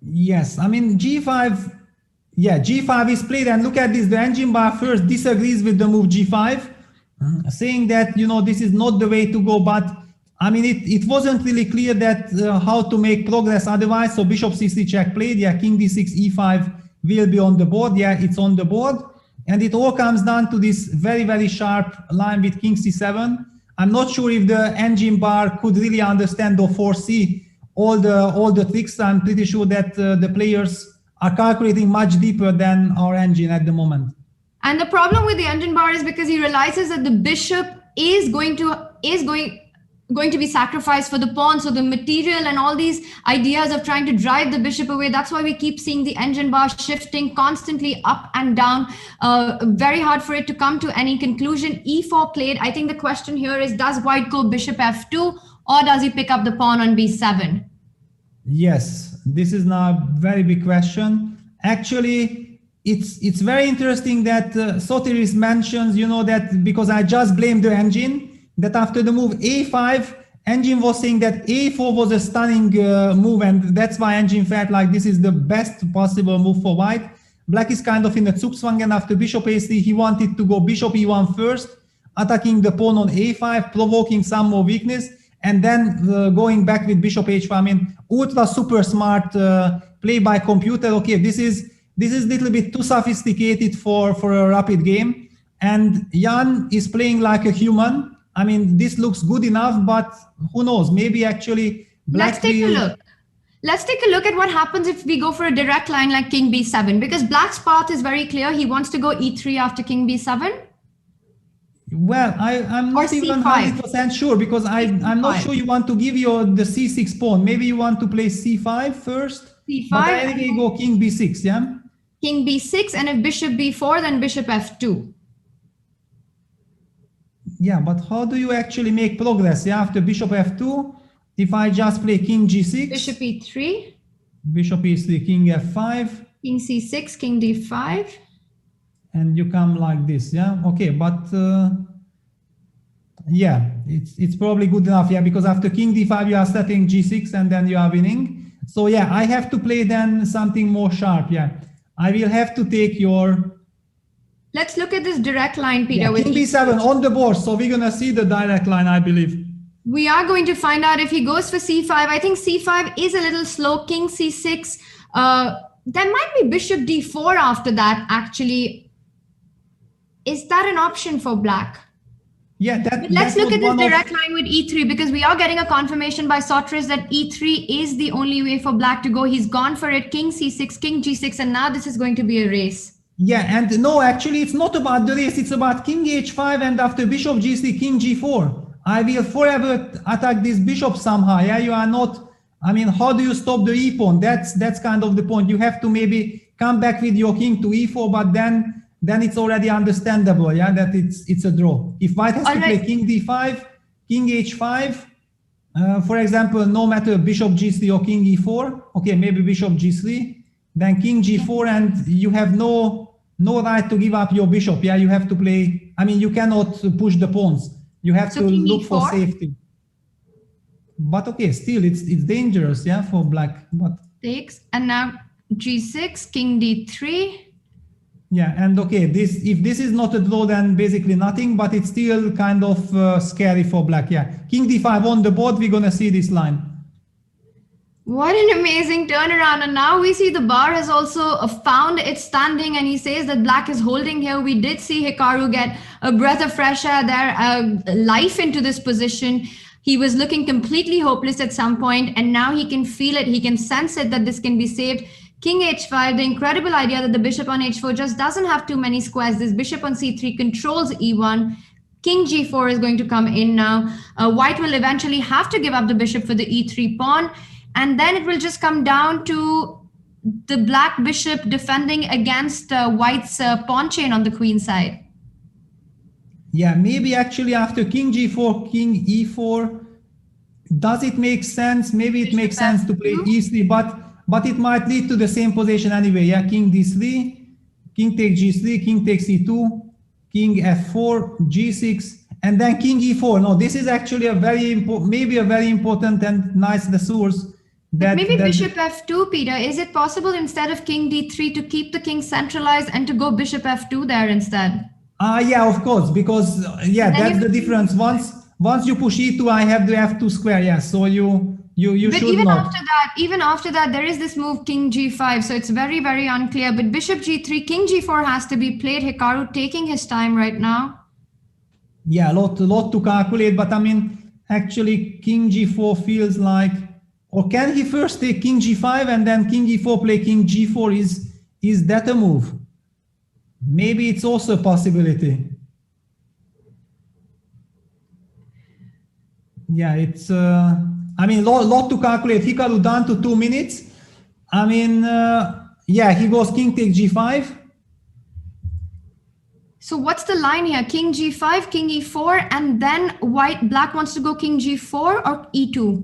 Yes, I mean, G5, yeah, G5 is played. And look at this, the engine bar first disagrees with the move G5, saying that, you know, this is not the way to go. But I mean, it wasn't really clear that how to make progress otherwise. So bishop c3 check played. Yeah, king d6, e5 will be on the board. Yeah, it's on the board. And it all comes down to this very, very sharp line with king c7. I'm not sure if the engine bar could really understand or foresee all the tricks. I'm pretty sure that the players are calculating much deeper than our engine at the moment. And the problem with the engine bar is because he realizes that the bishop is going to be sacrificed for the pawn. So the material and all these ideas of trying to drive the bishop away, that's why we keep seeing the engine bar shifting constantly up and down. Very hard for it to come to any conclusion. E4 played. I think the question here is, does White go bishop f2, or does he pick up the pawn on b7? Yes, this is now a very big question. Actually, it's very interesting that Sotiris mentions, you know, that because I just blamed the engine, that after the move a5, engine was saying that a4 was a stunning move, and that's why engine felt like this is the best possible move for White. Black is kind of in a Zugzwang, and after bishop a3, he wanted to go bishop e1 first, attacking the pawn on a5, provoking some more weakness, and then going back with bishop h5. I mean, ultra super smart play by computer. Okay, this is a little bit too sophisticated for a rapid game, and Jan is playing like a human. I mean, this looks good enough, but who knows? Maybe actually Black. Let's take a look. Let's take a look at what happens if we go for a direct line like king b7, because Black's path is very clear. He wants to go e3 after king b7. Well, I'm not even 100% sure, because I'm not sure you want to give the c6 pawn. Maybe you want to play c5 first. c5. But anyway, go king b6, yeah? King b6, and if bishop b4, then bishop f2. Yeah, but how do you actually make progress? Yeah, after bishop f2, if I just play king g6, bishop e3, bishop e3, king f5, king c6, king d5, and you come like this. Yeah, okay, but yeah, it's probably good enough. Yeah, because after king d5, you are setting g6, and then you are winning. So yeah, I have to play then something more sharp. Yeah, I will have to take your. Let's look at this direct line, Peter. Yeah, king b7 on the board, so we're gonna see the direct line, I believe. We are going to find out if he goes for c5. I think c5 is a little slow. King c6. There might be bishop d4 after that, actually. Is that an option for Black? Yeah, But let's look at this direct line with e3 because we are getting a confirmation by Sotris that e3 is the only way for black to go. He's gone for it, king c6, king g6, and now this is going to be a race. Yeah, and no, actually, it's not about the race. It's about king h5 and after bishop g3, king g4. I will forever attack this bishop somehow. Yeah, you are not. I mean, how do you stop the e pawn? That's kind of the point. You have to maybe come back with your king to e4, but then it's already understandable, yeah, that it's a draw. If white has to play king d5, king h5, for example, no matter bishop g3 or king e4, okay, maybe bishop g3, then king g4, and you have no right to give up your bishop, yeah, you have to play, I mean, you cannot push the pawns. You have to look for safety. But okay, still, it's dangerous, yeah, for black. But takes, and now g6, king d3. Yeah, and okay, if this is not a draw, then basically nothing, but it's still kind of scary for black. Yeah, king d5 on the board, we're gonna see this line. What an amazing turnaround, and now we see the bar has also found its standing, and he says that black is holding here. We did see Hikaru get a breath of fresh air there, life into this position. He was looking completely hopeless at some point, and now he can feel it, he can sense it that this can be saved. King h5, the incredible idea that the bishop on h4 just doesn't have too many squares. This bishop on c3 controls e1. King g4 is going to come in now. White will eventually have to give up the bishop for the e3 pawn. And then it will just come down to the black bishop defending against white's pawn chain on the queen side. Yeah, maybe actually after king g4, king e4, does it make sense? Maybe it makes sense to play e3, but it might lead to the same position anyway. Yeah, king d3, king takes g3, king takes e2, king f4, g6, and then king e4. No, this is actually a very important and nice resource. Maybe bishop f2, Peter. Is it possible instead of king d3 to keep the king centralized and to go bishop f2 there instead? Yeah, of course, because that's the difference. Once you push e2, I have the f2 square. Yeah, so you but should not. Even after that, there is this move king g5, so it's very, very unclear. But bishop g3, king g4 has to be played. Hikaru taking his time right now. Yeah, a lot to calculate, but I mean, actually, king g4 feels like, or can he first take king g5 and then king e4 play king g4? Is that a move? Maybe it's also a possibility. Yeah, it's. I mean, lot to calculate. Hikaru down to 2 minutes. I mean, yeah, he goes king takes g5. So what's the line here? King g5, king e4, and then black wants to go king g4 or e2?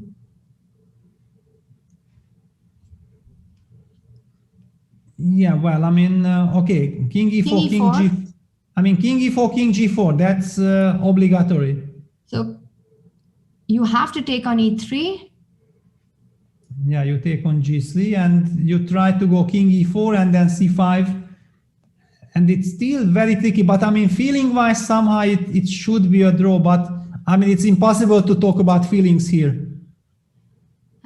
Yeah, well, I mean, okay, king e4, king g. I mean, king e4, king g4. That's obligatory. So you have to take on e3. Yeah, you take on g3 and you try to go king e4 and then c5. And it's still very tricky, but I mean, feeling-wise, somehow it should be a draw, but I mean, it's impossible to talk about feelings here.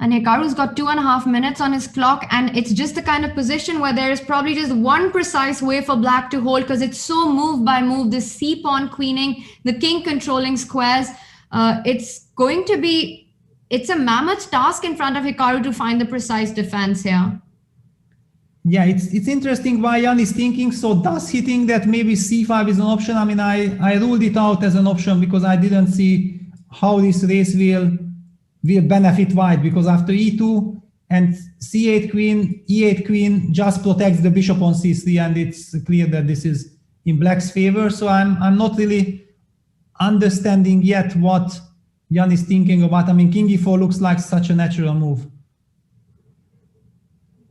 And Hikaru's got 2.5 minutes on his clock, and it's just the kind of position where there is probably just one precise way for black to hold because it's so move by move, the c-pawn queening, the king controlling squares. It's a mammoth task in front of Hikaru to find the precise defense here. Yeah, it's interesting why Jan is thinking. So does he think that maybe c5 is an option? I mean, I ruled it out as an option because I didn't see how this race will benefit white, because after e2 and c8 queen, e8 queen just protects the bishop on c3, and it's clear that this is in black's favor. So I'm not really understanding yet what Jan is thinking about. I mean, king e4 looks like such a natural move.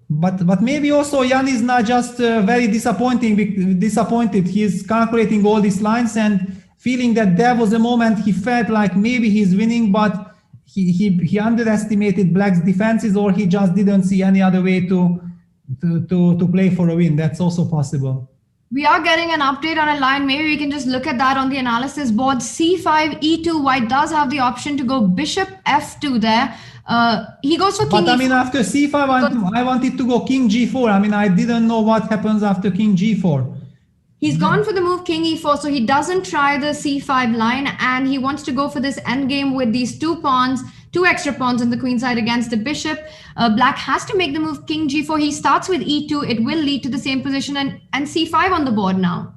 But maybe also Jan is not just very disappointed. He's calculating all these lines and feeling that there was a moment he felt like maybe he's winning, but he underestimated black's defenses, or he just didn't see any other way to play for a win. That's also possible. We are getting an update on a line. Maybe we can just look at that on the analysis board. C5, E2, white does have the option to go bishop F2 there. He goes for king But I mean, after C5, I wanted to go king G4. I mean, I didn't know what happens after king G4. He's gone for the move king e4, so he doesn't try the c5 line, and he wants to go for this endgame with these two extra pawns on the queen side against the bishop. Black has to make the move king g4. He starts with e2. It will lead to the same position, and c5 on the board now.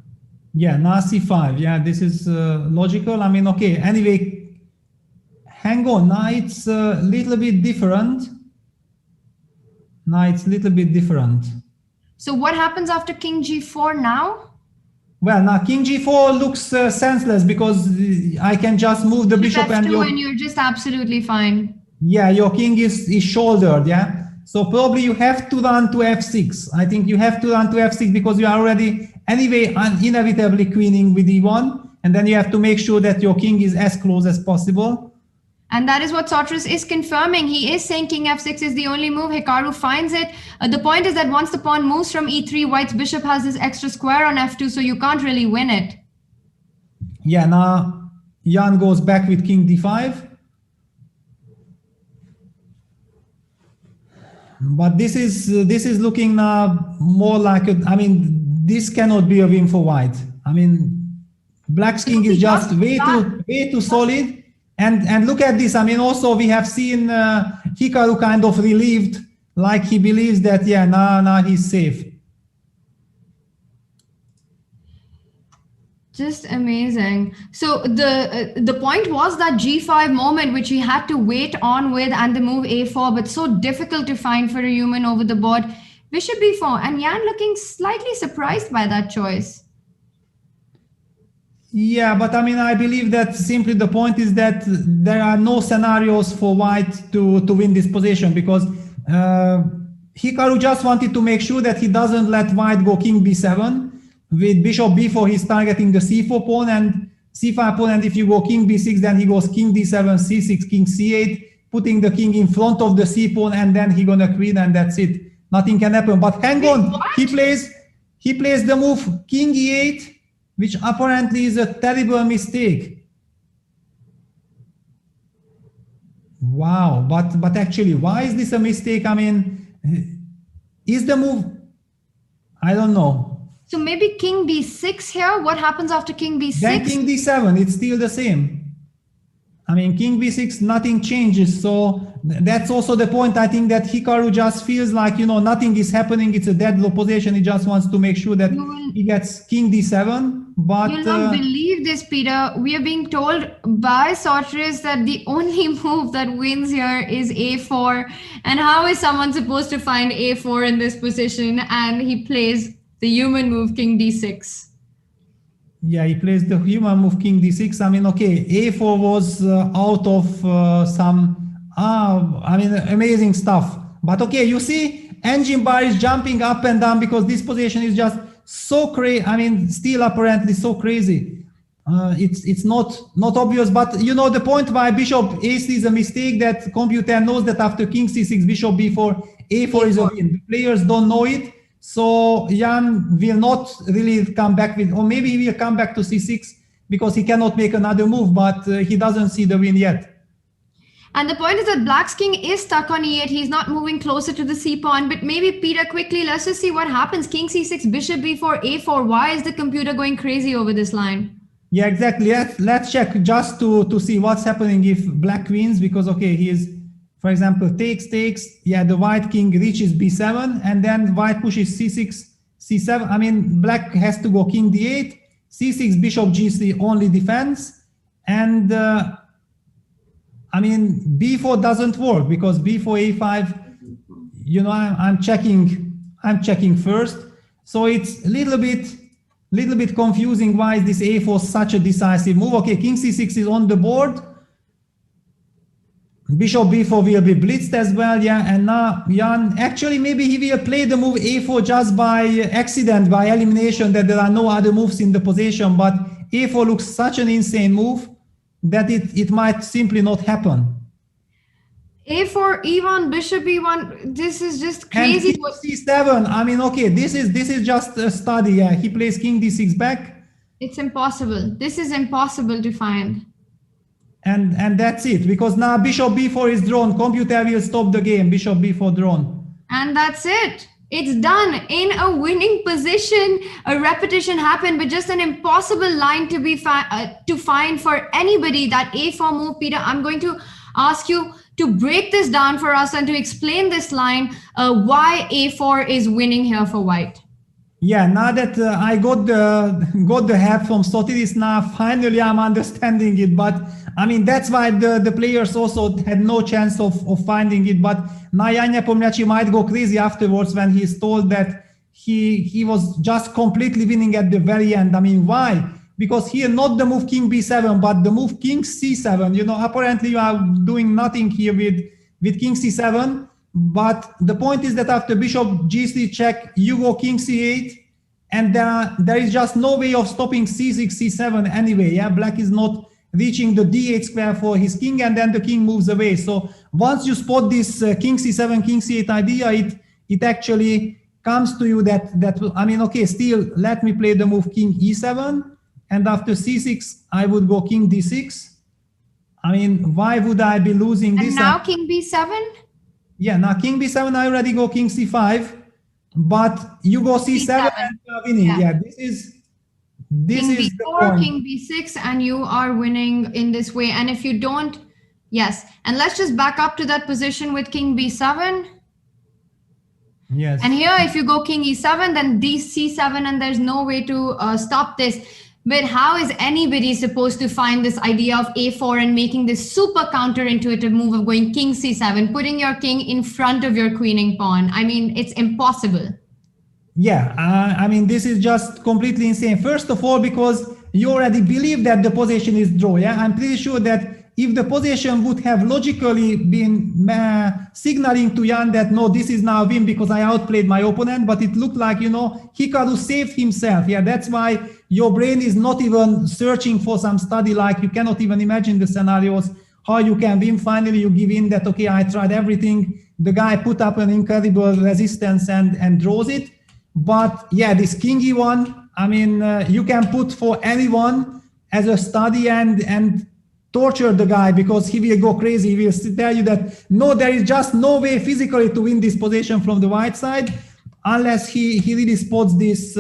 Yeah, now c5. Yeah, this is logical. I mean, okay, anyway, hang on. Now it's a little bit different. So what happens after king g4 now? Well, now king g4 looks senseless because I can just move the bishop and you're just absolutely fine. Yeah, your king is shouldered, yeah? So probably you have to run to f6. I think you have to run to f6 because you are already, anyway, inevitably queening with e1. And then you have to make sure that your king is as close as possible. And that is what Sotris is confirming. He is saying king f6 is the only move. Hikaru finds it. The point is that once the pawn moves from e3, white's bishop has this extra square on f2, so you can't really win it. Yeah, now Jan goes back with king d5. But this is looking now more like I mean, this cannot be a win for white. I mean, black's king is just way too solid. And look at this. I mean, also we have seen Hikaru kind of relieved, like he believes that, yeah, now he's safe. Just amazing. So the point was that g5 moment, which he had to wait on with, and the move a4, but so difficult to find for a human over the board. Bishop b4, and Jan looking slightly surprised by that choice. Yeah, but I mean, I believe that simply the point is that there are no scenarios for white to win this position, because Hikaru just wanted to make sure that he doesn't let white go king b7. With bishop b4, he's targeting the c4 pawn and c5 pawn, and if you go king b6, then he goes king d7, c6, king c8, putting the king in front of the c pawn, and then he gonna queen, and that's it. Nothing can happen. But hang on, he plays the move king e8, which apparently is a terrible mistake. Wow, but actually, why is this a mistake? I mean, is the move, I don't know. So maybe king b6 here. What happens after king b6? Then king d7, it's still the same. I mean, king b6, nothing changes. So that's also the point. I think that Hikaru just feels like, you know, nothing is happening. It's a deadlock position. He just wants to make sure that he gets king d7. But you'll not believe this, Peter. We are being told by Sotris that the only move that wins here is a4. And how is someone supposed to find a4 in this position? And he plays the human move king d6. Yeah, he plays the human move king d6. I mean, okay, a4 was out of some, I mean, amazing stuff. But okay, you see, engine bar is jumping up and down because this position is just so crazy. I mean, still apparently so crazy. It's not obvious, but you know, the point why bishop a3 is a mistake, that computer knows that after king c6, bishop b4, a4 is a win. The players don't know it. So Jan will not really come back with, or maybe he will come back to c6 because he cannot make another move, but he doesn't see the win yet. And the point is that black's king is stuck on e8. He's not moving closer to the c pawn, but maybe Peter, quickly, let's just see what happens. King c6, bishop b4, a4. Why is the computer going crazy over this line? Yeah, exactly. Let's check just to see what's happening if black wins, because okay, he is, for example, takes, yeah, the white king reaches b7, and then white pushes c6, c7. I mean, black has to go king d8, c6, bishop g3 only defense, and I mean, b4 doesn't work because b4, a5, you know, I'm checking first. So it's a little bit confusing. Why is this a4 such a decisive move? Okay, king c6 is on the board. Bishop b4 will be blitzed as well, yeah, and now Jan, actually maybe he will play the move a4 just by accident, by elimination, that there are no other moves in the position, but a4 looks such an insane move that it might simply not happen. a4, e1, bishop e1, this is just crazy. And c7, I mean, okay, this is just a study, yeah, he plays king d6 back. It's impossible. This is impossible to find. And that's it, because now bishop b4 is drawn. Computer will stop the game. Bishop b4 drawn. And that's it. It's done in a winning position. A repetition happened, but just an impossible line to be to find for anybody. That A4 move, Peter. I'm going to ask you to break this down for us and to explain this line. Why A4 is winning here for White. Yeah, now that I got the help from Sotiris, now finally I'm understanding it. But I mean, that's why the players also had no chance of finding it. But now Jan Nepomniachtchi might go crazy afterwards when he's told that he was just completely winning at the very end. I mean, why? Because here, not the move King B7, but the move King C7. You know, apparently you are doing nothing here with King C7. But the point is that after Bishop G3 check, you go King C8, and there is just no way of stopping C6, C7 anyway. Yeah, Black is not reaching the D8 square for his king, and then the king moves away. So once you spot this King C7, King C8 idea, it actually comes to you that I mean, okay, still let me play the move King E7, and after C6 I would go King D6. I mean, why would I be losing this? And now King B7. Yeah, now King B7, I already go King C5, but you go C7 and you are winning. Yeah, this is King the B4, point. King B6, and you are winning in this way. And if you don't, yes. And let's just back up to that position with King B7. Yes. And here, if you go King E7, then D C7, and there's no way to stop this. But how is anybody supposed to find this idea of A4 and making this super counterintuitive move of going King C7, putting your king in front of your queening pawn? I mean, it's impossible. Yeah, I mean, this is just completely insane. First of all, because you already believe that the position is draw. Yeah, I'm pretty sure that if the position would have logically been signaling to Jan that no, this is now a win because I outplayed my opponent, but it looked like, you know, Hikaru saved himself. Yeah, that's why your brain is not even searching for some study, like you cannot even imagine the scenarios, how you can win. Finally, you give in that, okay, I tried everything. The guy put up an incredible resistance and draws it. But yeah, this King E1, I mean, you can put for anyone as a study and torture the guy because he will go crazy. He will tell you that, no, there is just no way physically to win this position from the white side unless he really spots this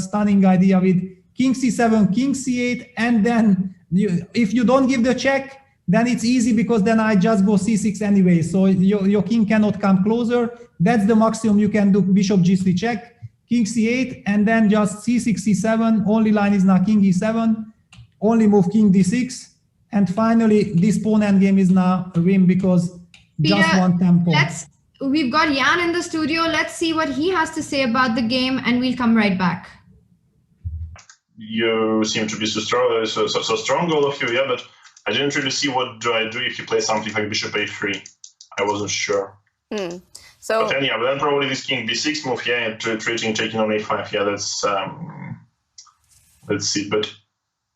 stunning idea with King C7, King C8, and then if you don't give the check, then it's easy because then I just go C6 anyway. So your king cannot come closer. That's the maximum you can do. Bishop G3 check, King C8, and then just C6, C7. Only line is now King E7. Only move King D6. And finally, this pawn endgame is now a win because Peter, just one tempo. We've got Jan in the studio. Let's see what he has to say about the game, and we'll come right back. You seem to be so strong, all of you, yeah, but I didn't really see what do I do if you play something like Bishop A3. I wasn't sure. So but then probably this King B6 move here and taking on A5. Yeah, that's let's see. But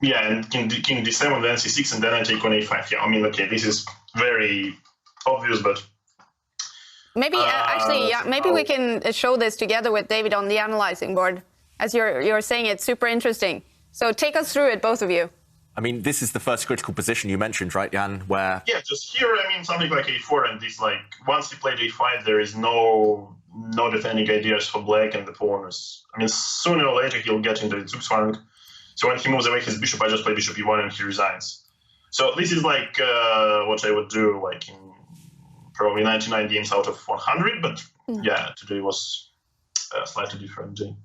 yeah, and King D7, then C6, and then I take on A5. Yeah, I mean, okay, this is very obvious, but maybe actually, yeah, maybe we can show this together with David on the analyzing board. As you're saying, it's super interesting. So take us through it, both of you. I mean, this is the first critical position you mentioned, right, Jan? Where yeah, just here, I mean, something like A4 and this, like, once he played A5, there is no defending ideas for Black, and the pawn is, I mean, sooner or later he'll get into the Zugzwang. So when he moves away his bishop, I just play Bishop E1 and he resigns. So this is like what I would do, like, in probably 99 games out of 100, but yeah, today was a slightly different day.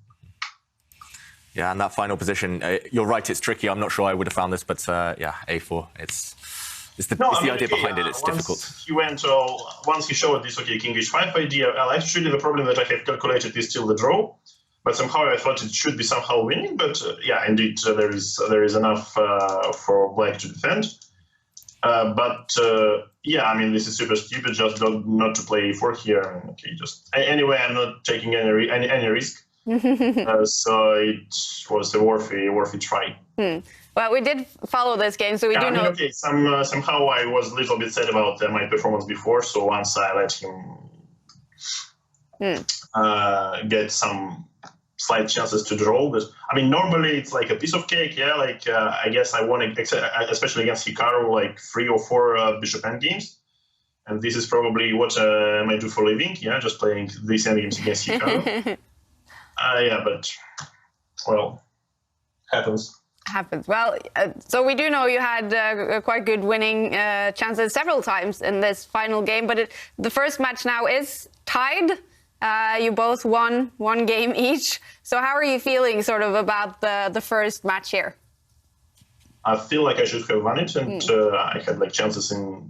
yeah, and that final position, you're right, it's tricky. I'm not sure I would have found this, but yeah, A4, it's the idea behind it. It's difficult. Once he showed this, okay, King H5 idea, actually the problem that I have calculated is still the draw, but somehow I thought it should be somehow winning. But yeah, indeed, there is enough for Black to defend. But yeah, I mean, this is super stupid just not to play A4 here. Okay, just anyway, I'm not taking any risk. So it was a worthy try. Well, we did follow this game, so we do know. Okay, somehow I was a little bit sad about my performance before, so once I let him get some slight chances to draw, but I mean, normally it's like a piece of cake, yeah. Like I guess I won, especially against Hikaru, like 3 or 4 bishop endgames. And this is probably what I might do for a living. Yeah, just playing these games against Hikaru. Yeah, but well, happens. Happens. Well, so we do know you had quite good winning chances several times in this final game, but the first match now is tied. You both won one game each. So how are you feeling sort of about the first match here? I feel like I should have won it, and I had like chances in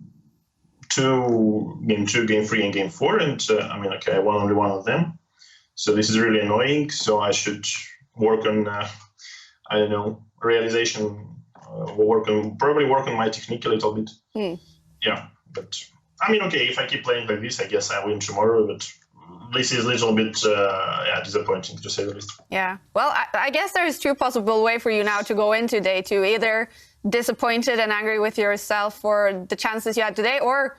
game 2, game 3, and game 4, and I mean, okay, I won only one of them. So this is really annoying. So I should work on, I don't know, realization. Probably work on my technique a little bit. Yeah, but I mean, okay, if I keep playing like this, I guess I win tomorrow. But this is a little bit disappointing, to say the least. Yeah. Well, I guess there's two possible ways for you now to go into day 2. Either disappointed and angry with yourself for the chances you had today, or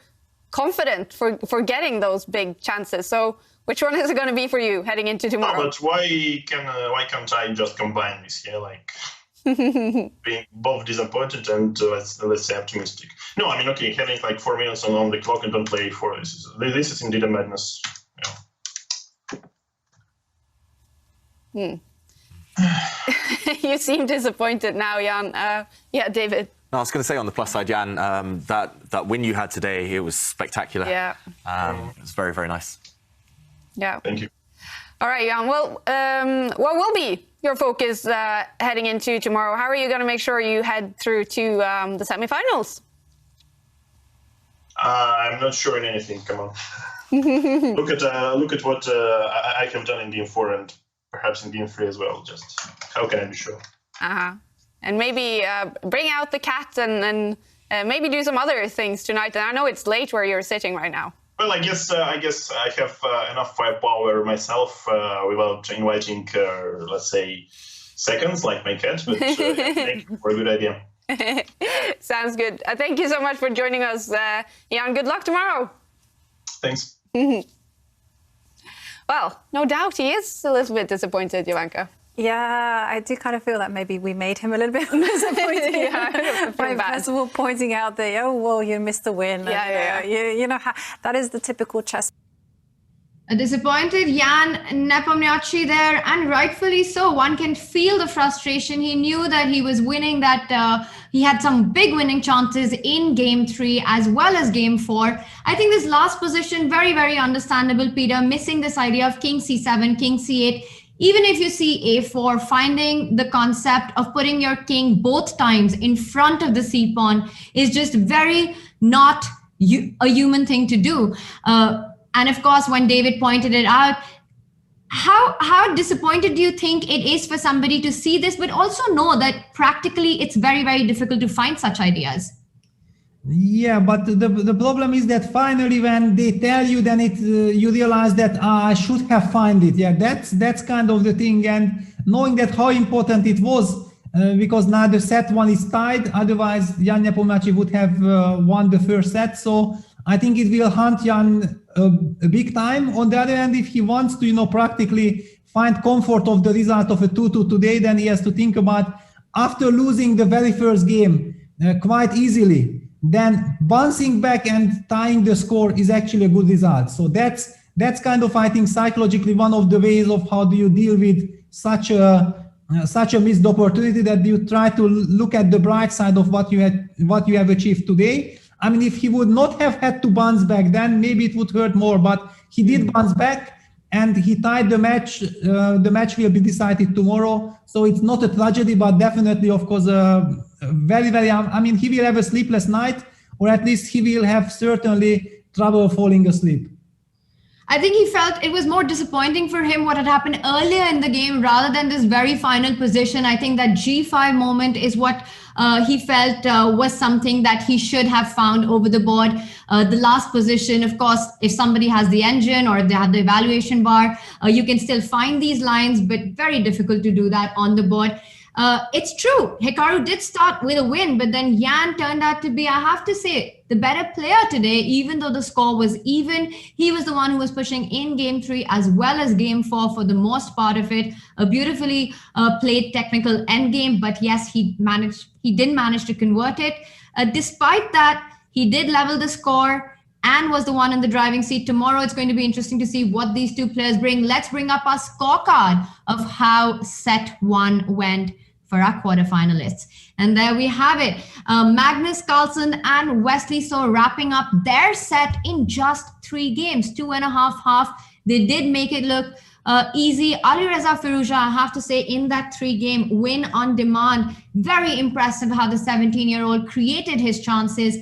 confident for getting those big chances. So which one is it going to be for you heading into tomorrow? No, but why can't I just combine this? Yeah, like being both disappointed and let's say optimistic. No, I mean, okay, having like 4 minutes on the clock and don't play 4. This is indeed a madness. You seem disappointed now, Jan. Yeah, David. No, I was going to say on the plus side, Jan, that win you had today, it was spectacular. Yeah. It was very, very nice. Yeah. Thank you. All right, Jan. Well, what will be your focus heading into tomorrow? How are you going to make sure you head through to the semifinals? I'm not sure in anything. Come on. look at what I have done in game 4 and perhaps in game 3 as well. Just how can I be sure? And maybe bring out the cat and maybe do some other things tonight. And I know it's late where you're sitting right now. Well, I guess I have enough firepower myself without inviting, let's say, seconds like my cat. But thank you for a good idea. Sounds good. Thank you so much for joining us, Jan. Good luck tomorrow. Thanks. Well, no doubt he is a little bit disappointed, Jovanka. Yeah, I do kind of feel that maybe we made him a little bit disappointed. Yeah, by first of all pointing out that, oh, well, you missed the win. Yeah. You know, that is the typical chess. A disappointed Jan Nepomniachtchi there, and rightfully so. One can feel the frustration. He knew that he was winning, that he had some big winning chances in game 3 as well as game 4. I think this last position, very, very understandable, Peter, missing this idea of king c7, king c8. Even if you see a4, finding the concept of putting your king both times in front of the c-pawn is just very not a human thing to do. And of course, when David pointed it out, how disappointed do you think it is for somebody to see this, but also know that practically it's very, very difficult to find such ideas? Yeah, but the problem is that finally when they tell you, then you realize that I should have found it. Yeah, that's kind of the thing. And knowing that how important it was, because now the set 1 is tied, otherwise Jan Nepomniachtchi would have won the first set. So I think it will haunt Jan a big time. On the other hand, if he wants to, practically find comfort of the result of a 2-2 today, then he has to think about, after losing the very first game quite easily, then bouncing back and tying the score is actually a good result. So that's kind of, I think, psychologically one of the ways of how do you deal with such a missed opportunity, that you try to look at the bright side of what you have achieved today. I mean, if he would not have had to bounce back, then maybe it would hurt more, but he did bounce back and he tied the match. The match will be decided tomorrow. So it's not a tragedy, but definitely, of course, very, very, I mean, he will have a sleepless night, or at least he will have certainly trouble falling asleep. I think he felt it was more disappointing for him what had happened earlier in the game rather than this very final position. I think that G5 moment is what he felt was something that he should have found over the board. The last position, of course, if somebody has the engine or they have the evaluation bar, you can still find these lines, but very difficult to do that on the board. It's true, Hikaru did start with a win, but then Jan turned out to be, I have to say, the better player today. Even though the score was even, he was the one who was pushing in game 3 as well as game 4 for the most part of it. A beautifully played technical endgame, but yes, he didn't manage to convert it. Despite that, he did level the score, and was the one in the driving seat. Tomorrow, it's going to be interesting to see what these two players bring. Let's bring up our scorecard of how set one went for our quarterfinalists. And there we have it. Magnus Carlsen and Wesley So wrapping up their set in just 3 games, 2.5 half. They did make it look easy. Alireza Firouzja, I have to say, in that 3-game win on demand, very impressive how the 17-year-old created his chances,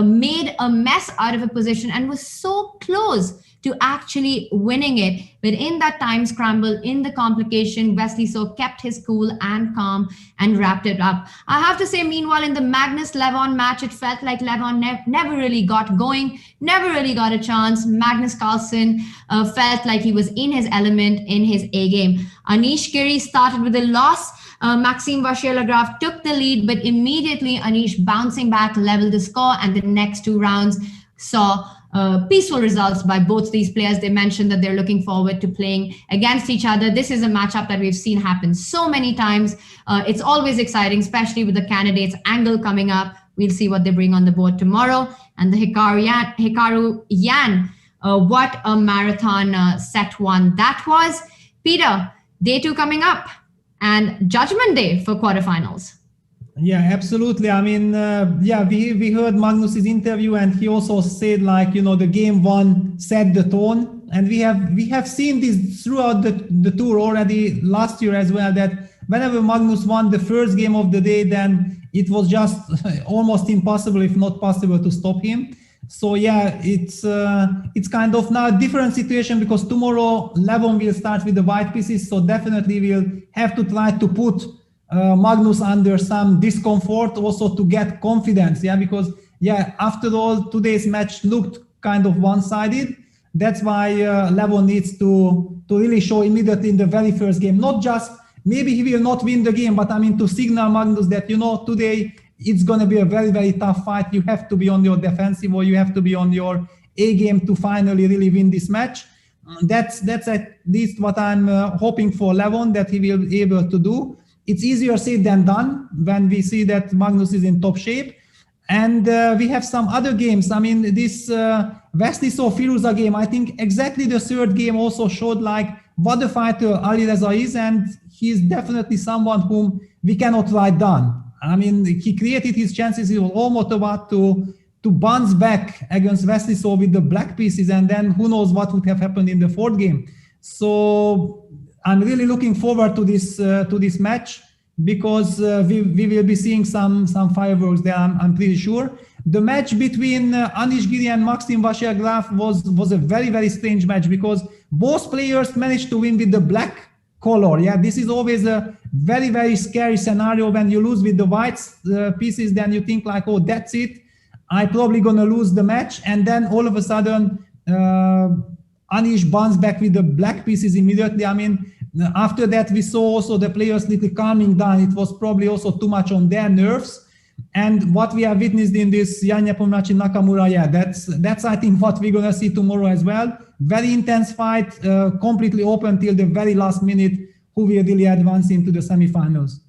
made a mess out of a position and was so close to actually winning it. But in that time scramble, in the complication, Wesley So kept his cool and calm and wrapped it up. I have to say, meanwhile, in the Magnus Levon match, it felt like Levon never really got going, never really got a chance. Magnus Carlsen felt like he was in his element, in his A game. Anish Giri started with a loss. Maxime Vachier-Lagrave took the lead, but immediately Anish bouncing back, leveled the score, and the next 2 rounds saw peaceful results by both these players. They mentioned that they're looking forward to playing against each other. This is a matchup that we've seen happen so many times. It's always exciting, especially with the candidates angle coming up. We'll see what they bring on the board tomorrow. And the Hikaru Yan, what a marathon set 1 that was. Peter, day 2 coming up and judgment day for quarterfinals. Yeah, absolutely. I mean, we heard Magnus's interview, and he also said, like, the game 1 set the tone, and we have seen this throughout the tour already last year as well, that whenever Magnus won the first game of the day, then it was just almost impossible, if not possible, to stop him. So yeah, it's kind of now a different situation, because tomorrow Levon will start with the white pieces, so definitely we'll have to try to put Magnus under some discomfort also to get confidence, because after all, today's match looked kind of one-sided. That's why Levon needs to really show immediately in the very first game, not just maybe he will not win the game, but I mean to signal Magnus that today it's going to be a very, very tough fight. You have to be on your defensive, or you have to be on your A game to finally really win this match. That's at least what I'm hoping for Levon, that he will be able to do. It's easier said than done when we see that Magnus is in top shape. And we have some other games. I mean, this Wesley So Firouzja game, I think exactly the 3rd game also showed like what the fighter Alireza is, and he's definitely someone whom we cannot write down. I mean, he created his chances. He was almost about to bounce back against Wesley So with the black pieces, and then who knows what would have happened in the 4th game. So I'm really looking forward to this match, because we will be seeing some fireworks there, I'm pretty sure. The match between Anish Giri and Maxime Vachier-Lagrave was a very, very strange match, because both players managed to win with the black color. Yeah, this is always a very, very scary scenario. When you lose with the white pieces, then you think like, oh, that's it, I'm probably gonna lose the match. And then all of a sudden Anish bounced back with the black pieces immediately. I mean, after that we saw also the players little calming down. It was probably also too much on their nerves. And what we have witnessed in this Jan Nepomniachtchi Nakamura, that's I think what we're gonna see tomorrow as well. Very intense fight, completely open till the very last minute, who will really advance into the semifinals.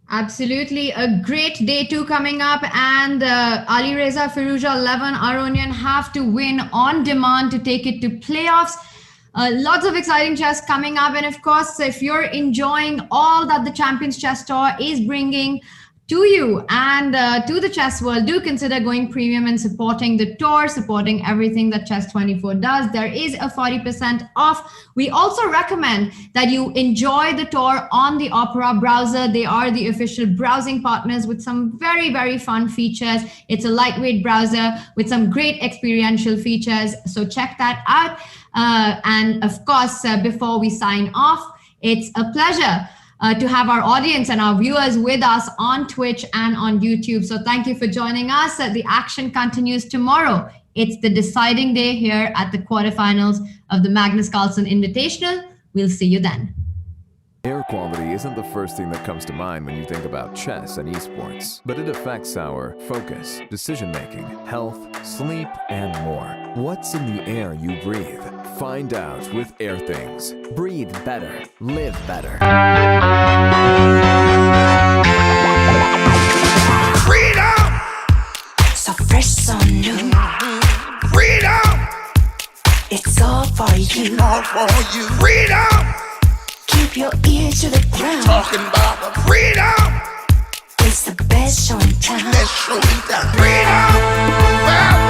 Absolutely, a great day 2 coming up, and Alireza, Firouzja, Levon, Aronian have to win on demand to take it to playoffs. Lots of exciting chess coming up, and of course, if you're enjoying all that the Champions Chess Tour is bringing to you and to the chess world, do consider going premium and supporting the tour, supporting everything that Chess24 does. There is a 40% off. We also recommend that you enjoy the tour on the Opera browser. They are the official browsing partners with some very, very fun features. It's a lightweight browser with some great experiential features, so check that out. And of course, before we sign off, it's a pleasure to have our audience and our viewers with us on Twitch and on YouTube. So thank you for joining us. The action continues tomorrow. It's the deciding day here at the quarterfinals of the Magnus Carlsen Invitational. We'll see you then. Air quality isn't the first thing that comes to mind when you think about chess and esports, but it affects our focus, decision-making, health, sleep, and more. What's in the air you breathe? Find out with Air Things. Breathe better. Live better. Freedom! So fresh, so new. all for you. Freedom. Keep your ear to the ground. Talking about the freedom. It's the best show in town. Best show in town. Freedom. Well,